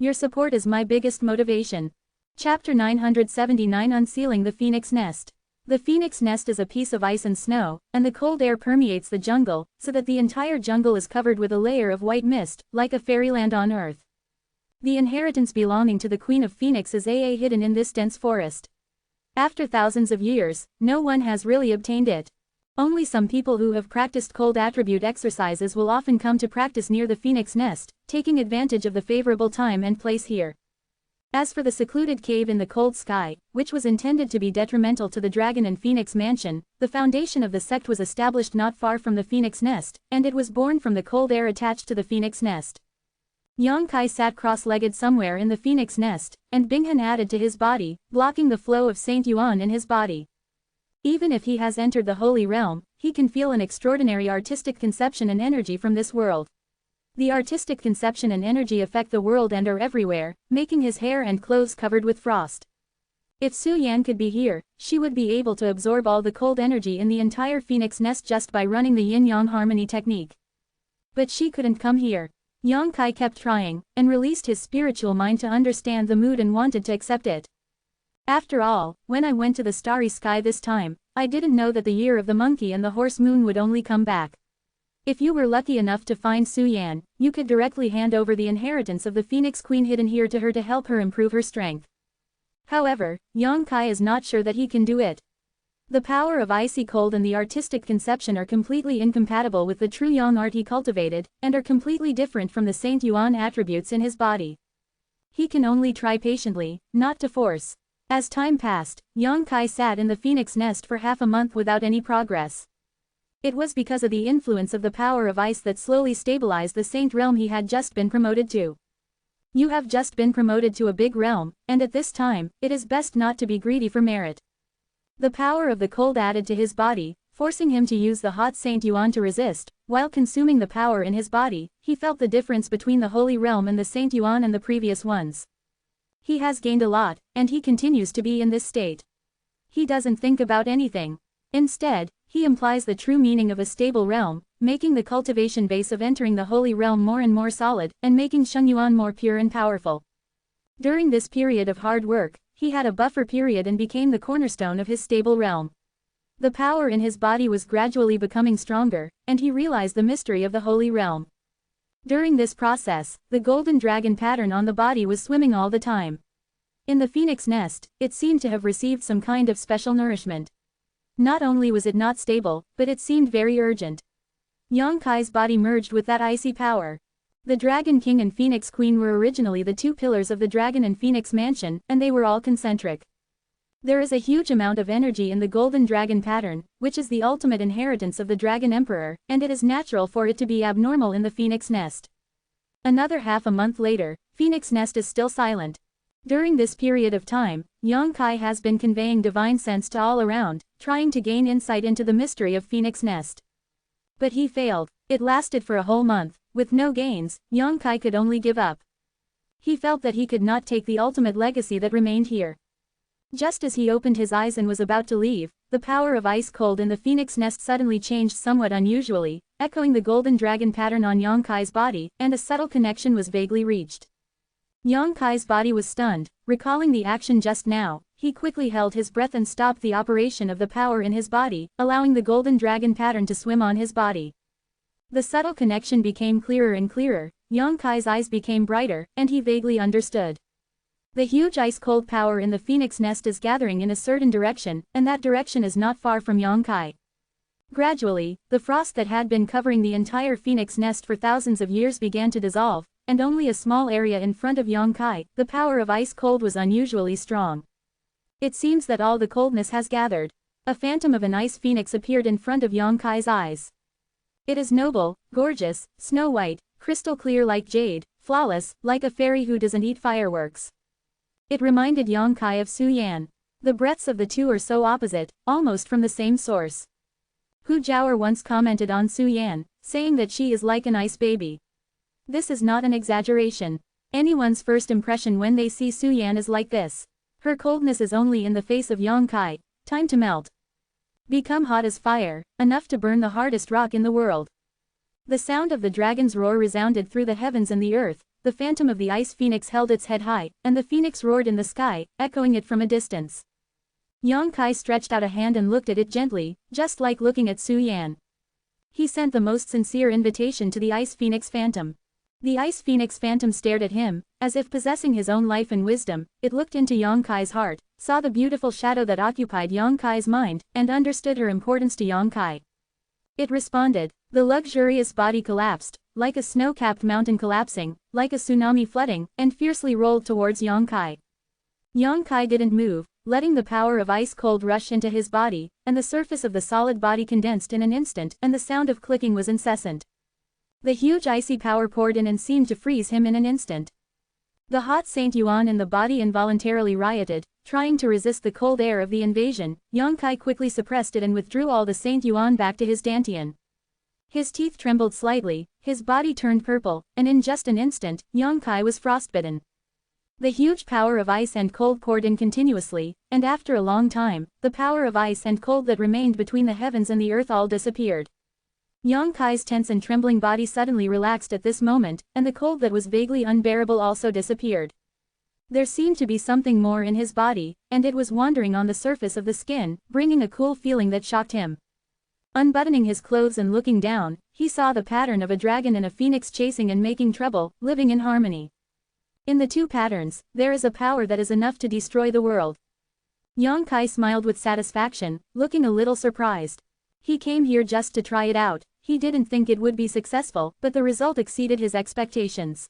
Your support is my biggest motivation. Chapter 979 Unsealing the Phoenix Nest. The Phoenix Nest is a piece of ice and snow, and the cold air permeates the jungle, so that the entire jungle is covered with a layer of white mist, like a fairyland on Earth. The inheritance belonging to the Queen of Phoenix is hidden in this dense forest. After thousands of years, no one has really obtained it. Only some people who have practiced cold attribute exercises will often come to practice near the Phoenix Nest, taking advantage of the favorable time and place here. As for the secluded cave in the cold sky, which was intended to be detrimental to the Dragon and Phoenix Mansion, the foundation of the sect was established not far from the Phoenix Nest, and it was born from the cold air attached to the Phoenix Nest. Yang Kai sat cross-legged somewhere in the Phoenix Nest, and Binghan added to his body, blocking the flow of Saint Yuan in his body. Even if he has entered the Holy Realm, he can feel an extraordinary artistic conception and energy from this world. The artistic conception and energy affect the world and are everywhere, making his hair and clothes covered with frost. If Su Yan could be here, she would be able to absorb all the cold energy in the entire Phoenix Nest just by running the yin-yang harmony technique. But she couldn't come here. Yang Kai kept trying, and released his spiritual mind to understand the mood and wanted to accept it. After all, when I went to the starry sky this time, I didn't know that the year of the monkey and the horse moon would only come back. If you were lucky enough to find Su Yan, you could directly hand over the inheritance of the Phoenix Queen hidden here to her to help her improve her strength. However, Yang Kai is not sure that he can do it. The power of icy cold and the artistic conception are completely incompatible with the true yang art he cultivated, and are completely different from the Saint Yuan attributes in his body. He can only try patiently, not to force. As time passed, Yang Kai sat in the phoenix nest for half a month without any progress. It was because of the influence of the power of ice that slowly stabilized the saint realm he had just been promoted to. You have just been promoted to a big realm, and at this time, it is best not to be greedy for merit. The power of the cold added to his body, forcing him to use the hot Saint Yuan to resist. While consuming the power in his body, he felt the difference between the Holy Realm and the Saint Yuan and the previous ones. He has gained a lot, and he continues to be in this state. He doesn't think about anything. Instead, he implies the true meaning of a stable realm, making the cultivation base of entering the Holy Realm more and more solid, and making Shengyuan more pure and powerful. During this period of hard work, he had a buffer period and became the cornerstone of his stable realm. The power in his body was gradually becoming stronger, and he realized the mystery of the Holy Realm. During this process, the golden dragon pattern on the body was swimming all the time. In the phoenix nest, it seemed to have received some kind of special nourishment. Not only was it not stable, but it seemed very urgent. Yang Kai's body merged with that icy power. The Dragon King and Phoenix Queen were originally the two pillars of the Dragon and Phoenix Mansion, and they were all concentric. There is a huge amount of energy in the golden dragon pattern, which is the ultimate inheritance of the Dragon Emperor, and it is natural for it to be abnormal in the phoenix nest. Another half a month later, phoenix nest is still silent. During this period of time, Yang Kai has been conveying divine sense to all around, trying to gain insight into the mystery of phoenix nest. But he failed. It lasted for a whole month. With no gains, Yang Kai could only give up. He felt that he could not take the ultimate legacy that remained here. Just as he opened his eyes and was about to leave, the power of ice cold in the phoenix nest suddenly changed somewhat unusually, echoing the golden dragon pattern on Yang Kai's body, and a subtle connection was vaguely reached. Yang Kai's body was stunned. Recalling the action just now, he quickly held his breath and stopped the operation of the power in his body, allowing the golden dragon pattern to swim on his body. The subtle connection became clearer and clearer, Yang Kai's eyes became brighter, and he vaguely understood. The huge ice-cold power in the phoenix nest is gathering in a certain direction, and that direction is not far from Yang Kai. Gradually, the frost that had been covering the entire phoenix nest for thousands of years began to dissolve, and only a small area in front of Yang Kai, the power of ice-cold was unusually strong. It seems that all the coldness has gathered. A phantom of an ice phoenix appeared in front of Yang Kai's eyes. It is noble, gorgeous, snow-white, crystal clear like jade, flawless, like a fairy who doesn't eat fireworks. It reminded Yang Kai of Su Yan. The breaths of the two are so opposite, almost from the same source. Hu Jiaoer once commented on Su Yan, saying that she is like an ice baby. This is not an exaggeration. Anyone's first impression when they see Su Yan is like this. Her coldness is only in the face of Yang Kai. Time to melt. Become hot as fire, enough to burn the hardest rock in the world. The sound of the dragon's roar resounded through the heavens and the earth. The phantom of the ice phoenix held its head high, and the phoenix roared in the sky, echoing it from a distance. Yang Kai stretched out a hand and looked at it gently, just like looking at Su Yan. He sent the most sincere invitation to the ice phoenix phantom. The ice phoenix phantom stared at him, as if possessing his own life and wisdom. It looked into Yang Kai's heart, saw the beautiful shadow that occupied Yang Kai's mind, and understood her importance to Yang Kai. It responded. The luxurious body collapsed, like a snow-capped mountain collapsing, like a tsunami flooding, and fiercely rolled towards Yang Kai. Yang Kai didn't move, letting the power of ice cold rush into his body, and the surface of the solid body condensed in an instant, and the sound of clicking was incessant. The huge icy power poured in and seemed to freeze him in an instant. The hot Saint Yuan in the body involuntarily rioted, trying to resist the cold air of the invasion. Yang Kai quickly suppressed it and withdrew all the Saint Yuan back to his dantian. His teeth trembled slightly, his body turned purple, and in just an instant, Yang Kai was frostbitten. The huge power of ice and cold poured in continuously, and after a long time, the power of ice and cold that remained between the heavens and the earth all disappeared. Yang Kai's tense and trembling body suddenly relaxed at this moment, and the cold that was vaguely unbearable also disappeared. There seemed to be something more in his body, and it was wandering on the surface of the skin, bringing a cool feeling that shocked him. Unbuttoning his clothes and looking down, he saw the pattern of a dragon and a phoenix chasing and making trouble, living in harmony. In the two patterns, there is a power that is enough to destroy the world. Yang Kai smiled with satisfaction, looking a little surprised. He came here just to try it out. He didn't think it would be successful, but the result exceeded his expectations.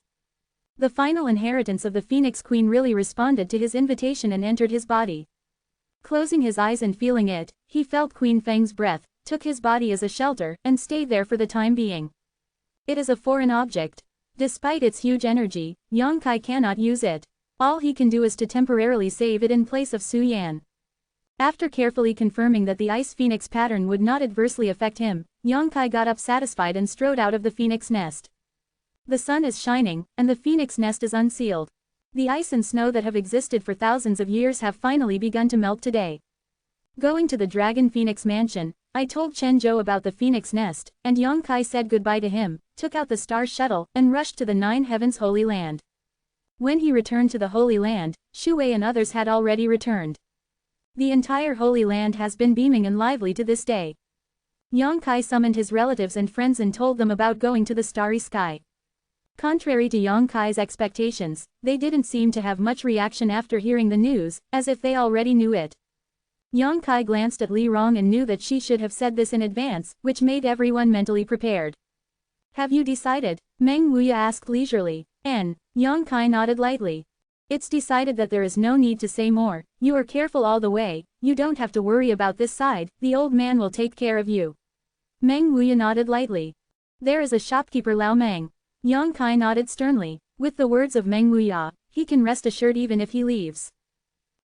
The final inheritance of the Phoenix Queen really responded to his invitation and entered his body. Closing his eyes and feeling it, he felt Queen Feng's breath, took his body as a shelter, and stayed there for the time being. It is a foreign object. Despite its huge energy, Yang Kai cannot use it. All he can do is to temporarily save it in place of Su Yan. After carefully confirming that the ice phoenix pattern would not adversely affect him, Yang Kai got up satisfied and strode out of the phoenix nest. The sun is shining, and the phoenix nest is unsealed. The ice and snow that have existed for thousands of years have finally begun to melt today. Going to the Dragon Phoenix Mansion, I told Chen Zhou about the phoenix nest, and Yang Kai said goodbye to him, took out the star shuttle, and rushed to the Nine Heavens Holy Land. When he returned to the Holy Land, Shu Wei and others had already returned. The entire Holy Land has been beaming and lively to this day. Yang Kai summoned his relatives and friends and told them about going to the starry sky. Contrary to Yang Kai's expectations, they didn't seem to have much reaction after hearing the news, as if they already knew it. Yang Kai glanced at Li Rong and knew that she should have said this in advance, which made everyone mentally prepared. Have you decided? Meng Wuya asked leisurely. Yang Kai nodded lightly. It's decided that there is no need to say more. You are careful all the way, you don't have to worry about this side, the old man will take care of you. Meng Wuya nodded lightly. There is a shopkeeper Lao Meng. Yang Kai nodded sternly. With the words of Meng Wuya, he can rest assured even if he leaves.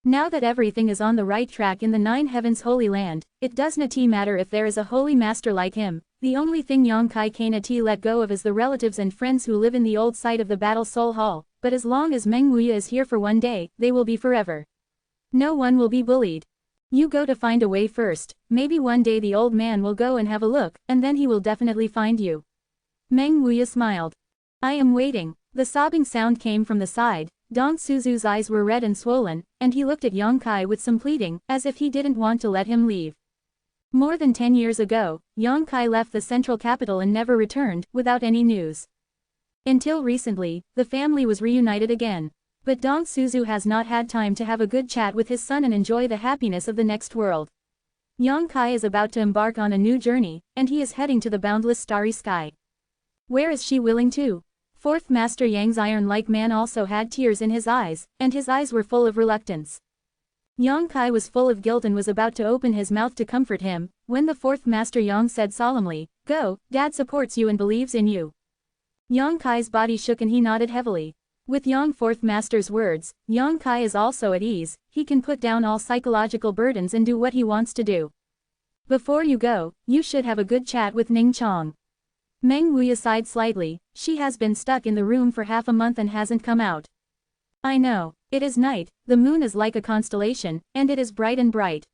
Now that everything is on the right track in the Nine Heavens Holy Land, it does not matter if there is a holy master like him. The only thing Yang Kai cannot let go of is the relatives and friends who live in the old site of the Battle Soul Hall, but as long as Meng Wuya is here for one day, they will be forever. No one will be bullied. You go to find a way first, maybe one day the old man will go and have a look, and then he will definitely find you. Meng Wuya smiled. I am waiting. The sobbing sound came from the side. Dong Suzu's eyes were red and swollen, and he looked at Yang Kai with some pleading, as if he didn't want to let him leave. More than 10 years ago, Yang Kai left the central capital and never returned, without any news. Until recently, the family was reunited again. But Dong Suzu has not had time to have a good chat with his son and enjoy the happiness of the next world. Yang Kai is about to embark on a new journey, and he is heading to the boundless starry sky. Where is she willing to? Fourth Master Yang's iron-like man also had tears in his eyes, and his eyes were full of reluctance. Yang Kai was full of guilt and was about to open his mouth to comfort him, when the fourth Master Yang said solemnly, Go, Dad supports you and believes in you. Yang Kai's body shook and he nodded heavily. With Yang Fourth Master's words, Yang Kai is also at ease, he can put down all psychological burdens and do what he wants to do. Before you go, you should have a good chat with Ning Chong. Meng Wuya sighed slightly, she has been stuck in the room for half a month and hasn't come out. I know, it is night, the moon is like a constellation, and it is bright and bright.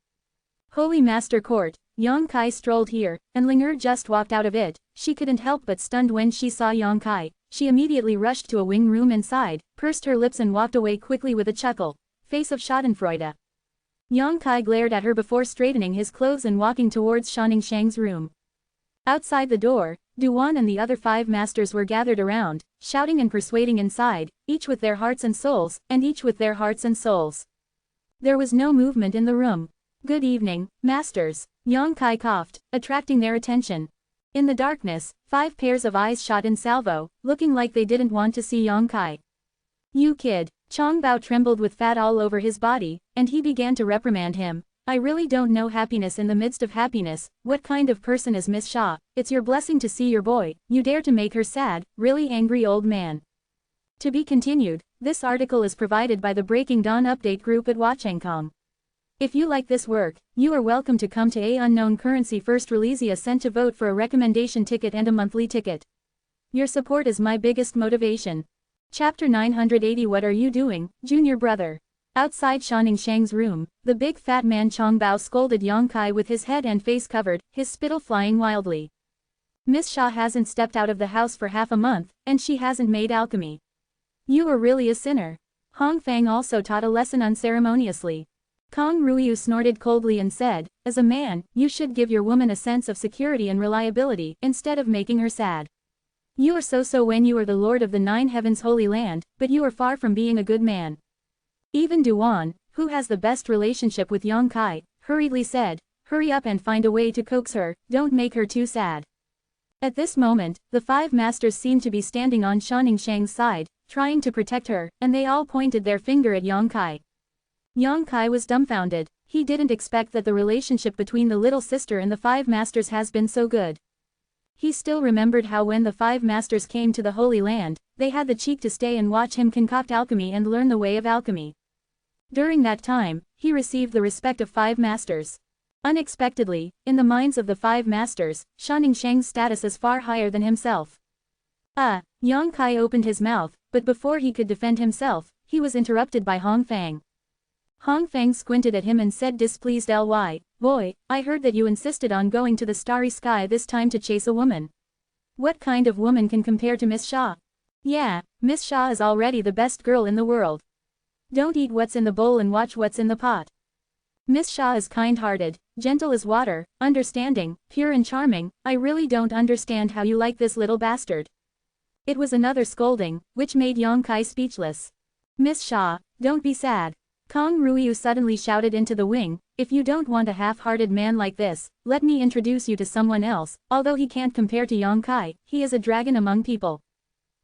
Holy Master Court, Yang Kai strolled here, and Ling just walked out of it. She couldn't help but stunned when she saw Yang Kai. She immediately rushed to a wing room inside, pursed her lips and walked away quickly with a chuckle. Face of Schadenfreude. Yang Kai glared at her before straightening his clothes and walking towards Shanning Shang's room. Outside the door, Duan and the other 5 masters were gathered around, shouting and persuading inside, each with their hearts and souls, and each with their hearts and souls. There was no movement in the room. Good evening, masters. Yang Kai coughed, attracting their attention. In the darkness, 5 pairs of eyes shot in salvo, looking like they didn't want to see Yang Kai. You kid. Chong Bao trembled with fat all over his body, and he began to reprimand him. I really don't know happiness in the midst of happiness. What kind of person is Miss Shaw? It's your blessing to see your boy, you dare to make her sad, really angry old man. To be continued, this article is provided by the Breaking Dawn Update group at Wachengkong. If you like this work, you are welcome to come to A Unknown Currency First Release a cent to vote for a recommendation ticket and a monthly ticket. Your support is my biggest motivation. Chapter 980 What are you doing, junior brother? Outside Shanning Shang's room, the big fat man Chong Bao scolded Yang Kai with his head and face covered, his spittle flying wildly. Miss Shaw hasn't stepped out of the house for half a month, and she hasn't made alchemy. You are really a sinner. Hong Fang also taught a lesson unceremoniously. Kong Ruiyu snorted coldly and said, as a man, you should give your woman a sense of security and reliability, instead of making her sad. You are so when you are the lord of the 9 heavens holy land, but you are far from being a good man. Even Duan, who has the best relationship with Yang Kai, hurriedly said, "Hurry up and find a way to coax her, don't make her too sad." At this moment, the 5 masters seemed to be standing on Shanning Shang's side, trying to protect her, and they all pointed their finger at Yang Kai. Yang Kai was dumbfounded. He didn't expect that the relationship between the little sister and the 5 masters has been so good. He still remembered how when the 5 masters came to the Holy Land, they had the cheek to stay and watch him concoct alchemy and learn the way of alchemy. During that time, he received the respect of 5 masters. Unexpectedly, in the minds of the 5 masters, Shanning Shang's status is far higher than himself. Yang Kai opened his mouth, but before he could defend himself, he was interrupted by Hong Fang. Hong Fang squinted at him and said displeased, "Boy, I heard that you insisted on going to the starry sky this time to chase a woman. What kind of woman can compare to Miss Shaw?" "Yeah, Miss Shaw is already the best girl in the world. Don't eat what's in the bowl and watch what's in the pot. Miss Shaw is kind-hearted, gentle as water, understanding, pure and charming. I really don't understand how you like this little bastard." It was another scolding, which made Yang Kai speechless. "Miss Shaw, don't be sad." Kong Ruiyu suddenly shouted into the wing, "If you don't want a half-hearted man like this, let me introduce you to someone else. Although he can't compare to Yang Kai, he is a dragon among people."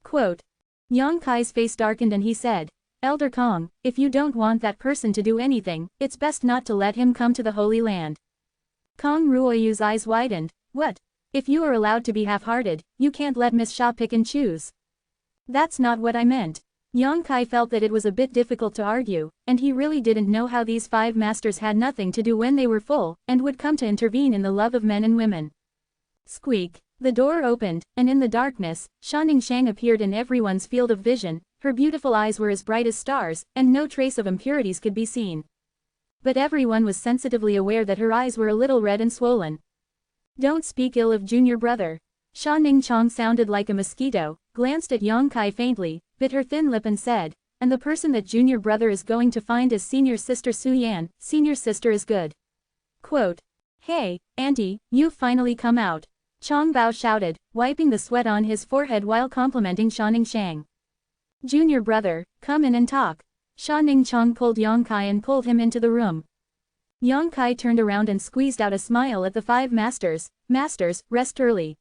Quote. Yang Kai's face darkened and he said, "Elder Kong, if you don't want that person to do anything, it's best not to let him come to the Holy Land." Kong Ruoyu's eyes widened. "What? If you are allowed to be half-hearted, you can't let Miss Shaw pick and choose." "That's not what I meant." Yang Kai felt that it was a bit difficult to argue, and he really didn't know how these 5 masters had nothing to do when they were full, and would come to intervene in the love of men and women. Squeak. The door opened, and in the darkness, Shanning Shang appeared in everyone's field of vision. Her beautiful eyes were as bright as stars, and no trace of impurities could be seen. But everyone was sensitively aware that her eyes were a little red and swollen. "Don't speak ill of junior brother." Shanning Chong sounded like a mosquito, glanced at Yang Kai faintly, bit her thin lip and said, "And the person that junior brother is going to find is senior sister Su Yan. Senior sister is good." Quote. "Hey, auntie, you've finally come out." Chong Bao shouted, wiping the sweat on his forehead while complimenting Shanning Shang. "Junior brother, come in and talk." Shanning Chong pulled Yang Kai and pulled him into the room. Yang Kai turned around and squeezed out a smile at the 5 masters. "Masters, rest early."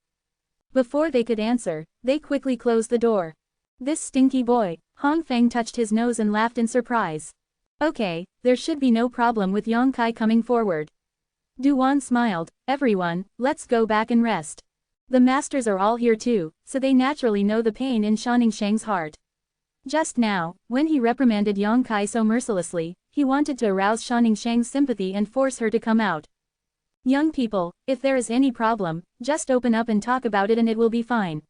Before they could answer, they quickly closed the door. "This stinky boy." Hong Feng touched his nose and laughed in surprise. "Okay, there should be no problem with Yang Kai coming forward." Duan smiled, "Everyone, let's go back and rest. The masters are all here too, so they naturally know the pain in Shanning Shang's heart." Just now, when he reprimanded Yang Kai so mercilessly, he wanted to arouse Shanning Shang's sympathy and force her to come out. "Young people, if there is any problem, just open up and talk about it and it will be fine."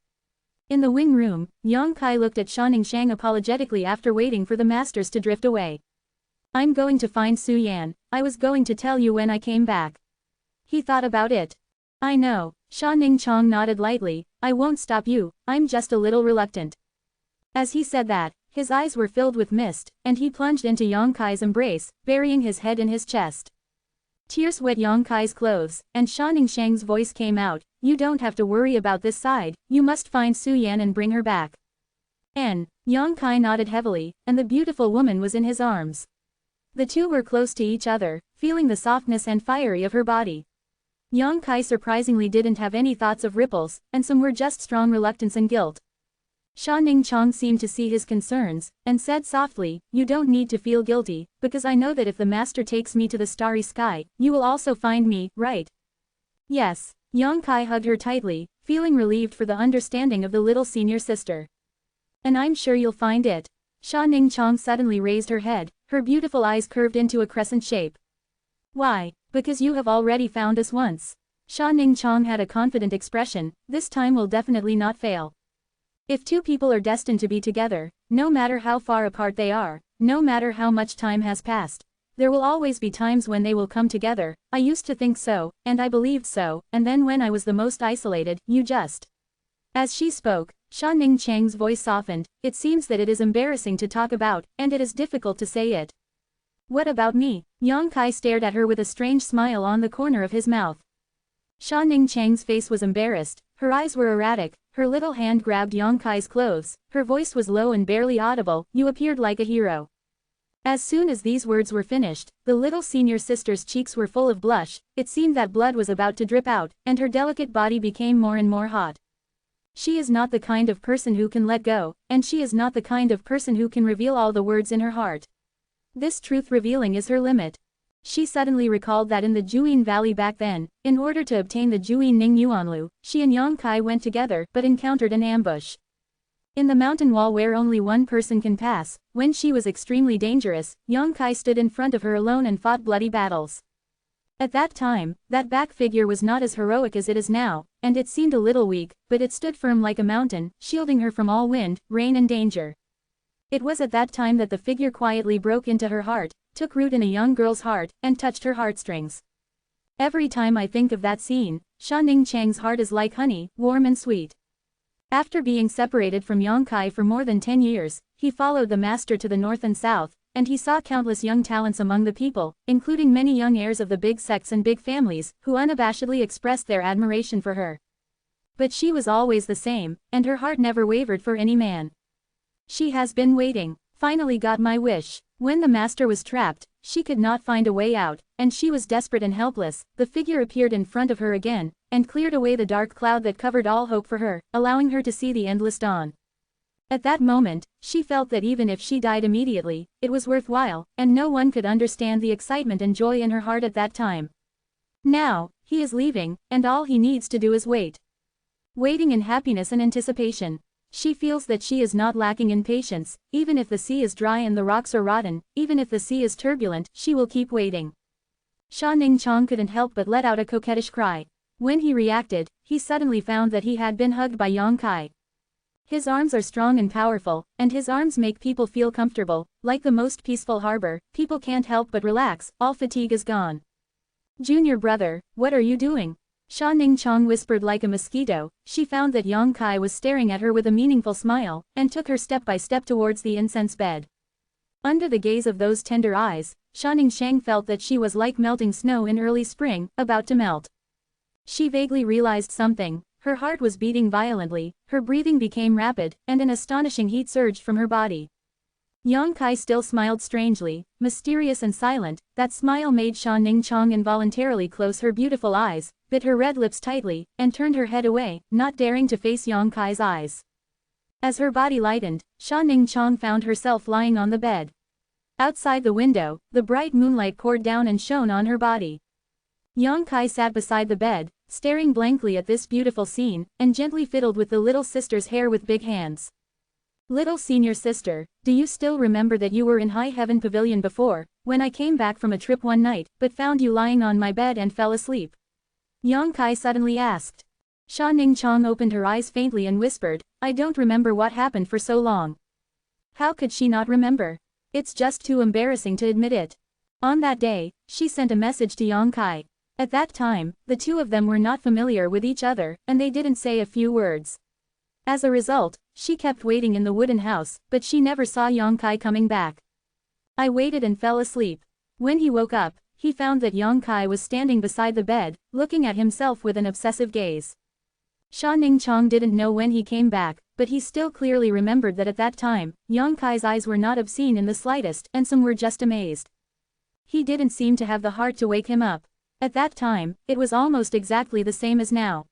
In the wing room, Yang Kai looked at Shanning Shang apologetically after waiting for the masters to drift away. "I'm going to find Su Yan. I was going to tell you when I came back." He thought about it. "I know." Shanning Chong nodded lightly, "I won't stop you, I'm just a little reluctant." As he said that, his eyes were filled with mist, and he plunged into Yang Kai's embrace, burying his head in his chest. Tears wet Yang Kai's clothes, and Shanning Shang's voice came out, "You don't have to worry about this side, you must find Su Yan and bring her back." Yang Kai nodded heavily, and the beautiful woman was in his arms. The two were close to each other, feeling the softness and fiery of her body. Yang Kai surprisingly didn't have any thoughts of ripples, and some were just strong reluctance and guilt. Shanning Chong seemed to see his concerns, and said softly, "You don't need to feel guilty, because I know that if the master takes me to the starry sky, you will also find me, right?" "Yes." Yang Kai hugged her tightly, feeling relieved for the understanding of the little senior sister. "And I'm sure you'll find it." Shanning Chong suddenly raised her head, her beautiful eyes curved into a crescent shape. "Why? Because you have already found us once." Shanning Chong had a confident expression, "This time will definitely not fail." If two people are destined to be together, no matter how far apart they are, no matter how much time has passed, there will always be times when they will come together. I used to think so, and I believed so, and then when I was the most isolated, you just. As she spoke, Shanning Chang's voice softened. "It seems that it is embarrassing to talk about, and it is difficult to say it." "What about me?" Yang Kai stared at her with a strange smile on the corner of his mouth. Shanning Chang's face was embarrassed, her eyes were erratic, her little hand grabbed Yang Kai's clothes, her voice was low and barely audible, "You appeared like a hero." As soon as these words were finished, the little senior sister's cheeks were full of blush, it seemed that blood was about to drip out, and her delicate body became more and more hot. She is not the kind of person who can let go, and she is not the kind of person who can reveal all the words in her heart. This truth revealing is her limit. She suddenly recalled that in the Juyin Valley back then, in order to obtain the Juyin Ning Yuanlu, she and Yang Kai went together but encountered an ambush. In the mountain wall where only one person can pass, when she was extremely dangerous, Yang Kai stood in front of her alone and fought bloody battles. At that time, that back figure was not as heroic as it is now, and it seemed a little weak, but it stood firm like a mountain, shielding her from all wind, rain and danger. It was at that time that the figure quietly broke into her heart, took root in a young girl's heart, and touched her heartstrings. Every time I think of that scene, Sha Ning Chang's heart is like honey, warm and sweet. After being separated from Yang Kai for more than 10 years, he followed the master to the north and south, and he saw countless young talents among the people, including many young heirs of the big sects and big families, who unabashedly expressed their admiration for her. But she was always the same, and her heart never wavered for any man. She has been waiting, finally got my wish. When the master was trapped, she could not find a way out, and she was desperate and helpless. The figure appeared in front of her again, and cleared away the dark cloud that covered all hope for her, allowing her to see the endless dawn. At that moment, she felt that even if she died immediately, it was worthwhile, and no one could understand the excitement and joy in her heart at that time. Now, he is leaving, and all he needs to do is wait. Waiting in happiness and anticipation. She feels that she is not lacking in patience, even if the sea is dry and the rocks are rotten, even if the sea is turbulent, she will keep waiting. Sha Ning Chang couldn't help but let out a coquettish cry. When he reacted, he suddenly found that he had been hugged by Yang Kai. His arms are strong and powerful, and his arms make people feel comfortable, like the most peaceful harbor, people can't help but relax, all fatigue is gone. Junior brother, what are you doing? Sha Ning Chang whispered like a mosquito. She found that Yang Kai was staring at her with a meaningful smile, and took her step by step towards the incense bed. Under the gaze of those tender eyes, Sha Ning Shang felt that she was like melting snow in early spring, about to melt. She vaguely realized something. Her heart was beating violently, her breathing became rapid, and an astonishing heat surged from her body. Yang Kai still smiled strangely, mysterious and silent. That smile made Sha Ning Chang involuntarily close her beautiful eyes, bit her red lips tightly, and turned her head away, not daring to face Yang Kai's eyes. As her body lightened, Sha Ning Chang found herself lying on the bed. Outside the window, the bright moonlight poured down and shone on her body. Yang Kai sat beside the bed, staring blankly at this beautiful scene, and gently fiddled with the little sister's hair with big hands. Little senior sister, do you still remember that you were in High Heaven Pavilion before, when I came back from a trip one night, but found you lying on my bed and fell asleep? Yang Kai suddenly asked. Sha Ning Chang opened her eyes faintly and whispered, I don't remember what happened for so long. How could she not remember? It's just too embarrassing to admit it. On that day, she sent a message to Yang Kai. At that time, the two of them were not familiar with each other, and they didn't say a few words. As a result, she kept waiting in the wooden house, but she never saw Yang Kai coming back. I waited and fell asleep. When he woke up, he found that Yang Kai was standing beside the bed, looking at himself with an obsessive gaze. Sha Ning Chang didn't know when he came back, but he still clearly remembered that at that time, Yang Kai's eyes were not obscene in the slightest, and some were just amazed. He didn't seem to have the heart to wake him up. At that time, it was almost exactly the same as now.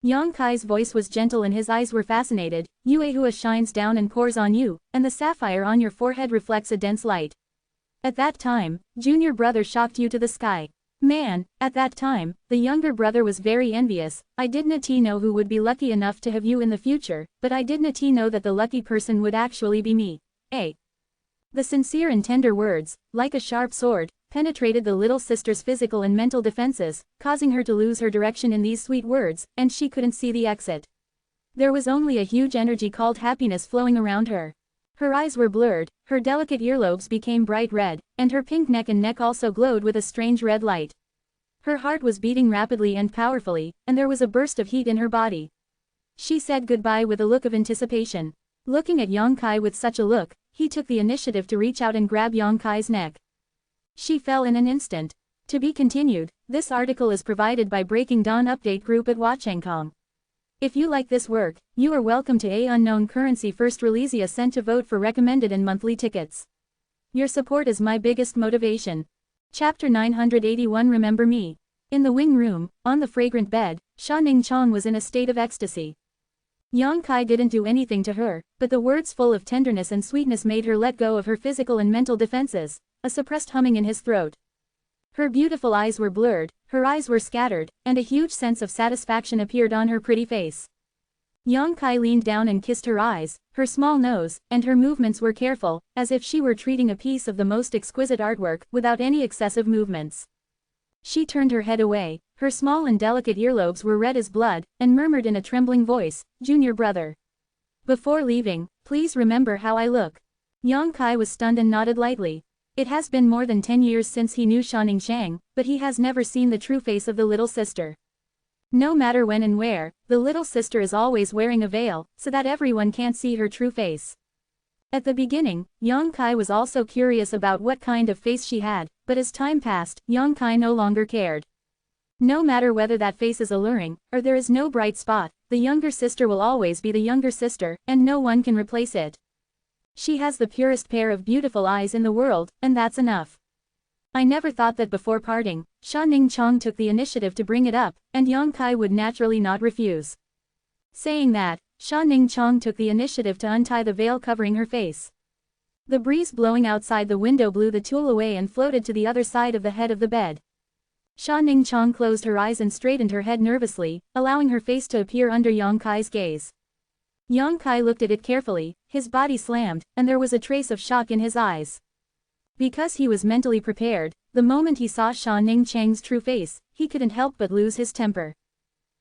Yang Kai's voice was gentle and his eyes were fascinated. Yuehua shines down and pours on you, and the sapphire on your forehead reflects a dense light. At that time, junior brother shocked you to the sky. Man, at that time, the younger brother was very envious. I didn't know who would be lucky enough to have you in the future, but I didn't know that the lucky person would actually be me. The sincere and tender words, like a sharp sword, penetrated the little sister's physical and mental defenses, causing her to lose her direction in these sweet words, and she couldn't see the exit. There was only a huge energy called happiness flowing around her. Her eyes were blurred, her delicate earlobes became bright red, and her pink neck and neck also glowed with a strange red light. Her heart was beating rapidly and powerfully, and there was a burst of heat in her body. She said goodbye with a look of anticipation. Looking at Yang Kai with such a look, he took the initiative to reach out and grab Yang Kai's neck. She fell in an instant. To be continued. This article is provided by Breaking Dawn Update Group at Wachengkong. If you like this work, you are welcome to a unknown currency first release a cent to vote for recommended and monthly tickets. Your support is my biggest motivation. Chapter 981 Remember Me. In the wing room, on the fragrant bed, Sha Ningqiang was in a state of ecstasy. Yang Kai didn't do anything to her, but the words full of tenderness and sweetness made her let go of her physical and mental defenses, a suppressed humming in his throat. Her beautiful eyes were blurred, her eyes were scattered, and a huge sense of satisfaction appeared on her pretty face. Yang Kai leaned down and kissed her eyes, her small nose, and her movements were careful, as if she were treating a piece of the most exquisite artwork, without any excessive movements. She turned her head away, her small and delicate earlobes were red as blood, and murmured in a trembling voice, "Junior brother. Before leaving, please remember how I look." Yang Kai was stunned and nodded lightly. It has been more than 10 years since he knew Sha Ningqiang, but he has never seen the true face of the little sister. No matter when and where, the little sister is always wearing a veil, so that everyone can't see her true face. At the beginning, Yang Kai was also curious about what kind of face she had, but as time passed, Yang Kai no longer cared. No matter whether that face is alluring, or there is no bright spot, the younger sister will always be the younger sister, and no one can replace it. She has the purest pair of beautiful eyes in the world, and that's enough. I never thought that before parting, Sha Ningqiang took the initiative to bring it up, and Yang Kai would naturally not refuse. Saying that, Sha Ningqiang took the initiative to untie the veil covering her face. The breeze blowing outside the window blew the tulle away and floated to the other side of the head of the bed. Sha Ningqiang closed her eyes and straightened her head nervously, allowing her face to appear under Yang Kai's gaze. Yang Kai looked at it carefully, his body slammed, and there was a trace of shock in his eyes. Because he was mentally prepared, the moment he saw Sha Ningqiang's true face, he couldn't help but lose his temper.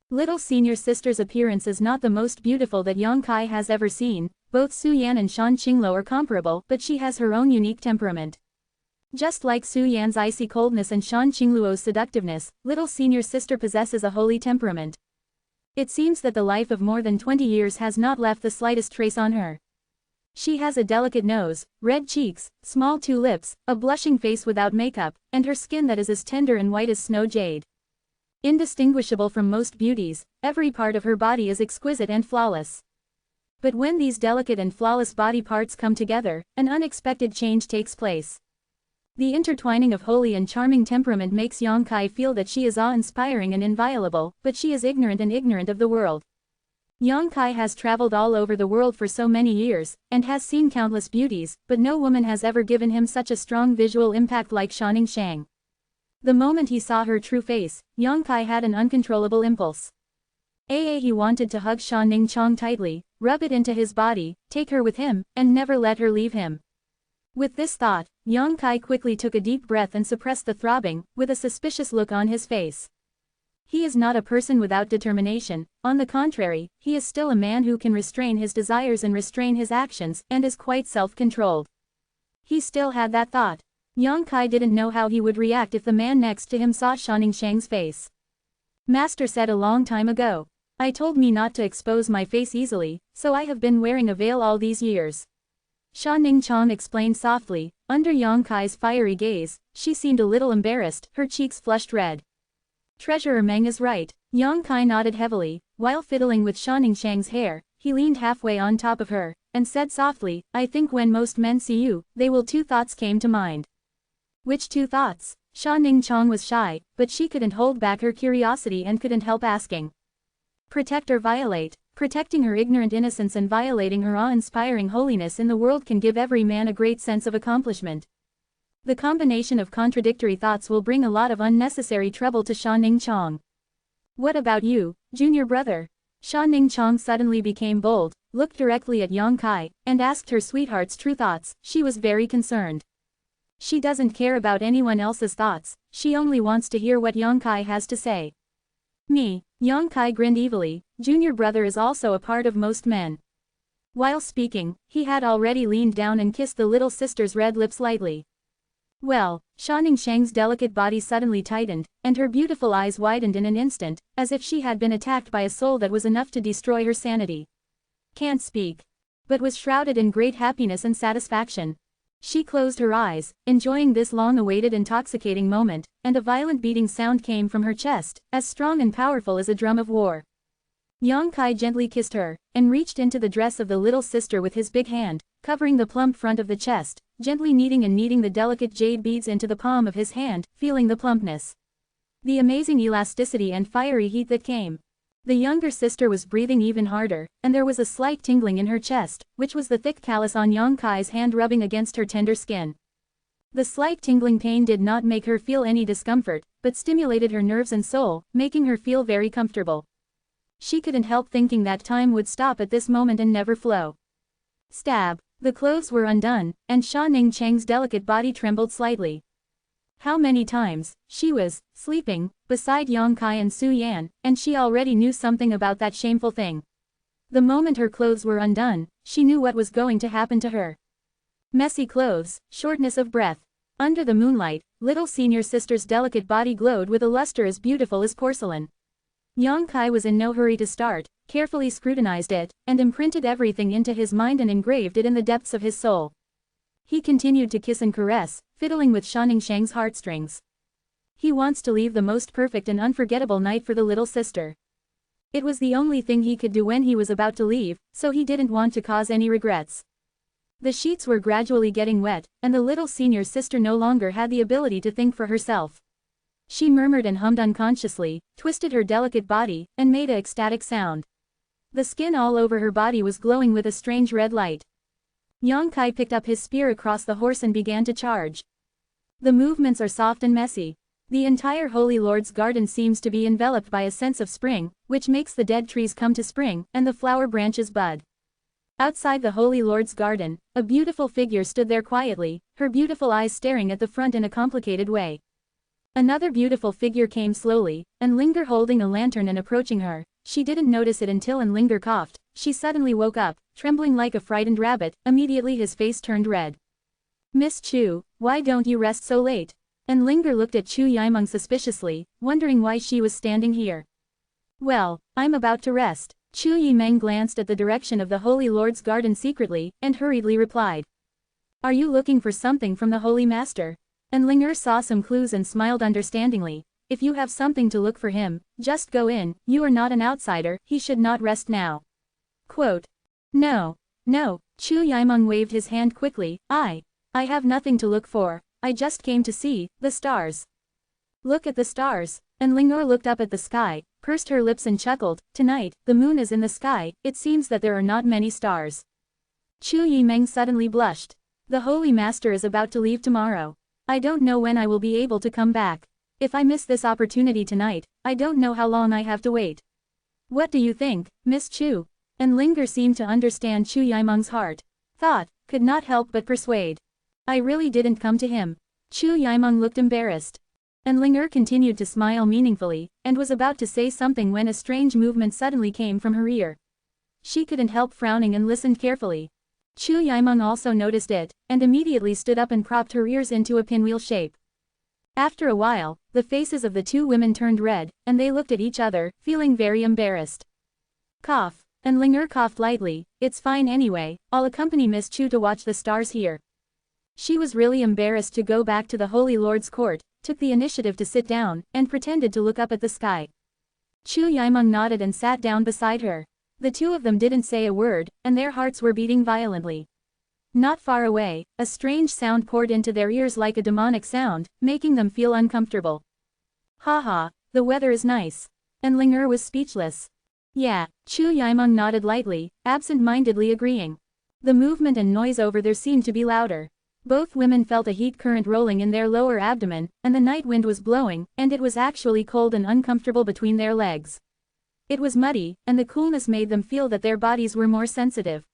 Little senior sister's appearance is not the most beautiful that Yang Kai has ever seen, both Su Yan and Shan Qingluo are comparable, but she has her own unique temperament. Just like Su Yan's icy coldness and Shan Qingluo's seductiveness, little senior sister possesses a holy temperament. It seems that the life of more than 20 years has not left the slightest trace on her. She has a delicate nose, red cheeks, small two lips, a blushing face without makeup, and her skin that is as tender and white as snow jade. Indistinguishable from most beauties, every part of her body is exquisite and flawless. But when these delicate and flawless body parts come together, an unexpected change takes place. The intertwining of holy and charming temperament makes Yang Kai feel that she is awe-inspiring and inviolable, but she is ignorant of the world. Yang Kai has traveled all over the world for so many years, and has seen countless beauties, but no woman has ever given him such a strong visual impact like Sha Ningqiang. The moment he saw her true face, Yang Kai had an uncontrollable impulse. He wanted to hug Sha Ningqiang tightly, rub it into his body, take her with him, and never let her leave him. With this thought, Yang Kai quickly took a deep breath and suppressed the throbbing, with a suspicious look on his face. He is not a person without determination, on the contrary, he is still a man who can restrain his desires and restrain his actions, and is quite self-controlled. He still had that thought. Yang Kai didn't know how he would react if the man next to him saw Sha Ningqiang's face. Master said a long time ago, "I told me not to expose my face easily, so I have been wearing a veil all these years." Sha Ningqiang explained softly, under Yang Kai's fiery gaze, she seemed a little embarrassed, her cheeks flushed red. Treasurer Meng is right, Yang Kai nodded heavily, while fiddling with Sha Ningqiang's hair, he leaned halfway on top of her, and said softly, "I think when most men see you, they will two thoughts came to mind." Which two thoughts? Sha Ningqiang was shy, but she couldn't hold back her curiosity and couldn't help asking. Protect or violate? Protecting her ignorant innocence and violating her awe-inspiring holiness in the world can give every man a great sense of accomplishment. The combination of contradictory thoughts will bring a lot of unnecessary trouble to Sha Ningqiang. What about you, junior brother? Sha Ningqiang suddenly became bold, looked directly at Yang Kai, and asked her sweetheart's true thoughts. She was very concerned. She doesn't care about anyone else's thoughts, she only wants to hear what Yang Kai has to say. Me, Yang Kai grinned evilly, junior brother is also a part of most men. While speaking, he had already leaned down and kissed the little sister's red lips lightly. Well, Sha Ningqiang's delicate body suddenly tightened, and her beautiful eyes widened in an instant, as if she had been attacked by a soul that was enough to destroy her sanity. Can't speak. But was shrouded in great happiness and satisfaction. She closed her eyes, enjoying this long-awaited intoxicating moment, and a violent beating sound came from her chest, as strong and powerful as a drum of war. Yang Kai gently kissed her, and reached into the dress of the little sister with his big hand, covering the plump front of the chest, gently kneading the delicate jade beads into the palm of his hand, feeling the plumpness. The amazing elasticity and fiery heat that came. The younger sister was breathing even harder, and there was a slight tingling in her chest, which was the thick callus on Yang Kai's hand rubbing against her tender skin. The slight tingling pain did not make her feel any discomfort, but stimulated her nerves and soul, making her feel very comfortable. She couldn't help thinking that time would stop at this moment and never flow. Stab. The clothes were undone, and Sha Ning Cheng's delicate body trembled slightly. How many times, she was sleeping beside Yang Kai and Su Yan, and she already knew something about that shameful thing. The moment her clothes were undone, she knew what was going to happen to her. Messy clothes, shortness of breath. Under the moonlight, little senior sister's delicate body glowed with a luster as beautiful as porcelain. Yang Kai was in no hurry to start, carefully scrutinized it, and imprinted everything into his mind and engraved it in the depths of his soul. He continued to kiss and caress, fiddling with Sha Ning Cheng's heartstrings. He wants to leave the most perfect and unforgettable night for the little sister. It was the only thing he could do when he was about to leave, so he didn't want to cause any regrets. The sheets were gradually getting wet, and the little senior sister no longer had the ability to think for herself. She murmured and hummed unconsciously, twisted her delicate body, and made an ecstatic sound. The skin all over her body was glowing with a strange red light. Yang Kai picked up his spear across the horse and began to charge. The movements are soft and messy. The entire Holy Lord's garden seems to be enveloped by a sense of spring, which makes the dead trees come to spring, and the flower branches bud. Outside the Holy Lord's garden, a beautiful figure stood there quietly, her beautiful eyes staring at the front in a complicated way. Another beautiful figure came slowly, and lingered holding a lantern and approaching her. She didn't notice it until Linger coughed. She suddenly woke up, trembling like a frightened rabbit. Immediately his face turned red. "Miss Chu, why don't you rest so late?" And Linger looked at Chu Yimeng suspiciously, wondering why she was standing here. "Well, I'm about to rest." Chu Yimeng glanced at the direction of the Holy Lord's garden secretly, and hurriedly replied. "Are you looking for something from the Holy Master?" And Linger saw some clues and smiled understandingly. "If you have something to look for him, just go in, you are not an outsider, he should not rest now." Quote. No. Chu Yimeng waved his hand quickly. I have nothing to look for, I just came to see the stars." "Look at the stars." And Linger looked up at the sky, pursed her lips and chuckled. "Tonight, the moon is in the sky, it seems that there are not many stars." Chu Yimeng suddenly blushed. "The Holy Master is about to leave tomorrow. I don't know when I will be able to come back. If I miss this opportunity tonight, I don't know how long I have to wait. What do you think, Miss Chu?" And Linger seemed to understand Chu Yimeng's heart. Thought, could not help but persuade. "I really didn't come to him." Chu Yimeng looked embarrassed. And Linger continued to smile meaningfully, and was about to say something when a strange movement suddenly came from her ear. She couldn't help frowning and listened carefully. Chu Yimeng also noticed it, and immediately stood up and propped her ears into a pinwheel shape. After a while, the faces of the two women turned red, and they looked at each other, feeling very embarrassed. Cough. And Linger coughed lightly. "It's fine anyway, I'll accompany Miss Chu to watch the stars here." She was really embarrassed to go back to the Holy Lord's court, took the initiative to sit down, and pretended to look up at the sky. Chu Yimeng nodded and sat down beside her. The two of them didn't say a word, and their hearts were beating violently. Not far away, a strange sound poured into their ears like a demonic sound, making them feel uncomfortable. "Haha, the weather is nice." And Linger was speechless. "Yeah," Chu Yimeng nodded lightly, absent-mindedly agreeing. The movement and noise over there seemed to be louder. Both women felt a heat current rolling in their lower abdomen, and the night wind was blowing, and it was actually cold and uncomfortable between their legs. It was muddy, and the coolness made them feel that their bodies were more sensitive.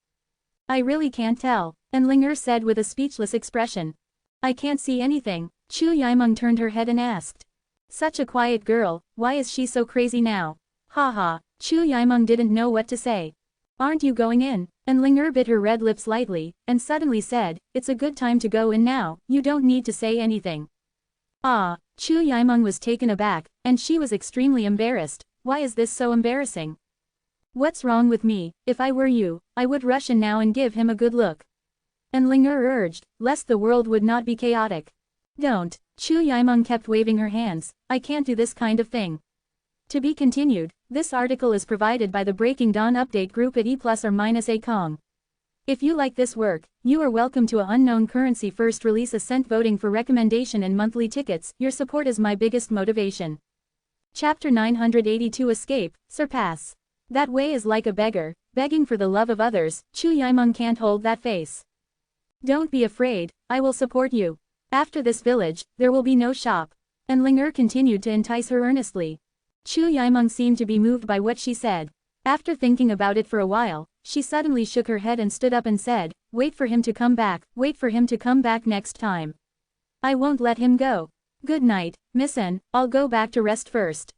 "I really can't tell," and Linger said with a speechless expression. "I can't see anything." Chu Yimeng turned her head and asked. "Such a quiet girl, why is she so crazy now?" Haha. Chu Yimeng didn't know what to say. "Aren't you going in?" And Linger bit her red lips lightly, and suddenly said, "It's a good time to go in now, you don't need to say anything." Ah, Chu Yimeng was taken aback, and she was extremely embarrassed. Why is this so embarrassing? What's wrong with me? If I were you, I would rush in now and give him a good look. And Linger urged, lest the world would not be chaotic. Don't. Chu Yimeng kept waving her hands. I can't do this kind of thing. To be continued. This article is provided by the Breaking Dawn update group at E+or-A Kong. If you like this work, you are welcome to a unknown currency first release ascent voting for recommendation and monthly tickets. Your support is my biggest motivation. Chapter 982 Escape, Surpass. That way is like a beggar, begging for the love of others. Chu Yimeng can't hold that face. Don't be afraid, I will support you. After this village, there will be no shop. And Ling continued to entice her earnestly. Chu Yimeng seemed to be moved by what she said. After thinking about it for a while, she suddenly shook her head and stood up and said, wait for him to come back, wait for him to come back next time. I won't let him go. Good night, Miss N, I'll go back to rest first.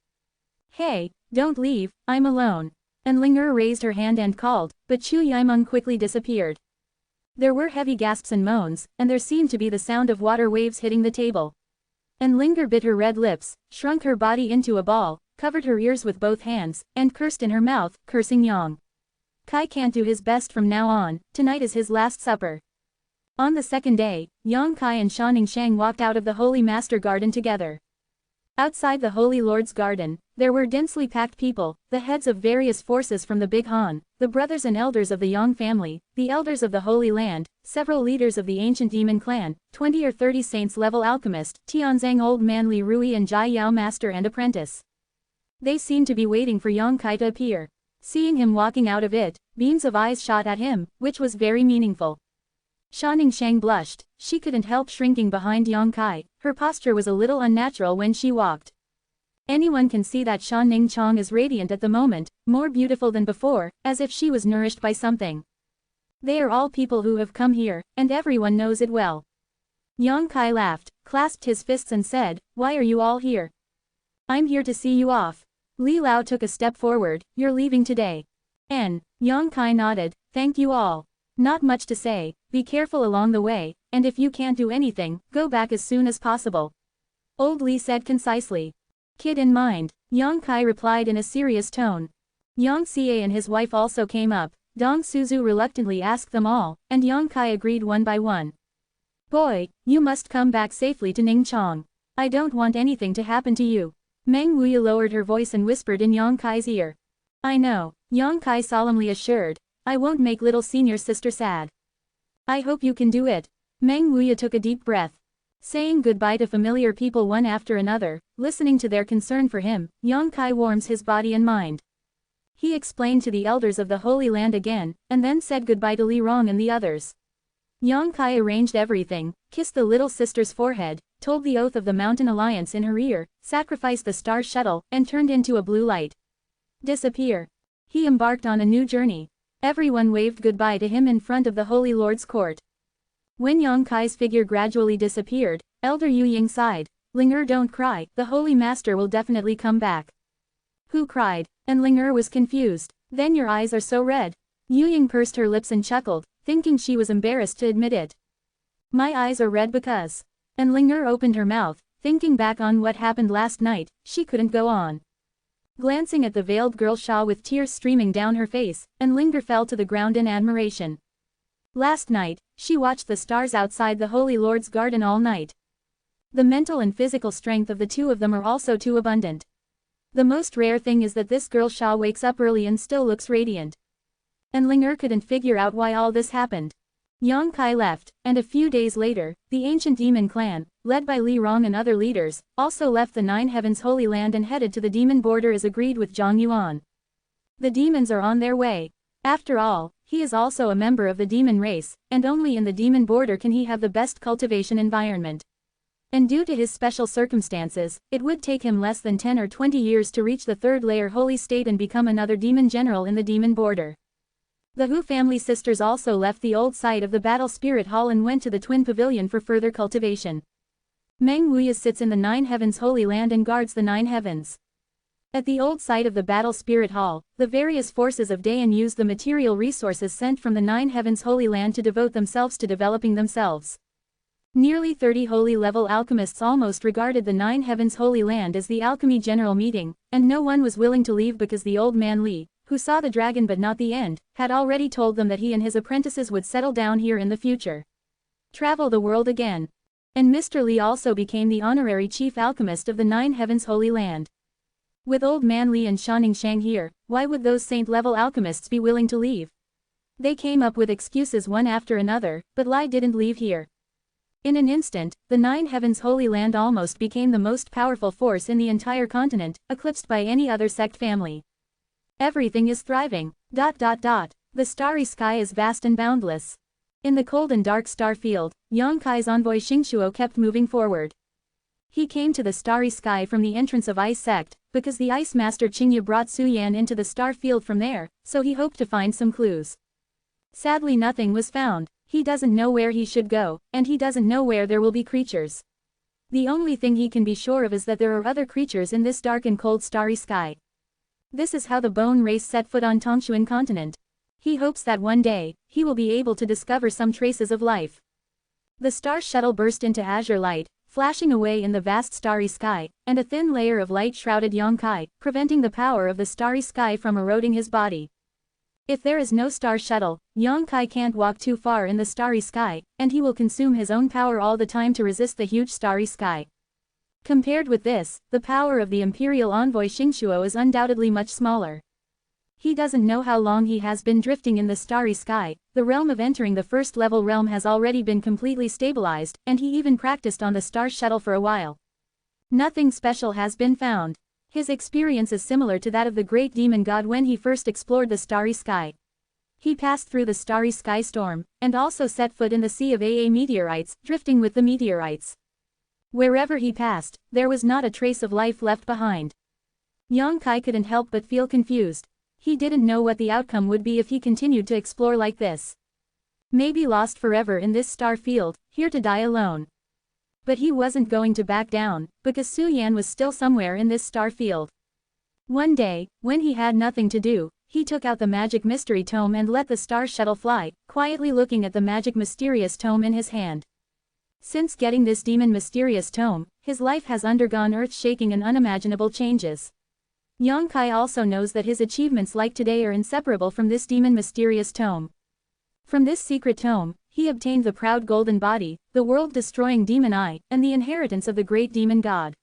Hey, don't leave, I'm alone. And Ling raised her hand and called, but Chu Yimeng quickly disappeared. There were heavy gasps and moans, and there seemed to be the sound of water waves hitting the table. And Ling bit her red lips, shrunk her body into a ball, covered her ears with both hands, and cursed in her mouth, cursing Yang Kai can't do his best from now on, tonight is his last supper. On the second day, Yang Kai and Sha Ningshang walked out of the Holy Master Garden together. Outside the Holy Lord's garden, there were densely packed people, the heads of various forces from the Big Han, the brothers and elders of the Yang family, the elders of the Holy Land, several leaders of the ancient demon clan, 20 or 30 saints-level alchemist, Tianzang old man Li Rui and Jai Yao master and apprentice. They seemed to be waiting for Yang Kai to appear. Seeing him walking out of it, beams of eyes shot at him, which was very meaningful. Sha Ningshang blushed, she couldn't help shrinking behind Yang Kai, her posture was a little unnatural when she walked. Anyone can see that Sha Ningchang is radiant at the moment, more beautiful than before, as if she was nourished by something. They are all people who have come here, and everyone knows it well. Yang Kai laughed, clasped his fists and said, why are you all here? I'm here to see you off. Li Lao took a step forward, you're leaving today. Yang Kai nodded, thank you all. Not much to say, be careful along the way, and if you can't do anything, go back as soon as possible. Old Li said concisely. Kid in mind, Yang Kai replied in a serious tone. Yang Xie and his wife also came up, Dong Suzu reluctantly asked them all, and Yang Kai agreed one by one. Boy, you must come back safely to Ningchang. I don't want anything to happen to you. Meng Wuya lowered her voice and whispered in Yang Kai's ear. I know, Yang Kai solemnly assured, I won't make little senior sister sad. I hope you can do it. Meng Wuya took a deep breath. Saying goodbye to familiar people one after another, listening to their concern for him, Yang Kai warms his body and mind. He explained to the elders of the Holy Land again, and then said goodbye to Li Rong and the others. Yang Kai arranged everything, kissed the little sister's forehead, told the oath of the Mountain Alliance in her ear, sacrificed the star shuttle, and turned into a blue light. Disappear. He embarked on a new journey. Everyone waved goodbye to him in front of the Holy Lord's court. When Yang Kai's figure gradually disappeared, Elder Yu Ying sighed. Ling don't cry, the Holy Master will definitely come back. Who cried? And Ling was confused. Then your eyes are so red. Yu Ying pursed her lips and chuckled, thinking she was embarrassed to admit it. My eyes are red because. And Ling opened her mouth, thinking back on what happened last night, she couldn't go on. Glancing at the veiled girl Sha with tears streaming down her face, and Ling fell to the ground in admiration. Last night, she watched the stars outside the Holy Lord's garden all night. The mental and physical strength of the two of them are also too abundant. The most rare thing is that this girl Sha wakes up early and still looks radiant. And Ling couldn't figure out why all this happened. Yang Kai left, and a few days later, the ancient demon clan, led by Li Rong and other leaders, also left the Nine Heavens Holy Land and headed to the demon border as agreed with Zhang Yuan. The demons are on their way. After all, he is also a member of the demon race, and only in the demon border can he have the best cultivation environment. And due to his special circumstances, it would take him less than 10 or 20 years to reach the third layer holy state and become another demon general in the demon border. The Hu family sisters also left the old site of the Battle Spirit Hall and went to the Twin Pavilion for further cultivation. Meng Wuya sits in the Nine Heavens Holy Land and guards the Nine Heavens. At the old site of the Battle Spirit Hall, the various forces of Dayan used the material resources sent from the Nine Heavens Holy Land to devote themselves to developing themselves. Nearly 30 holy-level alchemists almost regarded the Nine Heavens Holy Land as the alchemy general meeting, and no one was willing to leave because the old man Li, who saw the dragon but not the end, had already told them that he and his apprentices would settle down here in the future. Travel the world again. And Mr. Li also became the honorary chief alchemist of the Nine Heavens Holy Land. With old man Li and Shanning Shang here, why would those saint-level alchemists be willing to leave? They came up with excuses one after another, but Li didn't leave here. In an instant, the Nine Heavens Holy Land almost became the most powerful force in the entire continent, eclipsed by any other sect family. Everything is thriving. The starry sky is vast and boundless. In the cold and dark star field, Yang Kai's envoy Xingxuo kept moving forward. He came to the starry sky from the entrance of Ice Sect, because the Ice Master Qingye brought Su Yan into the star field from there, so he hoped to find some clues. Sadly, nothing was found. He doesn't know where he should go, and he doesn't know where there will be creatures. The only thing he can be sure of is that there are other creatures in this dark and cold starry sky. This is how the Bone race set foot on Tongshuan continent. He hopes that one day, he will be able to discover some traces of life. The star shuttle burst into azure light, flashing away in the vast starry sky, and a thin layer of light shrouded Yang Kai, preventing the power of the starry sky from eroding his body. If there is no star shuttle, Yang Kai can't walk too far in the starry sky, and he will consume his own power all the time to resist the huge starry sky. Compared with this, the power of the imperial envoy Xingxuo is undoubtedly much smaller. He doesn't know how long he has been drifting in the starry sky. The realm of entering the first level realm has already been completely stabilized, and he even practiced on the star shuttle for a while. Nothing special has been found. His experience is similar to that of the great demon god when he first explored the starry sky. He passed through the starry sky storm, and also set foot in the sea of AA meteorites, drifting with the meteorites. Wherever he passed, there was not a trace of life left behind. Yang Kai couldn't help but feel confused. He didn't know what the outcome would be if he continued to explore like this. Maybe lost forever in this star field, here to die alone. But he wasn't going to back down, because Su Yan was still somewhere in this star field. One day, when he had nothing to do, he took out the magic mystery tome and let the star shuttle fly, quietly looking at the magic mysterious tome in his hand. Since getting this demon mysterious tome, his life has undergone earth-shaking and unimaginable changes. Yang Kai also knows that his achievements like today are inseparable from this demon mysterious tome. From this secret tome, he obtained the proud golden body, the world-destroying demon eye, and the inheritance of the great demon god.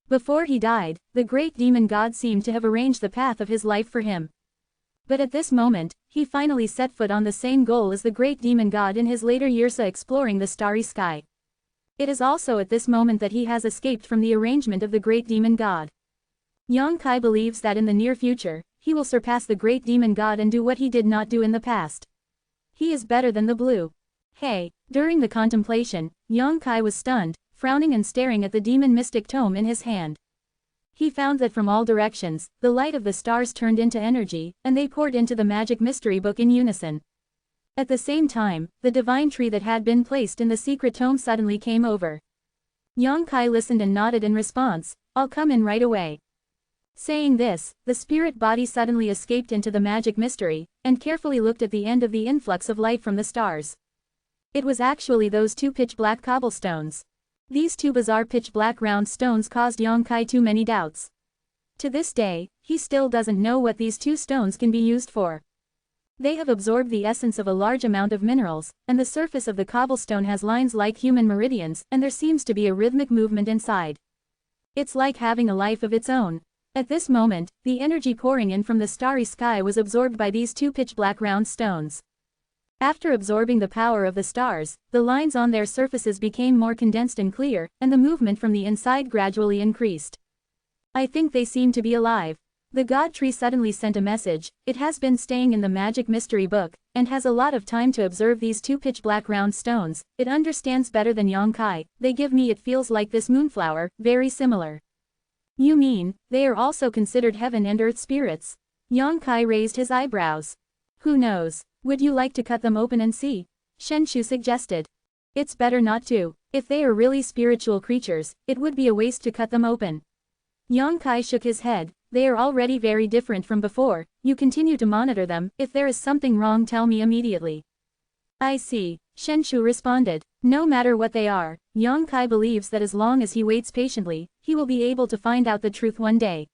Before he died, the great demon god seemed to have arranged the path of his life for him. But at this moment, he finally set foot on the same goal as the great demon god in his later years exploring the starry sky. It is also at this moment that he has escaped from the arrangement of the great demon god. Yang Kai believes that in the near future, he will surpass the great demon god and do what he did not do in the past. He is better than the blue. Hey! During the contemplation, Yang Kai was stunned, frowning and staring at the demon mystic tome in his hand. He found that from all directions, the light of the stars turned into energy, and they poured into the magic mystery book in unison. At the same time, the divine tree that had been placed in the secret tome suddenly came over. Yang Kai listened and nodded in response, "I'll come in right away." Saying this, the spirit body suddenly escaped into the magic mystery, and carefully looked at the end of the influx of light from the stars. It was actually those two pitch-black cobblestones. These two bizarre pitch-black round stones caused Yang Kai too many doubts. To this day, he still doesn't know what these two stones can be used for. They have absorbed the essence of a large amount of minerals, and the surface of the cobblestone has lines like human meridians, and there seems to be a rhythmic movement inside. It's like having a life of its own. At this moment, the energy pouring in from the starry sky was absorbed by these two pitch-black round stones. After absorbing the power of the stars, the lines on their surfaces became more condensed and clear, and the movement from the inside gradually increased. I think they seem to be alive. The God Tree suddenly sent a message. It has been staying in the magic mystery book, and has a lot of time to observe these two pitch-black round stones. It understands better than Yang Kai. They give me it feels like this moonflower, very similar. You mean, they are also considered heaven and earth spirits? Yang Kai raised his eyebrows. Who knows? Would you like to cut them open and see? Shenshu suggested. It's better not to. If they are really spiritual creatures, it would be a waste to cut them open. Yang Kai shook his head. They are already very different from before. You continue to monitor them. If there is something wrong, tell me immediately. I see, Shenshu responded. No matter what they are, Yang Kai believes that as long as he waits patiently, he will be able to find out the truth one day.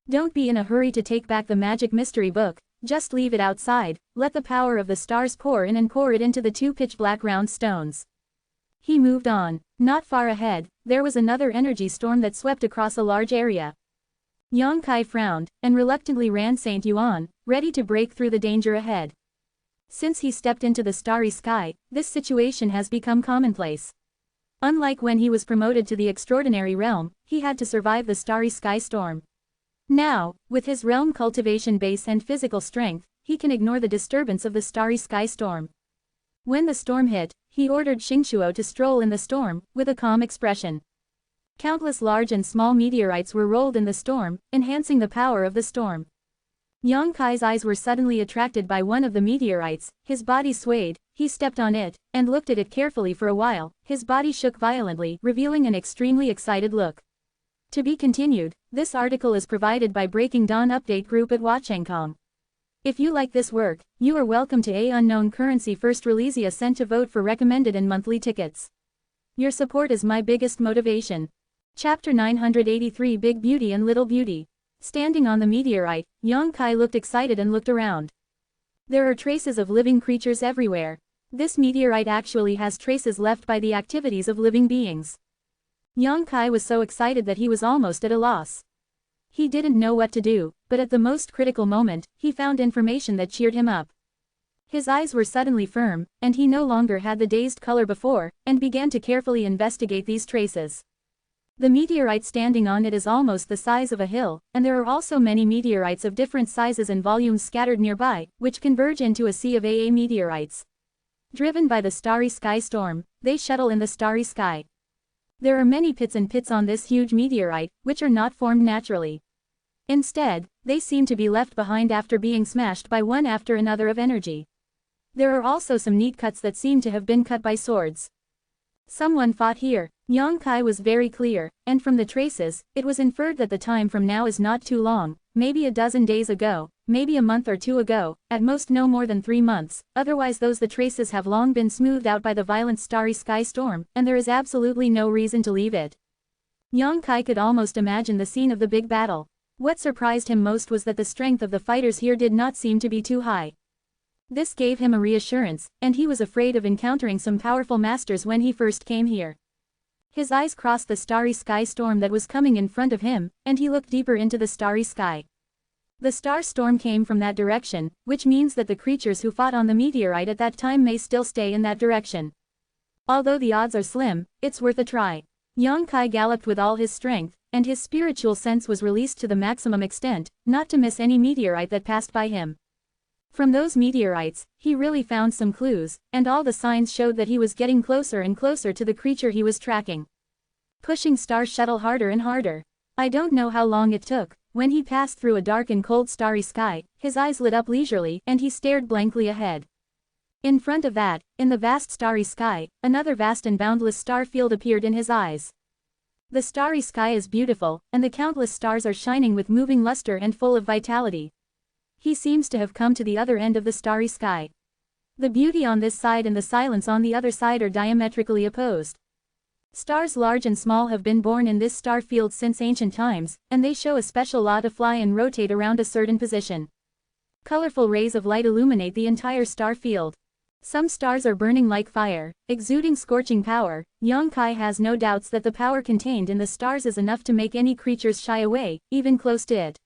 Don't be in a hurry to take back the magic mystery book, just leave it outside, let the power of the stars pour in and pour it into the two pitch-black round stones. He moved on. Not far ahead, there was another energy storm that swept across a large area. Yang Kai frowned, and reluctantly ran Saint Yuan, ready to break through the danger ahead. Since he stepped into the starry sky, this situation has become commonplace. Unlike when he was promoted to the extraordinary realm, he had to survive the starry sky storm. Now, with his realm cultivation base and physical strength, he can ignore the disturbance of the starry sky storm. When the storm hit, he ordered Xingqiu to stroll in the storm, with a calm expression. Countless large and small meteorites were rolled in the storm, enhancing the power of the storm. Yang Kai's eyes were suddenly attracted by one of the meteorites, his body swayed, he stepped on it, and looked at it carefully for a while, his body shook violently, revealing an extremely excited look. To be continued, this article is provided by Breaking Dawn Update Group at Wachangkong. If you like this work, you are welcome to A Unknown Currency First Release a cent to vote for recommended and monthly tickets. Your support is my biggest motivation. Chapter 983 Big Beauty and Little Beauty. Standing on the meteorite, Yang Kai looked excited and looked around. There are traces of living creatures everywhere. This meteorite actually has traces left by the activities of living beings. Yang Kai was so excited that he was almost at a loss. He didn't know what to do, but at the most critical moment, he found information that cheered him up. His eyes were suddenly firm, and he no longer had the dazed color before, and began to carefully investigate these traces. The meteorite standing on it is almost the size of a hill, and there are also many meteorites of different sizes and volumes scattered nearby, which converge into a sea of AA meteorites. Driven by the starry sky storm, they shuttle in the starry sky. There are many pits and pits on this huge meteorite, which are not formed naturally. Instead, they seem to be left behind after being smashed by one after another of energy. There are also some neat cuts that seem to have been cut by swords. Someone fought here. Yang Kai was very clear, and from the traces, it was inferred that the time from now is not too long, maybe a dozen days ago, maybe a month or two ago, at most no more than 3 months, otherwise the traces have long been smoothed out by the violent starry sky storm, and there is absolutely no reason to leave it. Yang Kai could almost imagine the scene of the big battle. What surprised him most was that the strength of the fighters here did not seem to be too high. This gave him a reassurance, and he was afraid of encountering some powerful masters when he first came here. His eyes crossed the starry sky storm that was coming in front of him, and he looked deeper into the starry sky. The star storm came from that direction, which means that the creatures who fought on the meteorite at that time may still stay in that direction. Although the odds are slim, it's worth a try. Yang Kai galloped with all his strength, and his spiritual sense was released to the maximum extent, not to miss any meteorite that passed by him. From those meteorites, he really found some clues, and all the signs showed that he was getting closer and closer to the creature he was tracking. Pushing Star Shuttle harder and harder. I don't know how long it took. When he passed through a dark and cold starry sky, his eyes lit up leisurely, and he stared blankly ahead. In front of that, in the vast starry sky, another vast and boundless star field appeared in his eyes. The starry sky is beautiful, and the countless stars are shining with moving luster and full of vitality. He seems to have come to the other end of the starry sky. The beauty on this side and the silence on the other side are diametrically opposed. Stars large and small have been born in this star field since ancient times, and they show a special law to fly and rotate around a certain position. Colorful rays of light illuminate the entire star field. Some stars are burning like fire, exuding scorching power. Yang Kai has no doubts that the power contained in the stars is enough to make any creatures shy away, even close to it.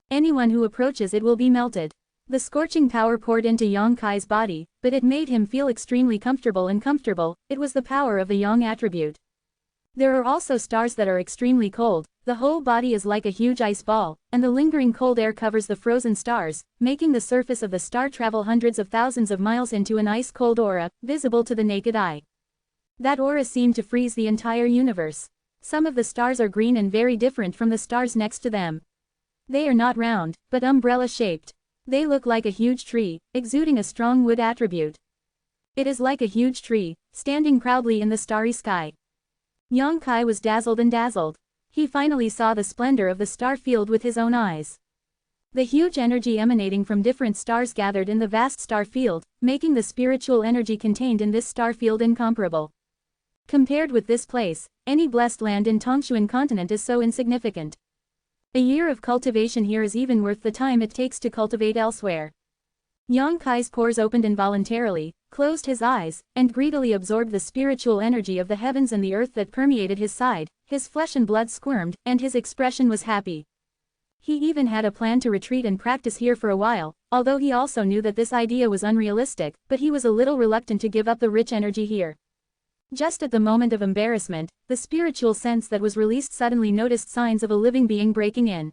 Anyone who approaches it will be melted. The scorching power poured into Yang Kai's body, but it made him feel extremely comfortable. It was the power of the Yang attribute. There are also stars that are extremely cold. The whole body is like a huge ice ball, and the lingering cold air covers the frozen stars, making the surface of the star travel hundreds of thousands of miles into an ice-cold aura, visible to the naked eye. That aura seemed to freeze the entire universe. Some of the stars are green and very different from the stars next to them. They are not round, but umbrella-shaped. They look like a huge tree, exuding a strong wood attribute. It is like a huge tree, standing proudly in the starry sky. Yang Kai was dazzled and dazzled. He finally saw the splendor of the star field with his own eyes. The huge energy emanating from different stars gathered in the vast star field, making the spiritual energy contained in this star field incomparable. Compared with this place, any blessed land in Tongshuan continent is so insignificant. A year of cultivation here is even worth the time it takes to cultivate elsewhere. Yang Kai's pores opened involuntarily, closed his eyes, and greedily absorbed the spiritual energy of the heavens and the earth that permeated his side. His flesh and blood squirmed, and his expression was happy. He even had a plan to retreat and practice here for a while, although he also knew that this idea was unrealistic, but he was a little reluctant to give up the rich energy here. Just at the moment of embarrassment, the spiritual sense that was released suddenly noticed signs of a living being breaking in.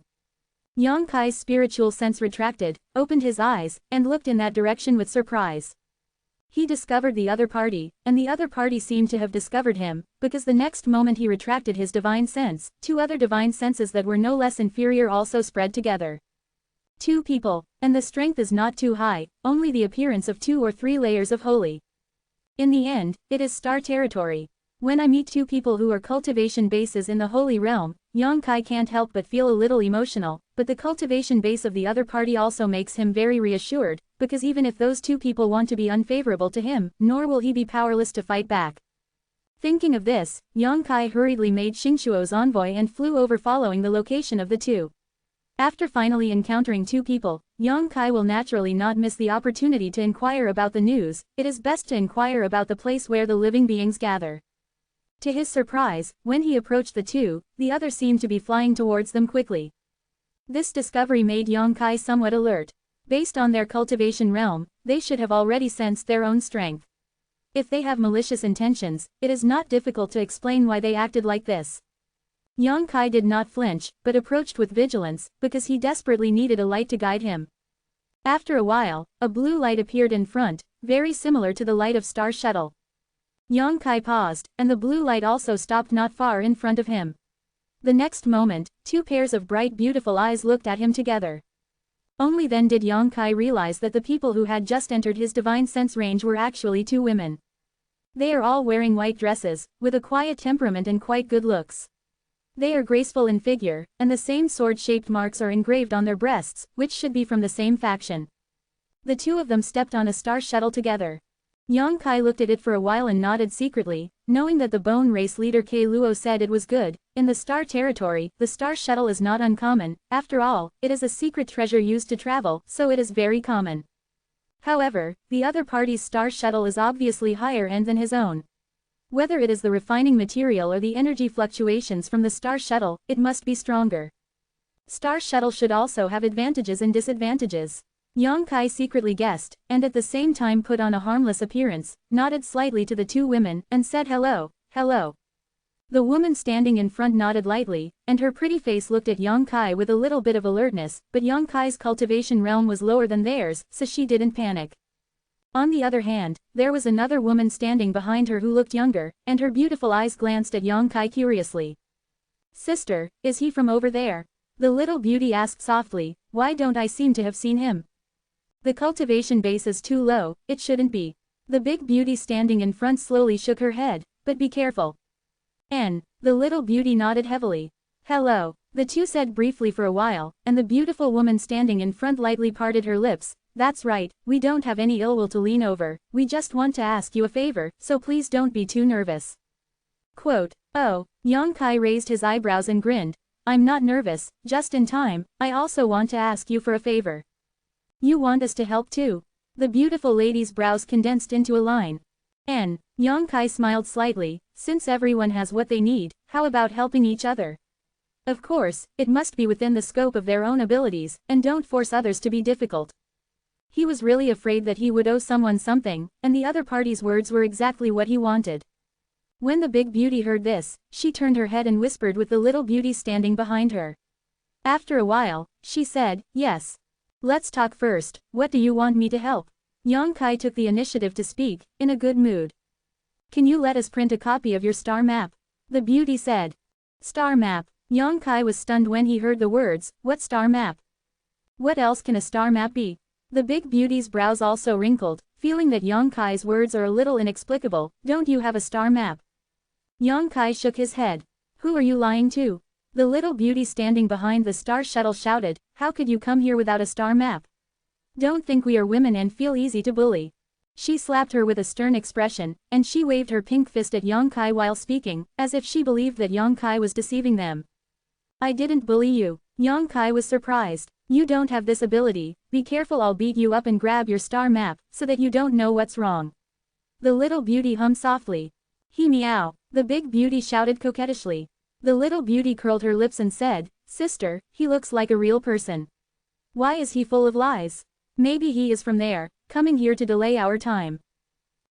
Yang Kai's spiritual sense retracted, opened his eyes, and looked in that direction with surprise. He discovered the other party, and the other party seemed to have discovered him, because the next moment he retracted his divine sense, two other divine senses that were no less inferior also spread together. Two people, and the strength is not too high, only the appearance of 2 or 3 layers of holy. In the end, it is star territory. When I meet two people who are cultivation bases in the holy realm, Yang Kai can't help but feel a little emotional, but the cultivation base of the other party also makes him very reassured, because even if those two people want to be unfavorable to him, nor will he be powerless to fight back. Thinking of this, Yang Kai hurriedly made Xingchuo's envoy and flew over following the location of the two. After finally encountering two people, Yang Kai will naturally not miss the opportunity to inquire about the news. It is best to inquire about the place where the living beings gather. To his surprise, when he approached the two, the other seemed to be flying towards them quickly. This discovery made Yang Kai somewhat alert. Based on their cultivation realm, they should have already sensed their own strength. If they have malicious intentions, it is not difficult to explain why they acted like this. Yang Kai did not flinch, but approached with vigilance, because he desperately needed a light to guide him. After a while, a blue light appeared in front, very similar to the light of Star Shuttle. Yang Kai paused, and the blue light also stopped not far in front of him. The next moment, two pairs of bright beautiful eyes looked at him together. Only then did Yang Kai realize that the people who had just entered his divine sense range were actually two women. They are all wearing white dresses, with a quiet temperament and quite good looks. They are graceful in figure, and the same sword-shaped marks are engraved on their breasts, which should be from the same faction. The two of them stepped on a star shuttle together. Yang Kai looked at it for a while and nodded secretly, knowing that the bone race leader K. Luo said it was good. In the star territory, the star shuttle is not uncommon. After all, it is a secret treasure used to travel, so it is very common. However, the other party's star shuttle is obviously higher end than his own. Whether it is the refining material or the energy fluctuations from the star shuttle, it must be stronger. Star shuttle should also have advantages and disadvantages. Yang Kai secretly guessed, and at the same time put on a harmless appearance, nodded slightly to the two women, and said hello, hello. The woman standing in front nodded lightly, and her pretty face looked at Yang Kai with a little bit of alertness, but Yang Kai's cultivation realm was lower than theirs, so she didn't panic. On the other hand, there was another woman standing behind her who looked younger, and her beautiful eyes glanced at Yang Kai curiously. Sister, is he from over there? The little beauty asked softly. Why don't I seem to have seen him? The cultivation base is too low, it shouldn't be. The big beauty standing in front slowly shook her head, but be careful. The little beauty nodded heavily. Hello, the two said briefly for a while, and the beautiful woman standing in front lightly parted her lips. That's right, we don't have any ill will to lean over, we just want to ask you a favor, so please don't be too nervous. Quote, oh, Yang Kai raised his eyebrows and grinned. I'm not nervous, just in time. I also want to ask you for a favor. You want us to help too? The beautiful lady's brows condensed into a line. Yang Kai smiled slightly. Since everyone has what they need, how about helping each other? Of course, it must be within the scope of their own abilities, and don't force others to be difficult. He was really afraid that he would owe someone something, and the other party's words were exactly what he wanted. When the big beauty heard this, she turned her head and whispered with the little beauty standing behind her. After a while, she said, yes. Let's talk first. What do you want me to help? Yang Kai took the initiative to speak, in a good mood. Can you let us print a copy of your star map? The beauty said. Star map. Yang Kai was stunned when he heard the words. What star map? What else can a star map be? The big beauty's brows also wrinkled, feeling that Yang Kai's words are a little inexplicable. Don't you have a star map? Yang Kai shook his head. Who are you lying to? The little beauty standing behind the star shuttle shouted. How could you come here without a star map? Don't think we are women and feel easy to bully. She slapped her with a stern expression, and she waved her pink fist at Yang Kai while speaking, as if she believed that Yang Kai was deceiving them. I didn't bully you. Yang Kai was surprised. You don't have this ability. Be careful, I'll beat you up and grab your star map, so that you don't know what's wrong. The little beauty hummed softly. He meow. The big beauty shouted coquettishly. The little beauty curled her lips and said, Sister, he looks like a real person. Why is he full of lies? Maybe he is from there, coming here to delay our time.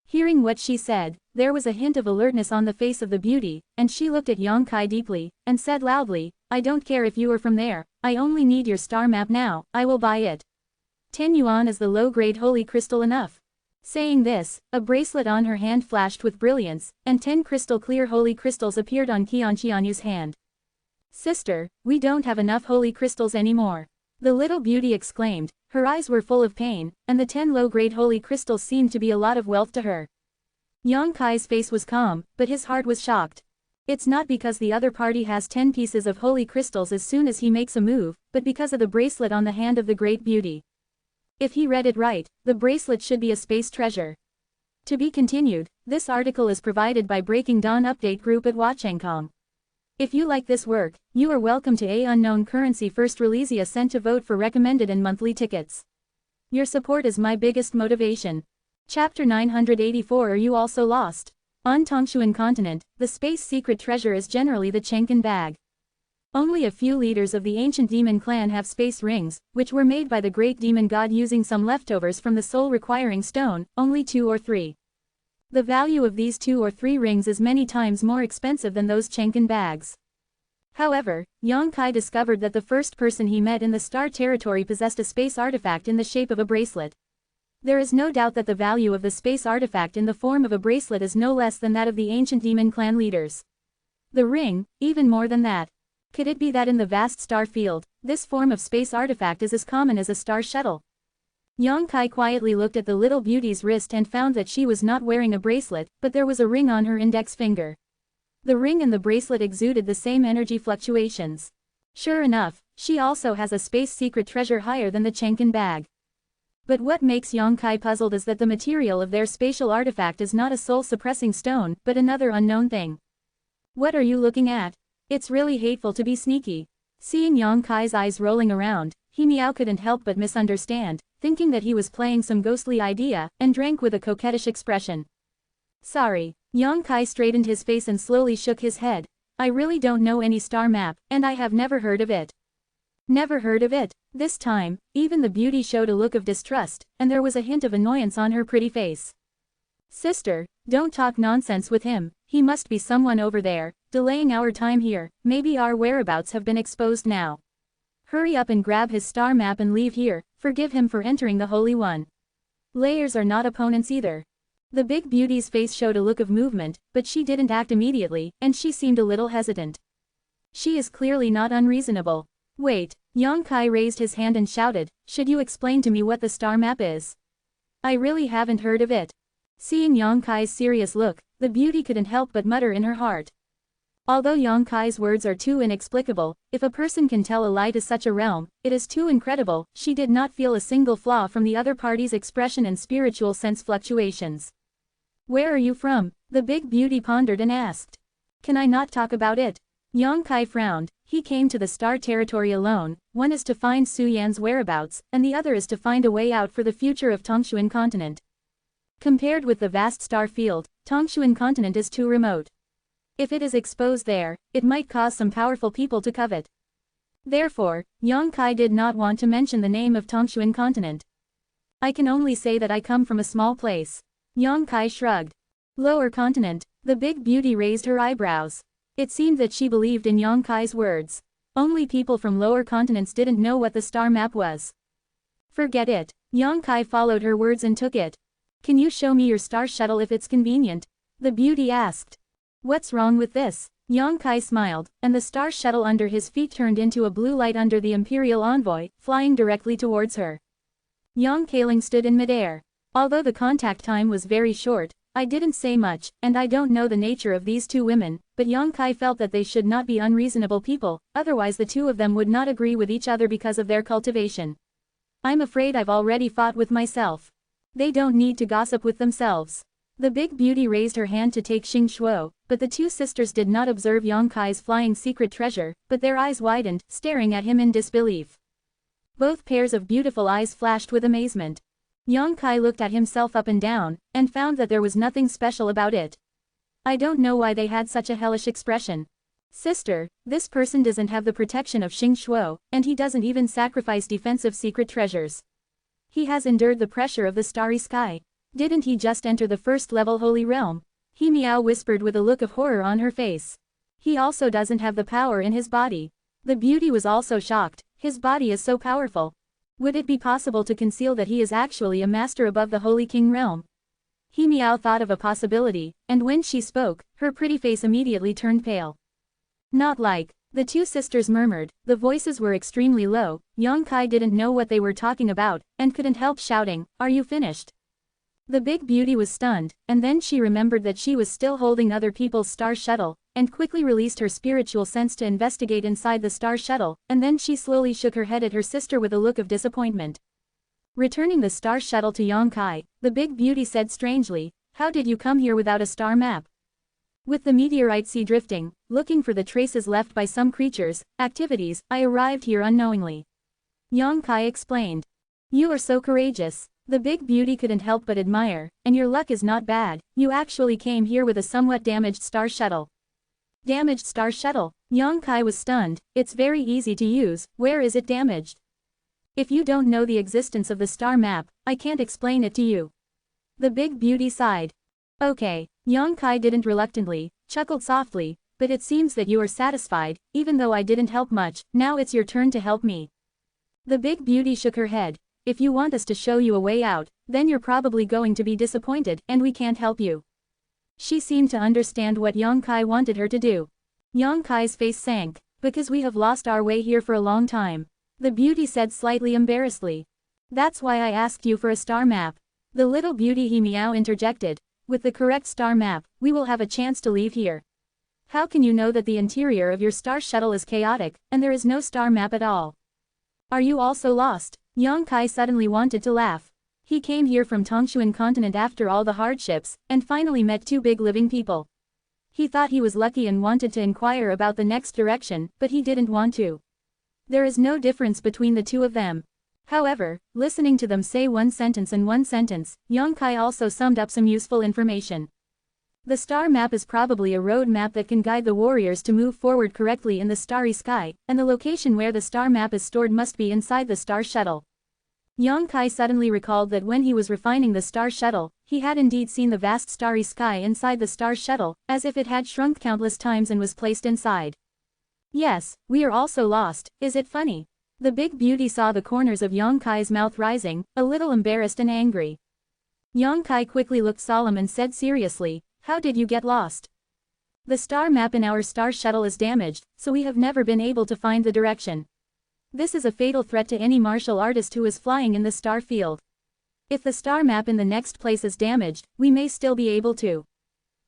Hearing what she said, there was a hint of alertness on the face of the beauty, and she looked at Yang Kai deeply, and said loudly, I don't care if you are from there, I only need your star map now, I will buy it. 10 yuan is the low-grade holy crystal enough. Saying this, a bracelet on her hand flashed with brilliance, and 10 crystal clear holy crystals appeared on Qianqianyu's hand. Sister, we don't have enough holy crystals anymore. The little beauty exclaimed, her eyes were full of pain, and the 10 low-grade holy crystals seemed to be a lot of wealth to her. Yang Kai's face was calm, but his heart was shocked. It's not because the other party has 10 pieces of holy crystals as soon as he makes a move, but because of the bracelet on the hand of the great beauty. If he read it right, the bracelet should be a space treasure. To be continued, this article is provided by Breaking Dawn Update Group at Wachangkong. If you like this work, you are welcome to a unknown currency first release a cent to vote for recommended and monthly tickets. Your support is my biggest motivation. Chapter 984 Are you also lost? On Tongshuan continent, the space secret treasure is generally the Chenkin bag. Only a few leaders of the ancient demon clan have space rings, which were made by the great demon god using some leftovers from the soul requiring stone, only 2 or 3. The value of these 2 or 3 rings is many times more expensive than those Chenkin bags. However, Yang Kai discovered that the first person he met in the star territory possessed a space artifact in the shape of a bracelet. There is no doubt that the value of the space artifact in the form of a bracelet is no less than that of the ancient demon clan leaders. The ring, even more than that. Could it be that in the vast star field, this form of space artifact is as common as a star shuttle? Yang Kai quietly looked at the little beauty's wrist and found that she was not wearing a bracelet, but there was a ring on her index finger. The ring and the bracelet exuded the same energy fluctuations. Sure enough, she also has a space secret treasure higher than the Chenkin bag. But what makes Yang Kai puzzled is that the material of their spatial artifact is not a soul-suppressing stone, but another unknown thing. What are you looking at? It's really hateful to be sneaky. Seeing Yang Kai's eyes rolling around, he Miao couldn't help but misunderstand, thinking that he was playing some ghostly idea, and drank with a coquettish expression. Sorry. Yang Kai straightened his face and slowly shook his head. I really don't know any star map, and I have never heard of it. Never heard of it? This time, even the beauty showed a look of distrust, and there was a hint of annoyance on her pretty face. Sister, don't talk nonsense with him, he must be someone over there, delaying our time here, maybe our whereabouts have been exposed now. Hurry up and grab his star map and leave here, forgive him for entering the Holy One. Layers are not opponents either. The big beauty's face showed a look of movement, but she didn't act immediately, and she seemed a little hesitant. She is clearly not unreasonable. Wait, Yang Kai raised his hand and shouted, should you explain to me what the star map is? I really haven't heard of it. Seeing Yang Kai's serious look, the beauty couldn't help but mutter in her heart. Although Yang Kai's words are too inexplicable, if a person can tell a lie to such a realm, it is too incredible. She did not feel a single flaw from the other party's expression and spiritual sense fluctuations. Where are you from? The big beauty pondered and asked. Can I not talk about it? Yang Kai frowned. He came to the star territory alone. One is to find Su Yan's whereabouts, and the other is to find a way out for the future of Tongshuan continent. Compared with the vast star field, Tongshuan continent is too remote. If it is exposed there, it might cause some powerful people to covet. Therefore, Yang Kai did not want to mention the name of Tongshuan continent. I can only say that I come from a small place. Yang Kai shrugged. Lower continent. The big beauty raised her eyebrows. It seemed that she believed in Yang Kai's words. Only people from lower continents didn't know what the star map was. Forget it. Yang Kai followed her words and took it. Can you show me your star shuttle if it's convenient? The beauty asked. What's wrong with this? Yang Kai smiled, and the star shuttle under his feet turned into a blue light under the Imperial Envoy, flying directly towards her. Yang Kailing stood in midair. Although the contact time was very short, I didn't say much, and I don't know the nature of these two women, but Yang Kai felt that they should not be unreasonable people, otherwise the two of them would not agree with each other because of their cultivation. I'm afraid I've already fought with myself. They don't need to gossip with themselves. The big beauty raised her hand to take Xing Shuo, but the two sisters did not observe Yang Kai's flying secret treasure, but their eyes widened, staring at him in disbelief. Both pairs of beautiful eyes flashed with amazement. Yang Kai looked at himself up and down, and found that there was nothing special about it. I don't know why they had such a hellish expression. Sister, this person doesn't have the protection of Xing Shuo, and he doesn't even sacrifice defensive secret treasures. He has endured the pressure of the starry sky. Didn't he just enter the first-level holy realm? He Miao whispered with a look of horror on her face. He also doesn't have the power in his body. The beauty was also shocked. His body is so powerful. Would it be possible to conceal that he is actually a master above the Holy King realm? He Miao thought of a possibility, and when she spoke, her pretty face immediately turned pale. Not like, the two sisters murmured, the voices were extremely low. Yang Kai didn't know what they were talking about, and couldn't help shouting, "Are you finished?" The big beauty was stunned, and then she remembered that she was still holding other people's star shuttle, and quickly released her spiritual sense to investigate inside the star shuttle, and then she slowly shook her head at her sister with a look of disappointment. Returning the star shuttle to Yang Kai, the big beauty said strangely, "How did you come here without a star map?" "With the meteorite sea drifting, looking for the traces left by some creatures' activities, I arrived here unknowingly," Yang Kai explained. "You are so courageous." The big beauty couldn't help but admire, "And your luck is not bad, you actually came here with a somewhat damaged star shuttle." Damaged star shuttle? Yang Kai was stunned. "It's very easy to use, where is it damaged?" "If you don't know the existence of the star map, I can't explain it to you." The big beauty sighed. "Okay." Yang Kai didn't reluctantly, chuckled softly, "But it seems that you are satisfied, even though I didn't help much, now it's your turn to help me." The big beauty shook her head. "If you want us to show you a way out, then you're probably going to be disappointed, and we can't help you." She seemed to understand what Yang Kai wanted her to do. Yang Kai's face sank. "Because we have lost our way here for a long time," the beauty said slightly embarrassedly. "That's why I asked you for a star map." The little beauty He Miao interjected. "With the correct star map, we will have a chance to leave here." "How can you know that the interior of your star shuttle is chaotic, and there is no star map at all? Are you also lost?" Yang Kai suddenly wanted to laugh. He came here from Tongshuan continent after all the hardships, and finally met two big living people. He thought he was lucky and wanted to inquire about the next direction, but he didn't want to. There is no difference between the two of them. However, listening to them say one sentence and one sentence, Yang Kai also summed up some useful information. The star map is probably a road map that can guide the warriors to move forward correctly in the starry sky, and the location where the star map is stored must be inside the star shuttle. Yang Kai suddenly recalled that when he was refining the star shuttle, he had indeed seen the vast starry sky inside the star shuttle, as if it had shrunk countless times and was placed inside. "Yes, we are also lost, is it funny?" The big beauty saw the corners of Yang Kai's mouth rising, a little embarrassed and angry. Yang Kai quickly looked solemn and said seriously, "How did you get lost?" "The star map in our star shuttle is damaged, so we have never been able to find the direction. This is a fatal threat to any martial artist who is flying in the star field. If the star map in the next place is damaged, we may still be able to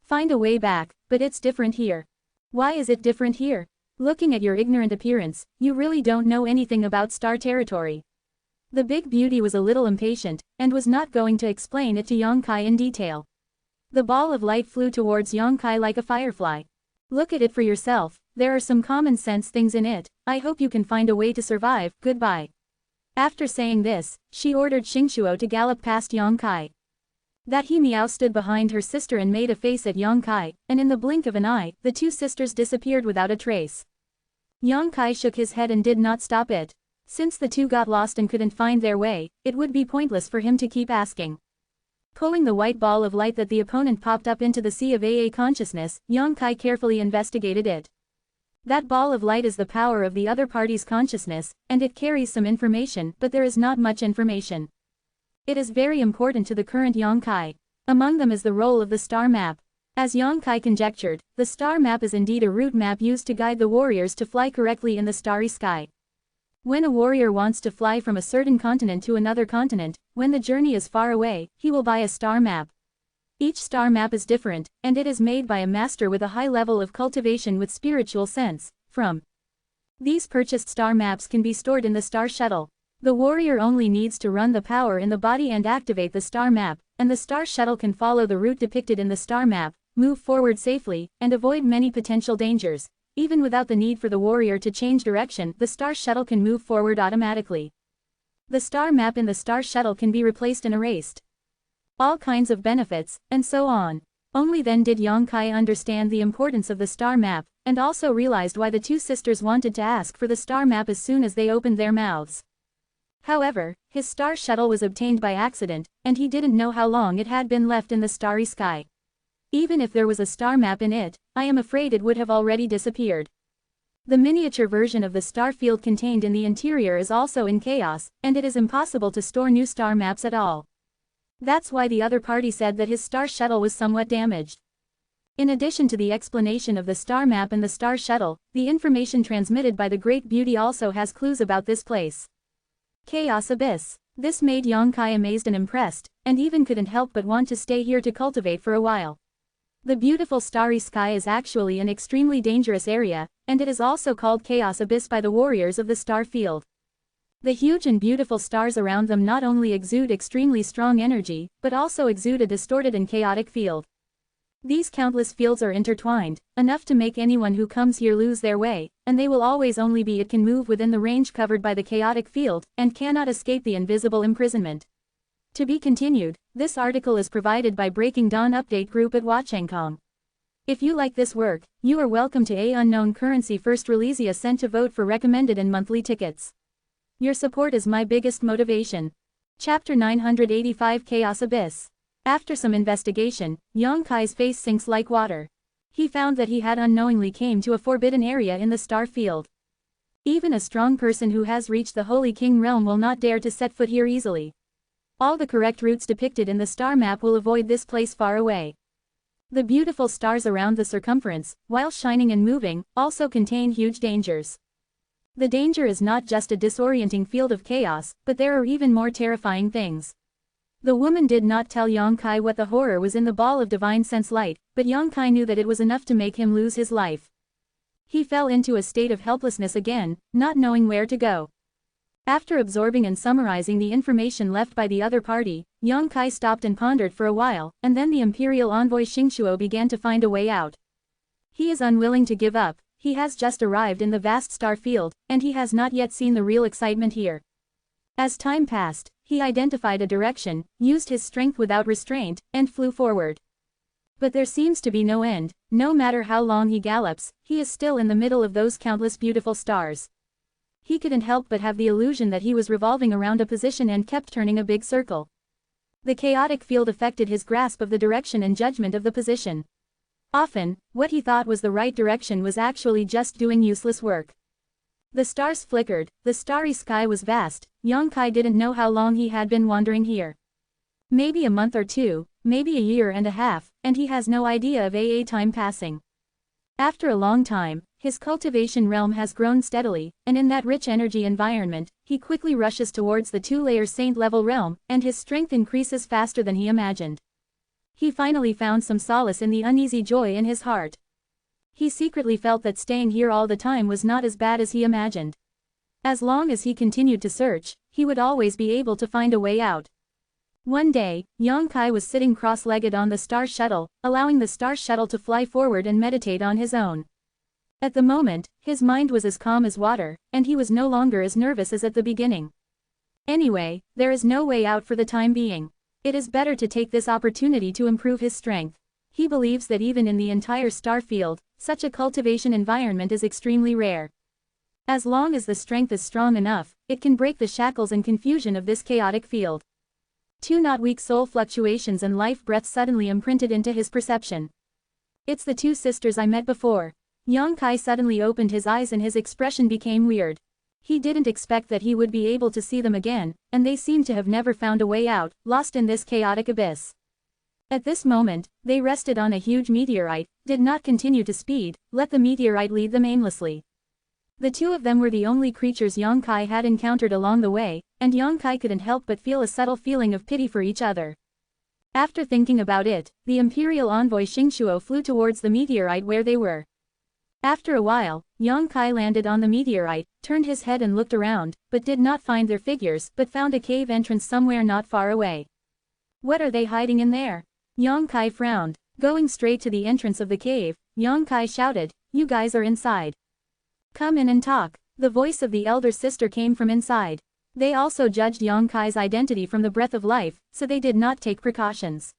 find a way back, but it's different here." "Why is it different here?" "Looking at your ignorant appearance, you really don't know anything about star territory." The big beauty was a little impatient, and was not going to explain it to Yang Kai in detail. The ball of light flew towards Yang Kai like a firefly. "Look at it for yourself, there are some common sense things in it, I hope you can find a way to survive, goodbye." After saying this, she ordered Xingqiu to gallop past Yang Kai. That He Miao stood behind her sister and made a face at Yang Kai, and in the blink of an eye, the two sisters disappeared without a trace. Yang Kai shook his head and did not stop it. Since the two got lost and couldn't find their way, it would be pointless for him to keep asking. Pulling the white ball of light that the opponent popped up into the sea of AA consciousness, Yang Kai carefully investigated it. That ball of light is the power of the other party's consciousness, and it carries some information, but there is not much information. It is very important to the current Yang Kai. Among them is the role of the star map. As Yang Kai conjectured, the star map is indeed a route map used to guide the warriors to fly correctly in the starry sky. When a warrior wants to fly from a certain continent to another continent, when the journey is far away, he will buy a star map. Each star map is different, and it is made by a master with a high level of cultivation with spiritual sense. These purchased star maps can be stored in the star shuttle. The warrior only needs to run the power in the body and activate the star map, and the star shuttle can follow the route depicted in the star map, move forward safely, and avoid many potential dangers. Even without the need for the warrior to change direction, the star shuttle can move forward automatically. The star map in the star shuttle can be replaced and erased. All kinds of benefits, and so on. Only then did Yongkai understand the importance of the star map, and also realized why the two sisters wanted to ask for the star map as soon as they opened their mouths. However, his star shuttle was obtained by accident, and he didn't know how long it had been left in the starry sky. Even if there was a star map in it, I am afraid it would have already disappeared. The miniature version of the star field contained in the interior is also in chaos, and it is impossible to store new star maps at all. That's why the other party said that his star shuttle was somewhat damaged. In addition to the explanation of the star map and the star shuttle, the information transmitted by the Great Beauty also has clues about this place. Chaos Abyss. This made Yongkai amazed and impressed, and even couldn't help but want to stay here to cultivate for a while. The beautiful starry sky is actually an extremely dangerous area, and it is also called Chaos Abyss by the warriors of the star field. The huge and beautiful stars around them not only exude extremely strong energy, but also exude a distorted and chaotic field. These countless fields are intertwined, enough to make anyone who comes here lose their way, and they will always only be it can move within the range covered by the chaotic field, and cannot escape the invisible imprisonment. To be continued, this article is provided by Breaking Dawn Update Group at Wachangkong. If you like this work, you are welcome to A Unknown Currency First Release a cent to vote for recommended and monthly tickets. Your support is my biggest motivation. Chapter 985 Chaos Abyss. After some investigation, Yongkai's face sinks like water. He found that he had unknowingly came to a forbidden area in the star field. Even a strong person who has reached the Holy King realm will not dare to set foot here easily. All the correct routes depicted in the star map will avoid this place far away. The beautiful stars around the circumference, while shining and moving, also contain huge dangers. The danger is not just a disorienting field of chaos, but there are even more terrifying things. The woman did not tell Yongkai what the horror was in the ball of divine sense light, but Yongkai knew that it was enough to make him lose his life. He fell into a state of helplessness again, not knowing where to go. After absorbing and summarizing the information left by the other party, Yongkai stopped and pondered for a while, and then the imperial envoy Xingqiu began to find a way out. He is unwilling to give up. He has just arrived in the vast star field, and he has not yet seen the real excitement here. As time passed, he identified a direction, used his strength without restraint, and flew forward. But there seems to be no end. No matter how long he gallops, he is still in the middle of those countless beautiful stars. He couldn't help but have the illusion that he was revolving around a position and kept turning a big circle. The chaotic field affected his grasp of the direction and judgment of the position. Often, what he thought was the right direction was actually just doing useless work. The stars flickered, the starry sky was vast. Yongkai didn't know how long he had been wandering here. Maybe a month or two, maybe a year and a half, and he has no idea of time passing. After a long time, his cultivation realm has grown steadily, and in that rich energy environment, he quickly rushes towards the two-layer saint-level realm, and his strength increases faster than he imagined. He finally found some solace in the uneasy joy in his heart. He secretly felt that staying here all the time was not as bad as he imagined. As long as he continued to search, he would always be able to find a way out. One day, Yongkai was sitting cross-legged on the star shuttle, allowing the star shuttle to fly forward and meditate on his own. At the moment, his mind was as calm as water, and he was no longer as nervous as at the beginning. Anyway, there is no way out for the time being. It is better to take this opportunity to improve his strength. He believes that even in the entire star field, such a cultivation environment is extremely rare. As long as the strength is strong enough, it can break the shackles and confusion of this chaotic field. Two not weak soul fluctuations and life breaths suddenly imprinted into his perception. It's the two sisters I met before. Yongkai suddenly opened his eyes and his expression became weird. He didn't expect that he would be able to see them again, and they seemed to have never found a way out, lost in this chaotic abyss. At this moment, they rested on a huge meteorite, did not continue to speed, let the meteorite lead them aimlessly. The two of them were the only creatures Yongkai had encountered along the way, and Yongkai couldn't help but feel a subtle feeling of pity for each other. After thinking about it, the imperial envoy Xingqiu flew towards the meteorite where they were. After a while, Yongkai landed on the meteorite, turned his head and looked around, but did not find their figures but found a cave entrance somewhere not far away. What are they hiding in there? Yongkai frowned. Going straight to the entrance of the cave, Yongkai shouted, "You guys are inside. Come in and talk." The voice of the elder sister came from inside. They also judged Yongkai's identity from the breath of life, so they did not take precautions.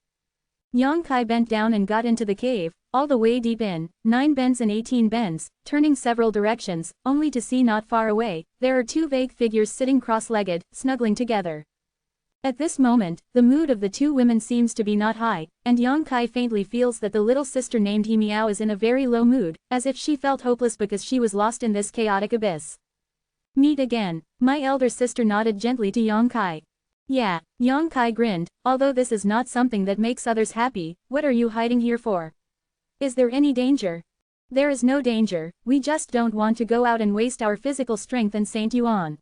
Yang Kai bent down and got into the cave, all the way deep in, 9 bends and 18 bends, turning several directions, only to see not far away, there are 2 vague figures sitting cross-legged, snuggling together. At this moment, the mood of the 2 women seems to be not high, and Yang Kai faintly feels that the little sister named He Miao is in a very low mood, as if she felt hopeless because she was lost in this chaotic abyss. Meet again. My elder sister nodded gently to Yang Kai. Yeah, Yang Kai grinned, although this is not something that makes others happy. What are you hiding here for? Is there any danger? There is no danger, we just don't want to go out and waste our physical strength and Saint Yuan.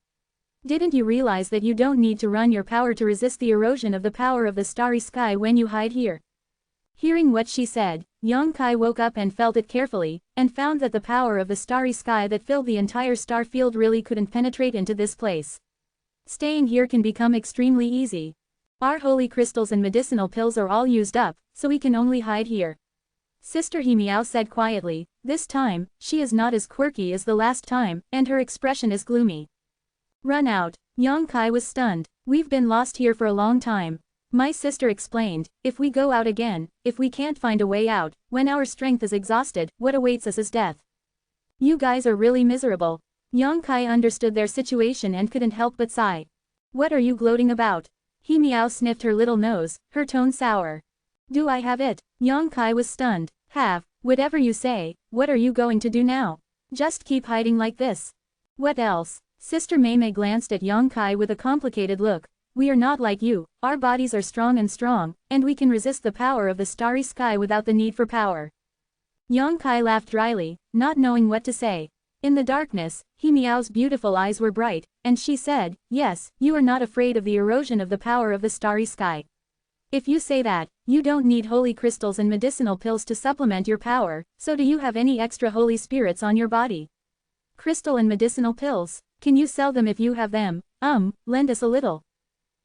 Didn't you realize that you don't need to run your power to resist the erosion of the power of the starry sky when you hide here? Hearing what she said, Yang Kai woke up and felt it carefully, and found that the power of the starry sky that filled the entire star field really couldn't penetrate into this place. Staying here can become extremely easy. Our holy crystals and medicinal pills are all used up, so we can only hide here. Sister He Miao said quietly. This time, she is not as quirky as the last time, and her expression is gloomy. Run out. Yang Kai was stunned. We've been lost here for a long time. My sister explained, if we go out again, if we can't find a way out, when our strength is exhausted, what awaits us is death. You guys are really miserable. Yang Kai understood their situation and couldn't help but sigh. What are you gloating about? He Miao sniffed her little nose, her tone sour. Do I have it? Yang Kai was stunned. Have, whatever you say, what are you going to do now? Just keep hiding like this. What else? Sister Mei Mei glanced at Yang Kai with a complicated look. We are not like you, our bodies are strong, and we can resist the power of the starry sky without the need for power. Yang Kai laughed dryly, not knowing what to say. In the darkness, He Miao's beautiful eyes were bright, and she said, yes, you are not afraid of the erosion of the power of the starry sky. If you say that, you don't need holy crystals and medicinal pills to supplement your power, so do you have any extra holy spirits on your body? Crystal and medicinal pills, can you sell them if you have them? Lend us a little.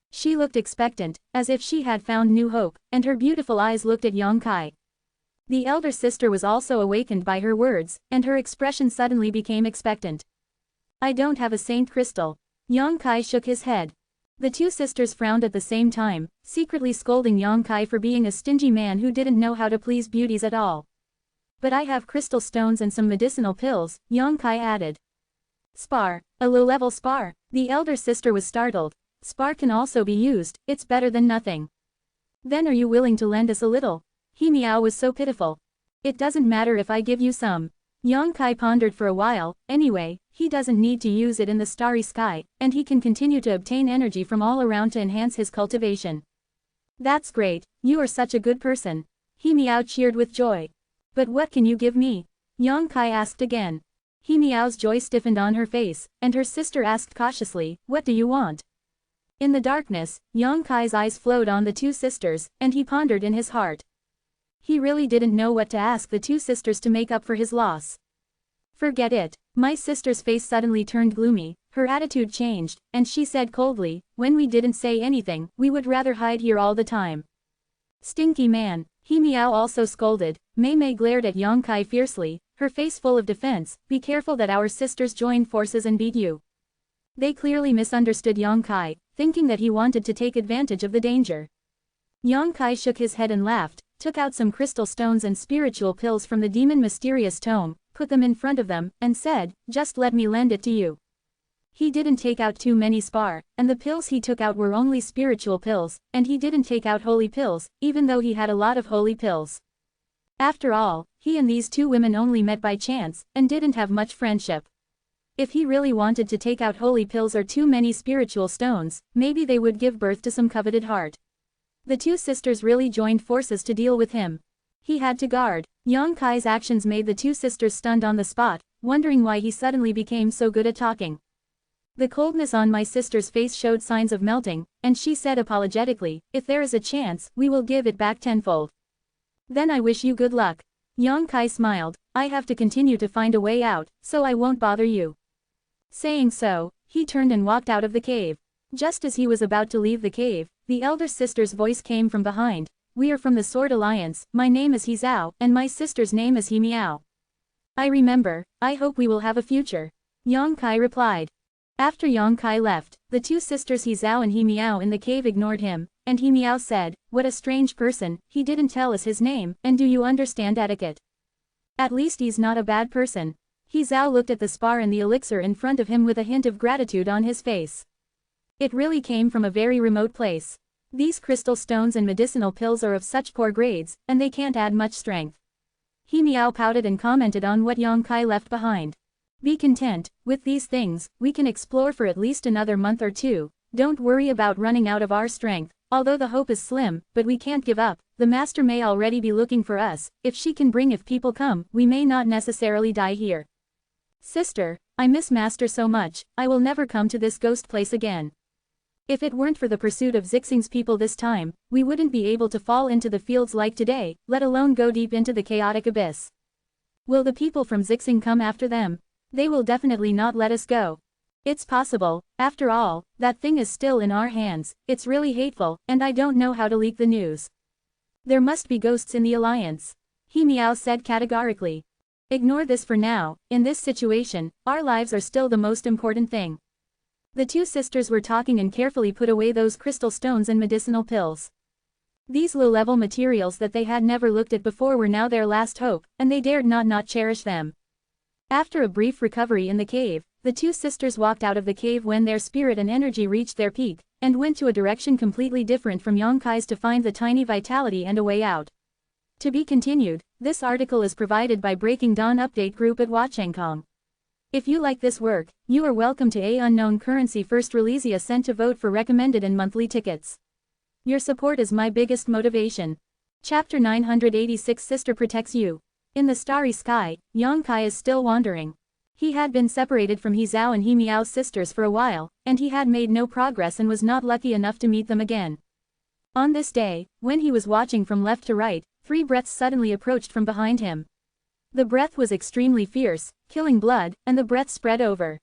She looked expectant, as if she had found new hope, and her beautiful eyes looked at Yang Kai. The elder sister was also awakened by her words, and her expression suddenly became expectant. I don't have a saint crystal. Yang Kai shook his head. The 2 sisters frowned at the same time, secretly scolding Yang Kai for being a stingy man who didn't know how to please beauties at all. But I have crystal stones and some medicinal pills, Yang Kai added. Spar, a low-level spar. The elder sister was startled. Spar can also be used, it's better than nothing. Then are you willing to lend us a little? He Miao was so pitiful. It doesn't matter if I give you some. Yang Kai pondered for a while. Anyway, he doesn't need to use it in the starry sky, and he can continue to obtain energy from all around to enhance his cultivation. That's great, you are such a good person. He Miao cheered with joy. But what can you give me? Yang Kai asked again. He Miao's joy stiffened on her face, and her sister asked cautiously, what do you want? In the darkness, Yang Kai's eyes flowed on the 2 sisters, and he pondered in his heart. He really didn't know what to ask the 2 sisters to make up for his loss. Forget it. My sister's face suddenly turned gloomy, her attitude changed, and she said coldly, when we didn't say anything, we would rather hide here all the time. Stinky man. He Miao also scolded. Mei Mei glared at Yang Kai fiercely, her face full of defense. Be careful that our sisters join forces and beat you. They clearly misunderstood Yang Kai, thinking that he wanted to take advantage of the danger. Yang Kai shook his head and laughed, took out some crystal stones and spiritual pills from the demon mysterious tome, put them in front of them, and said, just let me lend it to you. He didn't take out too many spar, and the pills he took out were only spiritual pills, and he didn't take out holy pills, even though he had a lot of holy pills. After all, he and these 2 women only met by chance, and didn't have much friendship. If he really wanted to take out holy pills or too many spiritual stones, maybe they would give birth to some coveted heart. The 2 sisters really joined forces to deal with him. He had to guard. Yang Kai's actions made the 2 sisters stunned on the spot, wondering why he suddenly became so good at talking. The coldness on my sister's face showed signs of melting, and she said apologetically, if there is a chance, we will give it back tenfold. Then I wish you good luck. Yang Kai smiled. I have to continue to find a way out, so I won't bother you. Saying so, he turned and walked out of the cave. Just as he was about to leave the cave, the elder sister's voice came from behind. We are from the Sword Alliance, my name is He Zhao, and my sister's name is He Miao. I remember, I hope we will have a future. Yang Kai replied. After Yang Kai left, the 2 sisters He Zhao and He Miao in the cave ignored him, and he Miao said, "What a strange person, he didn't tell us his name, and do you understand etiquette? At least he's not a bad person." He Zhao looked at the spar and the elixir in front of him with a hint of gratitude on his face. It really came from a very remote place. These crystal stones and medicinal pills are of such poor grades, and they can't add much strength. He Miao pouted and commented on what Yang Kai left behind. "Be content, with these things, we can explore for at least another month or two, don't worry about running out of our strength, although the hope is slim, but we can't give up, the master may already be looking for us, if people come, we may not necessarily die here. Sister, I miss master so much, I will never come to this ghost place again. If it weren't for the pursuit of Zixing's people this time, we wouldn't be able to fall into the fields like today, let alone go deep into the chaotic abyss. Will the people from Zixing come after them? They will definitely not let us go. It's possible, after all, that thing is still in our hands, it's really hateful, and I don't know how to leak the news. There must be ghosts in the alliance." He Miao said categorically. "Ignore this for now, in this situation, our lives are still the most important thing." The two sisters were talking and carefully put away those crystal stones and medicinal pills. These low-level materials that they had never looked at before were now their last hope, and they dared not cherish them. After a brief recovery in the cave, the two sisters walked out of the cave when their spirit and energy reached their peak, and went to a direction completely different from Yang Kai's to find the tiny vitality and a way out. To be continued, this article is provided by Breaking Dawn Update Group at Wachangkong. If you like this work, you are welcome to A Unknown Currency First Release a cent to vote for recommended and monthly tickets. Your support is my biggest motivation. Chapter 986 Sister Protects You. In the starry sky, Yang Kai is still wandering. He had been separated from He Zhao and He Miao's sisters for a while, and he had made no progress and was not lucky enough to meet them again. On this day, when he was watching from left to right, 3 breaths suddenly approached from behind him. The breath was extremely fierce, killing blood, and the breath spread over.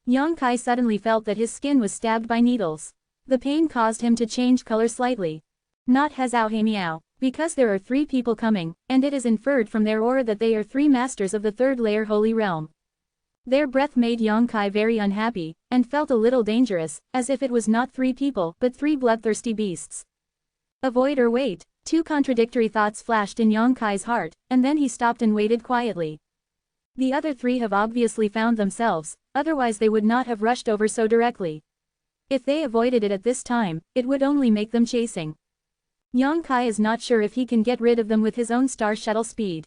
Yang Kai suddenly felt that his skin was stabbed by needles. The pain caused him to change color slightly. Not He Zhao He Miao, because there are 3 people coming, and it is inferred from their aura that they are 3 masters of the 3rd layer Holy Realm. Their breath made Yang Kai very unhappy, and felt a little dangerous, as if it was not 3 people but 3 bloodthirsty beasts. Avoid or wait. 2 contradictory thoughts flashed in Yang Kai's heart, and then he stopped and waited quietly. The other 3 have obviously found themselves, otherwise they would not have rushed over so directly. If they avoided it at this time, it would only make them chasing. Yang Kai is not sure if he can get rid of them with his own star shuttle speed.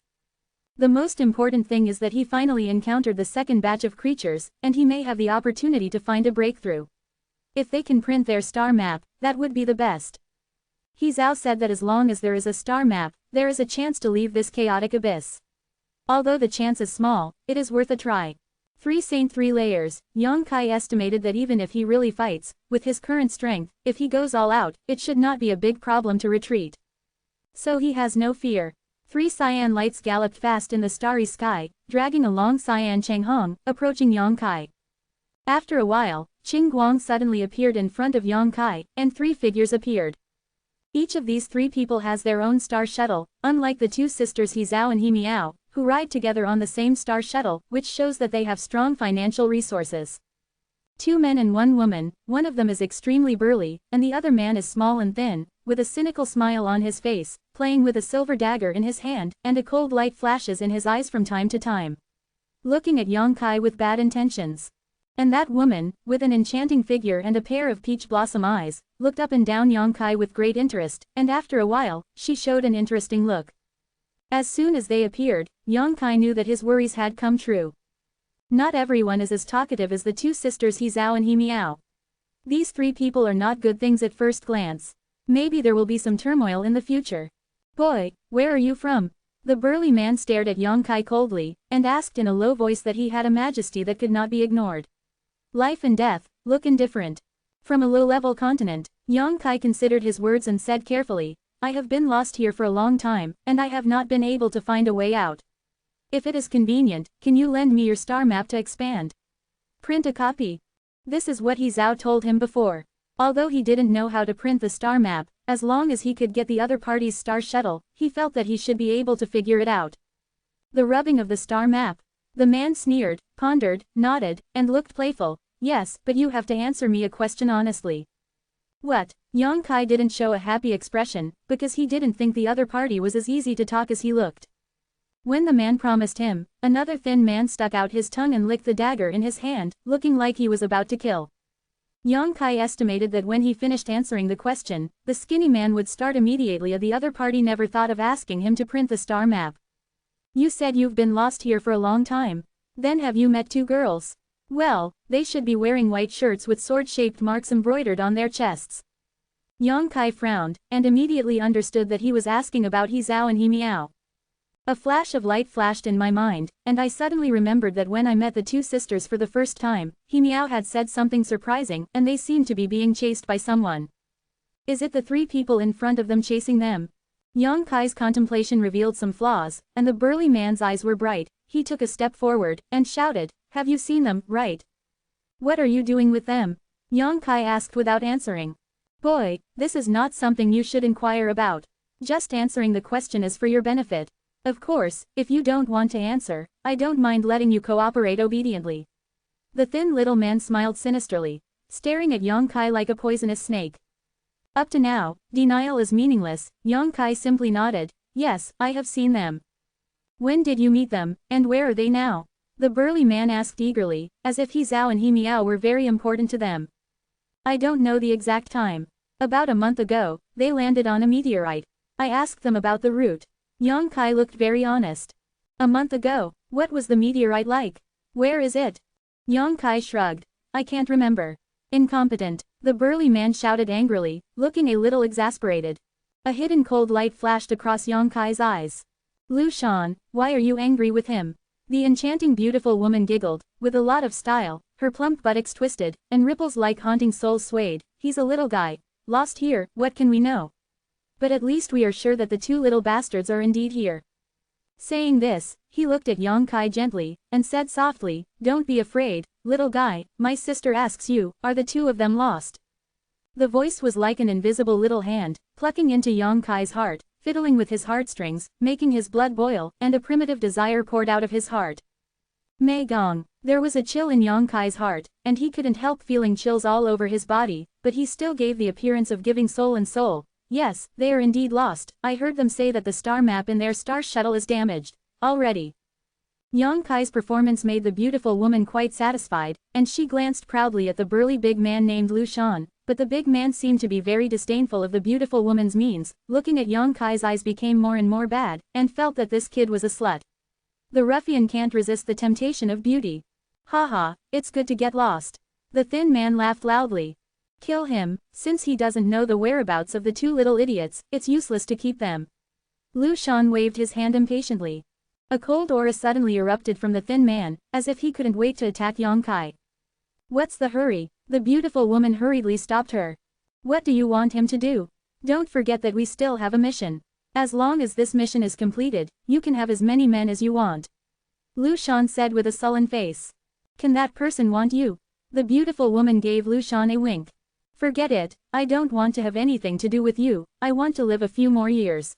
The most important thing is that he finally encountered the second batch of creatures, and he may have the opportunity to find a breakthrough. If they can print their star map, that would be the best. He Zhao said that as long as there is a star map, there is a chance to leave this chaotic abyss. Although the chance is small, it is worth a try. 3 Saint 3 layers, Yang Kai estimated that even if he really fights, with his current strength, if he goes all out, it should not be a big problem to retreat. So he has no fear. 3 cyan lights galloped fast in the starry sky, dragging along Cyan Changhong, approaching Yang Kai. After a while, Qing Guang suddenly appeared in front of Yang Kai, and 3 figures appeared. Each of these 3 people has their own star shuttle, unlike the 2 sisters He Zhao and He Miao, who ride together on the same star shuttle, which shows that they have strong financial resources. 2 men and 1 woman, one of them is extremely burly, and the other man is small and thin, with a cynical smile on his face, playing with a silver dagger in his hand, and a cold light flashes in his eyes from time to time. Looking at Yang Kai with bad intentions. And that woman, with an enchanting figure and a pair of peach blossom eyes, looked up and down Yang Kai with great interest, and after a while, she showed an interesting look. As soon as they appeared, Yang Kai knew that his worries had come true. Not everyone is as talkative as the 2 sisters He Zhao and He Miao. These 3 people are not good things at first glance. Maybe there will be some turmoil in the future. Boy, where are you from? The burly man stared at Yang Kai coldly, and asked in a low voice that he had a majesty that could not be ignored. Life and death, look indifferent. From a low-level continent, Yang Kai considered his words and said carefully, I have been lost here for a long time, and I have not been able to find a way out. If it is convenient, can you lend me your star map to expand? Print a copy. This is what He Zhao told him before. Although he didn't know how to print the star map, as long as he could get the other party's star shuttle, he felt that he should be able to figure it out. The rubbing of the star map. The man sneered, pondered, nodded, and looked playful. Yes, but you have to answer me a question honestly. What? Yang Kai didn't show a happy expression, because he didn't think the other party was as easy to talk as he looked. When the man promised him, another thin man stuck out his tongue and licked the dagger in his hand, looking like he was about to kill. Yang Kai estimated that when he finished answering the question, the skinny man would start immediately. The other party never thought of asking him to print the star map. You said you've been lost here for a long time. Then have you met two girls? Well, they should be wearing white shirts with sword-shaped marks embroidered on their chests. Yang Kai frowned, and immediately understood that he was asking about He Zhao and He Miao. A flash of light flashed in my mind, and I suddenly remembered that when I met the two sisters for the first time, He Miao had said something surprising, and they seemed to be being chased by someone. Is it the three people in front of them chasing them? Yang Kai's contemplation revealed some flaws, and the burly man's eyes were bright. He took a step forward, and shouted, "Have you seen them, right? What are you doing with them?" Yang Kai asked without answering. Boy, this is not something you should inquire about. Just answering the question is for your benefit. Of course, if you don't want to answer, I don't mind letting you cooperate obediently. The thin little man smiled sinisterly, staring at Yang Kai like a poisonous snake. Up to now, denial is meaningless. Yang Kai simply nodded. Yes, I have seen them. When did you meet them, and where are they now? The burly man asked eagerly, as if He Zhao and He Miao were very important to them. I don't know the exact time. About a month ago, they landed on a meteorite. I asked them about the route. Yang Kai looked very honest. A month ago, what was the meteorite like? Where is it? Yang Kai shrugged. I can't remember. Incompetent, the burly man shouted angrily, looking a little exasperated. A hidden cold light flashed across Yang Kai's eyes. Lu Shan, why are you angry with him? The enchanting beautiful woman giggled, with a lot of style, her plump buttocks twisted, and ripples like haunting souls swayed. He's a little guy. Lost here, what can we know? But at least we are sure that the two little bastards are indeed here. Saying this, he looked at Yang Kai gently, and said softly, Don't be afraid, little guy, my sister asks you, are the two of them lost? The voice was like an invisible little hand, plucking into Yang Kai's heart, fiddling with his heartstrings, making his blood boil, and a primitive desire poured out of his heart. Mei Gong. There was a chill in Yang Kai's heart, and he couldn't help feeling chills all over his body, but he still gave the appearance of giving soul and soul. Yes, they are indeed lost. I heard them say that the star map in their star shuttle is damaged. Already. Yang Kai's performance made the beautiful woman quite satisfied, and she glanced proudly at the burly big man named Lu Shan, but the big man seemed to be very disdainful of the beautiful woman's means. Looking at Yang Kai's eyes became more and more bad, and felt that this kid was a slut. The ruffian can't resist the temptation of beauty. Haha, it's good to get lost. The thin man laughed loudly. Kill him, since he doesn't know the whereabouts of the two little idiots, it's useless to keep them. Lu Shan waved his hand impatiently. A cold aura suddenly erupted from the thin man, as if he couldn't wait to attack Yang Kai. What's the hurry? The beautiful woman hurriedly stopped her. What do you want him to do? Don't forget that we still have a mission. As long as this mission is completed, you can have as many men as you want. Lu Shan said with a sullen face. Can that person want you? The beautiful woman gave Lu Shan a wink. Forget it, I don't want to have anything to do with you, I want to live a few more years.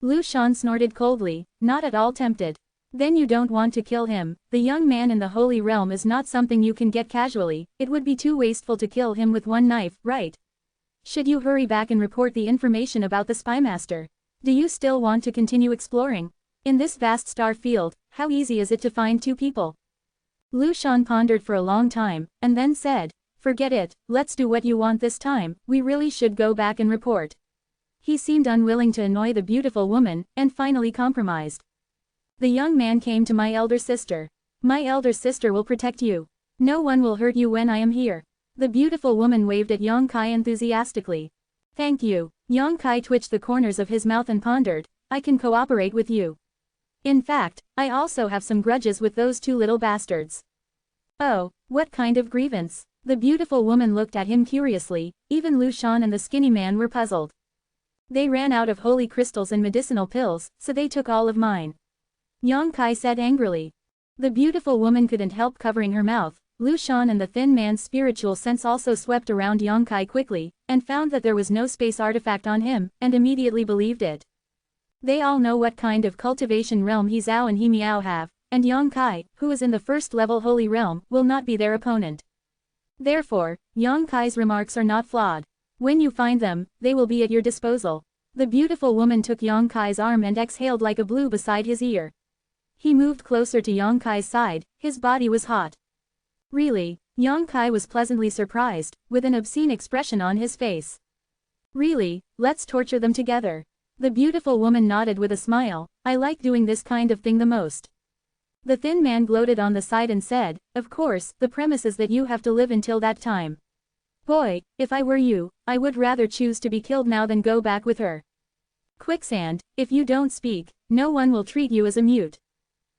Lu Shan snorted coldly, not at all tempted. Then you don't want to kill him. The young man in the Holy Realm is not something you can get casually, it would be too wasteful to kill him with one knife, right? Should you hurry back and report the information about the spymaster? Do you still want to continue exploring? In this vast star field, how easy is it to find two people? Lu Shan pondered for a long time, and then said, Forget it, let's do what you want this time, we really should go back and report. He seemed unwilling to annoy the beautiful woman, and finally compromised. The young man came to my elder sister. My elder sister will protect you. No one will hurt you when I am here. The beautiful woman waved at Yang Kai enthusiastically. Thank you. Yang Kai twitched the corners of his mouth and pondered, I can cooperate with you. In fact, I also have some grudges with those two little bastards. Oh, what kind of grievance? The beautiful woman looked at him curiously, even Lu Shan and the skinny man were puzzled. They ran out of holy crystals and medicinal pills, so they took all of mine. Yang Kai said angrily. The beautiful woman couldn't help covering her mouth. Lu Shan and the thin man's spiritual sense also swept around Yang Kai quickly, and found that there was no space artifact on him, and immediately believed it. They all know what kind of cultivation realm He Zhao and He Miao have, and Yang Kai, who is in the first level holy realm, will not be their opponent. Therefore, Yang Kai's remarks are not flawed. When you find them, they will be at your disposal. The beautiful woman took Yang Kai's arm and exhaled like a blue beside his ear. He moved closer to Yang Kai's side, his body was hot. Really? Yang Kai was pleasantly surprised, with an obscene expression on his face. Really, let's torture them together. The beautiful woman nodded with a smile. I like doing this kind of thing the most. The thin man gloated on the side and said, of course, the premise is that you have to live until that time. Boy, if I were you, I would rather choose to be killed now than go back with her. Quicksand, if you don't speak, no one will treat you as a mute.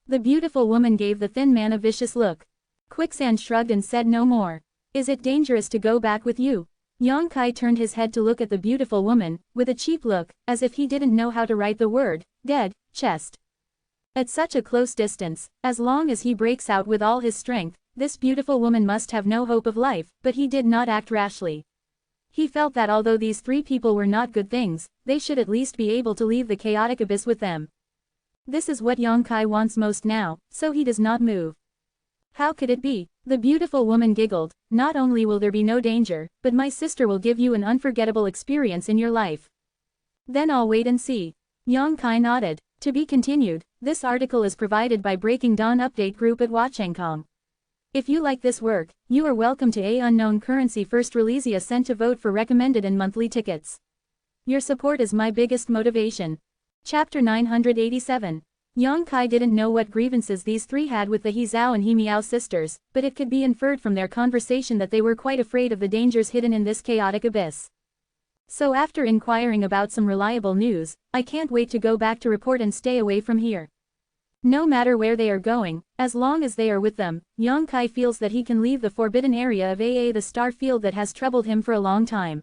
The beautiful woman gave the thin man a vicious look. Quicksand shrugged and said no more. Is it dangerous to go back with you? Yang Kai turned his head to look at the beautiful woman, with a cheap look, as if he didn't know how to write the word, dead, chest. At such a close distance, as long as he breaks out with all his strength, this beautiful woman must have no hope of life, but he did not act rashly. He felt that although these three people were not good things, they should at least be able to leave the chaotic abyss with them. This is what Yang Kai wants most now, so he does not move. How could it be? The beautiful woman giggled, not only will there be no danger, but my sister will give you an unforgettable experience in your life. Then I'll wait and see. Yang Kai nodded. To be continued, this article is provided by Breaking Dawn Update Group at Wachangkong. If you like this work, you are welcome to A Unknown Currency First Release a cent to vote for recommended and monthly tickets. Your support is my biggest motivation. Chapter 987. Yang Kai didn't know what grievances these three had with the He Zhao and He Miao sisters, but it could be inferred from their conversation that they were quite afraid of the dangers hidden in this chaotic abyss. So after inquiring about some reliable news, I can't wait to go back to report and stay away from here. No matter where they are going, as long as they are with them, Yang Kai feels that he can leave the forbidden area of the star field that has troubled him for a long time.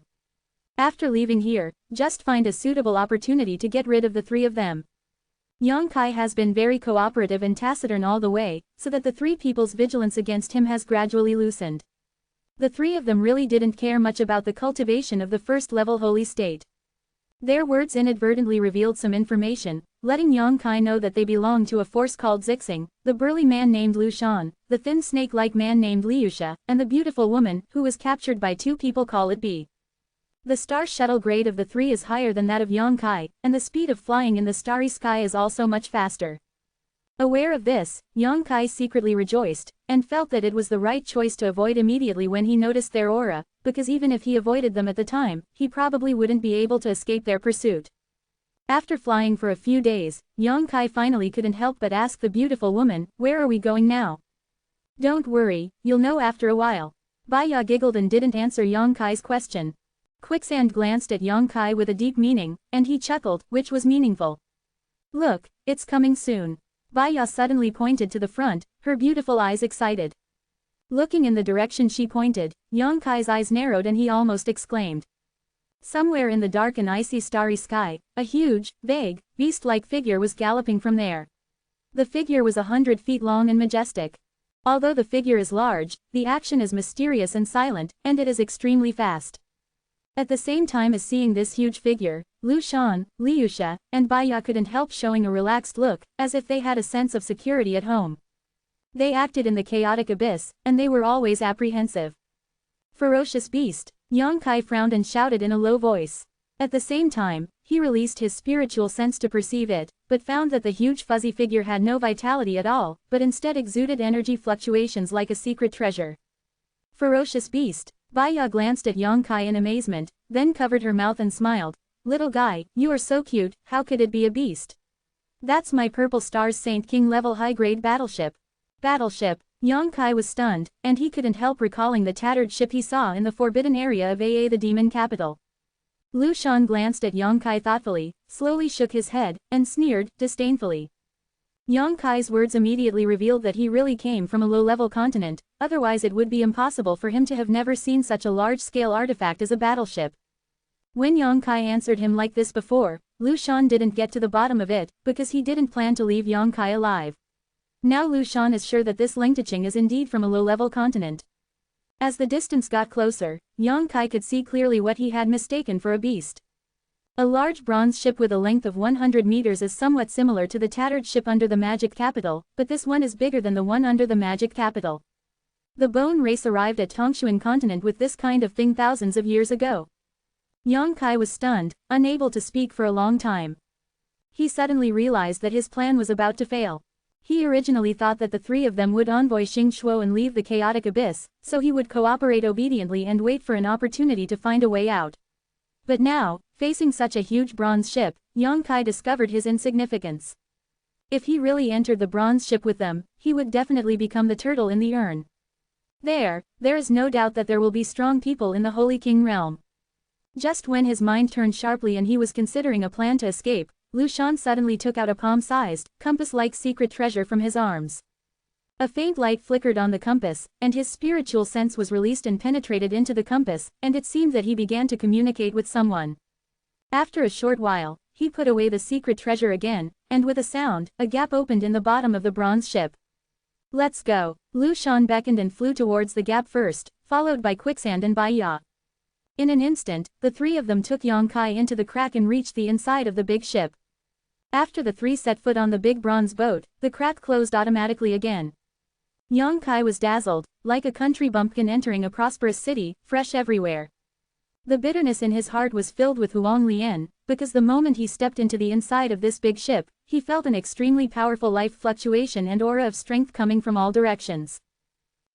After leaving here, just find a suitable opportunity to get rid of the three of them. Yang Kai has been very cooperative and taciturn all the way, so that the three people's vigilance against him has gradually loosened. The three of them really didn't care much about the cultivation of the first-level holy state. Their words inadvertently revealed some information, letting Yang Kai know that they belonged to a force called Zixing, the burly man named Lu Shan, the thin snake-like man named Liusha, and the beautiful woman, who was captured by two people called it B. The star shuttle grade of the three is higher than that of Yang Kai, and the speed of flying in the starry sky is also much faster. Aware of this, Yang Kai secretly rejoiced, and felt that it was the right choice to avoid immediately when he noticed their aura, because even if he avoided them at the time, he probably wouldn't be able to escape their pursuit. After flying for a few days, Yang Kai finally couldn't help but ask the beautiful woman, where are we going now? Don't worry, you'll know after a while. Baya giggled and didn't answer Yang Kai's question. Quicksand glanced at Yang Kai with a deep meaning, and he chuckled, which was meaningful. Look, it's coming soon. Baya suddenly pointed to the front, her beautiful eyes excited. Looking in the direction she pointed, Yang Kai's eyes narrowed and he almost exclaimed. Somewhere in the dark and icy starry sky, a huge, vague, beast-like figure was galloping from there. The figure was 100 feet long and majestic. Although the figure is large, the action is mysterious and silent, and it is extremely fast. At the same time as seeing this huge figure, Lu Shan, Liusha, and Baya couldn't help showing a relaxed look, as if they had a sense of security at home. They acted in the chaotic abyss, and they were always apprehensive. Ferocious beast, Yang Kai frowned and shouted in a low voice. At the same time, he released his spiritual sense to perceive it, but found that the huge fuzzy figure had no vitality at all, but instead exuded energy fluctuations like a secret treasure. Ferocious beast. Baya glanced at Yang Kai in amazement, then covered her mouth and smiled. Little guy, you are so cute, how could it be a beast? That's my Purple Star's Saint King level high-grade battleship. Battleship. Yang Kai was stunned, and he couldn't help recalling the tattered ship he saw in the forbidden area of the demon capital. Lu Shan glanced at Yang Kai thoughtfully, slowly shook his head, and sneered, disdainfully. Yang Kai's words immediately revealed that he really came from a low-level continent, otherwise it would be impossible for him to have never seen such a large-scale artifact as a battleship. When Yang Kai answered him like this before, Lu Shan didn't get to the bottom of it, because he didn't plan to leave Yang Kai alive. Now Lu Shan is sure that this Lingtaching is indeed from a low-level continent. As the distance got closer, Yang Kai could see clearly what he had mistaken for a beast. A large bronze ship with a length of 100 meters is somewhat similar to the tattered ship under the magic capital, but this one is bigger than the one under the magic capital. The bone race arrived at Tongshuan continent with this kind of thing thousands of years ago. Yang Kai was stunned, unable to speak for a long time. He suddenly realized that his plan was about to fail. He originally thought that the three of them would envoy Xing Shuo and leave the chaotic abyss, so he would cooperate obediently and wait for an opportunity to find a way out. But now, facing such a huge bronze ship, Yang Kai discovered his insignificance. If he really entered the bronze ship with them, he would definitely become the turtle in the urn. There is no doubt that there will be strong people in the Holy King realm. Just when his mind turned sharply and he was considering a plan to escape, Lu Shan suddenly took out a palm-sized, compass-like secret treasure from his arms. A faint light flickered on the compass, and his spiritual sense was released and penetrated into the compass, and it seemed that he began to communicate with someone. After a short while, he put away the secret treasure again, and with a sound, a gap opened in the bottom of the bronze ship. "Let's go." Lu Shan beckoned and flew towards the gap first, followed by Quicksand and Bai Ya. In an instant, the three of them took Yang Kai into the crack and reached the inside of the big ship. After the three set foot on the big bronze boat, the crack closed automatically again. Yang Kai was dazzled, like a country bumpkin entering a prosperous city, fresh everywhere. The bitterness in his heart was filled with Huang Lian, because the moment he stepped into the inside of this big ship, he felt an extremely powerful life fluctuation and aura of strength coming from all directions.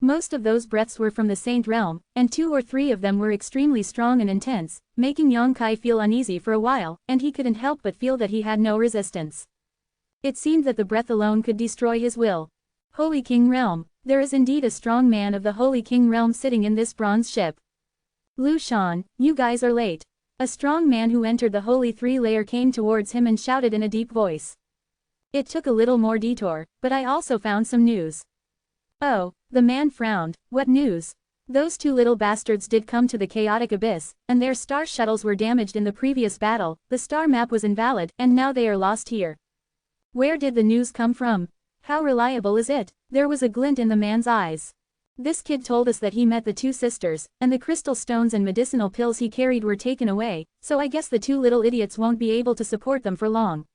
Most of those breaths were from the Saint realm, and 2 or 3 of them were extremely strong and intense, making Yang Kai feel uneasy for a while, and he couldn't help but feel that he had no resistance. It seemed that the breath alone could destroy his will. Holy King realm, there is indeed a strong man of the Holy King realm sitting in this bronze ship. Lu Shan, you guys are late. A strong man who entered the Holy Three-Layer came towards him and shouted in a deep voice. It took a little more detour, but I also found some news. Oh, the man frowned. What news? Those 2 little bastards did come to the chaotic abyss, and their star shuttles were damaged in the previous battle, the star map was invalid, and now they are lost here. Where did the news come from? How reliable is it? There was a glint in the man's eyes. This kid told us that he met the 2 sisters, and the crystal stones and medicinal pills he carried were taken away, so I guess the 2 little idiots won't be able to support them for long.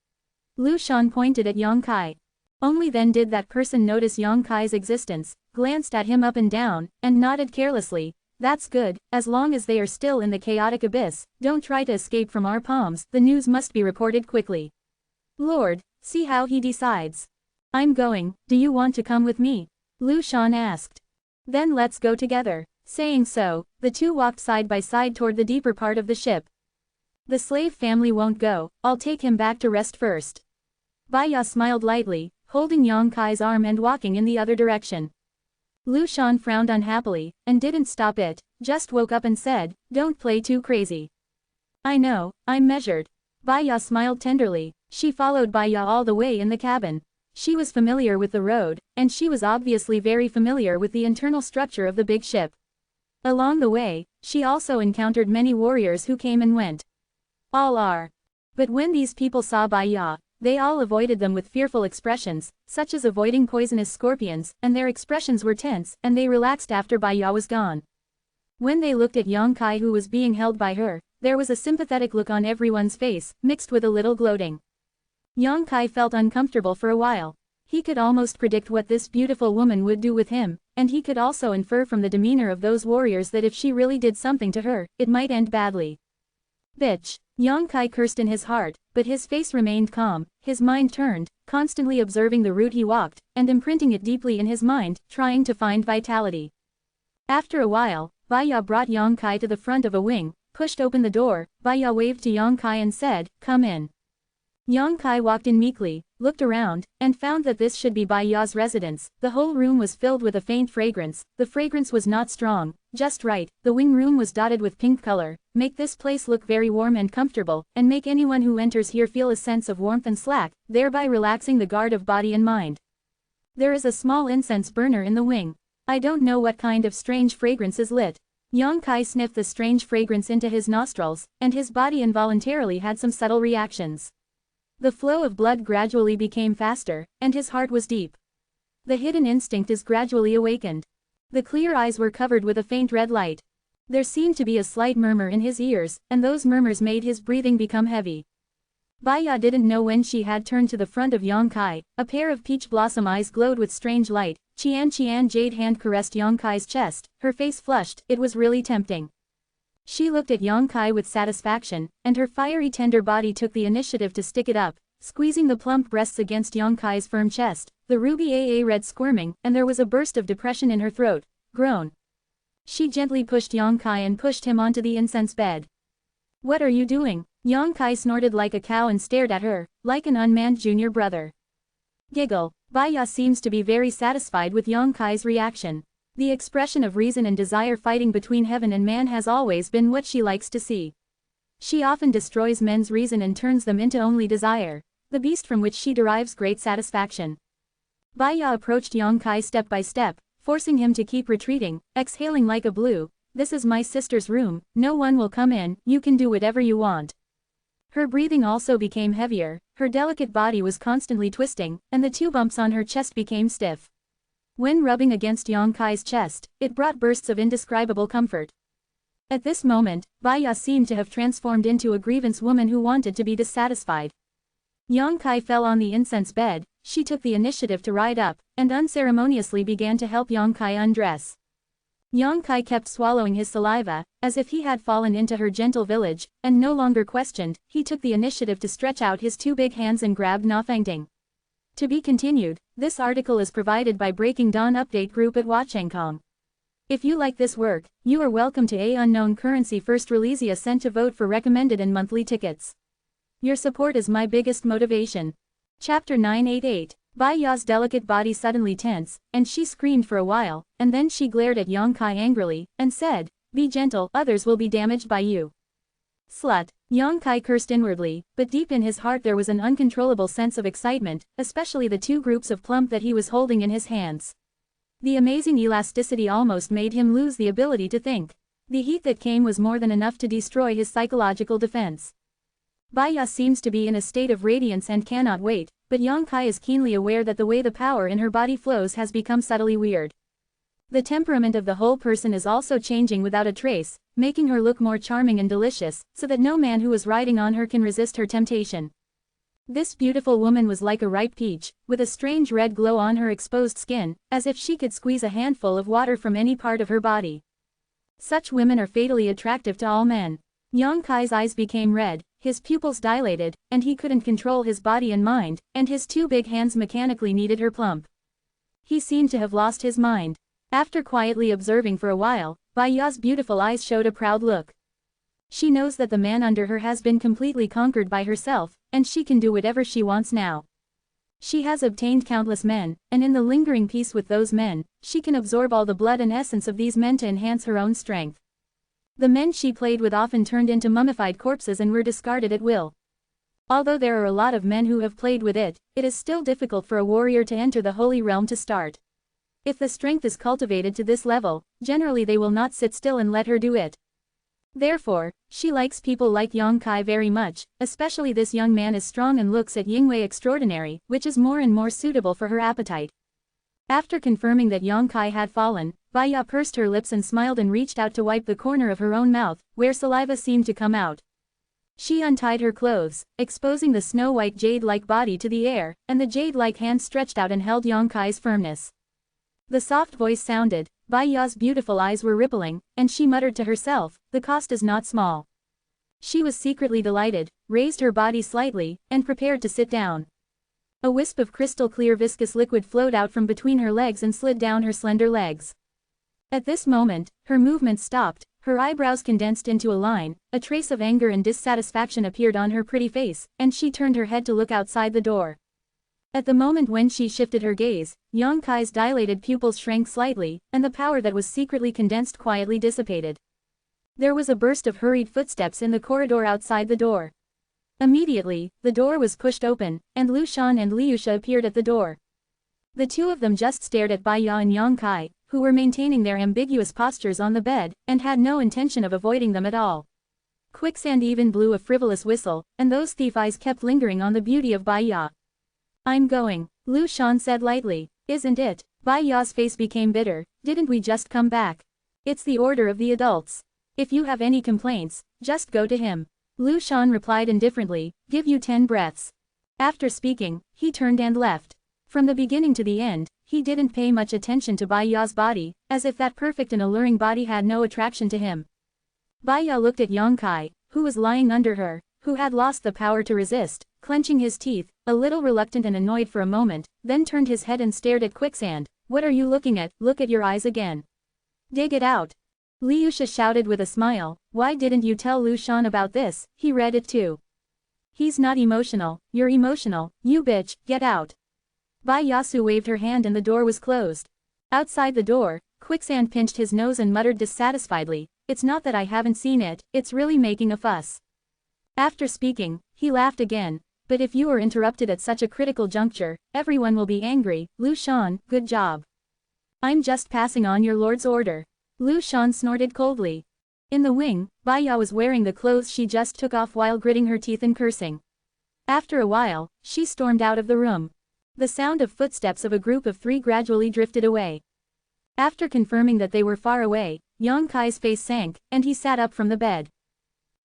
Lu Shan pointed at Yang Kai. Only then did that person notice Yang Kai's existence, glanced at him up and down, and nodded carelessly. That's good, as long as they are still in the chaotic abyss, don't try to escape from our palms, the news must be reported quickly. Lord, see how he decides. I'm going, do you want to come with me? Lu Shan asked. Then let's go together. Saying so, the 2 walked side by side toward the deeper part of the ship. The slave family won't go, I'll take him back to rest first. Bai Ya smiled lightly, holding Yang Kai's arm and walking in the other direction. Lu Shan frowned unhappily, and didn't stop it, just woke up and said, don't play too crazy. I know, I'm measured. Bai Ya smiled tenderly, she followed Bai Ya all the way in the cabin. She was familiar with the road, and she was obviously very familiar with the internal structure of the big ship. Along the way, she also encountered many warriors who came and went. All are. But when these people saw Bai Ya, they all avoided them with fearful expressions, such as avoiding poisonous scorpions, and their expressions were tense, and they relaxed after Bai Ya was gone. When they looked at Yang Kai who was being held by her, there was a sympathetic look on everyone's face, mixed with a little gloating. Yang Kai felt uncomfortable for a while. He could almost predict what this beautiful woman would do with him, and he could also infer from the demeanor of those warriors that if she really did something to her, it might end badly. Bitch. Yang Kai cursed in his heart, but his face remained calm, his mind turned, constantly observing the route he walked, and imprinting it deeply in his mind, trying to find vitality. After a while, Bai Ya brought Yang Kai to the front of a wing, pushed open the door, Bai Ya waved to Yang Kai and said, come in. Yang Kai walked in meekly, looked around, and found that this should be Bai Ya's residence. The whole room was filled with a faint fragrance. The fragrance was not strong, just right. The wing room was dotted with pink color, make this place look very warm and comfortable, and make anyone who enters here feel a sense of warmth and slack, thereby relaxing the guard of body and mind. There is a small incense burner in the wing. I don't know what kind of strange fragrance is lit. Yang Kai sniffed the strange fragrance into his nostrils, and his body involuntarily had some subtle reactions. The flow of blood gradually became faster, and his heart was deep. The hidden instinct is gradually awakened. The clear eyes were covered with a faint red light. There seemed to be a slight murmur in his ears, and those murmurs made his breathing become heavy. Bai Ya didn't know when she had turned to the front of Yang Kai. A pair of peach blossom eyes glowed with strange light. Qian jade hand caressed Yang Kai's chest, her face flushed, it was really tempting. She looked at Yang Kai with satisfaction, and her fiery tender body took the initiative to stick it up, squeezing the plump breasts against Yang Kai's firm chest, the ruby AA red squirming, and there was a burst of depression in her throat. Groan. She gently pushed Yang Kai and pushed him onto the incense bed. What are you doing? Yang Kai snorted like a cow and stared at her, like an unmanned junior brother. Giggle. Baiya seems to be very satisfied with Yang Kai's reaction. The expression of reason and desire fighting between heaven and man has always been what she likes to see. She often destroys men's reason and turns them into only desire, the beast from which she derives great satisfaction. Baiya approached Yang Kai step by step, forcing him to keep retreating, exhaling like a blue, "This is my sister's room, no one will come in, you can do whatever you want." Her breathing also became heavier, her delicate body was constantly twisting, and the two bumps on her chest became stiff. When rubbing against Yang Kai's chest, it brought bursts of indescribable comfort. At this moment, Baiya seemed to have transformed into a grievance woman who wanted to be dissatisfied. Yang Kai fell on the incense bed, she took the initiative to ride up, and unceremoniously began to help Yang Kai undress. Yang Kai kept swallowing his saliva, as if he had fallen into her gentle village, and no longer questioned, he took the initiative to stretch out his two big hands and grabbed Nafengting. To be continued, this article is provided by Breaking Dawn Update Group at Wachengkong. If you like this work, you are welcome to A Unknown Currency First Release a cent to vote for recommended and monthly tickets. Your support is my biggest motivation. Chapter 988. Baiya's delicate body suddenly tense, and she screamed for a while, and then she glared at Yang Kai angrily, and said, "Be gentle, others will be damaged by you." Slut. Yang Kai cursed inwardly, but deep in his heart there was an uncontrollable sense of excitement, especially the two groups of plump that he was holding in his hands. The amazing elasticity almost made him lose the ability to think. The heat that came was more than enough to destroy his psychological defense. Baiya seems to be in a state of radiance and cannot wait, but Yang Kai is keenly aware that the way the power in her body flows has become subtly weird. The temperament of the whole person is also changing without a trace, making her look more charming and delicious, so that no man who is riding on her can resist her temptation. This beautiful woman was like a ripe peach, with a strange red glow on her exposed skin, as if she could squeeze a handful of water from any part of her body. Such women are fatally attractive to all men. Yang Kai's eyes became red, his pupils dilated, and he couldn't control his body and mind, and his two big hands mechanically kneaded her plump. He seemed to have lost his mind. After quietly observing for a while, Baiya's beautiful eyes showed a proud look. She knows that the man under her has been completely conquered by herself, and she can do whatever she wants now. She has obtained countless men, and in the lingering peace with those men, she can absorb all the blood and essence of these men to enhance her own strength. The men she played with often turned into mummified corpses and were discarded at will. Although there are a lot of men who have played with it, it is still difficult for a warrior to enter the holy realm to start. If the strength is cultivated to this level, generally they will not sit still and let her do it. Therefore, she likes people like Yang Kai very much, especially this young man is strong and looks at Yingwei extraordinary, which is more and more suitable for her appetite. After confirming that Yang Kai had fallen, Baiya pursed her lips and smiled and reached out to wipe the corner of her own mouth, where saliva seemed to come out. She untied her clothes, exposing the snow-white jade-like body to the air, and the jade-like hand stretched out and held Yang Kai's firmness. The soft voice sounded, Baiya's beautiful eyes were rippling, and she muttered to herself, "The cost is not small." She was secretly delighted, raised her body slightly, and prepared to sit down. A wisp of crystal-clear viscous liquid flowed out from between her legs and slid down her slender legs. At this moment, her movement stopped, her eyebrows condensed into a line, a trace of anger and dissatisfaction appeared on her pretty face, and she turned her head to look outside the door. At the moment when she shifted her gaze, Yang Kai's dilated pupils shrank slightly, and the power that was secretly condensed quietly dissipated. There was a burst of hurried footsteps in the corridor outside the door. Immediately, the door was pushed open, and Lu Shan and Liusha appeared at the door. The two of them just stared at Baiya and Yang Kai, who were maintaining their ambiguous postures on the bed, and had no intention of avoiding them at all. Quicksand even blew a frivolous whistle, and those thief eyes kept lingering on the beauty of Baiya. "I'm going," Lu Shan said lightly. "Isn't it?" Baiya's face became bitter. "Didn't we just come back? It's the order of the adults. If you have any complaints, just go to him." Lu Shan replied indifferently, "Give you 10 breaths." After speaking, he turned and left. From the beginning to the end, he didn't pay much attention to Baiya's body, as if that perfect and alluring body had no attraction to him. Baya looked at Yongkai, who was lying under her, who had lost the power to resist, clenching his teeth, a little reluctant and annoyed for a moment, then turned his head and stared at Quicksand. What are you looking at? Look at your eyes again. Dig it out. Liusha shouted with a smile. Why didn't you tell Lu Shan about this? He read it too. He's not emotional, you're emotional, you bitch, get out. Bai Yasu waved her hand and the door was closed. Outside the door, Quicksand pinched his nose and muttered dissatisfiedly, it's not that I haven't seen it, it's really making a fuss. After speaking, he laughed again, but if you are interrupted at such a critical juncture, everyone will be angry. Lu Shan, good job. I'm just passing on your lord's order. Lu Shan snorted coldly. In the wing, Baya was wearing the clothes she just took off while gritting her teeth and cursing. After a while, she stormed out of the room. The sound of footsteps of a group of 3 gradually drifted away. After confirming that they were far away, Yongkai's face sank, and he sat up from the bed.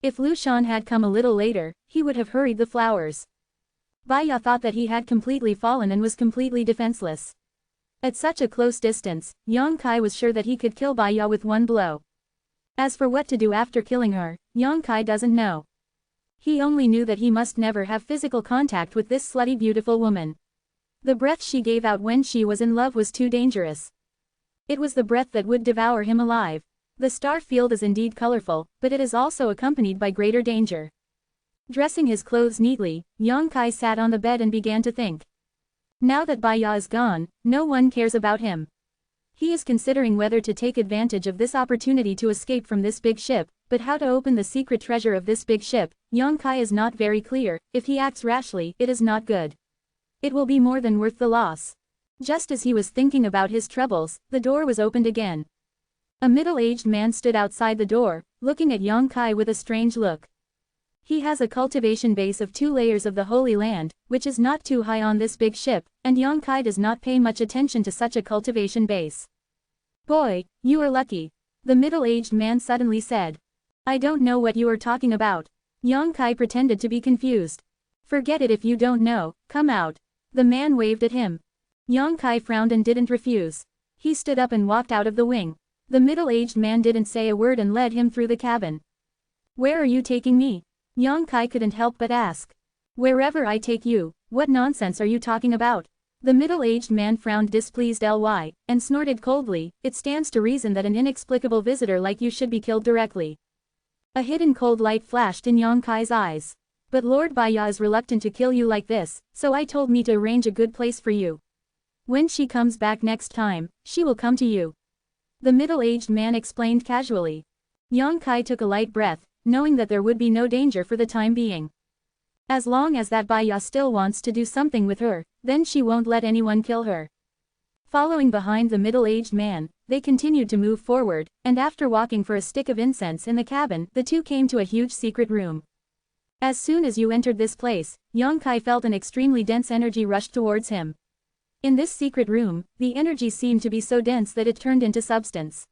If Lu Shan had come a little later, he would have hurried the flowers. Baya thought that he had completely fallen and was completely defenseless. At such a close distance, Yongkai was sure that he could kill Baya with one blow. As for what to do after killing her, Yongkai doesn't know. He only knew that he must never have physical contact with this slutty beautiful woman. The breath she gave out when she was in love was too dangerous. It was the breath that would devour him alive. The star field is indeed colorful, but it is also accompanied by greater danger. Dressing his clothes neatly, Yongkai sat on the bed and began to think. Now that Baya is gone, no one cares about him. He is considering whether to take advantage of this opportunity to escape from this big ship, but how to open the secret treasure of this big ship, Yongkai is not very clear. If he acts rashly, it is not good. It will be more than worth the loss. Just as he was thinking about his troubles, the door was opened again. A middle-aged man stood outside the door, looking at Yongkai with a strange look. He has a cultivation base of 2 layers of the Holy Land, which is not too high on this big ship, and Yongkai does not pay much attention to such a cultivation base. Boy, you are lucky. The middle-aged man suddenly said. I don't know what you are talking about. Yongkai pretended to be confused. Forget it if you don't know, come out. The man waved at him. Yongkai frowned and didn't refuse. He stood up and walked out of the wing. The middle-aged man didn't say a word and led him through the cabin. Where are you taking me? Yongkai couldn't help but ask. Wherever I take you. What nonsense are you talking about? The middle-aged man frowned displeased and snorted coldly. It stands to reason that an inexplicable visitor like you should be killed directly. A hidden cold light flashed in Yongkai's eyes. But Lord Baya is reluctant to kill you like this, so I told me to arrange a good place for you. When she comes back next time, she will come to you. The middle-aged man explained casually. Yongkai took a light breath, knowing that there would be no danger for the time being. As long as that Baya still wants to do something with her, then she won't let anyone kill her. Following behind the middle-aged man, they continued to move forward, and after walking for a stick of incense in the cabin, the two came to a huge secret room. As soon as you entered this place, Yongkai felt an extremely dense energy rush towards him. In this secret room, the energy seemed to be so dense that it turned into substance.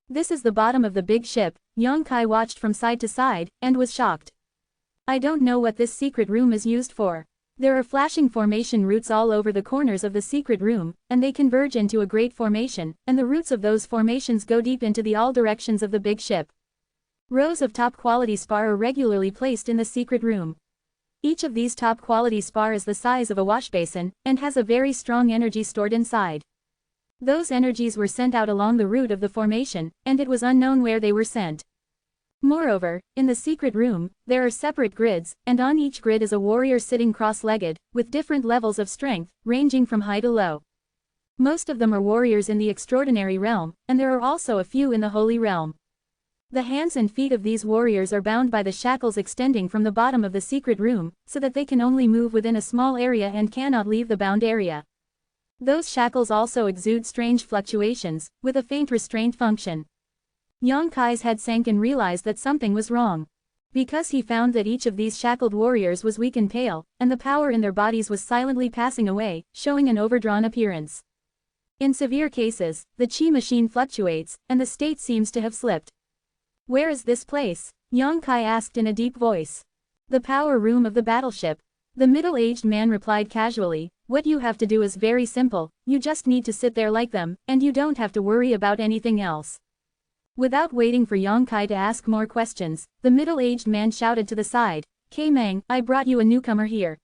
This is the bottom of the big ship. Yongkai watched from side to side, and was shocked. I don't know what this secret room is used for. There are flashing formation roots all over the corners of the secret room, and they converge into a great formation, and the roots of those formations go deep into the all directions of the big ship. Rows of top-quality spar are regularly placed in the secret room. Each of these top-quality spar is the size of a washbasin, and has a very strong energy stored inside. Those energies were sent out along the route of the formation, and it was unknown where they were sent. Moreover, in the secret room, there are separate grids, and on each grid is a warrior sitting cross-legged, with different levels of strength, ranging from high to low. Most of them are warriors in the extraordinary realm, and there are also a few in the holy realm. The hands and feet of these warriors are bound by the shackles extending from the bottom of the secret room, so that they can only move within a small area and cannot leave the bound area. Those shackles also exude strange fluctuations, with a faint restraint function. Yongkai's head sank and realized that something was wrong. Because he found that each of these shackled warriors was weak and pale, and the power in their bodies was silently passing away, showing an overdrawn appearance. In severe cases, the chi machine fluctuates, and the state seems to have slipped. Where is this place? Yongkai asked in a deep voice. The power room of the battleship. The middle-aged man replied casually, what you have to do is very simple, you just need to sit there like them, and you don't have to worry about anything else. Without waiting for Yang Kai to ask more questions, the middle-aged man shouted to the side, "K-Meng, I brought you a newcomer here."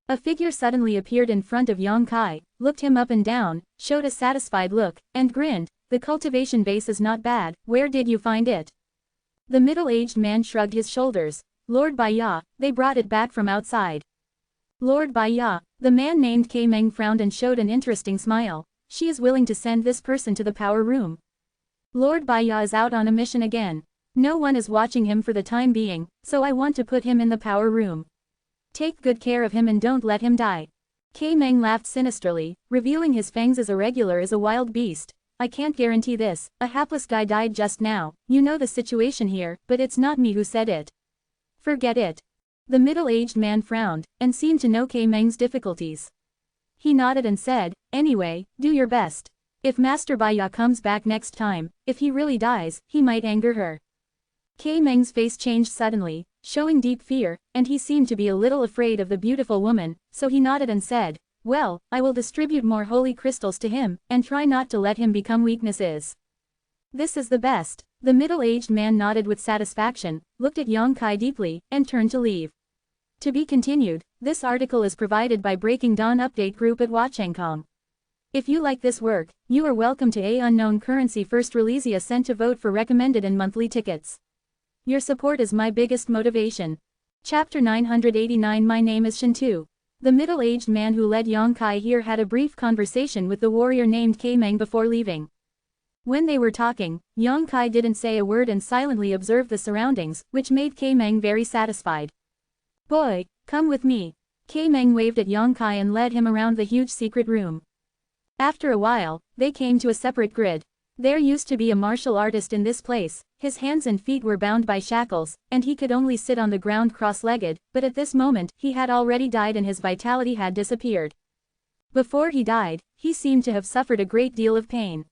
A figure suddenly appeared in front of Yang Kai, looked him up and down, showed a satisfied look, and grinned. "The cultivation base is not bad, where did you find it?" The middle-aged man shrugged his shoulders. "Lord Baya, they brought it back from outside." Lord Baya, the man named K-Meng frowned and showed an interesting smile. "She is willing to send this person to the power room. Lord Baya is out on a mission again. No one is watching him for the time being, so I want to put him in the power room. Take good care of him and don't let him die." K-Meng laughed sinisterly, revealing his fangs as irregular as a wild beast. "I can't guarantee this, a hapless guy died just now, you know the situation here, but it's not me who said it." "Forget it." The middle-aged man frowned, and seemed to know K-Meng's difficulties. He nodded and said, "Anyway, do your best. If Master Baya comes back next time, if he really dies, he might anger her." K-Meng's face changed suddenly, showing deep fear, and he seemed to be a little afraid of the beautiful woman, so he nodded and said, "Well, I will distribute more holy crystals to him, and try not to let him become weaknesses. This is the best." The middle-aged man nodded with satisfaction, looked at Yang Kai deeply, and turned to leave. To be continued, this article is provided by Breaking Dawn Update Group at Wachangkong. If you like this work, you are welcome to A Unknown Currency First Release a cent to vote for recommended and monthly tickets. Your support is my biggest motivation. Chapter 989. My name is Shintu. The middle-aged man who led Yang Kai here had a brief conversation with the warrior named K-Meng before leaving. When they were talking, Yang Kai didn't say a word and silently observed the surroundings, which made K-Meng very satisfied. "Boy, come with me." K-Meng waved at Yang Kai and led him around the huge secret room. After a while, they came to a separate grid. There used to be a martial artist in this place. His hands and feet were bound by shackles, and he could only sit on the ground cross-legged, but at this moment, he had already died and his vitality had disappeared. Before he died, he seemed to have suffered a great deal of pain.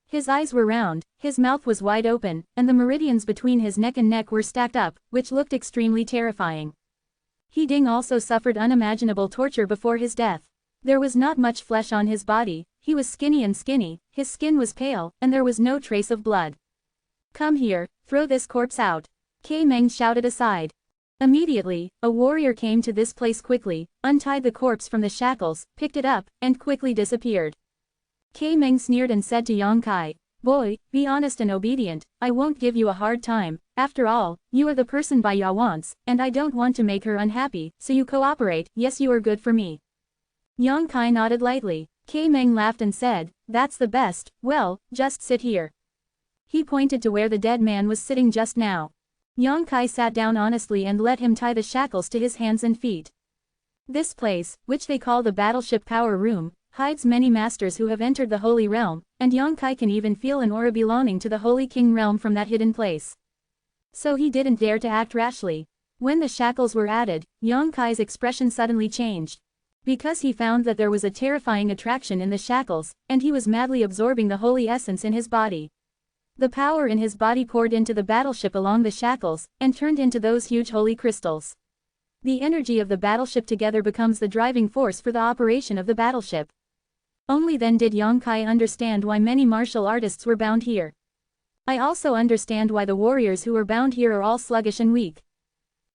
His eyes were round, his mouth was wide open, and the meridians between his neck and neck were stacked up, which looked extremely terrifying. He Ding also suffered unimaginable torture before his death. There was not much flesh on his body, he was skinny, his skin was pale, and there was no trace of blood. "Come here, throw this corpse out." K-Meng shouted aside. Immediately, a warrior came to this place quickly, untied the corpse from the shackles, picked it up, and quickly disappeared. K-Meng sneered and said to Yang Kai, "Boy, be honest and obedient, I won't give you a hard time. After all, you are the person Baya wants, and I don't want to make her unhappy, so you cooperate. Yes, you are good for me." Yang Kai nodded lightly. K-Meng laughed and said, "That's the best. Well, just sit here." He pointed to where the dead man was sitting just now. Yang Kai sat down honestly and let him tie the shackles to his hands and feet. This place, which they call the Battleship Power Room, hides many masters who have entered the Holy Realm, and Yang Kai can even feel an aura belonging to the Holy King Realm from that hidden place. So he didn't dare to act rashly. When the shackles were added, Yang Kai's expression suddenly changed. Because he found that there was a terrifying attraction in the shackles, and he was madly absorbing the holy essence in his body. The power in his body poured into the battleship along the shackles, and turned into those huge holy crystals. The energy of the battleship together becomes the driving force for the operation of the battleship. Only then did Yang Kai understand why many martial artists were bound here. I also understand why the warriors who are bound here are all sluggish and weak.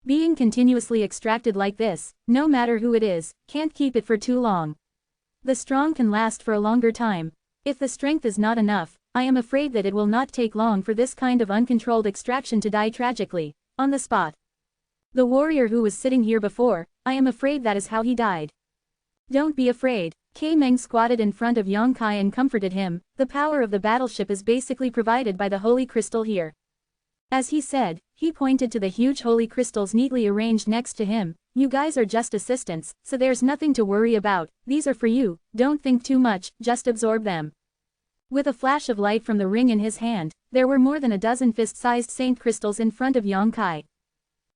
Being continuously extracted like this, no matter who it is, can't keep it for too long. The strong can last for a longer time. If the strength is not enough, I am afraid that it will not take long for this kind of uncontrolled extraction to die tragically, on the spot. The warrior who was sitting here before, I am afraid that is how he died. Don't be afraid. K-Meng squatted in front of Yang Kai and comforted him. The power of the battleship is basically provided by the holy crystal here. As he said, he pointed to the huge holy crystals neatly arranged next to him. "You guys are just assistants, so there's nothing to worry about. These are for you, don't think too much, just absorb them." With a flash of light from the ring in his hand, there were more than a dozen fist-sized saint crystals in front of Yang Kai.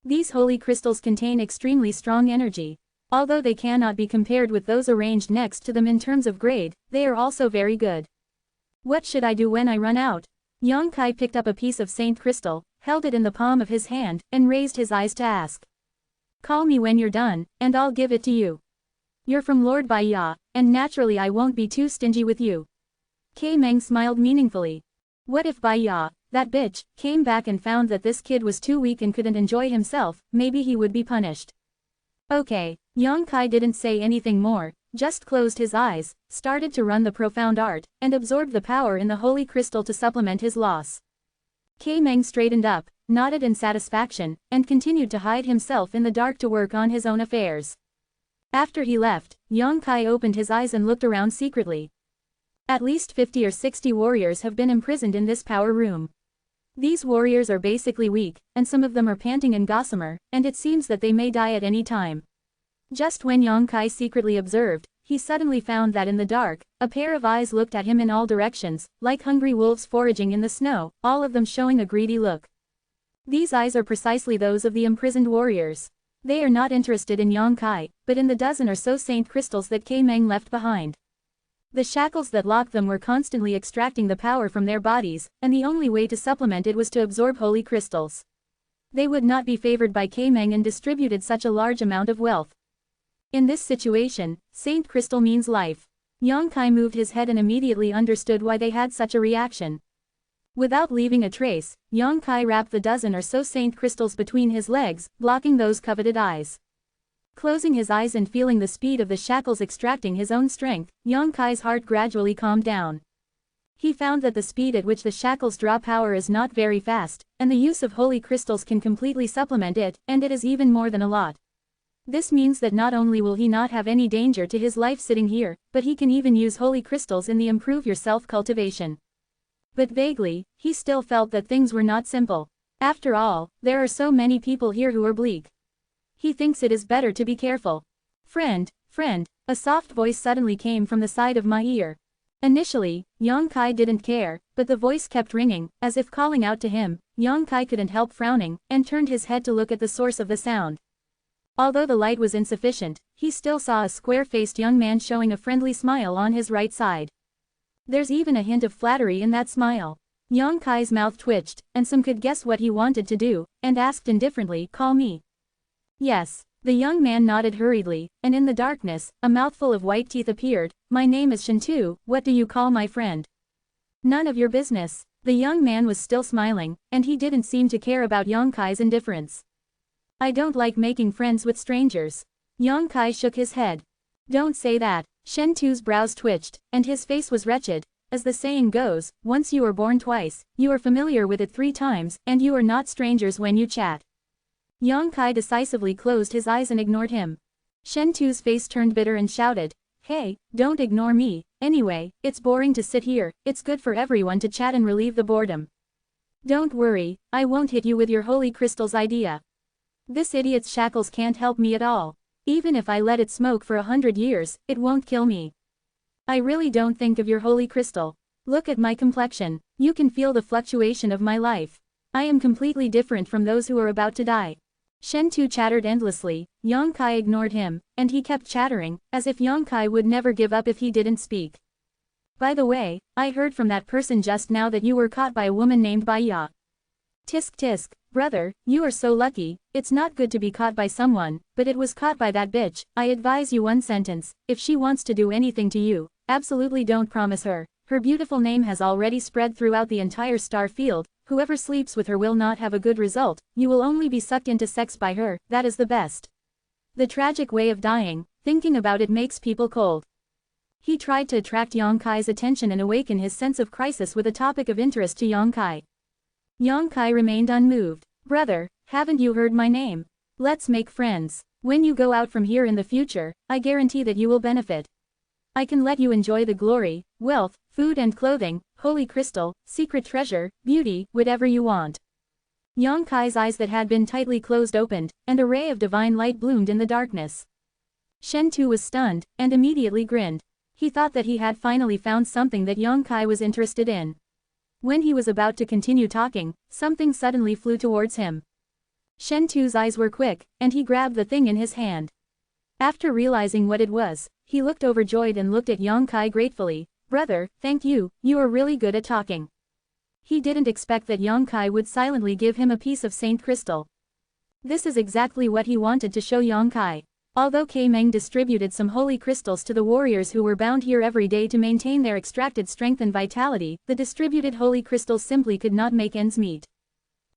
These holy crystals contain extremely strong energy. Although they cannot be compared with those arranged next to them in terms of grade, they are also very good. "What should I do when I run out?" Yang Kai picked up a piece of saint crystal, held it in the palm of his hand, and raised his eyes to ask. "Call me when you're done, and I'll give it to you. You're from Lord Baya, and naturally I won't be too stingy with you." K-Meng smiled meaningfully. What if Baya, that bitch, came back and found that this kid was too weak and couldn't enjoy himself, maybe he would be punished. Okay, Yongkai didn't say anything more, just closed his eyes, started to run the profound art, and absorbed the power in the holy crystal to supplement his loss. Meng straightened up, nodded in satisfaction, and continued to hide himself in the dark to work on his own affairs. After he left, Yongkai opened his eyes and looked around secretly. At least 50 or 60 warriors have been imprisoned in this power room. These warriors are basically weak, and some of them are panting and gossamer, and it seems that they may die at any time. Just when Yongkai secretly observed, he suddenly found that in the dark, a pair of eyes looked at him in all directions, like hungry wolves foraging in the snow, all of them showing a greedy look. These eyes are precisely those of the imprisoned warriors. They are not interested in Yongkai, but in the dozen or so saint crystals that Meng left behind. The shackles that locked them were constantly extracting the power from their bodies, and the only way to supplement it was to absorb holy crystals. They would not be favored by Meng and distributed such a large amount of wealth. In this situation, Saint Crystal means life. Yongkai moved his head and immediately understood why they had such a reaction. Without leaving a trace, Yongkai wrapped the dozen or so Saint Crystals between his legs, blocking those coveted eyes. Closing his eyes and feeling the speed of the shackles extracting his own strength, Yongkai's heart gradually calmed down. He found that the speed at which the shackles draw power is not very fast, and the use of holy crystals can completely supplement it, and it is even more than a lot. This means that not only will he not have any danger to his life sitting here, but he can even use holy crystals in the improve yourself cultivation. But vaguely, he still felt that things were not simple. After all, there are so many people here who are bleak. He thinks it is better to be careful. Friend, a soft voice suddenly came from the side of my ear. Initially, Yongkai didn't care, but the voice kept ringing, as if calling out to him. Yongkai couldn't help frowning, and turned his head to look at the source of the sound. Although the light was insufficient, he still saw a square-faced young man showing a friendly smile on his right side. There's even a hint of flattery in that smile. Yongkai's mouth twitched, and some could guess what he wanted to do, and asked indifferently, "Call me?" "Yes." The young man nodded hurriedly, and in the darkness, a mouthful of white teeth appeared. "My name is Zhenwu, what do you call my friend?" "None of your business." The young man was still smiling, and he didn't seem to care about Yongkai's indifference. "I don't like making friends with strangers." Yongkai shook his head. "Don't say that." Zhenwu's brows twitched, and his face was wretched. As the saying goes, once you are born twice, you are familiar with it 3 times, and you are not strangers when you chat. Yongkai decisively closed his eyes and ignored him. Zhenwu's face turned bitter and shouted, "Hey, don't ignore me. Anyway, it's boring to sit here, it's good for everyone to chat and relieve the boredom. Don't worry, I won't hit you with your holy crystals idea. This idiot's shackles can't help me at all. Even if I let it smoke for 100 years, it won't kill me. I really don't think of your holy crystal. Look at my complexion. You can feel the fluctuation of my life. I am completely different from those who are about to die." Zhenwu chattered endlessly. Yongkai ignored him, and he kept chattering, as if Yongkai would never give up if he didn't speak. "By the way, I heard from that person just now that you were caught by a woman named Baiya. Tisk tisk, brother, you are so lucky. It's not good to be caught by someone, but it was caught by that bitch. I advise you one sentence, if she wants to do anything to you, absolutely don't promise her. Her beautiful name has already spread throughout the entire star field. Whoever sleeps with her will not have a good result, you will only be sucked into sex by her, that is the best. The tragic way of dying, thinking about it makes people cold." He tried to attract Yongkai's attention and awaken his sense of crisis with a topic of interest to Yongkai. Yongkai remained unmoved. "Brother, haven't you heard my name? Let's make friends. When you go out from here in the future, I guarantee that you will benefit. I can let you enjoy the glory, wealth, food and clothing, holy crystal, secret treasure, beauty, whatever you want." Yongkai's eyes that had been tightly closed opened, and a ray of divine light bloomed in the darkness. Zhenwu was stunned, and immediately grinned. He thought that he had finally found something that Yongkai was interested in. When he was about to continue talking, something suddenly flew towards him. Zhenwu's eyes were quick, and he grabbed the thing in his hand. After realizing what it was, he looked overjoyed and looked at Yongkai gratefully. "Brother, thank you, you are really good at talking." He didn't expect that Yongkai would silently give him a piece of Saint Crystal. This is exactly what he wanted to show Yongkai. Although Kei Meng distributed some holy crystals to the warriors who were bound here every day to maintain their extracted strength and vitality, the distributed holy crystals simply could not make ends meet.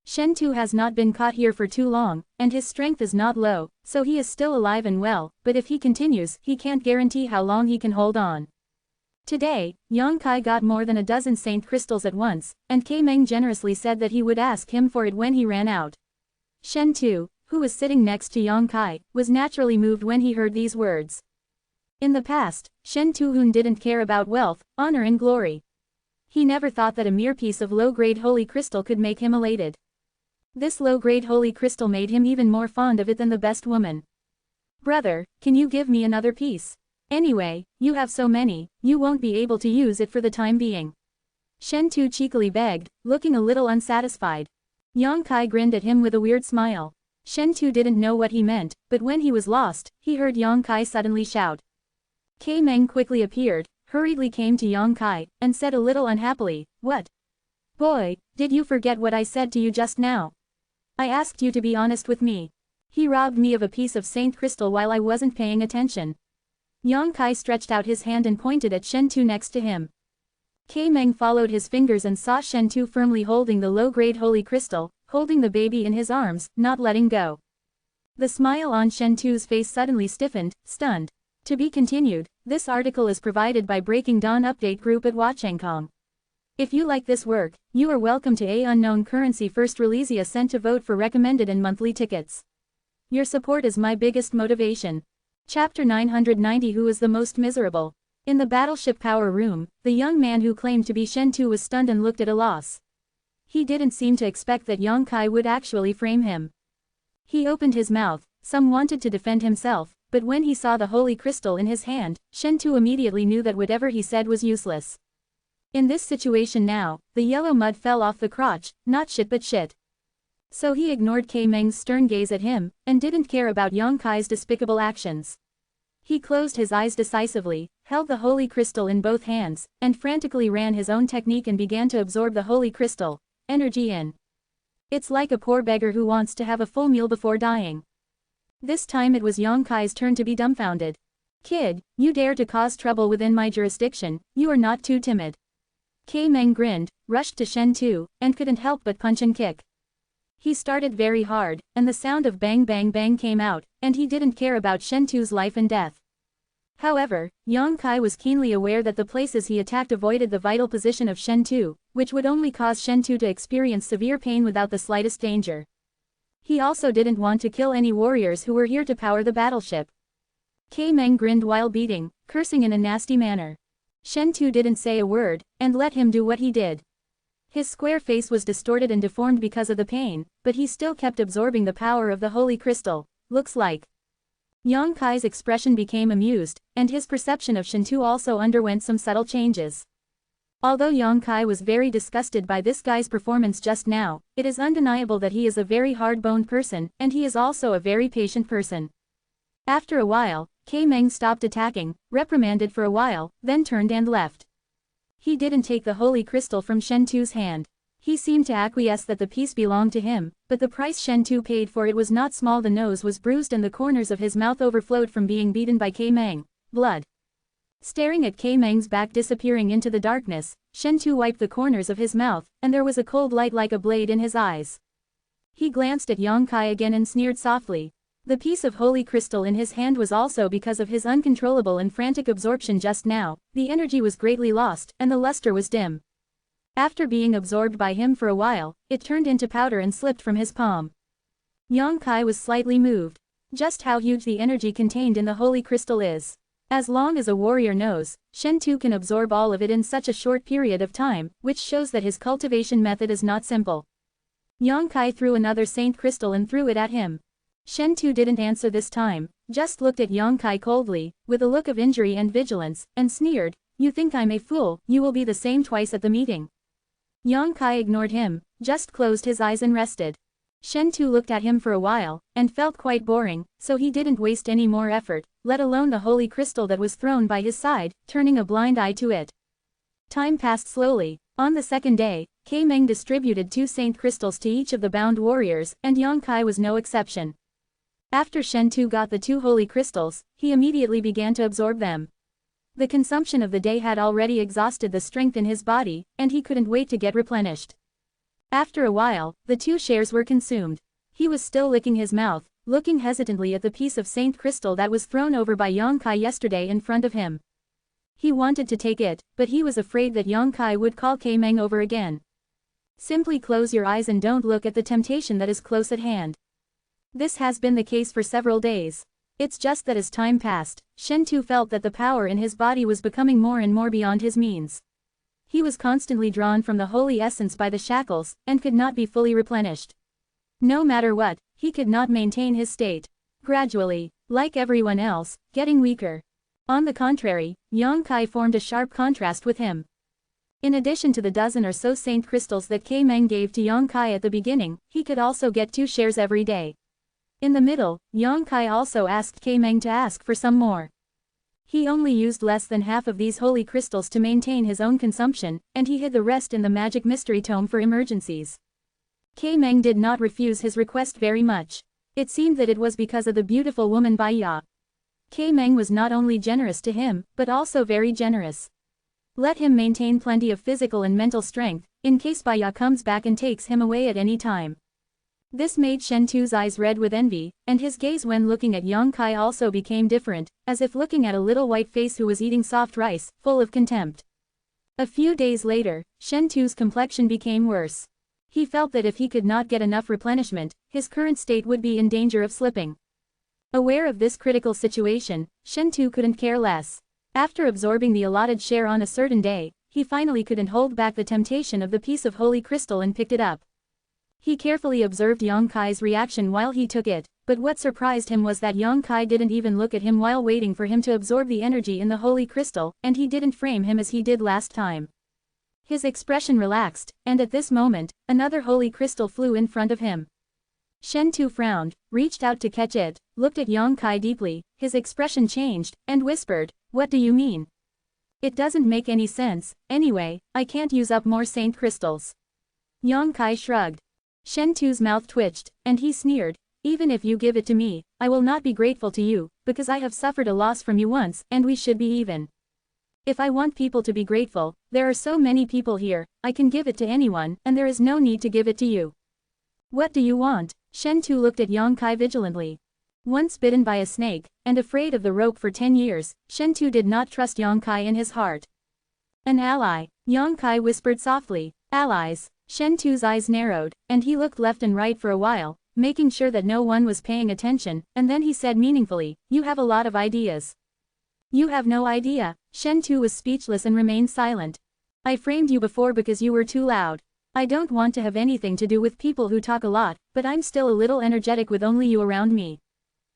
Shen Tu has not been caught here for too long, and his strength is not low, so he is still alive and well, but if he continues, he can't guarantee how long he can hold on. Today, Yang Kai got more than a dozen saint crystals at once, and Kei Meng generously said that he would ask him for it when he ran out. Shen Tu, who was sitting next to Yang Kai, was naturally moved when he heard these words. In the past, Shen Tu-hun didn't care about wealth, honor and glory. He never thought that a mere piece of low-grade holy crystal could make him elated. This low-grade holy crystal made him even more fond of it than the best woman. Brother, can you give me another piece? Anyway, you have so many, you won't be able to use it for the time being. Shen Tu cheekily begged, looking a little unsatisfied. Yang Kai grinned at him with a weird smile. Shen Tu didn't know what he meant, but when he was lost, he heard Yang Kai suddenly shout. Kei Meng quickly appeared, hurriedly came to Yang Kai, and said a little unhappily, "What? Boy, did you forget what I said to you just now? I asked you to be honest with me. He robbed me of a piece of saint crystal while I wasn't paying attention." Yang Kai stretched out his hand and pointed at Shen Tu next to him. Kei Meng followed his fingers and saw Shen Tu firmly holding the low-grade holy crystal, holding the baby in his arms, not letting go. The smile on Shen Tu's face suddenly stiffened, stunned. To be continued, this article is provided by Breaking Dawn Update Group at Wachengkong. If you like this work, you are welcome to a unknown currency first release a cent to vote for recommended and monthly tickets. Your support is my biggest motivation. Chapter 990 Who is the most miserable? In the battleship power room, the young man who claimed to be Shen Tu was stunned and looked at a loss. He didn't seem to expect that Yang Kai would actually frame him. He opened his mouth, some wanted to defend himself, but when he saw the holy crystal in his hand, Shen Tu immediately knew that whatever he said was useless. In this situation now, the yellow mud fell off the crotch, not shit but shit. So he ignored Kei Meng's stern gaze at him, and didn't care about Yang Kai's despicable actions. He closed his eyes decisively, held the holy crystal in both hands, and frantically ran his own technique and began to absorb the holy crystal, energy in. It's like a poor beggar who wants to have a full meal before dying. This time it was Yang Kai's turn to be dumbfounded. "Kid, you dare to cause trouble within my jurisdiction, you are not too timid." Kei Meng grinned, rushed to Shen Tu, and couldn't help but punch and kick. He started very hard, and the sound of bang bang bang came out, and he didn't care about Shen Tu's life and death. However, Yang Kai was keenly aware that the places he attacked avoided the vital position of Shen Tu, which would only cause Shen Tu to experience severe pain without the slightest danger. He also didn't want to kill any warriors who were here to power the battleship. Kei Meng grinned while beating, cursing in a nasty manner. Shen Tu didn't say a word, and let him do what he did. His square face was distorted and deformed because of the pain, but he still kept absorbing the power of the holy crystal, looks like. Yang Kai's expression became amused, and his perception of Shen Tu also underwent some subtle changes. Although Yang Kai was very disgusted by this guy's performance just now, it is undeniable that he is a very hard-boned person, and he is also a very patient person. After a while, Kei Meng stopped attacking, reprimanded for a while, then turned and left. He didn't take the holy crystal from Shen Tu's hand. He seemed to acquiesce that the piece belonged to him, but the price Shen Tu paid for it was not small. The nose was bruised and the corners of his mouth overflowed from being beaten by Kei Meng. Blood. Staring at Kei Meng's back disappearing into the darkness, Shen Tu wiped the corners of his mouth, and there was a cold light like a blade in his eyes. He glanced at Yang Kai again and sneered softly. The piece of holy crystal in his hand was also because of his uncontrollable and frantic absorption just now, the energy was greatly lost, and the luster was dim. After being absorbed by him for a while, it turned into powder and slipped from his palm. Yang Kai was slightly moved. Just how huge the energy contained in the holy crystal is. As long as a warrior knows, Shen Tu can absorb all of it in such a short period of time, which shows that his cultivation method is not simple. Yang Kai threw another saint crystal and threw it at him. Shen Tu didn't answer this time, just looked at Yang Kai coldly, with a look of injury and vigilance, and sneered, "You think I'm a fool, you will be the same twice at the meeting." Yang Kai ignored him, just closed his eyes and rested. Shen Tu looked at him for a while, and felt quite boring, so he didn't waste any more effort, let alone the holy crystal that was thrown by his side, turning a blind eye to it. Time passed slowly. On the second day, Kei Meng distributed 2 saint crystals to each of the bound warriors, and Yang Kai was no exception. After Shen Tu got the 2 holy crystals, he immediately began to absorb them. The consumption of the day had already exhausted the strength in his body, and he couldn't wait to get replenished. After a while, the 2 shares were consumed. He was still licking his mouth, looking hesitantly at the piece of saint crystal that was thrown over by Yang Kai yesterday in front of him. He wanted to take it, but he was afraid that Yang Kai would call Meng over again. Simply close your eyes and don't look at the temptation that is close at hand. This has been the case for several days. It's just that as time passed, Shen Tu felt that the power in his body was becoming more and more beyond his means. He was constantly drawn from the holy essence by the shackles, and could not be fully replenished. No matter what, he could not maintain his state. Gradually, like everyone else, getting weaker. On the contrary, Yang Kai formed a sharp contrast with him. In addition to the dozen or so saint crystals that Meng gave to Yang Kai at the beginning, he could also get 2 shares every day. In the middle, Yang Kai also asked Meng to ask for some more. He only used less than half of these holy crystals to maintain his own consumption, and he hid the rest in the magic mystery tome for emergencies. Meng did not refuse his request very much. It seemed that it was because of the beautiful woman Bai Ya. Meng was not only generous to him, but also very generous. Let him maintain plenty of physical and mental strength, in case Bai Ya comes back and takes him away at any time. This made Shen Tu's eyes red with envy, and his gaze when looking at Yang Kai also became different, as if looking at a little white face who was eating soft rice, full of contempt. A few days later, Shen Tu's complexion became worse. He felt that if he could not get enough replenishment, his current state would be in danger of slipping. Aware of this critical situation, Shen Tu couldn't care less. After absorbing the allotted share on a certain day, he finally couldn't hold back the temptation of the piece of holy crystal and picked it up. He carefully observed Yang Kai's reaction while he took it, but what surprised him was that Yang Kai didn't even look at him while waiting for him to absorb the energy in the holy crystal, and he didn't frame him as he did last time. His expression relaxed, and at this moment, another holy crystal flew in front of him. Shen Tu frowned, reached out to catch it, looked at Yang Kai deeply, his expression changed, and whispered, "What do you mean? It doesn't make any sense, anyway, I can't use up more saint crystals." Yang Kai shrugged. Shen Tu's mouth twitched, and he sneered, "Even if you give it to me, I will not be grateful to you, because I have suffered a loss from you once, and we should be even. If I want people to be grateful, there are so many people here, I can give it to anyone, and there is no need to give it to you." "What do you want?" Shen Tu looked at Yang Kai vigilantly. Once bitten by a snake, and afraid of the rope for 10 years, Shen Tu did not trust Yang Kai in his heart. "An ally," Yang Kai whispered softly. "Allies." Shen Tu's eyes narrowed, and he looked left and right for a while, making sure that no one was paying attention, and then he said meaningfully, "You have a lot of ideas." "You have no idea." Shen Tu was speechless and remained silent. "I framed you before because you were too loud. I don't want to have anything to do with people who talk a lot, but I'm still a little energetic with only you around me.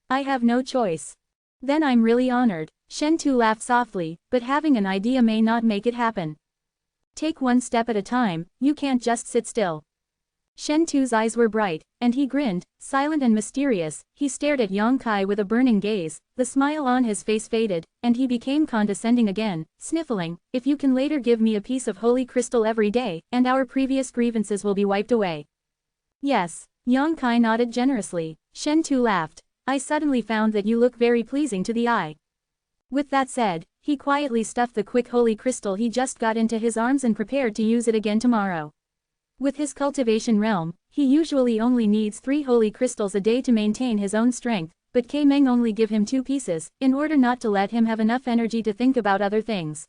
I have no choice." "Then I'm really honored." Shen Tu laughed softly, "but having an idea may not make it happen. Take one step at a time, you can't just sit still." Shen Tu's eyes were bright, and he grinned, silent and mysterious. He stared at Yang Kai with a burning gaze, the smile on his face faded, and he became condescending again, sniffling, "If you can later give me a piece of holy crystal every day, and our previous grievances will be wiped away." "Yes." Yang Kai nodded generously. Shen Tu laughed. "I suddenly found that you look very pleasing to the eye." With that said, he quietly stuffed the quick holy crystal he just got into his arms and prepared to use it again tomorrow. With his cultivation realm, he usually only needs 3 holy crystals a day to maintain his own strength, but Meng only give him 2 pieces, in order not to let him have enough energy to think about other things.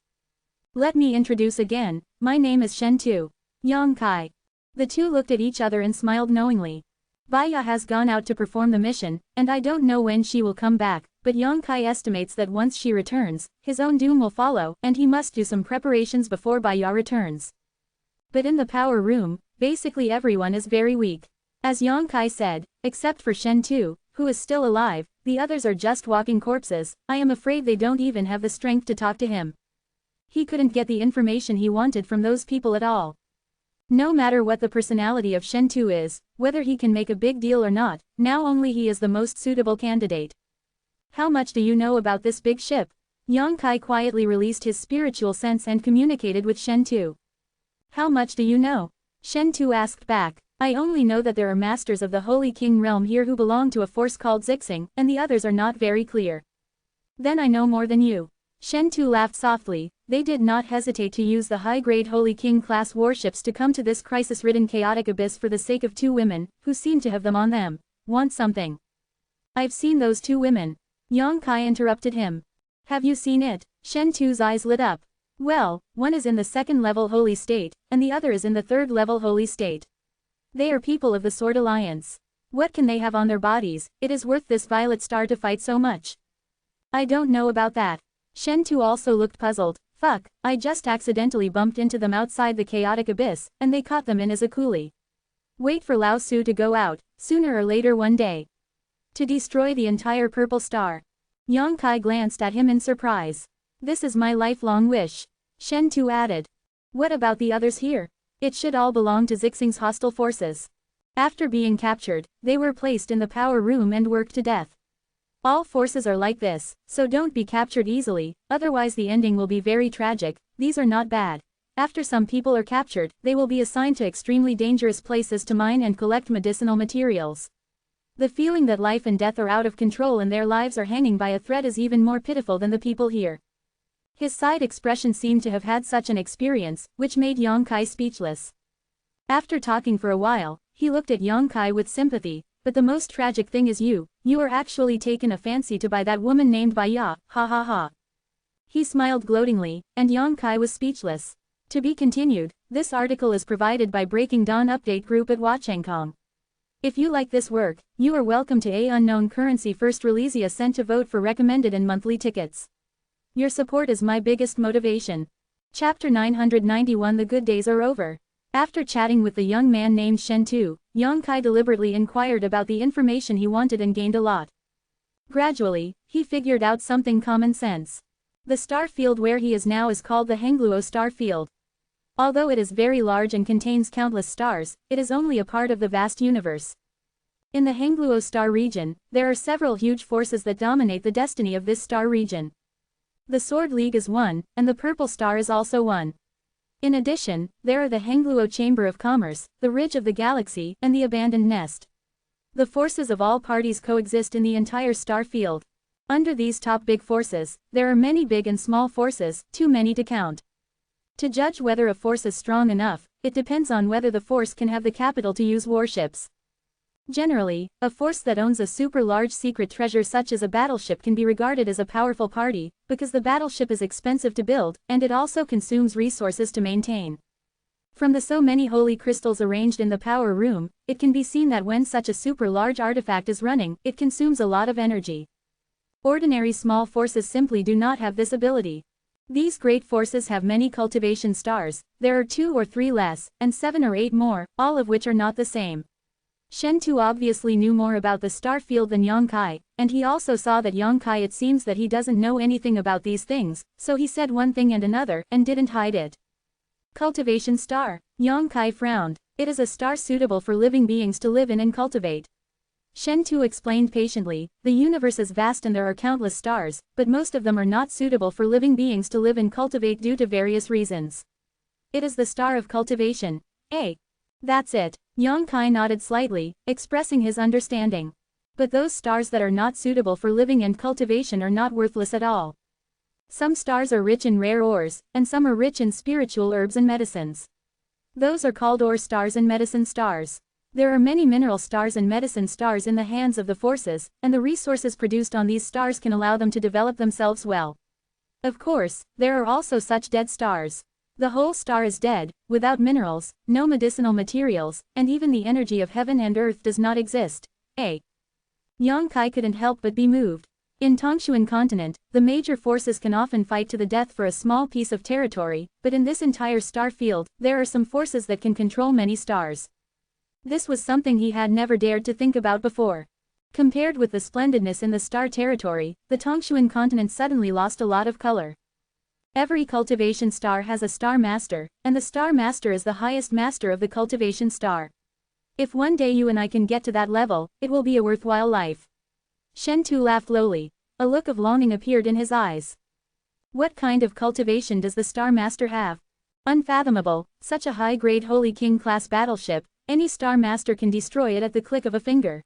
"Let me introduce again, my name is Shen Tu. Yang Kai." The two looked at each other and smiled knowingly. Bai Ya has gone out to perform the mission, and I don't know when she will come back, but Yang Kai estimates that once she returns, his own doom will follow, and he must do some preparations before Bai Ya returns. But in the power room, basically everyone is very weak. As Yang Kai said, except for Shen Tu, who is still alive, the others are just walking corpses. I am afraid they don't even have the strength to talk to him. He couldn't get the information he wanted from those people at all. No matter what the personality of Shen Tu is, whether he can make a big deal or not, now only he is the most suitable candidate. "How much do you know about this big ship?" Yang Kai quietly released his spiritual sense and communicated with Shen Tu. "How much do you know?" Shen Tu asked back. I only know that there are masters of the Holy King realm here who belong to a force called Zixing, and the others are not very clear. Then I know more than you. Shen Tu laughed softly. They did not hesitate to use the high-grade Holy King class warships to come to this crisis-ridden chaotic abyss for the sake of two women, who seem to have them on them. Want something? I've seen those two women. Yang Kai interrupted him. Have you seen it? Shen Tu's eyes lit up. Well, one is in the second-level holy state, and the other is in the third-level holy state. They are people of the Sword Alliance. What can they have on their bodies? It is worth this violet star to fight so much. I don't know about that. Shen Tu also looked puzzled. Fuck, I just accidentally bumped into them outside the chaotic abyss, and they caught them in as a coolie. Wait for Lao Su to go out, sooner or later one day. To destroy the entire purple star. Yang Kai glanced at him in surprise. This is my lifelong wish. Shen Tu added. What about the others here? It should all belong to Zixing's hostile forces. After being captured, they were placed in the power room and worked to death. All forces are like this, so don't be captured easily, otherwise the ending will be very tragic. These are not bad. After some people are captured, they will be assigned to extremely dangerous places to mine and collect medicinal materials. The feeling that life and death are out of control and their lives are hanging by a thread is even more pitiful than the people here. His side expression seemed to have had such an experience, which made Yang Kai speechless. After talking for a while, he looked at Yang Kai with sympathy. But the most tragic thing is you are actually taken a fancy to by that woman named Bai Ya, ha ha ha. He smiled gloatingly, and Yang Kai was speechless. To be continued, this article is provided by Breaking Dawn Update Group at Wachengkong. If you like this work, you are welcome to a unknown currency first release a cent to vote for recommended and monthly tickets. Your support is my biggest motivation. Chapter 991 The Good Days Are Over. After chatting with the young man named Shen Tu, Yang Kai deliberately inquired about the information he wanted and gained a lot. Gradually, he figured out something common sense. The star field where he is now is called the Hengluo star field. Although it is very large and contains countless stars, it is only a part of the vast universe. In the Hengluo star region, there are several huge forces that dominate the destiny of this star region. The Sword League is one, and the Purple Star is also one. In addition, there are the Hengluo Chamber of Commerce, the Ridge of the Galaxy, and the Abandoned Nest. The forces of all parties coexist in the entire star field. Under these top big forces, there are many big and small forces, too many to count. To judge whether a force is strong enough, it depends on whether the force can have the capital to use warships. Generally, a force that owns a super large secret treasure such as a battleship can be regarded as a powerful party, because the battleship is expensive to build, and it also consumes resources to maintain. From the so many holy crystals arranged in the power room, it can be seen that when such a super large artifact is running, it consumes a lot of energy. Ordinary small forces simply do not have this ability. These great forces have many cultivation stars, there are 2 or 3 less, and 7 or 8 more, all of which are not the same. Shen Tu obviously knew more about the star field than Yang Kai, and he also saw that Yang Kai it seems that he doesn't know anything about these things, so he said one thing and another, and didn't hide it. Cultivation star. Yang Kai frowned. It is a star suitable for living beings to live in and cultivate. Shen Tu explained patiently, the universe is vast and there are countless stars, but most of them are not suitable for living beings to live and cultivate due to various reasons. It is the star of cultivation. That's it. Yang Kai nodded slightly, expressing his understanding. But those stars that are not suitable for living and cultivation are not worthless at all. Some stars are rich in rare ores, and some are rich in spiritual herbs and medicines. Those are called ore stars and medicine stars. There are many mineral stars and medicine stars in the hands of the forces, and the resources produced on these stars can allow them to develop themselves well. Of course, there are also such dead stars. The whole star is dead, without minerals, no medicinal materials, and even the energy of heaven and earth does not exist. Yang Kai couldn't help but be moved. In Tongshuan continent, the major forces can often fight to the death for a small piece of territory, but in this entire star field, there are some forces that can control many stars. This was something he had never dared to think about before. Compared with the splendidness in the star territory, the Tongshuan continent suddenly lost a lot of color. Every cultivation star has a star master, and the star master is the highest master of the cultivation star. If one day you and I can get to that level, it will be a worthwhile life. Shen Tu laughed lowly. A look of longing appeared in his eyes. What kind of cultivation does the star master have? Unfathomable, such a high-grade Holy King class battleship, Any Star Master can destroy it at the click of a finger.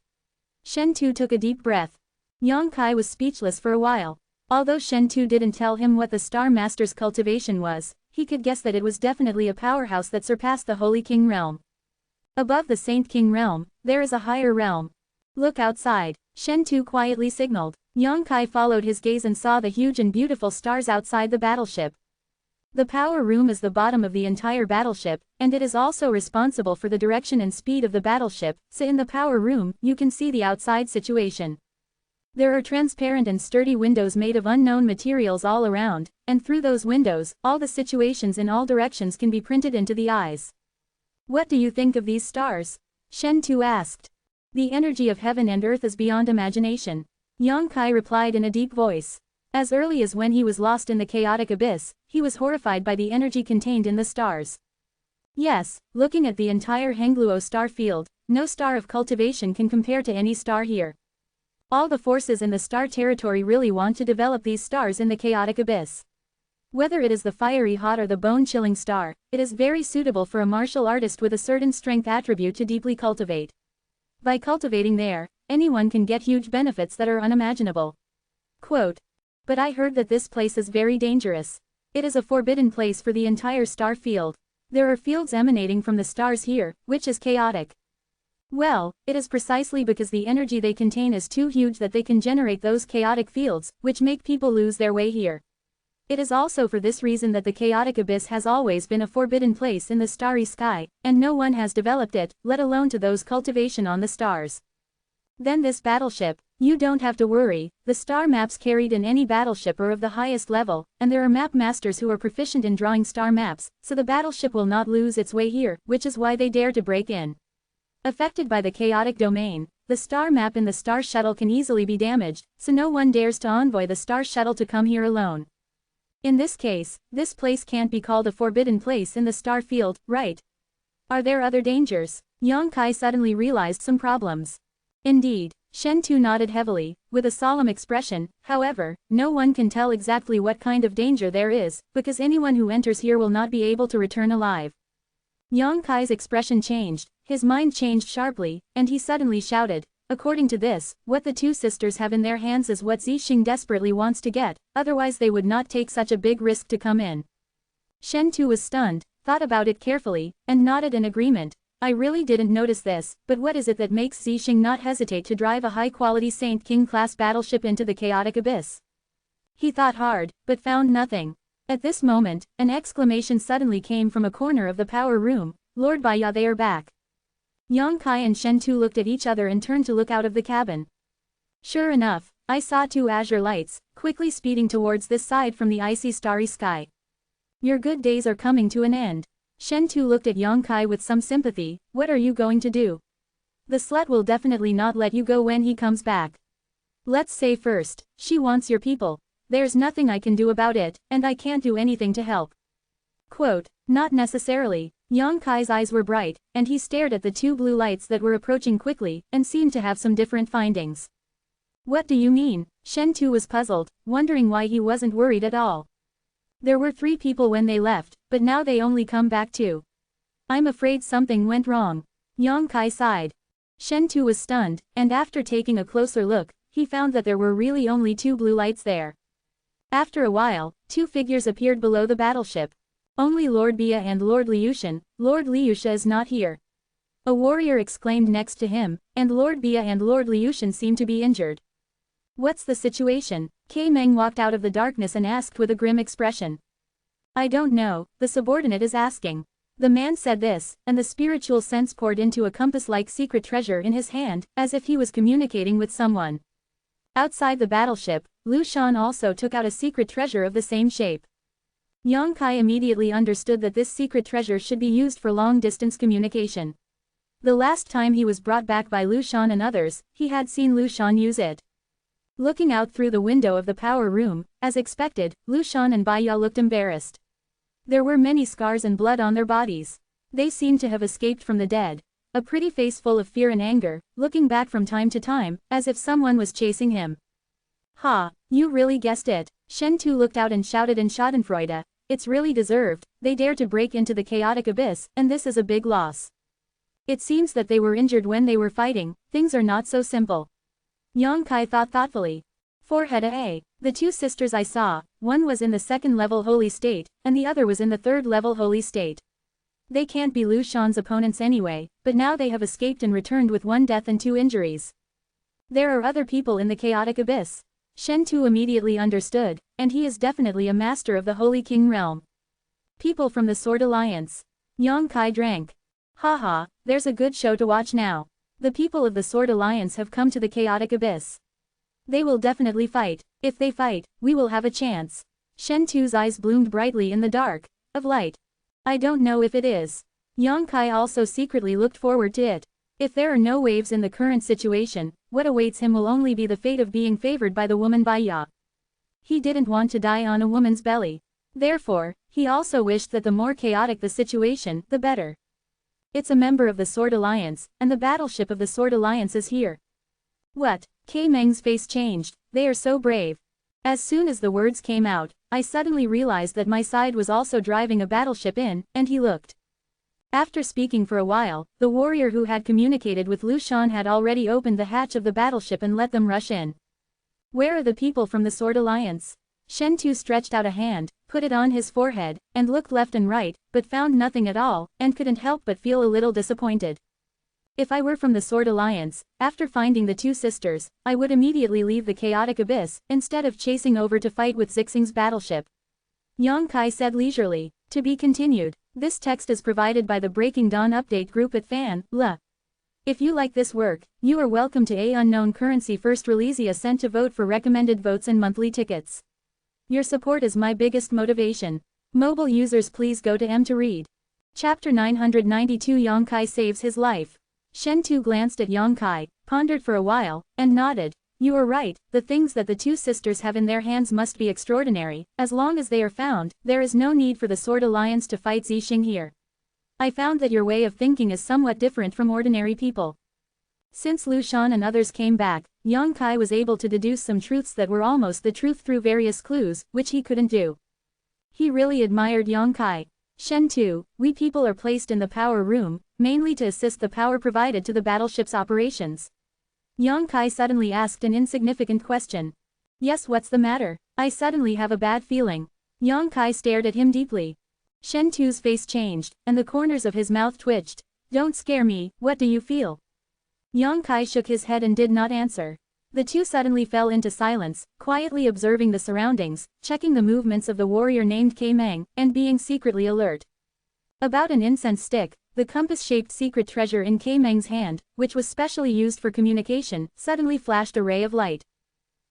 Shen Tu took a deep breath. Yang Kai was speechless for a while. Although Shen Tu didn't tell him what the Star Master's cultivation was, he could guess that it was definitely a powerhouse that surpassed the Holy King realm. Above the Saint King realm, there is a higher realm. Look outside, Shen Tu quietly signaled. Yang Kai followed his gaze and saw the huge and beautiful stars outside the battleship. The power room is the bottom of the entire battleship, and it is also responsible for the direction and speed of the battleship, so in the power room, you can see the outside situation. There are transparent and sturdy windows made of unknown materials all around, and through those windows, all the situations in all directions can be printed into the eyes. What do you think of these stars? Shen Tu asked. The energy of heaven and earth is beyond imagination. Yang Kai replied in a deep voice. As early as when he was lost in the chaotic abyss, he was horrified by the energy contained in the stars. Yes, looking at the entire Hengluo star field, no star of cultivation can compare to any star here. All the forces in the star territory really want to develop these stars in the chaotic abyss. Whether it is the fiery hot or the bone-chilling star, it is very suitable for a martial artist with a certain strength attribute to deeply cultivate. By cultivating there, anyone can get huge benefits that are unimaginable. Quote, but I heard that this place is very dangerous. It is a forbidden place for the entire star field. There are fields emanating from the stars here, which is chaotic. Well, it is precisely because the energy they contain is too huge that they can generate those chaotic fields, which make people lose their way here. It is also for this reason that the chaotic abyss has always been a forbidden place in the starry sky, and no one has developed it, let alone to those cultivation on the stars. Then this battleship, you don't have to worry, the star maps carried in any battleship are of the highest level, and there are map masters who are proficient in drawing star maps, so the battleship will not lose its way here, which is why they dare to break in. Affected by the chaotic domain, the star map in the star shuttle can easily be damaged, so no one dares to envoy the star shuttle to come here alone. In this case, this place can't be called a forbidden place in the star field, right? Are there other dangers? Yang Kai suddenly realized some problems. Indeed, Shen Tu nodded heavily, with a solemn expression. However, no one can tell exactly what kind of danger there is, because anyone who enters here will not be able to return alive. Yang Kai's expression changed, his mind changed sharply, and he suddenly shouted, according to this, what the two sisters have in their hands is what Zixing desperately wants to get, otherwise they would not take such a big risk to come in. Shen Tu was stunned, thought about it carefully, and nodded in agreement. I really didn't notice this, but what is it that makes Zixing not hesitate to drive a high-quality Saint King-class battleship into the chaotic abyss? He thought hard, but found nothing. At this moment, an exclamation suddenly came from a corner of the power room. Lord Baya, they are back. Yang Kai and Shen Tu looked at each other and turned to look out of the cabin. Sure enough, I saw two azure lights, quickly speeding towards this side from the icy starry sky. Your good days are coming to an end. Shen Tu looked at Yang Kai with some sympathy. What are you going to do? The slut will definitely not let you go when he comes back. Let's say first, she wants your people. There's nothing I can do about it, and I can't do anything to help. Quote, not necessarily. Yang Kai's eyes were bright, and he stared at the two blue lights that were approaching quickly, and seemed to have some different findings. What do you mean? Shen Tu was puzzled, wondering why he wasn't worried at all. There were 3 people when they left, but now they only come back 2. I'm afraid something went wrong. Yang Kai sighed. Shen Tu was stunned, and after taking a closer look, he found that there were really only 2 blue lights there. After a while, 2 figures appeared below the battleship. Only Lord Bia and Lord Liushan. Lord Liusha is not here. A warrior exclaimed next to him, and Lord Bia and Lord Liushan seemed to be injured. What's the situation? Kei Meng walked out of the darkness and asked with a grim expression. I don't know, the subordinate is asking. The man said this, and the spiritual sense poured into a compass-like secret treasure in his hand, as if he was communicating with someone. Outside the battleship, Lu Shan also took out a secret treasure of the same shape. Yang Kai immediately understood that this secret treasure should be used for long-distance communication. The last time he was brought back by Lu Shan and others, he had seen Lu Shan use it. Looking out through the window of the power room, as expected, Lu Shan and Bai Ya looked embarrassed. There were many scars and blood on their bodies. They seemed to have escaped from the dead. A pretty face full of fear and anger, looking back from time to time, as if someone was chasing him. Ha, you really guessed it. Shen Tu looked out and shouted in Schadenfreude. It's really deserved, they dare to break into the chaotic abyss, and this is a big loss. It seems that they were injured when they were fighting. Things are not so simple. Yang Kai thought thoughtfully. Forehead A. The two sisters I saw, one was in the second level holy state, and the other was in the third level holy state. They can't be Lu Shan's opponents anyway, but now they have escaped and returned with 1 death and 2 injuries. There are other people in the chaotic abyss. Shen Tu immediately understood, and he is definitely a master of the Holy King realm. People from the Sword Alliance. Yang Kai drank. Haha, there's a good show to watch now. The people of the Sword Alliance have come to the chaotic abyss. They will definitely fight. If they fight, we will have a chance. Shen Tu's eyes bloomed brightly in the dark of light. I don't know if it is. Yang Kai also secretly looked forward to it. If there are no waves in the current situation, what awaits him will only be the fate of being favored by the woman Baiya. He didn't want to die on a woman's belly. Therefore, he also wished that the more chaotic the situation, the better. It's a member of the Sword Alliance, and the battleship of the Sword Alliance is here. What? K Meng's face changed. They are so brave. As soon as the words came out, I suddenly realized that my side was also driving a battleship in, and he looked. After speaking for a while, the warrior who had communicated with Lu Shan had already opened the hatch of the battleship and let them rush in. Where are the people from the Sword Alliance? Shen Tu stretched out a hand, put it on his forehead, and looked left and right, but found nothing at all, and couldn't help but feel a little disappointed. If I were from the Sword Alliance, after finding the two sisters, I would immediately leave the chaotic abyss, instead of chasing over to fight with Zixing's battleship. Yang Kai said leisurely. To be continued. This text is provided by the Breaking Dawn update group at vansh.saran. If you like this work, you are welcome to a unknown currency first release a cent to vote for recommended votes and monthly tickets. Your support is my biggest motivation. Mobile users please go to M to read. Chapter 992 Yang Kai saves his life. Shen Tu glanced at Yang Kai, pondered for a while, and nodded. You are right, the things that the two sisters have in their hands must be extraordinary. As long as they are found, there is no need for the Sword Alliance to fight Zixing here. I found that your way of thinking is somewhat different from ordinary people. Since Lu Shan and others came back, Yang Kai was able to deduce some truths that were almost the truth through various clues, which he couldn't do. He really admired Yang Kai. Shen Tu, we people are placed in the power room, mainly to assist the power provided to the battleship's operations. Yang Kai suddenly asked an insignificant question. Yes, what's the matter? I suddenly have a bad feeling. Yang Kai stared at him deeply. Shen Tu's face changed, and the corners of his mouth twitched. Don't scare me, what do you feel? Yang Kai shook his head and did not answer. The two suddenly fell into silence, quietly observing the surroundings, checking the movements of the warrior named K Meng, and being secretly alert. About an incense stick, the compass-shaped secret treasure in K Meng's hand, which was specially used for communication, suddenly flashed a ray of light.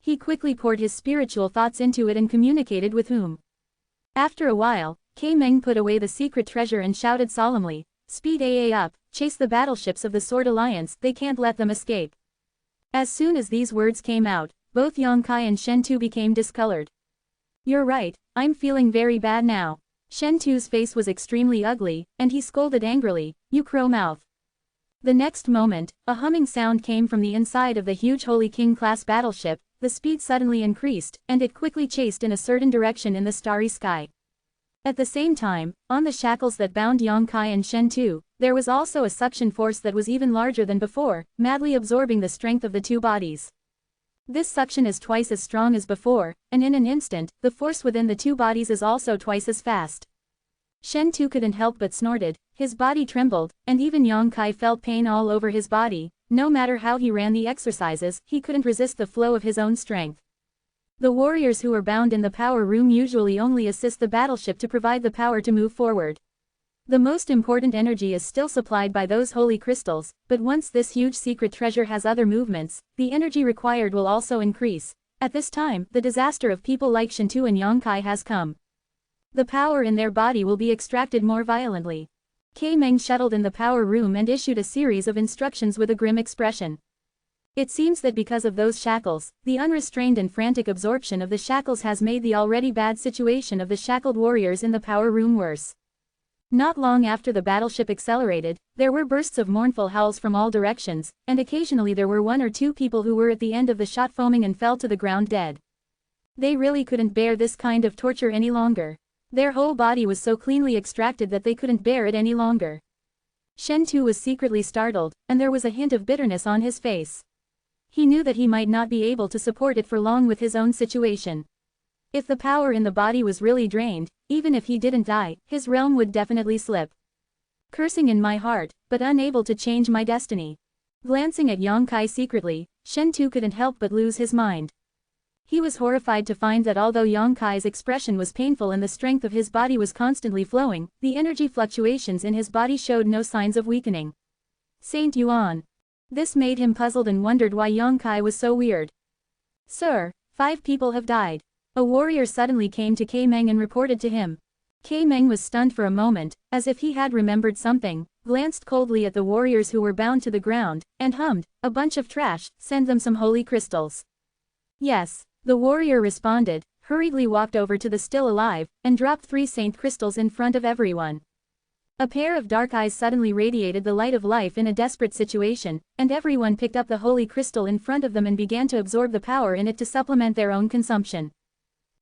He quickly poured his spiritual thoughts into it and communicated with whom. After a while, K Meng put away the secret treasure and shouted solemnly, Speed AA up, chase the battleships of the Sword Alliance, they can't let them escape. As soon as these words came out, both Yang Kai and Shen Tu became discolored. You're right, I'm feeling very bad now. Shen Tu's face was extremely ugly, and he scolded angrily, you crow mouth. The next moment, a humming sound came from the inside of the huge Holy King-class battleship, the speed suddenly increased, and it quickly chased in a certain direction in the starry sky. At the same time, on the shackles that bound Yang Kai and Shen Tu, there was also a suction force that was even larger than before, madly absorbing the strength of the two bodies. This suction is twice as strong as before, and in an instant, the force within the two bodies is also twice as fast. Shen Tu couldn't help but snorted, his body trembled, and even Yang Kai felt pain all over his body. No matter how he ran the exercises, he couldn't resist the flow of his own strength. The warriors who are bound in the power room usually only assist the battleship to provide the power to move forward. The most important energy is still supplied by those holy crystals, but once this huge secret treasure has other movements, the energy required will also increase. At this time, the disaster of people like Shen Tu and Yang Kai has come. The power in their body will be extracted more violently. K Meng shuttled in the power room and issued a series of instructions with a grim expression. It seems that because of those shackles, the unrestrained and frantic absorption of the shackles has made the already bad situation of the shackled warriors in the power room worse. Not long after the battleship accelerated, there were bursts of mournful howls from all directions, and occasionally there were 1 or 2 people who were at the end of the shot foaming and fell to the ground dead. They really couldn't bear this kind of torture any longer. Their whole body was so cleanly extracted that they couldn't bear it any longer. Shen Tu was secretly startled, and there was a hint of bitterness on his face. He knew that he might not be able to support it for long with his own situation. If the power in the body was really drained, even if he didn't die, his realm would definitely slip. Cursing in my heart, but unable to change my destiny. Glancing at Yang Kai secretly, Shen Tu couldn't help but lose his mind. He was horrified to find that although Yang Kai's expression was painful and the strength of his body was constantly flowing, the energy fluctuations in his body showed no signs of weakening. Saint Yuan. This made him puzzled and wondered why Yang Kai was so weird. Sir, 5 people have died. A warrior suddenly came to K Meng and reported to him. K Meng was stunned for a moment, as if he had remembered something, glanced coldly at the warriors who were bound to the ground, and hummed, "A bunch of trash, send them some holy crystals." Yes. The warrior responded, hurriedly walked over to the still alive, and dropped 3 saint crystals in front of everyone. A pair of dark eyes suddenly radiated the light of life in a desperate situation, and everyone picked up the holy crystal in front of them and began to absorb the power in it to supplement their own consumption.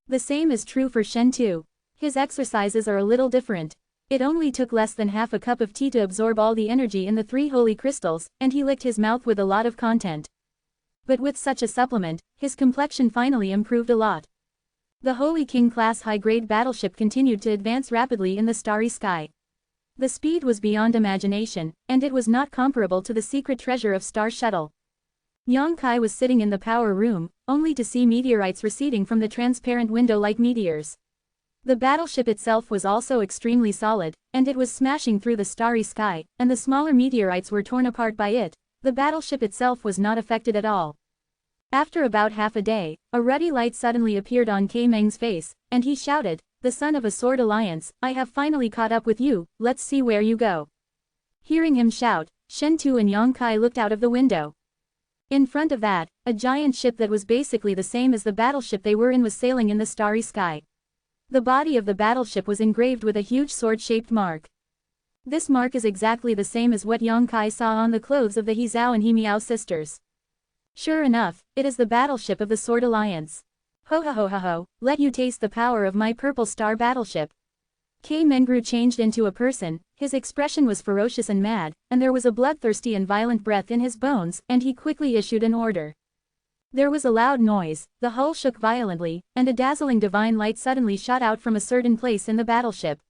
The same is true for Shen Tu. His exercises are a little different. It only took less than half a cup of tea to absorb all the energy in the 3 holy crystals, and he licked his mouth with a lot of content. But with such a supplement, his complexion finally improved a lot. The Holy King class high-grade battleship continued to advance rapidly in the starry sky. The speed was beyond imagination, and it was not comparable to the secret treasure of Star Shuttle. Yang Kai was sitting in the power room, only to see meteorites receding from the transparent window like meteors. The battleship itself was also extremely solid, and it was smashing through the starry sky, and the smaller meteorites were torn apart by it. The battleship itself was not affected at all. After about half a day, a ruddy light suddenly appeared on K Meng's face, and he shouted, "The son of a sword alliance, I have finally caught up with you, let's see where you go." Hearing him shout, Shen Tu and Yang Kai looked out of the window. In front of that, a giant ship that was basically the same as the battleship they were in was sailing in the starry sky. The body of the battleship was engraved with a huge sword-shaped mark. This mark is exactly the same as what Yang Kai saw on the clothes of the He Zhao and He Miao sisters. Sure enough, it is the battleship of the Sword Alliance. Ho ho ho ho ho, let you taste the power of my purple star battleship. K Meng grew changed into a person, his expression was ferocious and mad, and there was a bloodthirsty and violent breath in his bones, and he quickly issued an order. There was a loud noise, the hull shook violently, and a dazzling divine light suddenly shot out from a certain place in the battleship.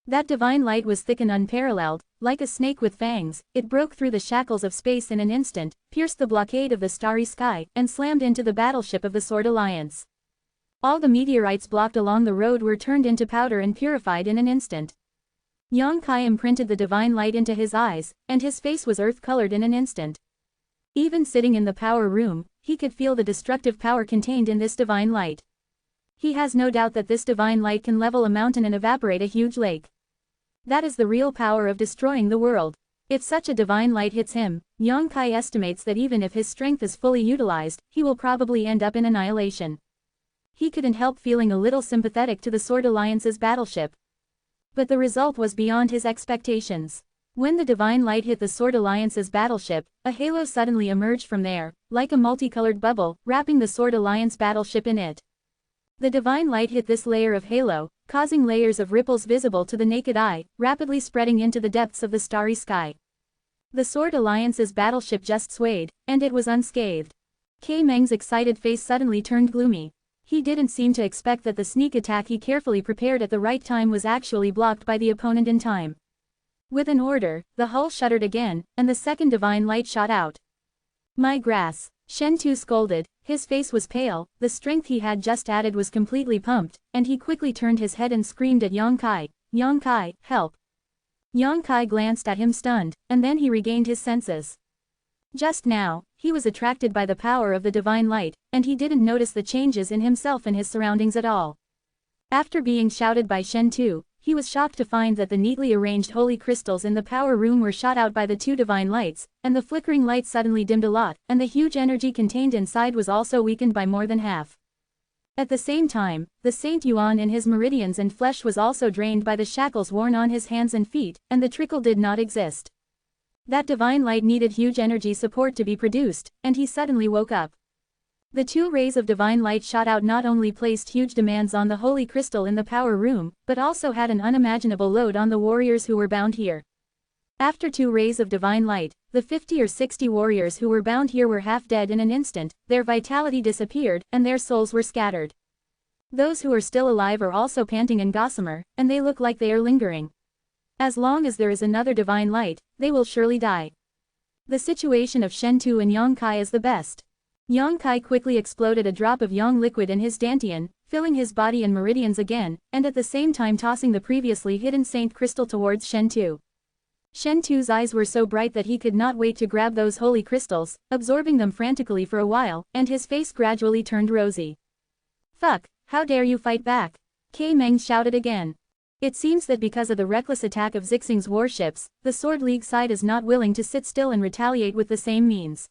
That divine light was thick and unparalleled, like a snake with fangs. It broke through the shackles of space in an instant, pierced the blockade of the starry sky, and slammed into the battleship of the Sword Alliance. All the meteorites blocked along the road were turned into powder and purified in an instant. Yang Kai imprinted the divine light into his eyes, and his face was earth-colored in an instant. Even sitting in the power room, he could feel the destructive power contained in this divine light. He has no doubt that this divine light can level a mountain and evaporate a huge lake. That is the real power of destroying the world. If such a divine light hits him, Yang Kai estimates that even if his strength is fully utilized, he will probably end up in annihilation. He couldn't help feeling a little sympathetic to the Sword Alliance's battleship. But the result was beyond his expectations. When the divine light hit the Sword Alliance's battleship, a halo suddenly emerged from there, like a multicolored bubble, wrapping the Sword Alliance battleship in it. The divine light hit this layer of halo, causing layers of ripples visible to the naked eye, rapidly spreading into the depths of the starry sky. The Sword Alliance's battleship just swayed, and it was unscathed. K Meng's excited face suddenly turned gloomy. He didn't seem to expect that the sneak attack he carefully prepared at the right time was actually blocked by the opponent in time. With an order, the hull shuddered again, and the second divine light shot out. "My grass," Shen Tu scolded, his face was pale, the strength he had just added was completely pumped, and he quickly turned his head and screamed at Yang Kai, "Yang Kai, help!" Yang Kai glanced at him stunned, and then he regained his senses. Just now, he was attracted by the power of the divine light, and he didn't notice the changes in himself and his surroundings at all. After being shouted by Shen Tu, he was shocked to find that the neatly arranged holy crystals in the power room were shot out by the 2 divine lights, and the flickering light suddenly dimmed a lot, and the huge energy contained inside was also weakened by more than half. At the same time, the Saint Yuan in his meridians and flesh was also drained by the shackles worn on his hands and feet, and the trickle did not exist. That divine light needed huge energy support to be produced, and he suddenly woke up. The 2 rays of divine light shot out not only placed huge demands on the holy crystal in the power room, but also had an unimaginable load on the warriors who were bound here. After 2 rays of divine light, the 50 or 60 warriors who were bound here were half dead in an instant, their vitality disappeared, and their souls were scattered. Those who are still alive are also panting and gossamer, and they look like they are lingering. As long as there is another divine light, they will surely die. The situation of Shen Tu and Yang Kai is the best. Yang Kai quickly exploded a drop of yang liquid in his dantian, filling his body and meridians again, and at the same time tossing the previously hidden saint crystal towards Shen Tu. Shen Tu's eyes were so bright that he could not wait to grab those holy crystals, absorbing them frantically for a while, and his face gradually turned rosy. "Fuck, how dare you fight back?" K. Meng shouted again. It seems that because of the reckless attack of Zixing's warships, the Sword League side is not willing to sit still and retaliate with the same means.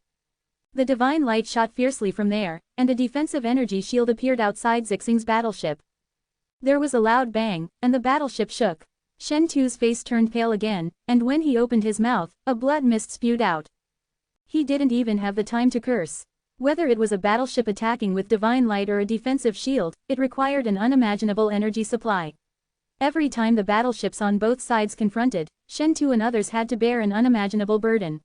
The divine light shot fiercely from there, and a defensive energy shield appeared outside Zixing's battleship. There was a loud bang, and the battleship shook. Shen Tu's face turned pale again, and when he opened his mouth, a blood mist spewed out. He didn't even have the time to curse. Whether it was a battleship attacking with divine light or a defensive shield, it required an unimaginable energy supply. Every time the battleships on both sides confronted, Shen Tu and others had to bear an unimaginable burden.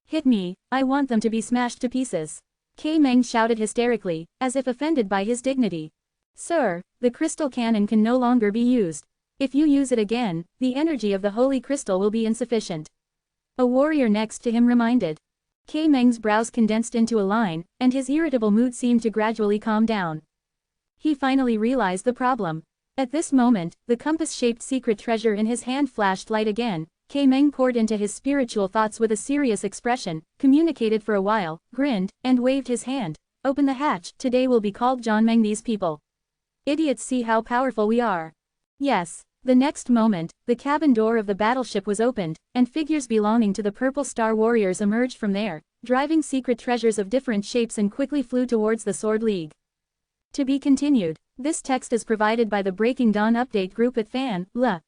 "Hit me, I want them to be smashed to pieces." K. Meng shouted hysterically, as if offended by his dignity. "Sir, the crystal cannon can no longer be used. If you use it again, the energy of the holy crystal will be insufficient." A warrior next to him reminded. K. Meng's brows condensed into a line, and his irritable mood seemed to gradually calm down. He finally realized the problem. At this moment, the compass-shaped secret treasure in his hand flashed light again. K. Meng poured into his spiritual thoughts with a serious expression, communicated for a while, grinned, and waved his hand. "Open the hatch, today will be called John Meng these people. Idiots, see how powerful we are." Yes. The next moment, the cabin door of the battleship was opened, and figures belonging to the Purple Star Warriors emerged from there, driving secret treasures of different shapes and quickly flew towards the Sword League. To be continued. This text is provided by the Breaking Dawn update group at Fan.la.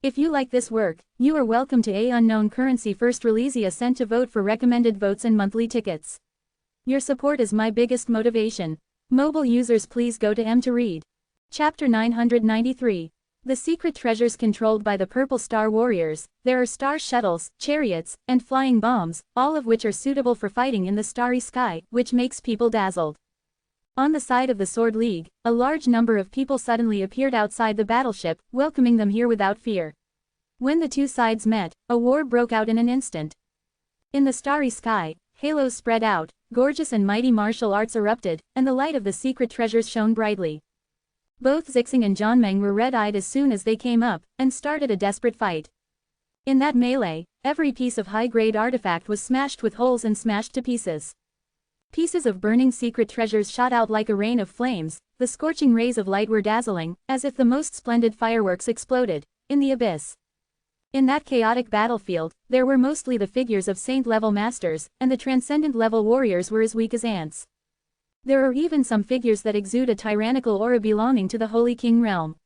If you like this work, you are welcome to a unknown currency first release a cent to vote for recommended votes and monthly tickets. Your support is my biggest motivation. Mobile users, please go to M to read. Chapter 993. The secret treasures controlled by the Purple Star Warriors. There are star shuttles, chariots, and flying bombs, all of which are suitable for fighting in the starry sky, which makes people dazzled. On the side of the Sword League, a large number of people suddenly appeared outside the battleship, welcoming them here without fear. When the two sides met, a war broke out in an instant. In the starry sky, halos spread out, gorgeous and mighty martial arts erupted, and the light of the secret treasures shone brightly. Both Zixing and John Meng were red-eyed as soon as they came up, and started a desperate fight. In that melee, every piece of high-grade artifact was smashed with holes and smashed to pieces. Pieces of burning secret treasures shot out like a rain of flames, the scorching rays of light were dazzling, as if the most splendid fireworks exploded in the abyss. In that chaotic battlefield, there were mostly the figures of saint-level masters, and the transcendent-level warriors were as weak as ants. There are even some figures that exude a tyrannical aura belonging to the Holy King realm.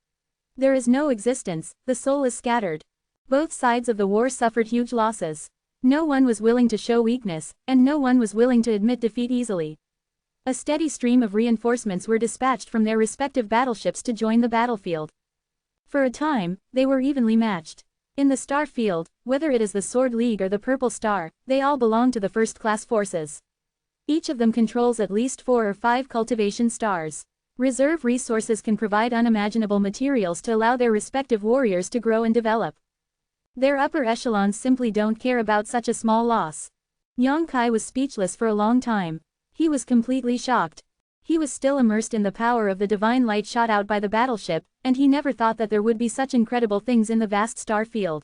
There is no existence, the soul is scattered. Both sides of the war suffered huge losses. No one was willing to show weakness, and no one was willing to admit defeat easily. A steady stream of reinforcements were dispatched from their respective battleships to join the battlefield. For a time, they were evenly matched. In the Star Field, whether it is the Sword League or the Purple Star, they all belong to the first-class forces. Each of them controls at least 4 or 5 cultivation stars. Reserve resources can provide unimaginable materials to allow their respective warriors to grow and develop. Their upper echelons simply don't care about such a small loss. Yang Kai was speechless for a long time. He was completely shocked. He was still immersed in the power of the divine light shot out by the battleship, and he never thought that there would be such incredible things in the vast star field.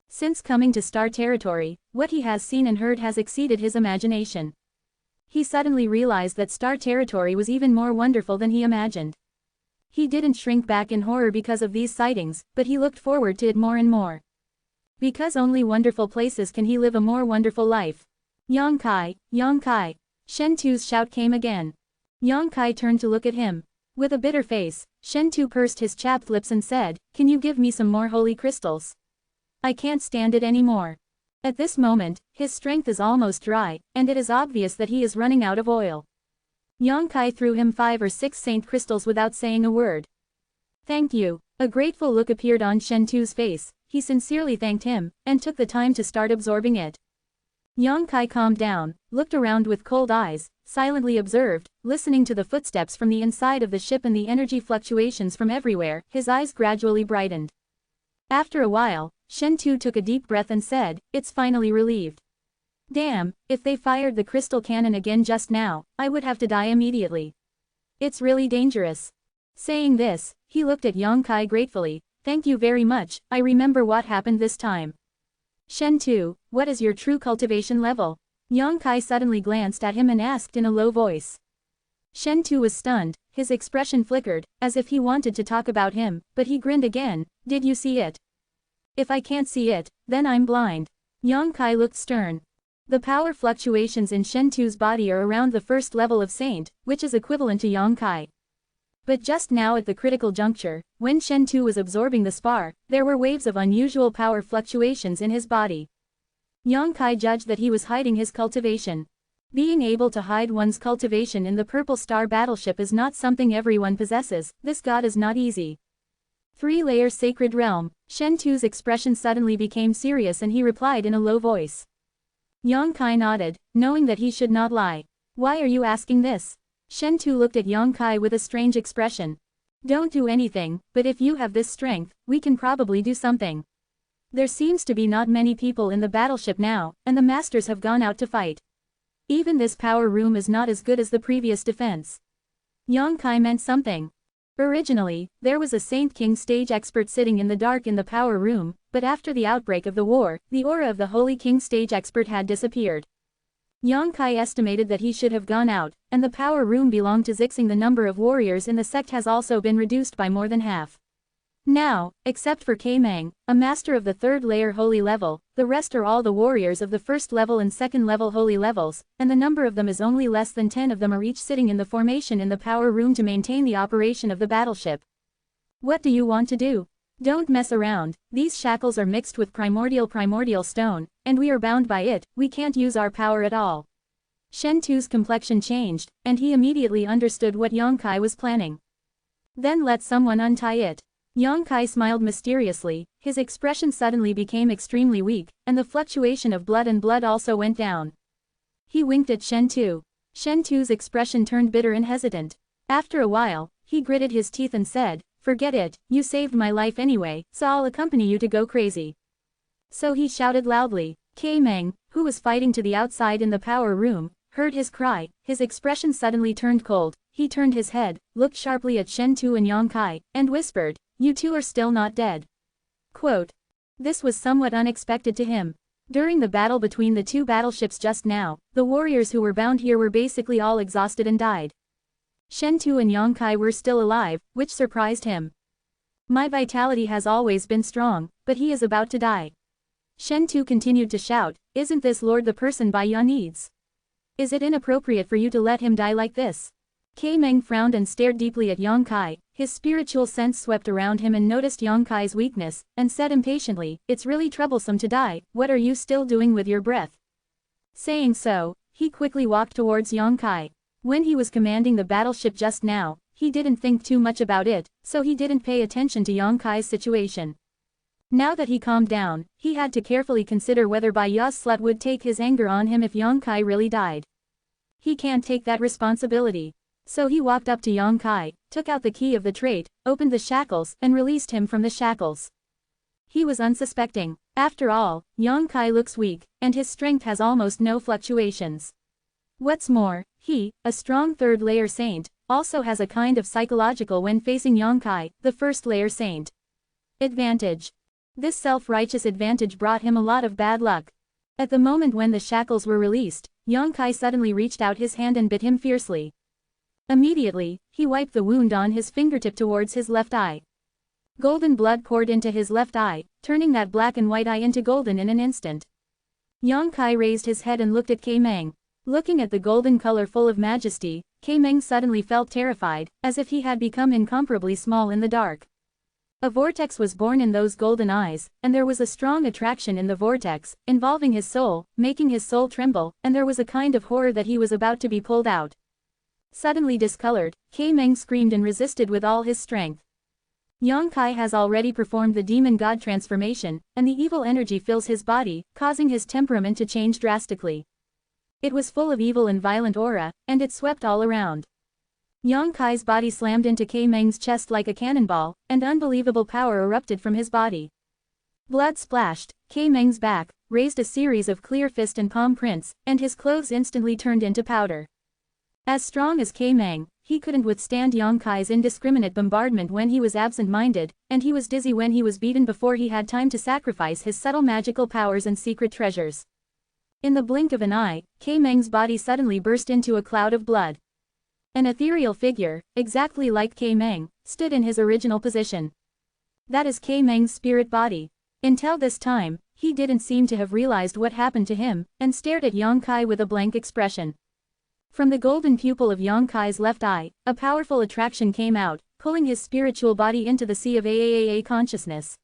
Since coming to Star Territory, what he has seen and heard has exceeded his imagination. He suddenly realized that Star Territory was even more wonderful than he imagined. He didn't shrink back in horror because of these sightings, but he looked forward to it more and more. Because only wonderful places can he live a more wonderful life. Yang Kai, Yang Kai. Shen Tu's shout came again. Yang Kai turned to look at him. With a bitter face, Shen Tu pursed his chapped lips and said, "Can you give me some more holy crystals? I can't stand it anymore." At this moment, his strength is almost dry, and it is obvious that he is running out of oil. Yang Kai threw him 5 or 6 saint crystals without saying a word. "Thank you." A grateful look appeared on Shen Tu's face. he sincerely thanked him, and took the time to start absorbing it. Yang Kai calmed down, looked around with cold eyes, silently observed, listening to the footsteps from the inside of the ship and the energy fluctuations from everywhere. His eyes gradually brightened. After a while, Shen Tu took a deep breath and said, "It's finally relieved. Damn, if they fired the crystal cannon again just now, I would have to die immediately. It's really dangerous." Saying this, he looked at Yang Kai gratefully. "Thank you very much, I remember what happened this time." "Shen Tu, what is your true cultivation level?" Yang Kai suddenly glanced at him and asked in a low voice. Shen Tu was stunned, his expression flickered, as if he wanted to talk about him, but he grinned again. "Did you see it?" "If I can't see it, then I'm blind." Yang Kai looked stern. The power fluctuations in Shen Tu's body are around the first level of Saint, which is equivalent to Yang Kai. But just now at the critical juncture, when Shen Tu was absorbing the spar, there were waves of unusual power fluctuations in his body. Yang Kai judged that he was hiding his cultivation. Being able to hide one's cultivation in the Purple Star battleship is not something everyone possesses. This god is not easy. 3-layer sacred realm. Shen Tu's expression suddenly became serious and he replied in a low voice. Yang Kai nodded, knowing that he should not lie. "Why are you asking this?" Shen Tu looked at Yang Kai with a strange expression. "Don't do anything, but if you have this strength, we can probably do something. There seems to be not many people in the battleship now, and the masters have gone out to fight. Even this power room is not as good as the previous defense." Yang Kai meant something. Originally, there was a Saint King stage expert sitting in the dark in the power room, but after the outbreak of the war, the aura of the Holy King stage expert had disappeared. Yang Kai estimated that he should have gone out, and the power room belonged to Zixing. The number of warriors in the sect has also been reduced by more than half. Now, except for K-Mang, a master of the 3rd layer holy level, the rest are all the warriors of the 1st level and 2nd level holy levels, and the number of them is only less than 10 of them are each sitting in the formation in the power room to maintain the operation of the battleship. "What do you want to do? Don't mess around. These shackles are mixed with primordial stone, and we are bound by it. We can't use our power at all." Shen Tu's complexion changed, and he immediately understood what Yang Kai was planning. "Then let someone untie it." Yang Kai smiled mysteriously, his expression suddenly became extremely weak, and the fluctuation of blood also went down. He winked at Shen Tu. Shen Tu's expression turned bitter and hesitant. After a while, he gritted his teeth and said, "Forget it, you saved my life anyway, so I'll accompany you to go crazy." So he shouted loudly. K-Mang, who was fighting to the outside in the power room, heard his cry. His expression suddenly turned cold. He turned his head, looked sharply at Shen Tu and Yang Kai, and whispered, "You two are still not dead." Quote. This was somewhat unexpected to him. During the battle between the two battleships just now, the warriors who were bound here were basically all exhausted and died. Shen Tu and Yang Kai were still alive, which surprised him. "My vitality has always been strong, but he is about to die." Shen Tu continued to shout, "Isn't this Lord the person Bai Ya needs? Is it inappropriate for you to let him die like this?" K-Mang frowned and stared deeply at Yang Kai. His spiritual sense swept around him and noticed Yang Kai's weakness, and said impatiently, "It's really troublesome to die. What are you still doing with your breath?" Saying so, he quickly walked towards Yang Kai. When he was commanding the battleship just now, he didn't think too much about it, so he didn't pay attention to Yang Kai's situation. Now that he calmed down, he had to carefully consider whether Bai Ya's slut would take his anger on him if Yang Kai really died. He can't take that responsibility. So he walked up to Yang Kai, took out the key of the trait, opened the shackles, and released him from the shackles. He was unsuspecting. After all, Yang Kai looks weak, and his strength has almost no fluctuations. What's more, he, a strong 3rd layer saint, also has a kind of psychological when facing Yang Kai, the 1st layer saint. Advantage. This self-righteous advantage brought him a lot of bad luck. At the moment when the shackles were released, Yang Kai suddenly reached out his hand and bit him fiercely. Immediately, he wiped the wound on his fingertip towards his left eye. Golden blood poured into his left eye, turning that black and white eye into golden in an instant. Yang Kai raised his head and looked at K-Mang. Looking at the golden color full of majesty, K-Mang suddenly felt terrified, as if he had become incomparably small in the dark. A vortex was born in those golden eyes, and there was a strong attraction in the vortex, involving his soul, making his soul tremble, and there was a kind of horror that he was about to be pulled out. Suddenly discolored, K-Mang screamed and resisted with all his strength. Yang Kai has already performed the demon god transformation, and the evil energy fills his body, causing his temperament to change drastically. It was full of evil and violent aura, and it swept all around. Yang Kai's body slammed into K Meng's chest like a cannonball, and unbelievable power erupted from his body. Blood splashed, K Meng's back raised a series of clear fist and palm prints, and his clothes instantly turned into powder. As strong as K Meng, he couldn't withstand Yang Kai's indiscriminate bombardment when he was absent-minded, and he was dizzy when he was beaten before he had time to sacrifice his subtle magical powers and secret treasures. In the blink of an eye, K Meng's body suddenly burst into a cloud of blood. An ethereal figure, exactly like K Meng, stood in his original position. That is K Meng's spirit body. Until this time, he didn't seem to have realized what happened to him, and stared at Yang Kai with a blank expression. From the golden pupil of Yang Kai's left eye, a powerful attraction came out, pulling his spiritual body into the sea of AAAA consciousness.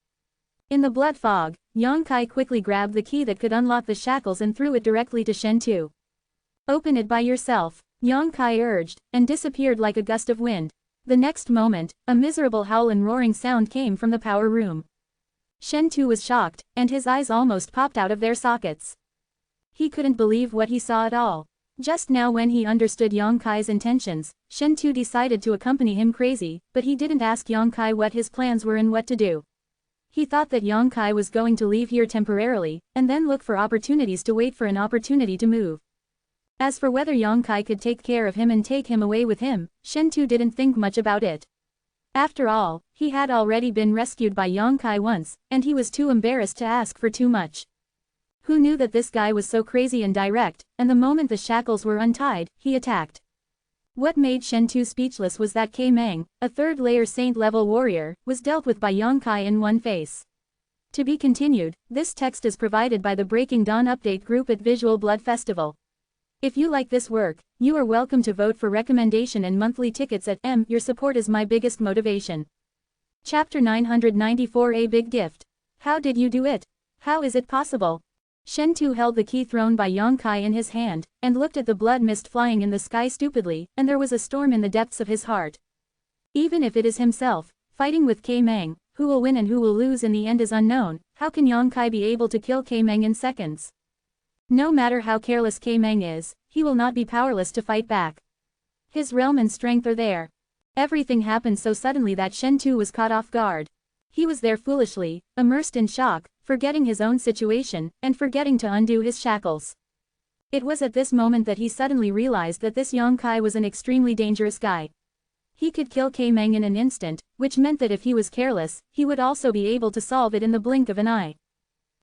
In the blood fog, Yang Kai quickly grabbed the key that could unlock the shackles and threw it directly to Shen Tu. "Open it by yourself," Yang Kai urged, and disappeared like a gust of wind. The next moment, a miserable howl and roaring sound came from the power room. Shen Tu was shocked, and his eyes almost popped out of their sockets. He couldn't believe what he saw at all. Just now when he understood Yang Kai's intentions, Shen Tu decided to accompany him crazy, but he didn't ask Yang Kai what his plans were and what to do. He thought that Yang Kai was going to leave here temporarily, and then look for opportunities to wait for an opportunity to move. As for whether Yang Kai could take care of him and take him away with him, Shen Tu didn't think much about it. After all, he had already been rescued by Yang Kai once, and he was too embarrassed to ask for too much. Who knew that this guy was so crazy and direct, and the moment the shackles were untied, he attacked. What made Shen Tu speechless was that K Meng, a third-layer saint-level warrior, was dealt with by Yang Kai in one face. To be continued, this text is provided by the Breaking Dawn Update group at Visual Blood Festival. If you like this work, you are welcome to vote for recommendation and monthly tickets at M. Your support is my biggest motivation. Chapter 994, A Big Gift. How did you do it? How is it possible? Shen Tu held the key thrown by Yang Kai in his hand, and looked at the blood mist flying in the sky stupidly, and there was a storm in the depths of his heart. Even if it is himself, fighting with K Meng, who will win and who will lose in the end is unknown, how can Yang Kai be able to kill K Meng in seconds? No matter how careless K Meng is, he will not be powerless to fight back. His realm and strength are there. Everything happened so suddenly that Shen Tu was caught off guard. He was there foolishly, immersed in shock, forgetting his own situation, and forgetting to undo his shackles. It was at this moment that he suddenly realized that this Yang Kai was an extremely dangerous guy. He could kill K Meng in an instant, which meant that if he was careless, he would also be able to solve it in the blink of an eye.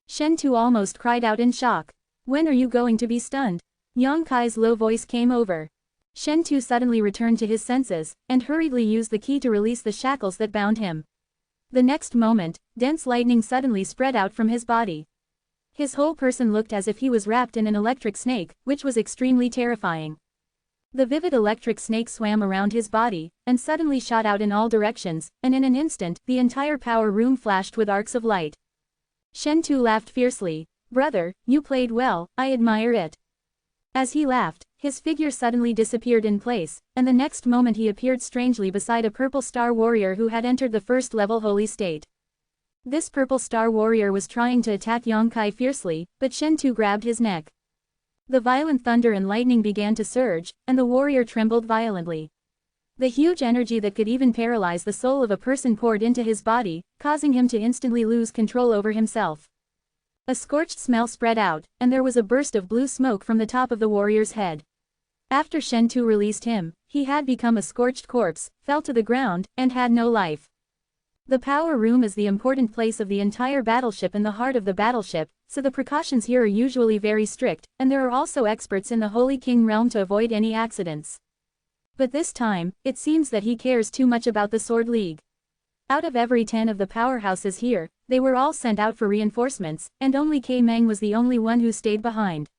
Shen Tu almost cried out in shock. "When are you going to be stunned?" Yang Kai's low voice came over. Shen Tu suddenly returned to his senses, and hurriedly used the key to release the shackles that bound him. The next moment, dense lightning suddenly spread out from his body. His whole person looked as if he was wrapped in an electric snake, which was extremely terrifying. The vivid electric snake swam around his body, and suddenly shot out in all directions, and in an instant, the entire power room flashed with arcs of light. Shen Tu laughed fiercely. "Brother, you played well, I admire it." As he laughed, his figure suddenly disappeared in place, and the next moment he appeared strangely beside a purple star warrior who had entered the first-level holy state. This purple star warrior was trying to attack Yang Kai fiercely, but Shen Tu grabbed his neck. The violent thunder and lightning began to surge, and the warrior trembled violently. The huge energy that could even paralyze the soul of a person poured into his body, causing him to instantly lose control over himself. A scorched smell spread out, and there was a burst of blue smoke from the top of the warrior's head. After Shen Tu released him, he had become a scorched corpse, fell to the ground, and had no life. The power room is the important place of the entire battleship and the heart of the battleship, so the precautions here are usually very strict, and there are also experts in the Holy King realm to avoid any accidents. But this time, it seems that he cares too much about the Sword League. Out of every 10 of the powerhouses here, they were all sent out for reinforcements, and only K Meng was the only one who stayed behind.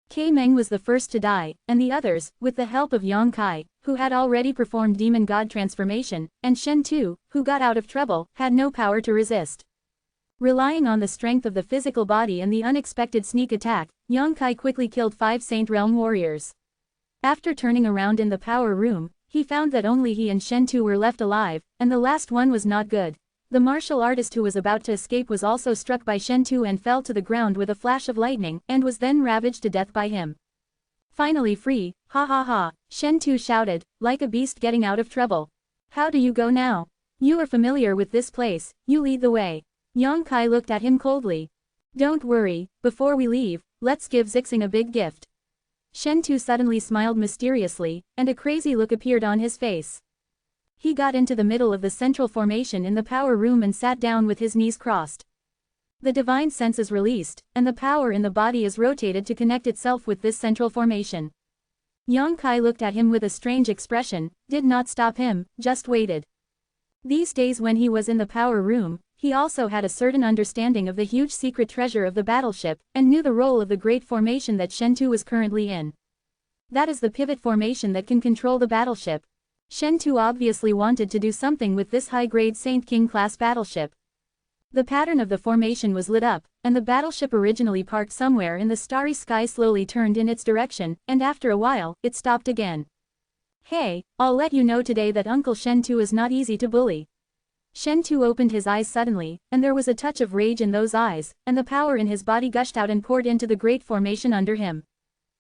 K Meng was the first to die, and the others, with the help of Yang Kai, who had already performed demon god transformation, and Shen Tu, who got out of trouble, had no power to resist. Relying on the strength of the physical body and the unexpected sneak attack, Yang Kai quickly killed 5 Saint Realm warriors. After turning around in the power room, He found that only he and Shen-Tu were left alive, and the last one was not good. The martial artist who was about to escape was also struck by Shen-Tu and fell to the ground with a flash of lightning, and was then ravaged to death by him. Finally free, ha ha ha, Shen-Tu shouted, like a beast getting out of trouble. How do you go now? You are familiar with this place, you lead the way. Yang Kai looked at him coldly. Don't worry, before we leave, let's give Zixing a big gift. Shen-Tu suddenly smiled mysteriously, and a crazy look appeared on his face. He got into the middle of the central formation in the power room and sat down with his knees crossed. The divine sense is released, and the power in the body is rotated to connect itself with this central formation. Yang Kai looked at him with a strange expression, did not stop him, just waited. These days when he was in the power room, he also had a certain understanding of the huge secret treasure of the battleship, and knew the role of the great formation that Shen-Tu was currently in. That is the pivot formation that can control the battleship. Shen-Tu obviously wanted to do something with this high-grade Saint King class battleship. The pattern of the formation was lit up, and the battleship originally parked somewhere in the starry sky slowly turned in its direction, and after a while, it stopped again. Hey, I'll let you know today that Uncle Shen-Tu is not easy to bully. Shen-Tu opened his eyes suddenly, and there was a touch of rage in those eyes, and the power in his body gushed out and poured into the great formation under him.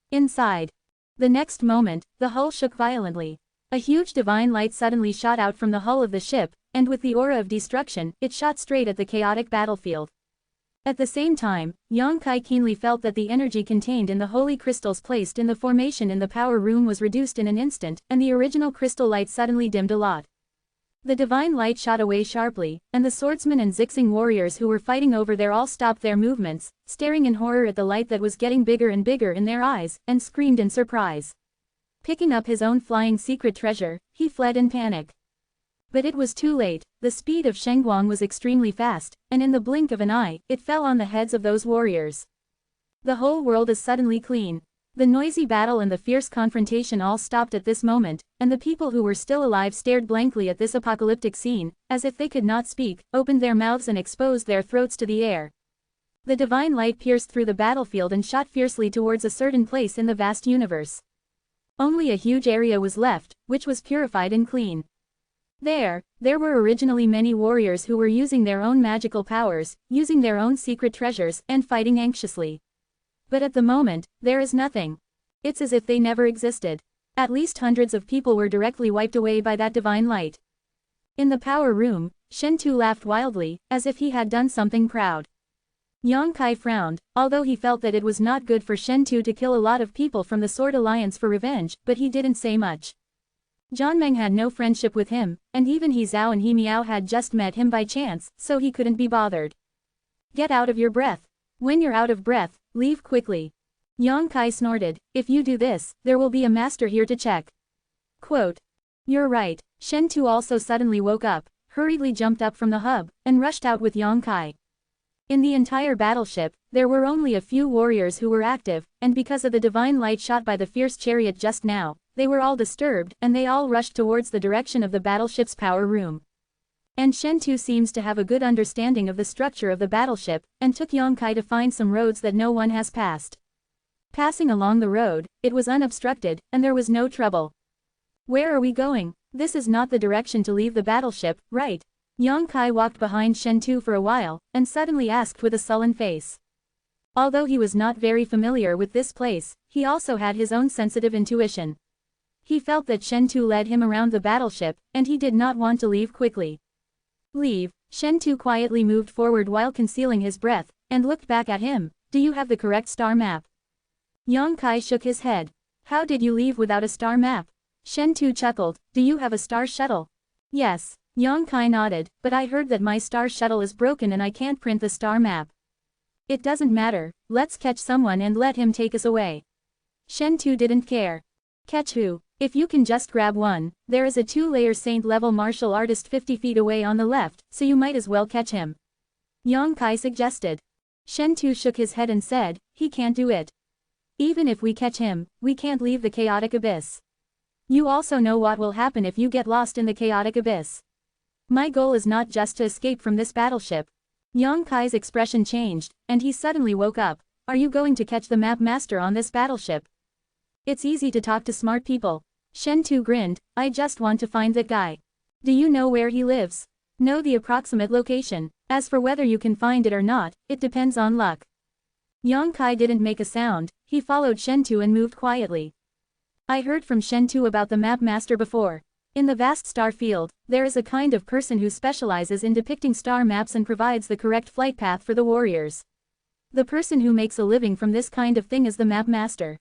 Inside. The next moment, the hull shook violently. A huge divine light suddenly shot out from the hull of the ship, and with the aura of destruction, it shot straight at the chaotic battlefield. At the same time, Yang Kai keenly felt that the energy contained in the holy crystals placed in the formation in the power room was reduced in an instant, and the original crystal light suddenly dimmed a lot. The divine light shot away sharply, and the swordsmen and Zixing warriors who were fighting over there all stopped their movements, staring in horror at the light that was getting bigger and bigger in their eyes, and screamed in surprise. Picking up his own flying secret treasure, he fled in panic. But it was too late. The speed of Shengguang was extremely fast, and in the blink of an eye, it fell on the heads of those warriors. The whole world is suddenly clean. The noisy battle and the fierce confrontation all stopped at this moment, and the people who were still alive stared blankly at this apocalyptic scene, as if they could not speak, opened their mouths and exposed their throats to the air. The divine light pierced through the battlefield and shot fiercely towards a certain place in the vast universe. Only a huge area was left, which was purified and clean. There were originally many warriors who were using their own magical powers, using their own secret treasures, and fighting anxiously. But at the moment, there is nothing. It's as if they never existed. At least hundreds of people were directly wiped away by that divine light. In the power room, Shen-Tu laughed wildly, as if he had done something proud. Yang Kai frowned, although he felt that it was not good for Shen-Tu to kill a lot of people from the Sword Alliance for revenge, but he didn't say much. Zhanmeng had no friendship with him, and even He Zhao and He Miao had just met him by chance, so he couldn't be bothered. Get out of your breath. When you're out of breath, leave quickly. Yang Kai snorted, if you do this, there will be a master here to check. Quote. You're right. Shen-Tu also suddenly woke up, hurriedly jumped up from the hub, and rushed out with Yang Kai. In the entire battleship, there were only a few warriors who were active, and because of the divine light shot by the fierce chariot just now, they were all disturbed, and they all rushed towards the direction of the battleship's power room. And Shen-Tu seems to have a good understanding of the structure of the battleship, and took Yang Kai to find some roads that no one has passed. Passing along the road, it was unobstructed, and there was no trouble. Where are we going? This is not the direction to leave the battleship, right? Yang Kai walked behind Shen-Tu for a while, and suddenly asked with a sullen face. Although he was not very familiar with this place, he also had his own sensitive intuition. He felt that Shen-Tu led him around the battleship, and he did not want to leave quickly. Leave. Shen-Tu quietly moved forward while concealing his breath, and looked back at him. Do you have the correct star map? Yang Kai shook his head. How did you leave without a star map? Shen-Tu chuckled. Do you have a star shuttle? Yes. Yang Kai nodded, but I heard that my star shuttle is broken and I can't print the star map. It doesn't matter, let's catch someone and let him take us away. Shen-Tu didn't care. Catch who? If you can just grab one, there is a 2-layer saint-level martial artist 50 feet away on the left, so you might as well catch him. Yang Kai suggested. Shen-Tu shook his head and said, he can't do it. Even if we catch him, we can't leave the chaotic abyss. You also know what will happen if you get lost in the chaotic abyss. My goal is not just to escape from this battleship. Yang Kai's expression changed, and he suddenly woke up. Are you going to catch the map master on this battleship? It's easy to talk to smart people. Shen-tu grinned, I just want to find that guy. Do you know where he lives? Know the approximate location. As for whether you can find it or not, it depends on luck. Yang Kai didn't make a sound, he followed Shen-tu and moved quietly. I heard from Shen-tu about the map master before. In the vast star field, there is a kind of person who specializes in depicting star maps and provides the correct flight path for the warriors. The person who makes a living from this kind of thing is the map master.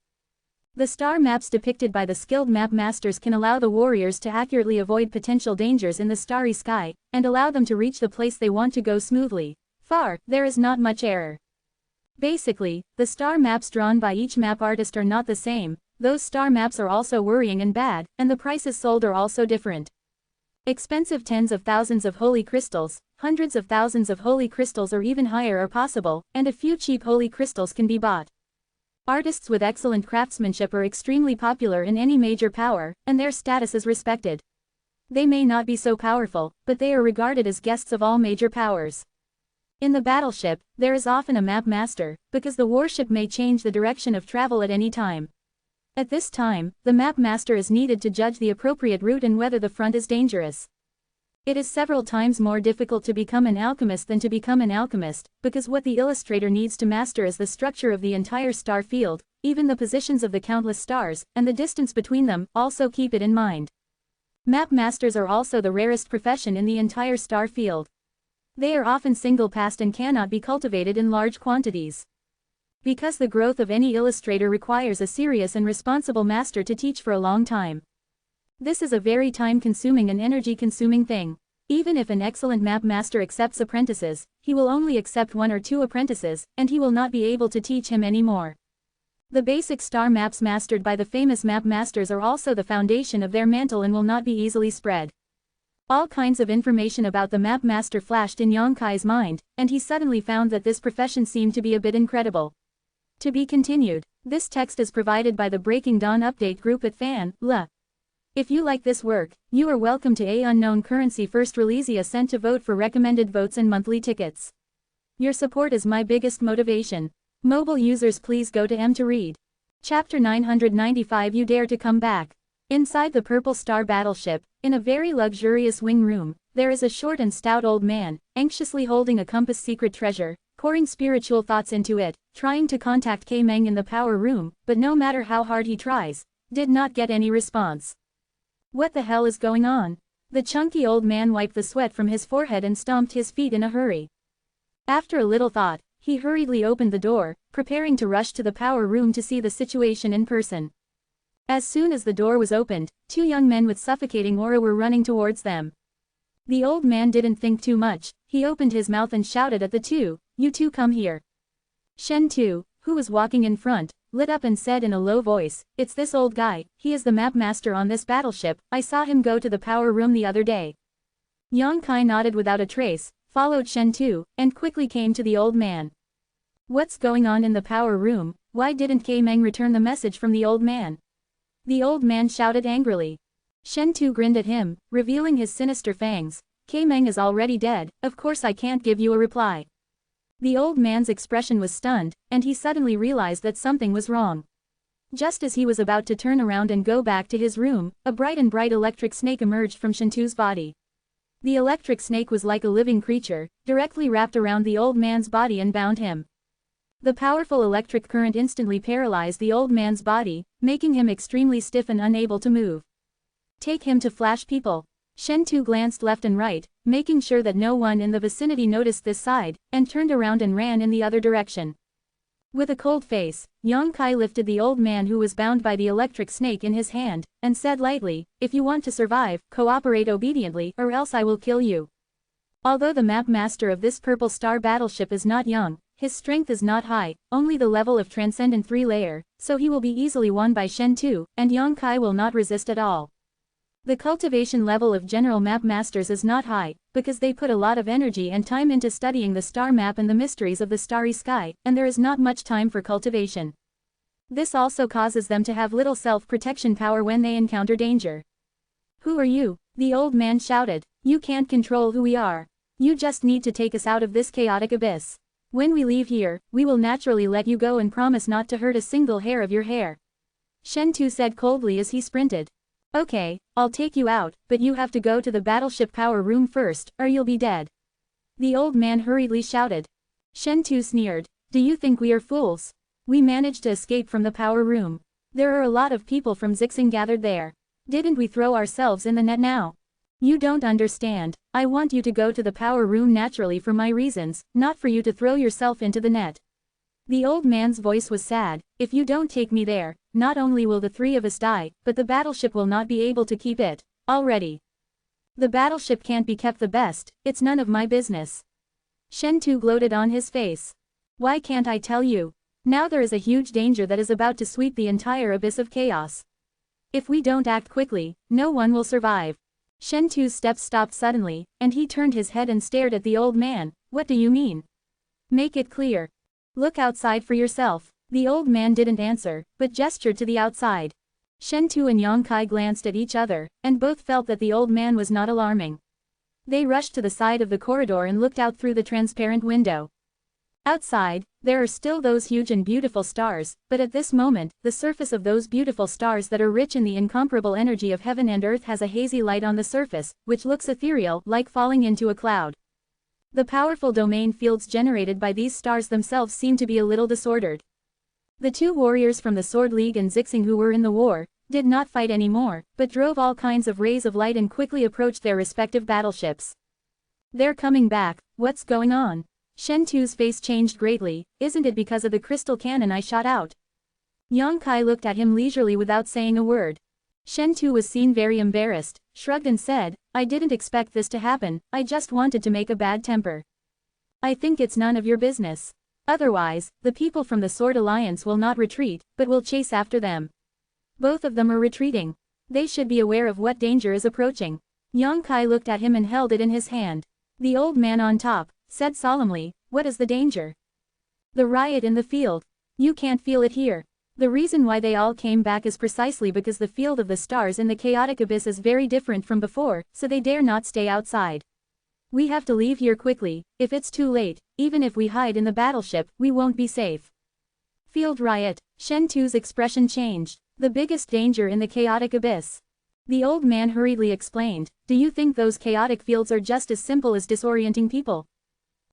The star maps depicted by the skilled map masters can allow the warriors to accurately avoid potential dangers in the starry sky, and allow them to reach the place they want to go smoothly. There is not much error. Basically, the star maps drawn by each map artist are not the same, those star maps are also worrying and bad, and the prices sold are also different. Expensive tens of thousands of holy crystals, hundreds of thousands of holy crystals or even higher are possible, and a few cheap holy crystals can be bought. Artists with excellent craftsmanship are extremely popular in any major power, and their status is respected. They may not be so powerful, but they are regarded as guests of all major powers. In the battleship, there is often a map master, because the warship may change the direction of travel at any time. At this time, the map master is needed to judge the appropriate route and whether the front is dangerous. It is several times more difficult to become an alchemist than to become an alchemist, because what the illustrator needs to master is the structure of the entire star field, even the positions of the countless stars, and the distance between them, also keep it in mind. Map masters are also the rarest profession in the entire star field. They are often single-passed and cannot be cultivated in large quantities. Because the growth of any illustrator requires a serious and responsible master to teach for a long time. This is a very time-consuming and energy-consuming thing. Even if an excellent map master accepts apprentices, he will only accept 1 or 2 apprentices, and he will not be able to teach him any more. The basic star maps mastered by the famous map masters are also the foundation of their mantle and will not be easily spread. All kinds of information about the map master flashed in Yang Kai's mind, and he suddenly found that this profession seemed to be a bit incredible. To be continued. This text is provided by the Breaking Dawn update group at fan.la. If you like this work, you are welcome to a unknown currency first release a cent to vote for recommended votes and monthly tickets. Your support is my biggest motivation. Mobile users please go to M to read. Chapter 995 You Dare to Come Back. Inside the Purple Star battleship, in a very luxurious wing room, there is a short and stout old man, anxiously holding a compass secret treasure, pouring spiritual thoughts into it, trying to contact K-Meng in the power room, but no matter how hard he tries, did not get any response. What the hell is going on? The chunky old man wiped the sweat from his forehead and stomped his feet in a hurry. After a little thought, he hurriedly opened the door, preparing to rush to the power room to see the situation in person. As soon as the door was opened, 2 young men with suffocating aura were running towards them. The old man didn't think too much, he opened his mouth and shouted at the 2, "You 2 come here." Shen-tu, who was walking in front, lit up and said in a low voice, "It's this old guy, he is the map master on this battleship, I saw him go to the power room the other day." Yang Kai nodded without a trace, followed Shen-tu, and quickly came to the old man. What's going on in the power room? Why didn't K-Meng return the message from the old man? The old man shouted angrily. Shen-tu grinned at him, revealing his sinister fangs. K-Meng is already dead, of course I can't give you a reply. The old man's expression was stunned, and he suddenly realized that something was wrong. Just as he was about to turn around and go back to his room, a bright electric snake emerged from Shen-tu's body. The electric snake was like a living creature, directly wrapped around the old man's body and bound him. The powerful electric current instantly paralyzed the old man's body, making him extremely stiff and unable to move. Take him to Flash people. Shen-tu glanced left and right, making sure that no one in the vicinity noticed this side, and turned around and ran in the other direction. With a cold face, Yang Kai lifted the old man who was bound by the electric snake in his hand, and said lightly, "If you want to survive, cooperate obediently, or else I will kill you." Although the map master of this Purple Star battleship is not young, his strength is not high, only the level of Transcendent 3-layer, so he will be easily won by Shen-tu, and Yang Kai will not resist at all. The cultivation level of general map masters is not high, because they put a lot of energy and time into studying the star map and the mysteries of the starry sky, and there is not much time for cultivation. This also causes them to have little self-protection power when they encounter danger. "Who are you?" the old man shouted. "You can't control who we are. You just need to take us out of this chaotic abyss. When we leave here, we will naturally let you go and promise not to hurt a single hair of your hair." Shen-tu said coldly as he sprinted. Okay, I'll take you out, but you have to go to the battleship power room first, or you'll be dead. The old man hurriedly shouted. Shentu sneered. Do you think we are fools? We managed to escape from the power room. There are a lot of people from Zigen gathered there. Didn't we throw ourselves in the net now? You don't understand. I want you to go to the power room naturally for my reasons, not for you to throw yourself into the net. The old man's voice was sad. If you don't take me there, not only will the three of us die, but the battleship will not be able to keep it. Already. The battleship can't be kept the best, it's none of my business. Shentu gloated on his face. Why can't I tell you? Now there is a huge danger that is about to sweep the entire abyss of chaos. If we don't act quickly, no one will survive. Shentu's steps stopped suddenly, and he turned his head and stared at the old man. What do you mean? Make it clear. Look outside for yourself. The old man didn't answer, but gestured to the outside. Shentu and Yongkai glanced at each other, and both felt that the old man was not alarming. They rushed to the side of the corridor and looked out through the transparent window. Outside, there are still those huge and beautiful stars, but at this moment, the surface of those beautiful stars that are rich in the incomparable energy of heaven and earth has a hazy light on the surface, which looks ethereal, like falling into a cloud. The powerful domain fields generated by these stars themselves seem to be a little disordered. The two warriors from the Sword League and Zigen who were in the war, did not fight anymore, but drove all kinds of rays of light and quickly approached their respective battleships. They're coming back, what's going on? Shentu's face changed greatly. Isn't it because of the crystal cannon I shot out? Yongkai looked at him leisurely without saying a word. Shentu was seen very embarrassed, shrugged and said, I didn't expect this to happen, I just wanted to make a bad temper. I think it's none of your business. Otherwise, the people from the Sword Alliance will not retreat, but will chase after them. Both of them are retreating. They should be aware of what danger is approaching. Yongkai looked at him and held it in his hand. The old man on top said solemnly, what is the danger? The riot in the field. You can't feel it here. The reason why they all came back is precisely because the field of the stars in the chaotic abyss is very different from before, so they dare not stay outside. We have to leave here quickly. If it's too late, even if we hide in the battleship, we won't be safe. Field riot. Shentu's expression changed. The biggest danger in the chaotic abyss. The old man hurriedly explained, do you think those chaotic fields are just as simple as disorienting people?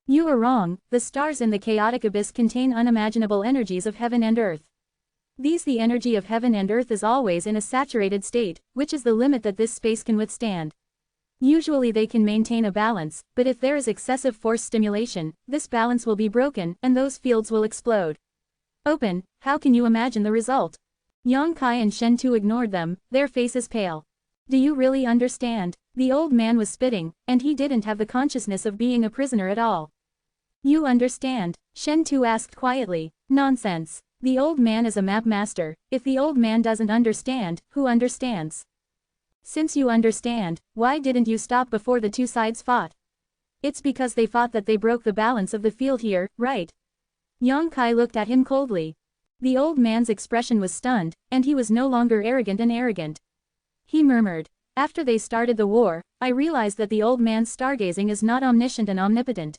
You are wrong, the stars in the chaotic abyss contain unimaginable energies of heaven and earth. The energy of heaven and earth is always in a saturated state, which is the limit that this space can withstand. Usually they can maintain a balance, but if there is excessive force stimulation, this balance will be broken, and those fields will explode. Open, how can you imagine the result? Yongkai and Shentu ignored them, their faces pale. Do you really understand? The old man was spitting, and he didn't have the consciousness of being a prisoner at all. You understand? Shentu asked quietly. Nonsense. The old man is a map master. If the old man doesn't understand, who understands? Since you understand, why didn't you stop before the two sides fought? It's because they thought that they broke the balance of the field here, right? Yongkai looked at him coldly. The old man's expression was stunned, and he was no longer arrogant. He murmured, after they started the war, I realized that the old man's stargazing is not omniscient and omnipotent.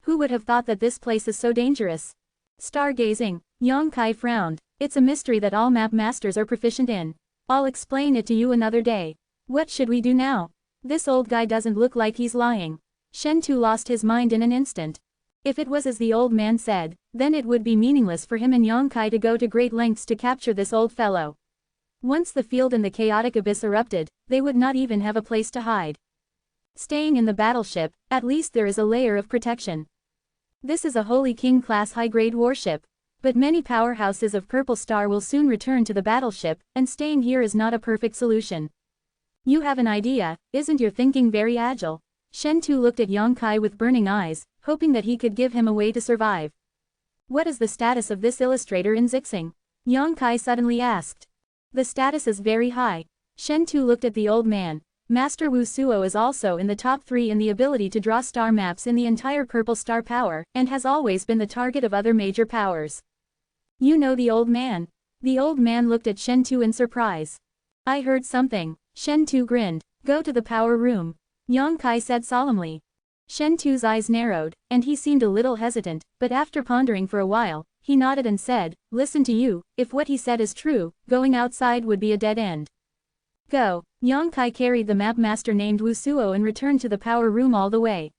Who would have thought that this place is so dangerous? Stargazing. Yongkai frowned. It's a mystery that all map masters are proficient in. I'll explain it to you another day. What should we do now? This old guy doesn't look like he's lying. Shentu lost his mind in an instant. If it was as the old man said, then it would be meaningless for him and Yongkai to go to great lengths to capture this old fellow. Once the field in the chaotic abyss erupted, they would not even have a place to hide. Staying in the battleship, at least there is a layer of protection. This is a Holy King-class high-grade warship. But many powerhouses of Purple Star will soon return to the battleship, and staying here is not a perfect solution. You have an idea, isn't your thinking very agile? Shentu looked at Yongkai with burning eyes, hoping that he could give him a way to survive. What is the status of this illustrator in Zigen? Yongkai suddenly asked. The status is very high. Shentu looked at the old man. Master Wu Suo is also in the top 3 in the ability to draw star maps in the entire Purple Star power, and has always been the target of other major powers. You know the old man? The old man looked at Shentu in surprise. I heard something. Shentu grinned. Go to the power room. Yongkai said solemnly. Shentu's eyes narrowed, and he seemed a little hesitant, but after pondering for a while, he nodded and said, listen to you, if what he said is true, going outside would be a dead end. Go. Yang Kai carried the map master named Wu Suo and returned to the power room all the way.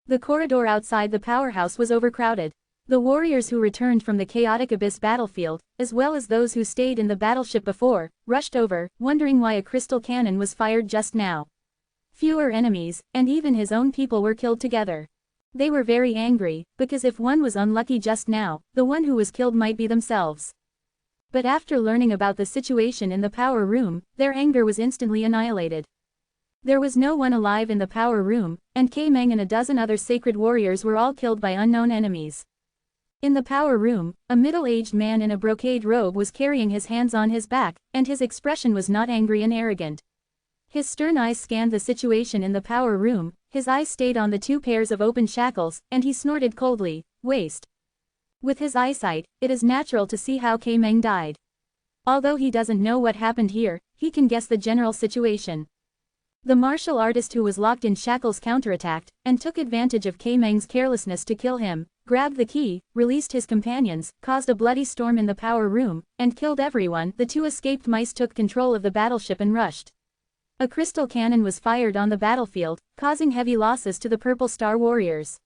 The corridor outside the powerhouse was overcrowded. The warriors who returned from the chaotic abyss battlefield, as well as those who stayed in the battleship before, rushed over, wondering why a crystal cannon was fired just now. Fewer enemies, and even his own people were killed together. They were very angry, because if one was unlucky just now, the one who was killed might be themselves. But after learning about the situation in the power room, their anger was instantly annihilated. There was no one alive in the power room, and Kei Meng and a dozen other sacred warriors were all killed by unknown enemies. In the power room, a middle-aged man in a brocade robe was carrying his hands on his back, and his expression was not angry and arrogant. His stern eyes scanned the situation in the power room, his eyes stayed on the two pairs of open shackles, and he snorted coldly, "Waste." With his eyesight, it is natural to see how Kei Meng died. Although he doesn't know what happened here, he can guess the general situation. The martial artist who was locked in shackles counterattacked, and took advantage of Kei Meng's carelessness to kill him, grabbed the key, released his companions, caused a bloody storm in the power room, and killed everyone. The two escaped mice took control of the battleship and rushed. A crystal cannon was fired on the battlefield, causing heavy losses to the Purple Star warriors.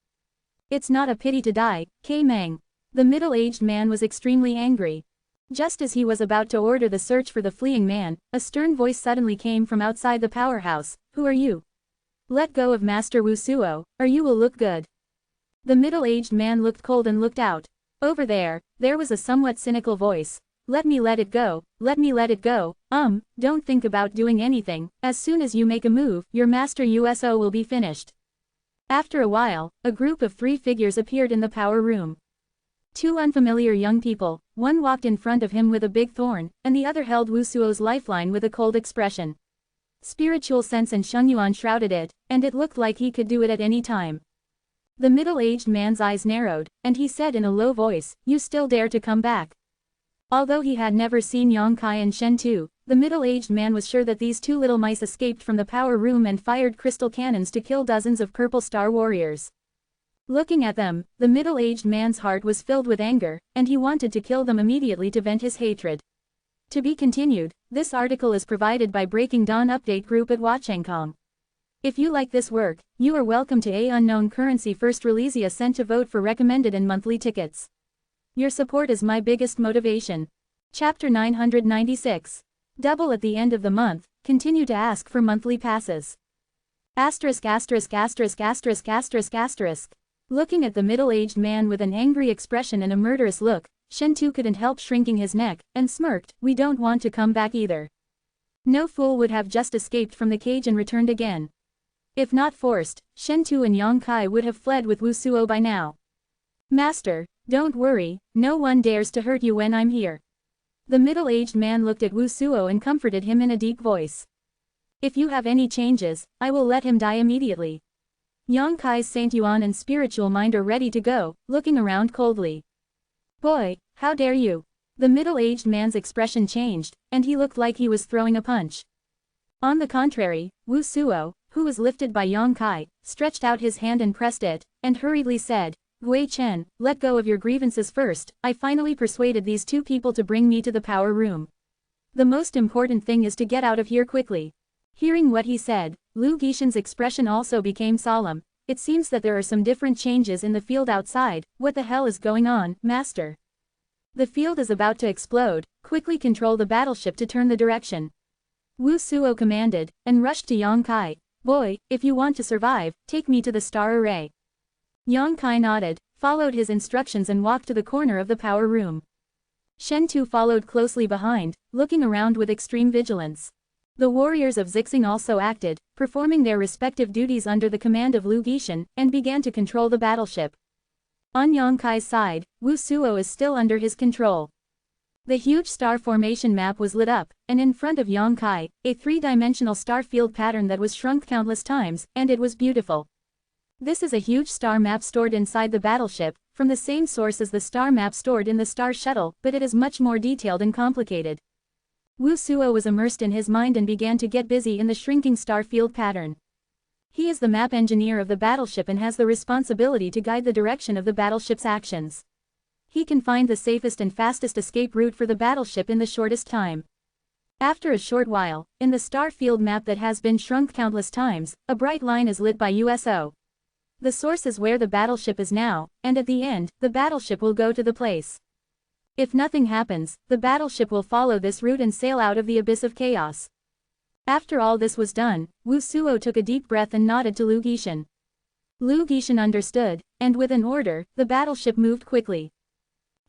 It's not a pity to die, Kei Meng. The middle-aged man was extremely angry. Just as he was about to order the search for the fleeing man, a stern voice suddenly came from outside the powerhouse. "Who are you? Let go of Master Wu Suo, or you will look good." The middle-aged man looked cold and looked out. Over there was a somewhat cynical voice. Let it go, let me let it go, don't think about doing anything, as soon as you make a move, your Master USO will be finished." After a while, a group of 3 figures appeared in the power room. 2 unfamiliar young people, one walked in front of him with a big thorn, and the other held Wu Suo's lifeline with a cold expression. Spiritual sense and Shengyuan shrouded it, and it looked like he could do it at any time. The middle-aged man's eyes narrowed, and he said in a low voice, "You still dare to come back?" Although he had never seen Yang Kai and Shen Tu, the middle-aged man was sure that these 2 little mice escaped from the power room and fired crystal cannons to kill dozens of Purple Star warriors. Looking at them, the middle-aged man's heart was filled with anger, and he wanted to kill them immediately to vent his hatred. To be continued, this article is provided by Breaking Dawn Update Group at Wachangkong. If you like this work, you are welcome to A Unknown Currency First Release a cent to vote for recommended and monthly tickets. Your support is my biggest motivation. Chapter 996. Double at the end of the month, continue to ask for monthly passes. Asterisk asterisk asterisk asterisk asterisk asterisk. Looking at the middle-aged man with an angry expression and a murderous look, Shen Tu couldn't help shrinking his neck, and smirked, "We don't want to come back either." No fool would have just escaped from the cage and returned again. If not forced, Shen Tu and Yang Kai would have fled with Wu Suo by now. "Master, don't worry, no one dares to hurt you when I'm here." The middle-aged man looked at Wu Suo and comforted him in a deep voice. "If you have any changes, I will let him die immediately." Yang Kai's Saint Yuan and spiritual mind are ready to go, looking around coldly. "Boy, how dare you!" The middle-aged man's expression changed, and he looked like he was throwing a punch. On the contrary, Wu Suo, who was lifted by Yang Kai, stretched out his hand and pressed it, and hurriedly said, "Gui Chen, let go of your grievances first. I finally persuaded these 2 people to bring me to the power room. The most important thing is to get out of here quickly." Hearing what he said, Lu Gishan's expression also became solemn. "It seems that there are some different changes in the field outside. What the hell is going on, Master?" "The field is about to explode. Quickly control the battleship to turn the direction." Wu Suo commanded, and rushed to Yang Kai. "Boy, if you want to survive, take me to the star array." Yang Kai nodded, followed his instructions and walked to the corner of the power room. Shen Tu followed closely behind, looking around with extreme vigilance. The warriors of Zixing also acted, performing their respective duties under the command of Lu Gishan, and began to control the battleship. On Yang Kai's side, Wu Suo is still under his control. The huge star formation map was lit up, and in front of Yang Kai, a 3-dimensional star field pattern that was shrunk countless times, and it was beautiful. This is a huge star map stored inside the battleship, from the same source as the star map stored in the Star Shuttle, but it is much more detailed and complicated. Wu Suo was immersed in his mind and began to get busy in the shrinking star field pattern. He is the map engineer of the battleship and has the responsibility to guide the direction of the battleship's actions. He can find the safest and fastest escape route for the battleship in the shortest time. After a short while, in the star field map that has been shrunk countless times, a bright line is lit by USO. The source is where the battleship is now, and at the end, the battleship will go to the place. If nothing happens, the battleship will follow this route and sail out of the abyss of chaos. After all this was done, Wu Suo took a deep breath and nodded to Lu Gishan. Lu Gishan understood, and with an order, the battleship moved quickly.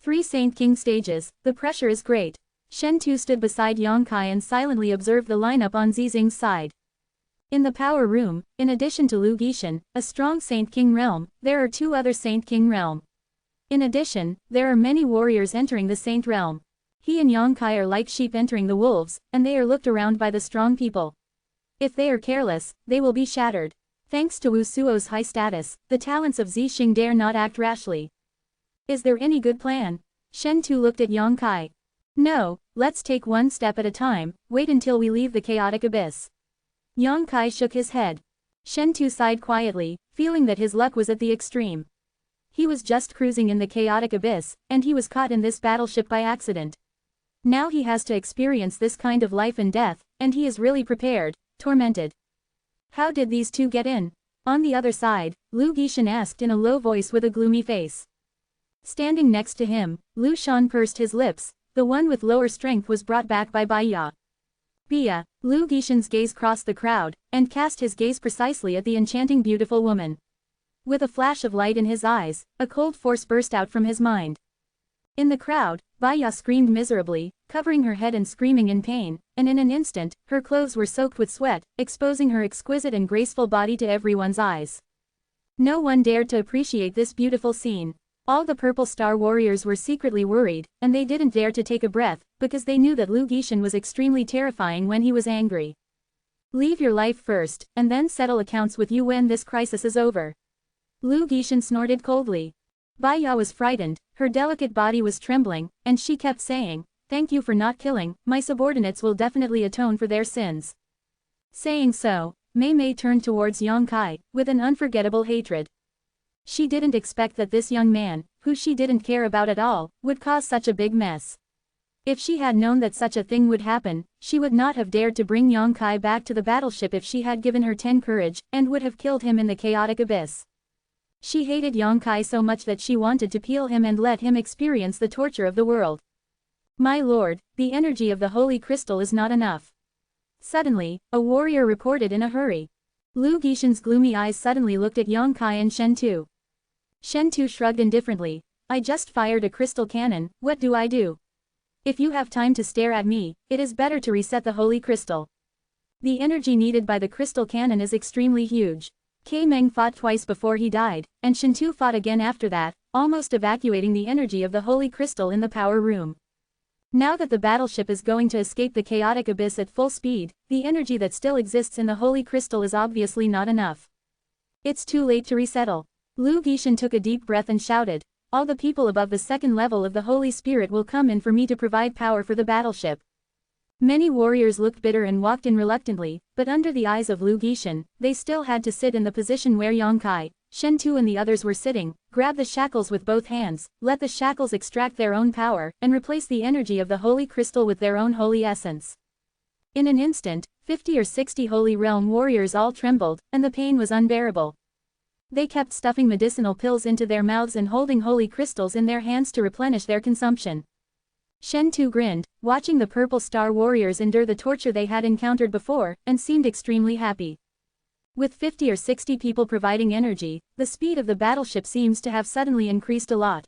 3 Saint King stages, the pressure is great. Shen Tu stood beside Yang Kai and silently observed the lineup on Zizing's side. In the power room, in addition to Lu Gishan, a strong Saint King realm, there are 2 other Saint King realm. In addition, there are many warriors entering the Saint realm. He and Yang Kai are like sheep entering the wolves, and they are looked around by the strong people. If they are careless, they will be shattered. Thanks to Wu Suo's high status, the talents of Zixing dare not act rashly. Is there any good plan? Shen Tu looked at Yang Kai. No, let's take one step at a time, wait until we leave the chaotic abyss. Yang Kai shook his head. Shen Tu sighed quietly, feeling that his luck was at the extreme. He was just cruising in the chaotic abyss, and he was caught in this battleship by accident. Now he has to experience this kind of life and death, and he is really prepared, tormented. How did these 2 get in? On the other side, Lu Gishan asked in a low voice with a gloomy face. Standing next to him, Lu Shan pursed his lips. The one with lower strength was brought back by Baiya. Bia, Lu Gishan's gaze crossed the crowd, and cast his gaze precisely at the enchanting beautiful woman. With a flash of light in his eyes, a cold force burst out from his mind. In the crowd, Baiya screamed miserably, covering her head and screaming in pain, and in an instant, her clothes were soaked with sweat, exposing her exquisite and graceful body to everyone's eyes. No one dared to appreciate this beautiful scene. All the Purple Star warriors were secretly worried, and they didn't dare to take a breath, because they knew that Lu Gishan was extremely terrifying when he was angry. Leave your life first, and then settle accounts with you when this crisis is over. Lu Gishan snorted coldly. Baiya was frightened, her delicate body was trembling, and she kept saying, "Thank you for not killing, my subordinates will definitely atone for their sins." Saying so, Mei Mei turned towards Yang Kai, with an unforgettable hatred. She didn't expect that this young man, who she didn't care about at all, would cause such a big mess. If she had known that such a thing would happen, she would not have dared to bring Yang Kai back to the battleship if she had given her 10 courage, and would have killed him in the chaotic abyss. She hated Yang Kai so much that she wanted to peel him and let him experience the torture of the world. My lord, the energy of the holy crystal is not enough. Suddenly, a warrior reported in a hurry. Lu Gishan's gloomy eyes suddenly looked at Yang Kai and Shen Tu. Shen Tu shrugged indifferently. I just fired a crystal cannon, what do I do? If you have time to stare at me, it is better to reset the holy crystal. The energy needed by the crystal cannon is extremely huge. K Meng fought twice before he died, and Shen Tu fought again after that, almost evacuating the energy of the holy crystal in the power room. Now that the battleship is going to escape the chaotic abyss at full speed, the energy that still exists in the holy crystal is obviously not enough. It's too late to resettle. Lu Gishan took a deep breath and shouted, all the people above the 2nd level of the Holy Spirit will come in for me to provide power for the battleship. Many warriors looked bitter and walked in reluctantly, but under the eyes of Lu Gishan, they still had to sit in the position where Yang Kai, Shen Tu and the others were sitting, grab the shackles with both hands, let the shackles extract their own power, and replace the energy of the holy crystal with their own holy essence. In an instant, 50 or 60 Holy Realm warriors all trembled, and the pain was unbearable. They kept stuffing medicinal pills into their mouths and holding holy crystals in their hands to replenish their consumption. Shen Tu grinned, watching the Purple Star warriors endure the torture they had encountered before, and seemed extremely happy. With 50 or 60 people providing energy, the speed of the battleship seems to have suddenly increased a lot.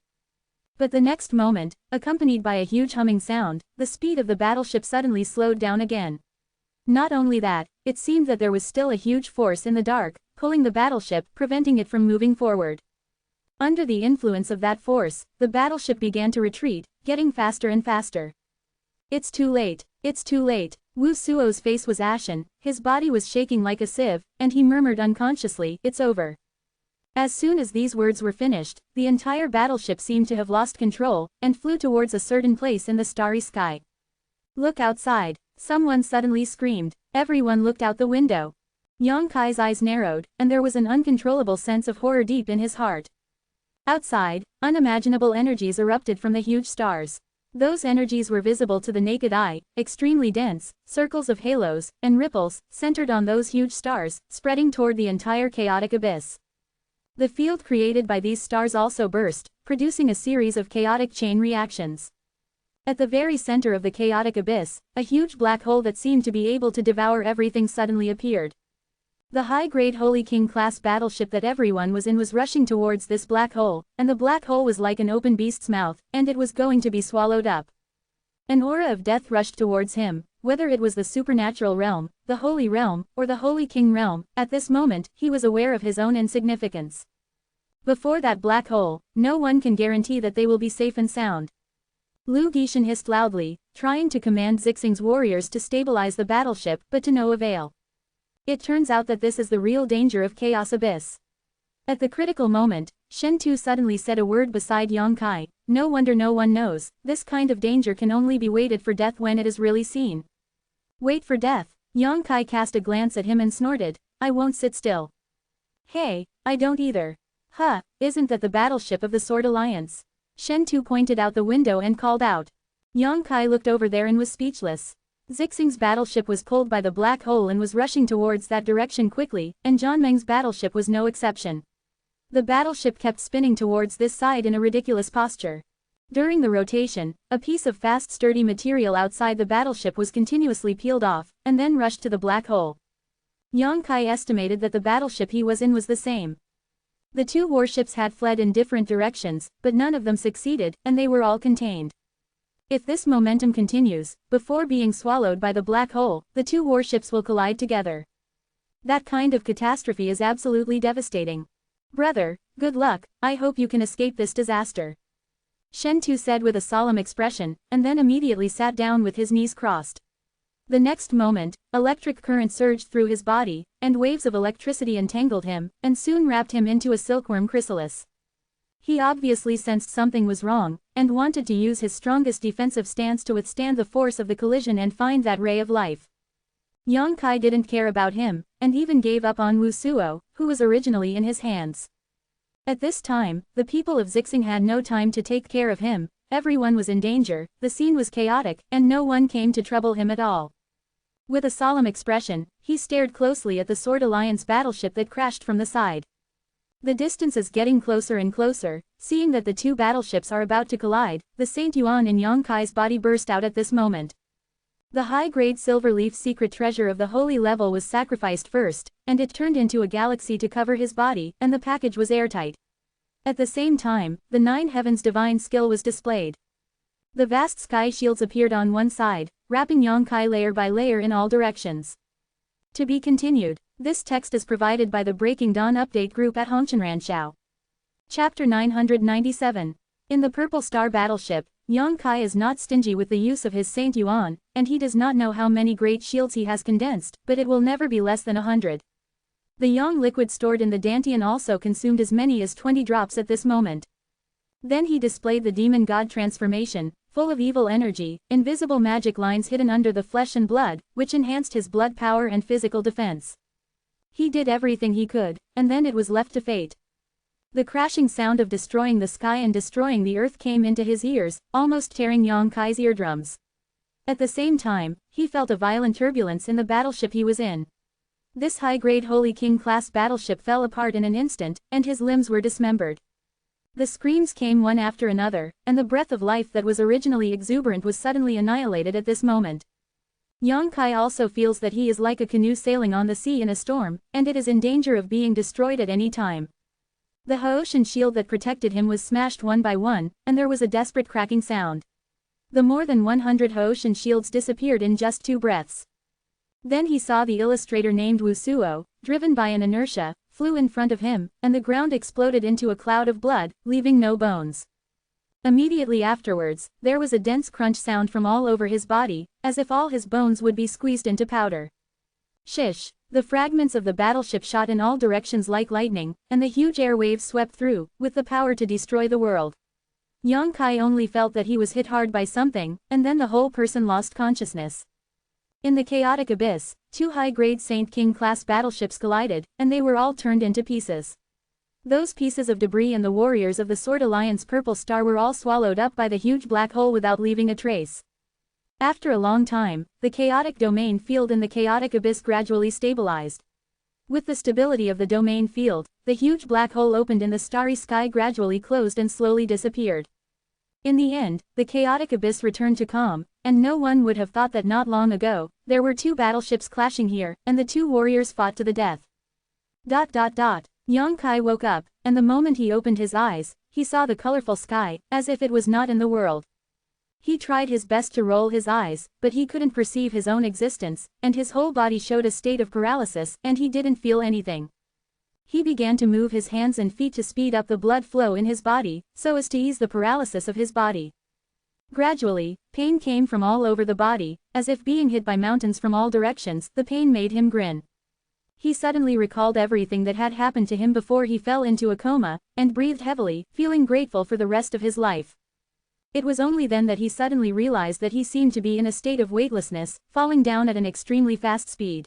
But the next moment, accompanied by a huge humming sound, the speed of the battleship suddenly slowed down again. Not only that, it seemed that there was still a huge force in the dark, pulling the battleship, preventing it from moving forward. Under the influence of that force, the battleship began to retreat, getting faster and faster. It's too late, it's too late. Wu Suo's face was ashen, his body was shaking like a sieve, and he murmured unconsciously, it's over. As soon as these words were finished, the entire battleship seemed to have lost control, and flew towards a certain place in the starry sky. Look outside, someone suddenly screamed. Everyone looked out the window. Yang Kai's eyes narrowed, and there was an uncontrollable sense of horror deep in his heart. Outside, unimaginable energies erupted from the huge stars. Those energies were visible to the naked eye, extremely dense, circles of halos, and ripples, centered on those huge stars, spreading toward the entire chaotic abyss. The field created by these stars also burst, producing a series of chaotic chain reactions. At the very center of the chaotic abyss, a huge black hole that seemed to be able to devour everything suddenly appeared. The high-grade Holy King-class battleship that everyone was in was rushing towards this black hole, and the black hole was like an open beast's mouth, and it was going to be swallowed up. An aura of death rushed towards him, whether it was the supernatural realm, the Holy Realm, or the Holy King realm. At this moment, he was aware of his own insignificance. Before that black hole, no one can guarantee that they will be safe and sound. Lu Gishan hissed loudly, trying to command Zixing's warriors to stabilize the battleship, but to no avail. It turns out that this is the real danger of Chaos Abyss. At the critical moment, Shen Tu suddenly said a word beside Yang Kai. No wonder no one knows, this kind of danger can only be waited for death when it is really seen. Wait for death. Yang Kai cast a glance at him and snorted, I won't sit still. Hey, I don't either. Huh, isn't that the battleship of the Sword Alliance? Shen Tu pointed out the window and called out. Yang Kai looked over there and was speechless. Zixing's battleship was pulled by the black hole and was rushing towards that direction quickly, and Zhanmeng's battleship was no exception. The battleship kept spinning towards this side in a ridiculous posture. During the rotation, a piece of fast sturdy material outside the battleship was continuously peeled off, and then rushed to the black hole. Yang Kai estimated that the battleship he was in was the same. The two warships had fled in different directions, but none of them succeeded, and they were all contained. If this momentum continues, before being swallowed by the black hole, the two warships will collide together. That kind of catastrophe is absolutely devastating. Brother, good luck, I hope you can escape this disaster. Shen Tu said with a solemn expression, and then immediately sat down with his knees crossed. The next moment, electric current surged through his body, and waves of electricity entangled him, and soon wrapped him into a silkworm chrysalis. He obviously sensed something was wrong, and wanted to use his strongest defensive stance to withstand the force of the collision and find that ray of life. Yang Kai didn't care about him, and even gave up on Wu Suo, who was originally in his hands. At this time, the people of Zixing had no time to take care of him, everyone was in danger, the scene was chaotic, and no one came to trouble him at all. With a solemn expression, he stared closely at the Sword Alliance battleship that crashed from the side. The distance is getting closer and closer, seeing that the two battleships are about to collide, the Saint Yuan in Yang Kai's body burst out at this moment. The high-grade silver leaf secret treasure of the holy level was sacrificed first, and it turned into a galaxy to cover his body, and the package was airtight. At the same time, the Nine Heavens' divine skill was displayed. The vast sky shields appeared on one side, wrapping Yang Kai layer by layer in all directions. To be continued. This text is provided by the Breaking Dawn update group at Hongshanranshao. Chapter 997. In the Purple Star battleship, Yang Kai is not stingy with the use of his Saint Yuan, and he does not know how many great shields he has condensed, but it will never be less than 100. The Yang liquid stored in the Dantian also consumed as many as 20 drops at this moment. Then he displayed the demon god transformation, full of evil energy, invisible magic lines hidden under the flesh and blood, which enhanced his blood power and physical defense. He did everything he could, and then it was left to fate. The crashing sound of destroying the sky and destroying the earth came into his ears, almost tearing Yang Kai's eardrums. At the same time, he felt a violent turbulence in the battleship he was in. This high-grade Holy King-class battleship fell apart in an instant, and his limbs were dismembered. The screams came one after another, and the breath of life that was originally exuberant was suddenly annihilated at this moment. Yang Kai also feels that he is like a canoe sailing on the sea in a storm, and it is in danger of being destroyed at any time. The Haoshan shield that protected him was smashed one by one, and there was a desperate cracking sound. The more than 100 Haoshan shields disappeared in just 2 breaths. Then he saw the illustrator named Wu Suo, driven by an inertia, flew in front of him, and the ground exploded into a cloud of blood, leaving no bones. Immediately afterwards, there was a dense crunch sound from all over his body, as if all his bones would be squeezed into powder. Shish! The fragments of the battleship shot in all directions like lightning, and the huge air waves swept through, with the power to destroy the world. Yang Kai only felt that he was hit hard by something, and then the whole person lost consciousness. In the chaotic abyss, 2 high-grade Saint King-class battleships collided, and they were all turned into pieces. Those pieces of debris and the warriors of the Sword Alliance Purple Star were all swallowed up by the huge black hole without leaving a trace. After a long time, the chaotic domain field in the chaotic abyss gradually stabilized. With the stability of the domain field, the huge black hole opened in the starry sky gradually closed and slowly disappeared. In the end, the chaotic abyss returned to calm, and no one would have thought that not long ago, there were two battleships clashing here, and the two warriors fought to the death. Yang Kai woke up, and the moment he opened his eyes, he saw the colorful sky, as if it was not in the world. He tried his best to roll his eyes, but he couldn't perceive his own existence, and his whole body showed a state of paralysis, and he didn't feel anything. He began to move his hands and feet to speed up the blood flow in his body, so as to ease the paralysis of his body. Gradually, pain came from all over the body, as if being hit by mountains from all directions. The pain made him grin. He suddenly recalled everything that had happened to him before he fell into a coma, and breathed heavily, feeling grateful for the rest of his life. It was only then that he suddenly realized that he seemed to be in a state of weightlessness, falling down at an extremely fast speed.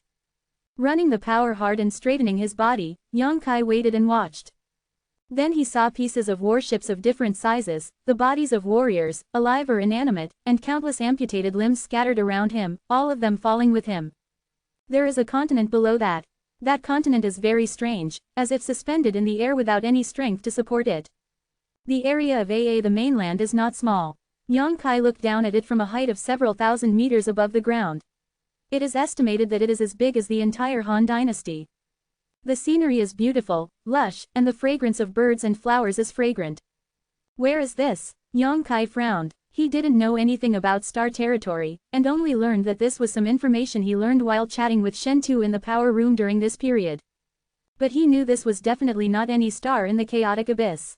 Running the power hard and straightening his body, Yang Kai waited and watched. Then he saw pieces of warships of different sizes, the bodies of warriors, alive or inanimate, and countless amputated limbs scattered around him, all of them falling with him. There is a continent below that. That continent is very strange, as if suspended in the air without any strength to support it. The area of the mainland is not small. Yang Kai looked down at it from a height of several thousand meters above the ground. It is estimated that it is as big as the entire Han dynasty. The scenery is beautiful, lush, and the fragrance of birds and flowers is fragrant. Where is this? Yang Kai frowned. He didn't know anything about star territory, and only learned that this was some information he learned while chatting with Shen Tu in the power room during this period. But he knew this was definitely not any star in the chaotic abyss.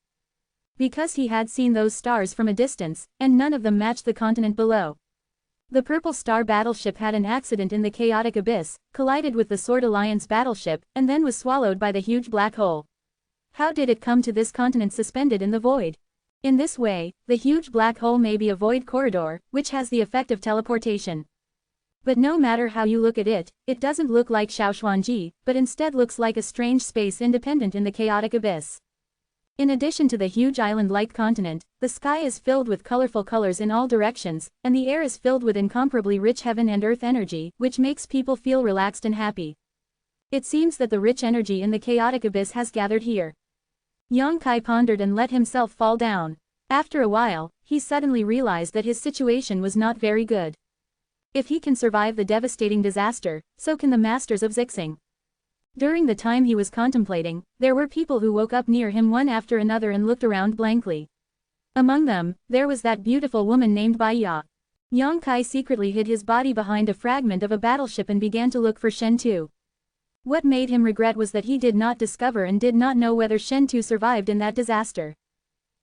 Because he had seen those stars from a distance, and none of them matched the continent below. The Purple Star battleship had an accident in the chaotic abyss, collided with the Sword Alliance battleship, and then was swallowed by the huge black hole. How did it come to this continent suspended in the void? In this way, the huge black hole may be a void corridor, which has the effect of teleportation. But no matter how you look at it, it doesn't look like Shaoxuanji, but instead looks like a strange space independent in the chaotic abyss. In addition to the huge island-like continent, the sky is filled with colorful colors in all directions, and the air is filled with incomparably rich heaven and earth energy, which makes people feel relaxed and happy. It seems that the rich energy in the chaotic abyss has gathered here. Yang Kai pondered and let himself fall down. After a while, he suddenly realized that his situation was not very good. If he can survive the devastating disaster, so can the masters of Zixing. During the time he was contemplating, there were people who woke up near him one after another and looked around blankly. Among them, there was that beautiful woman named Bai Ya. Yang Kai secretly hid his body behind a fragment of a battleship and began to look for Shen Tu. What made him regret was that he did not discover and did not know whether Shen Tu survived in that disaster.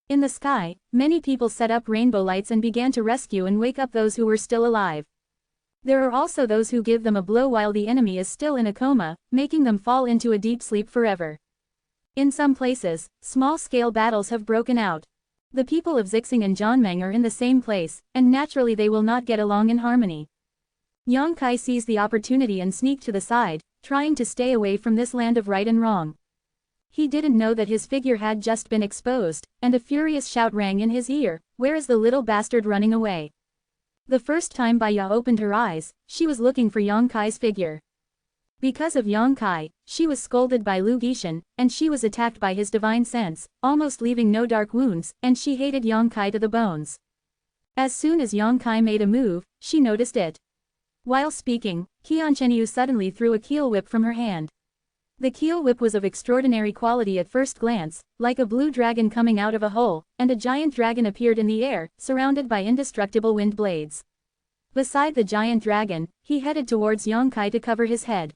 In the sky, many people set up rainbow lights and began to rescue and wake up those who were still alive. There are also those who give them a blow while the enemy is still in a coma, making them fall into a deep sleep forever. In some places, small-scale battles have broken out. The people of Zixing and Zhanmeng are in the same place, and naturally they will not get along in harmony. Yang Kai seized the opportunity and sneaked to the side, trying to stay away from this land of right and wrong. He didn't know that his figure had just been exposed, and a furious shout rang in his ear, "Where is the little bastard running away?" The first time Bai Ya opened her eyes, she was looking for Yang Kai's figure. Because of Yang Kai, she was scolded by Lu Gishan, and she was attacked by his divine sense, almost leaving no dark wounds, and she hated Yang Kai to the bones. As soon as Yang Kai made a move, she noticed it. While speaking, Qian Chenyu suddenly threw a keel whip from her hand. The keel whip was of extraordinary quality at first glance, like a blue dragon coming out of a hole, and a giant dragon appeared in the air, surrounded by indestructible wind blades. Beside the giant dragon, he headed towards Yang Kai to cover his head.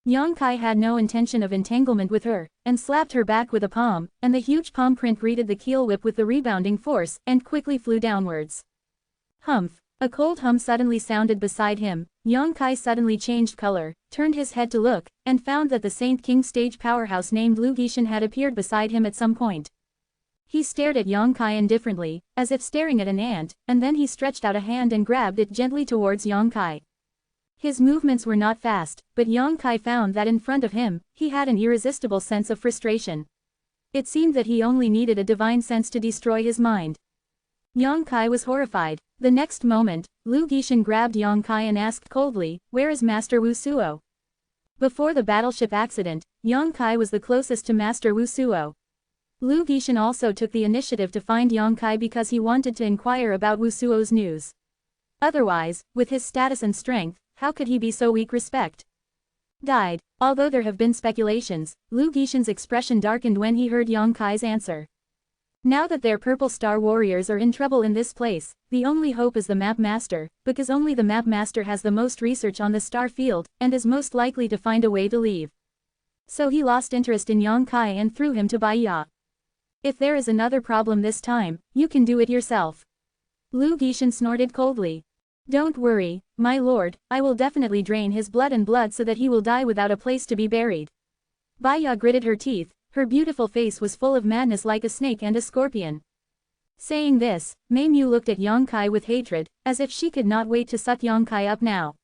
Yang Kai had no intention of entanglement with her, and slapped her back with a palm, and the huge palm print greeted the keel whip with the rebounding force, and quickly flew downwards. Humph! A cold hum suddenly sounded beside him. Yang Kai suddenly changed color, turned his head to look, and found that the Saint King stage powerhouse named Lu Gishan had appeared beside him at some point. He stared at Yang Kai indifferently, as if staring at an ant, and then he stretched out a hand and grabbed it gently towards Yang Kai. His movements were not fast, but Yang Kai found that in front of him, he had an irresistible sense of frustration. It seemed that he only needed a divine sense to destroy his mind. Yang Kai was horrified. The next moment, Lu Gixin grabbed Yang Kai and asked coldly, "Where is Master Wu Suo?" Before the battleship accident, Yang Kai was the closest to Master Wu Suo. Lu Gixin also took the initiative to find Yang Kai because he wanted to inquire about Wu Suo's news. Otherwise, with his status and strength, how could he be so weak? Respect died. Although there have been speculations, Lu Gixin's expression darkened when he heard Yang Kai's answer. Now that their Purple Star warriors are in trouble in this place, the only hope is the Map Master, because only the Map Master has the most research on the star field, and is most likely to find a way to leave. So he lost interest in Yang Kai and threw him to Baiya. If there is another problem this time, you can do it yourself. Lu Gixin snorted coldly. Don't worry, my lord, I will definitely drain his blood and blood so that he will die without a place to be buried. Baiya gritted her teeth. Her beautiful face was full of madness like a snake and a scorpion. Saying this, Mei Mu looked at Yang Kai with hatred, as if she could not wait to suck Yang Kai up now.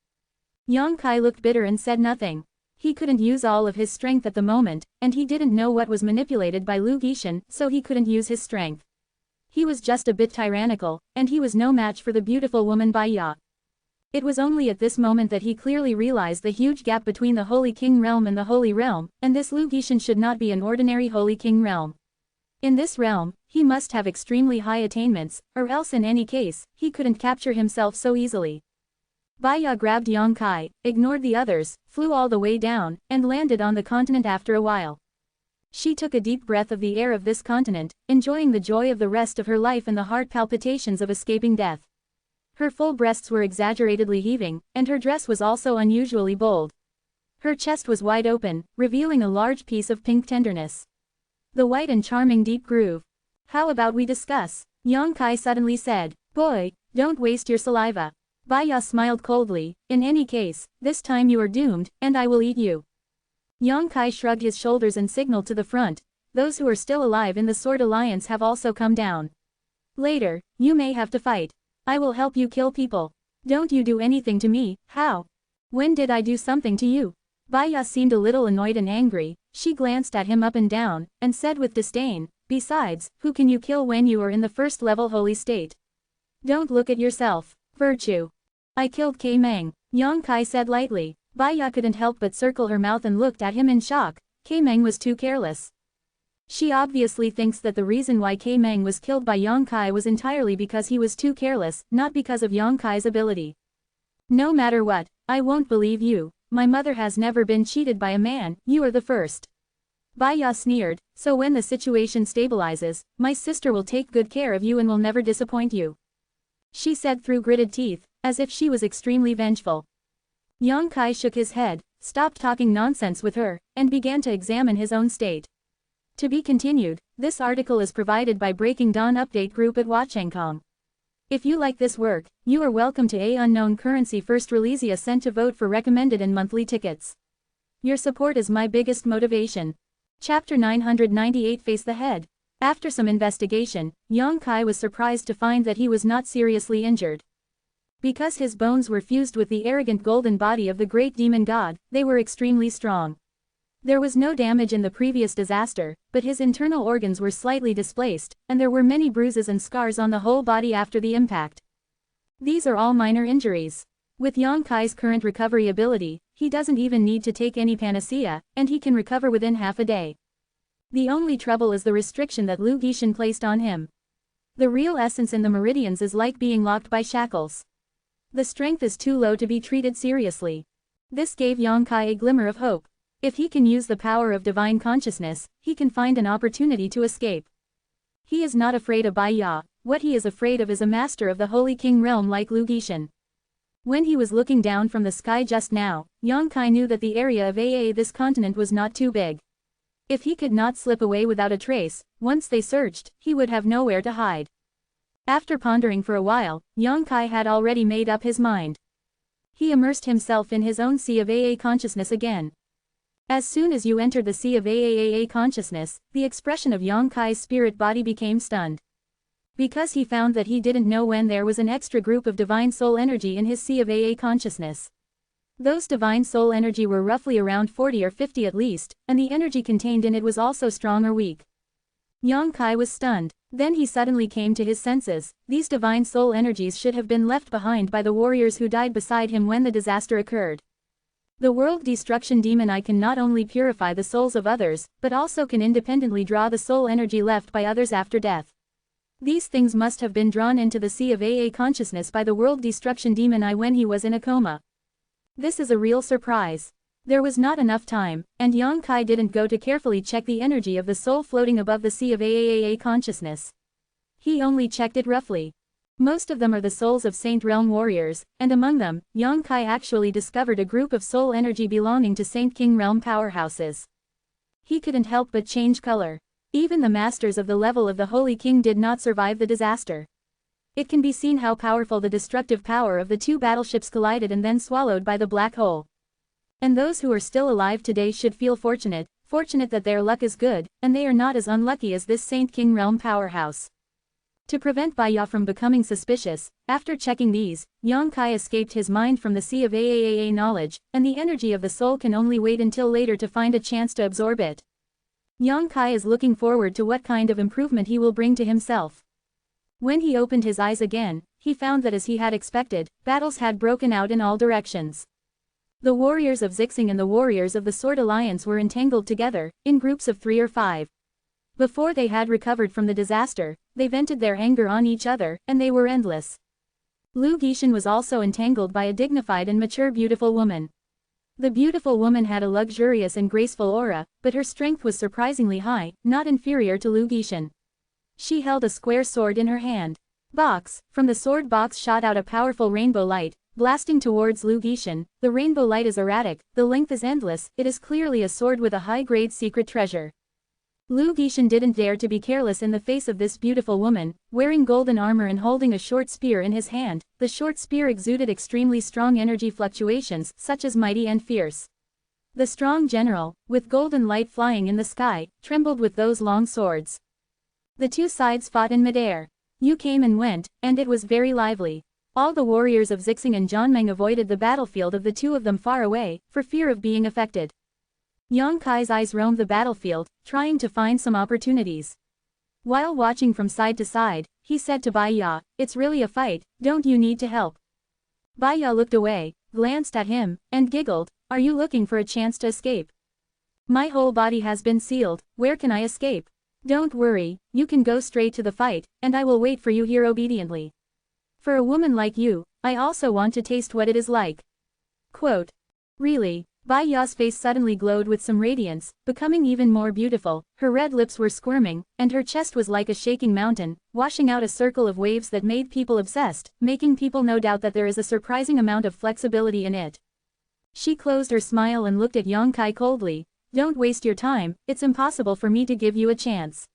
Yang Kai looked bitter and said nothing. He couldn't use all of his strength at the moment, and he didn't know what was manipulated by Lu Gixin, so he couldn't use his strength. He was just a bit tyrannical, and he was no match for the beautiful woman Baiya. It was only at this moment that he clearly realized the huge gap between the Holy King realm and the Holy Realm, and this Lu Gixin should not be an ordinary Holy King realm. In this realm, he must have extremely high attainments, or else in any case, he couldn't capture himself so easily. Baiya grabbed Yang Kai, ignored the others, flew all the way down, and landed on the continent after a while. She took a deep breath of the air of this continent, enjoying the joy of the rest of her life and the heart palpitations of escaping death. Her full breasts were exaggeratedly heaving, and her dress was also unusually bold. Her chest was wide open, revealing a large piece of pink tenderness. The white and charming deep groove. How about we discuss? Yang Kai suddenly said. Boy, don't waste your saliva. Baiya smiled coldly. In any case, this time you are doomed, and I will eat you. Yang Kai shrugged his shoulders and signaled to the front. Those who are still alive in the Sword Alliance have also come down. Later, you may have to fight. I will help you kill people. Don't you do anything to me. How? When did I do something to you? Baiya seemed a little annoyed and angry. She glanced at him up and down, and said with disdain, besides, who can you kill when you are in the first-level holy state? Don't look at yourself. Virtue. I killed K Meng, Yang Kai said lightly. Baiya couldn't help but circle her mouth and looked at him in shock. K Meng was too careless. She obviously thinks that the reason why K Meng was killed by Yang Kai was entirely because he was too careless, not because of Yang Kai's ability. No matter what, I won't believe you. My mother has never been cheated by a man, you are the first. Baiya sneered, so when the situation stabilizes, my sister will take good care of you and will never disappoint you. She said through gritted teeth, as if she was extremely vengeful. Yang Kai shook his head, stopped talking nonsense with her, and began to examine his own state. To be continued, this article is provided by Breaking Dawn Update Group at Wachengkong. If you like this work, you are welcome to a unknown currency first release a cent to vote for recommended and monthly tickets. Your support is my biggest motivation. Chapter 998 Face the Head. After some investigation, Yang Kai was surprised to find that he was not seriously injured. Because his bones were fused with the arrogant golden body of the great demon god, they were extremely strong. There was no damage in the previous disaster, but his internal organs were slightly displaced, and there were many bruises and scars on the whole body after the impact. These are all minor injuries. With Yang Kai's current recovery ability, he doesn't even need to take any panacea, and he can recover within half a day. The only trouble is the restriction that Lu Gixin placed on him. The real essence in the meridians is like being locked by shackles. The strength is too low to be treated seriously. This gave Yang Kai a glimmer of hope. If he can use the power of divine consciousness, he can find an opportunity to escape. He is not afraid of Baiya, what he is afraid of is a master of the Holy King realm like Lu Gixin. When he was looking down from the sky just now, Yang Kai knew that the area of this continent was not too big. If he could not slip away without a trace, once they searched, he would have nowhere to hide. After pondering for a while, Yang Kai had already made up his mind. He immersed himself in his own sea of consciousness again. As soon as you entered the sea of consciousness, the expression of Yang Kai's spirit body became stunned. Because he found that he didn't know when there was an extra group of divine soul energy in his sea of consciousness. Those divine soul energy were roughly around 40 or 50 at least, and the energy contained in it was also strong or weak. Yang Kai was stunned. Then he suddenly came to his senses. These divine soul energies should have been left behind by the warriors who died beside him when the disaster occurred. The world destruction demon I can not only purify the souls of others, but also can independently draw the soul energy left by others after death. These things must have been drawn into the sea of AA consciousness by the world destruction demon I when he was in a coma. This is a real surprise. There was not enough time, and Yang Kai didn't go to carefully check the energy of the soul floating above the sea of AAAA consciousness. He only checked it roughly. Most of them are the souls of Saint Realm warriors, and among them, Yang Kai actually discovered a group of soul energy belonging to Saint King Realm powerhouses. He couldn't help but change color. Even the masters of the level of the Holy King did not survive the disaster. It can be seen how powerful the destructive power of the two battleships collided and then swallowed by the black hole. And those who are still alive today should feel fortunate that their luck is good, and they are not as unlucky as this Saint King Realm powerhouse. To prevent Baya from becoming suspicious, after checking these, Yang Kai escaped his mind from the sea of AAAA knowledge, and the energy of the soul can only wait until later to find a chance to absorb it. Yang Kai is looking forward to what kind of improvement he will bring to himself. When he opened his eyes again, he found that as he had expected, battles had broken out in all directions. The warriors of Zigen and the warriors of the Sword Alliance were entangled together, in groups of 3 or 5. Before they had recovered from the disaster, they vented their anger on each other, and they were endless. Lu Gishan was also entangled by a dignified and mature beautiful woman. The beautiful woman had a luxurious and graceful aura, but her strength was surprisingly high, not inferior to Lu Gishan. She held a square sword in her hand. From the sword box shot out a powerful rainbow light, blasting towards Lu Gishan. The rainbow light is erratic, the length is endless, it is clearly a sword with a high-grade secret treasure. Lu Gishan didn't dare to be careless in the face of this beautiful woman, wearing golden armor and holding a short spear in his hand. The short spear exuded extremely strong energy fluctuations, such as mighty and fierce. The strong general, with golden light flying in the sky, trembled with those long swords. The two sides fought in midair. You came and went, and it was very lively. All the warriors of Zigen and Zhenwu avoided the battlefield of the two of them far away, for fear of being affected. Yang Kai's eyes roamed the battlefield, trying to find some opportunities. While watching from side to side, he said to Baya, "It's really a fight, don't you need to help?" Baya looked away, glanced at him, and giggled, "Are you looking for a chance to escape? My whole body has been sealed, where can I escape? Don't worry, you can go straight to the fight, and I will wait for you here obediently. For a woman like you, I also want to taste what it is like." Quote. Really? Baya's face suddenly glowed with some radiance, becoming even more beautiful. Her red lips were squirming, and her chest was like a shaking mountain, washing out a circle of waves that made people obsessed, making people no doubt that there is a surprising amount of flexibility in it. She closed her smile and looked at Yang Kai coldly. "Don't waste your time, it's impossible for me to give you a chance.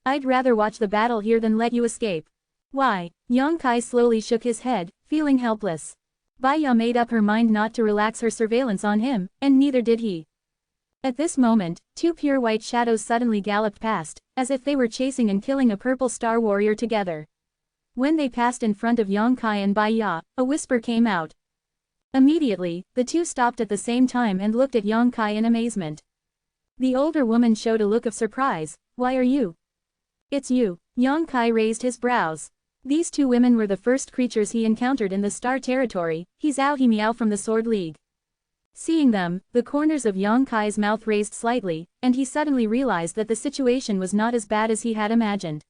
I'd rather watch the battle here than let you escape." "Why?" Yang Kai slowly shook his head, feeling helpless. Baya made up her mind not to relax her surveillance on him, and neither did he. At this moment, two pure white shadows suddenly galloped past, as if they were chasing and killing a purple star warrior together. When they passed in front of Yang Kai and Baya, a whisper came out. Immediately, the two stopped at the same time and looked at Yang Kai in amazement. The older woman showed a look of surprise. "Why are you?" "It's you." Yang Kai raised his brows. These two women were the first creatures he encountered in the star territory. He Miao from the Sword League. Seeing them, the corners of Yang Kai's mouth raised slightly, and he suddenly realized that the situation was not as bad as he had imagined.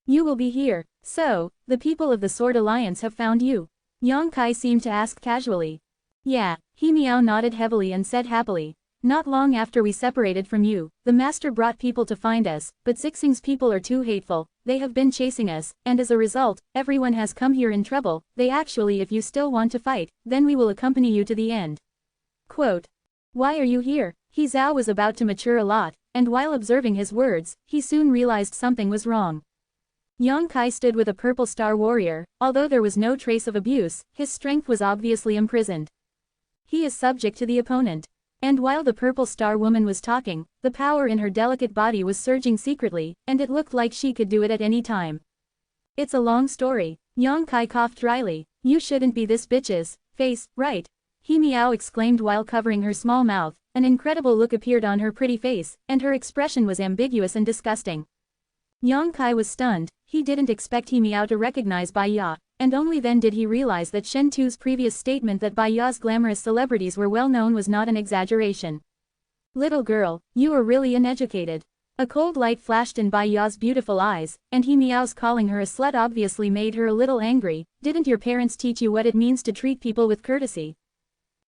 "You will be here. So, the people of the Sword Alliance have found you?" Yang Kai seemed to ask casually. "Yeah." Miao nodded heavily and said happily. "Not long after we separated from you, the master brought people to find us, but Zixing's people are too hateful, they have been chasing us, and as a result, everyone has come here in trouble. They actually, if you still want to fight, then we will accompany you to the end." Quote. "Why are you here?" Zhao was about to mature a lot, and while observing his words, he soon realized something was wrong. Yang Kai stood with a purple star warrior. Although there was no trace of abuse, his strength was obviously imprisoned. He is subject to the opponent. And while the purple star woman was talking, the power in her delicate body was surging secretly, and it looked like she could do it at any time. "It's a long story." Yang Kai coughed dryly. "You shouldn't be this bitch's face, right?" Miao exclaimed while covering her small mouth. An incredible look appeared on her pretty face, and her expression was ambiguous and disgusting. Yang Kai was stunned. He didn't expect He Miao to recognize Bai Ya, and only then did he realize that Shen Tu's previous statement that Bai Ya's glamorous celebrities were well known was not an exaggeration. Little girl, you are really uneducated. A cold light flashed in Bai Ya's beautiful eyes, and He Miao's calling her a slut obviously made her a little angry. Didn't your parents teach you what it means to treat people with courtesy?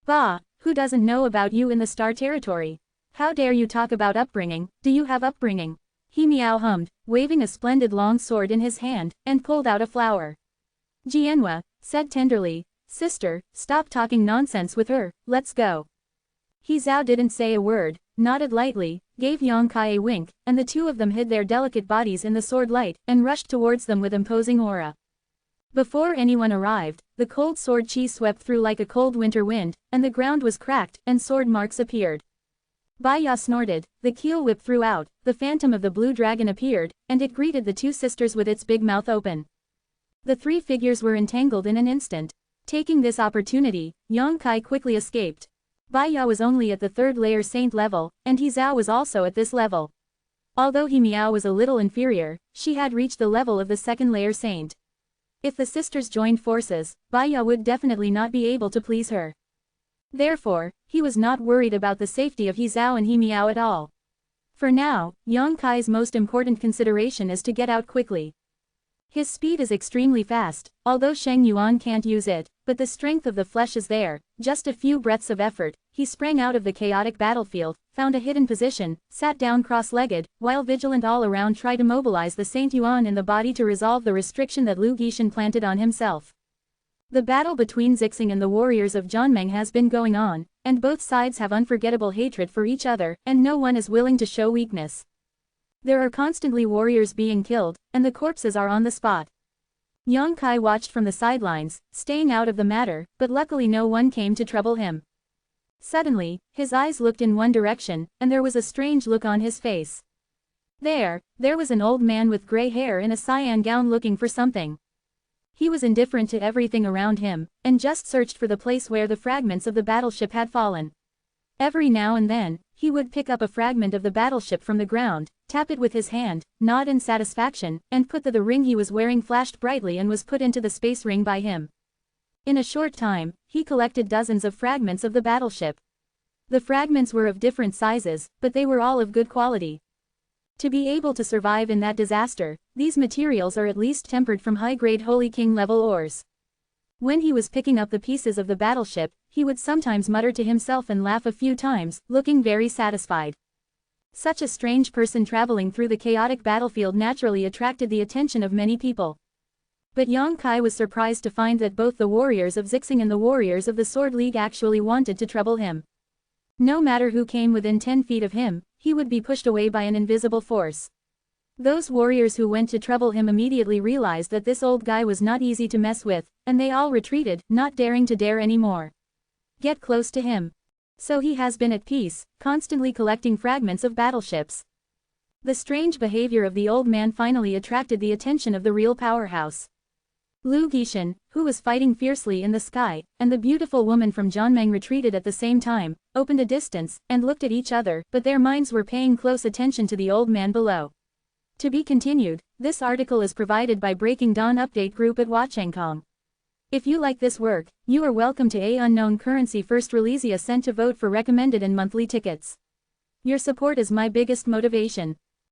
Bah, who doesn't know about you in the Star Territory? How dare you talk about upbringing? Do you have upbringing? He Miao hummed, waving a splendid long sword in his hand, and pulled out a flower. Zhenwu said tenderly, sister, stop talking nonsense with her, let's go. He Zhao didn't say a word, nodded lightly, gave Yang Kai a wink, and the two of them hid their delicate bodies in the sword light, and rushed towards them with imposing aura. Before anyone arrived, the cold sword chi swept through like a cold winter wind, and the ground was cracked, and sword marks appeared. Bai Ya snorted, the keel whipped threw out, the phantom of the blue dragon appeared, and it greeted the two sisters with its big mouth open. The three figures were entangled in an instant. Taking this opportunity, Yang Kai quickly escaped. Bai Ya was only at the third layer saint level, and He Zhao was also at this level. Although He Miao was a little inferior, she had reached the level of the second layer saint. If the sisters joined forces, Bai Ya would definitely not be able to please her. Therefore, he was not worried about the safety of He Zhao and He Miao at all. For now, Yang Kai's most important consideration is to get out quickly. His speed is extremely fast, although Sheng Yuan can't use it, but the strength of the flesh is there. Just a few breaths of effort, he sprang out of the chaotic battlefield, found a hidden position, sat down cross-legged, while vigilant all around tried to mobilize the Saint Yuan in the body to resolve the restriction that Lu Guishan planted on himself. The battle between Zixing and the warriors of Zhanmeng has been going on, and both sides have unforgettable hatred for each other, and no one is willing to show weakness. There are constantly warriors being killed, and the corpses are on the spot. Yang Kai watched from the sidelines, staying out of the matter, but luckily no one came to trouble him. Suddenly, his eyes looked in one direction, and there was a strange look on his face. There was an old man with gray hair in a cyan gown looking for something. He was indifferent to everything around him, and just searched for the place where the fragments of the battleship had fallen. Every now and then, he would pick up a fragment of the battleship from the ground, tap it with his hand, nod in satisfaction, and put the ring he was wearing flashed brightly and was put into the space ring by him. In a short time, he collected dozens of fragments of the battleship. The fragments were of different sizes, but they were all of good quality. To be able to survive in that disaster, these materials are at least tempered from high-grade Holy King level ores. When he was picking up the pieces of the battleship, he would sometimes mutter to himself and laugh a few times, looking very satisfied. Such a strange person traveling through the chaotic battlefield naturally attracted the attention of many people. But Yang Kai was surprised to find that both the warriors of Zixing and the warriors of the Sword League actually wanted to trouble him. No matter who came within 10 feet of him, he would be pushed away by an invisible force. Those warriors who went to trouble him immediately realized that this old guy was not easy to mess with, and they all retreated, not daring to dare anymore. Get close to him. So he has been at peace, constantly collecting fragments of battleships. The strange behavior of the old man finally attracted the attention of the real powerhouse. Lu Guishan, who was fighting fiercely in the sky, and the beautiful woman from Zhanmeng retreated at the same time, opened a distance, and looked at each other, but their minds were paying close attention to the old man below. To be continued, this article is provided by Breaking Dawn Update Group at Huachengkong. If you like this work, you are welcome to A Unknown Currency First Release a cent to vote for recommended and monthly tickets. Your support is my biggest motivation.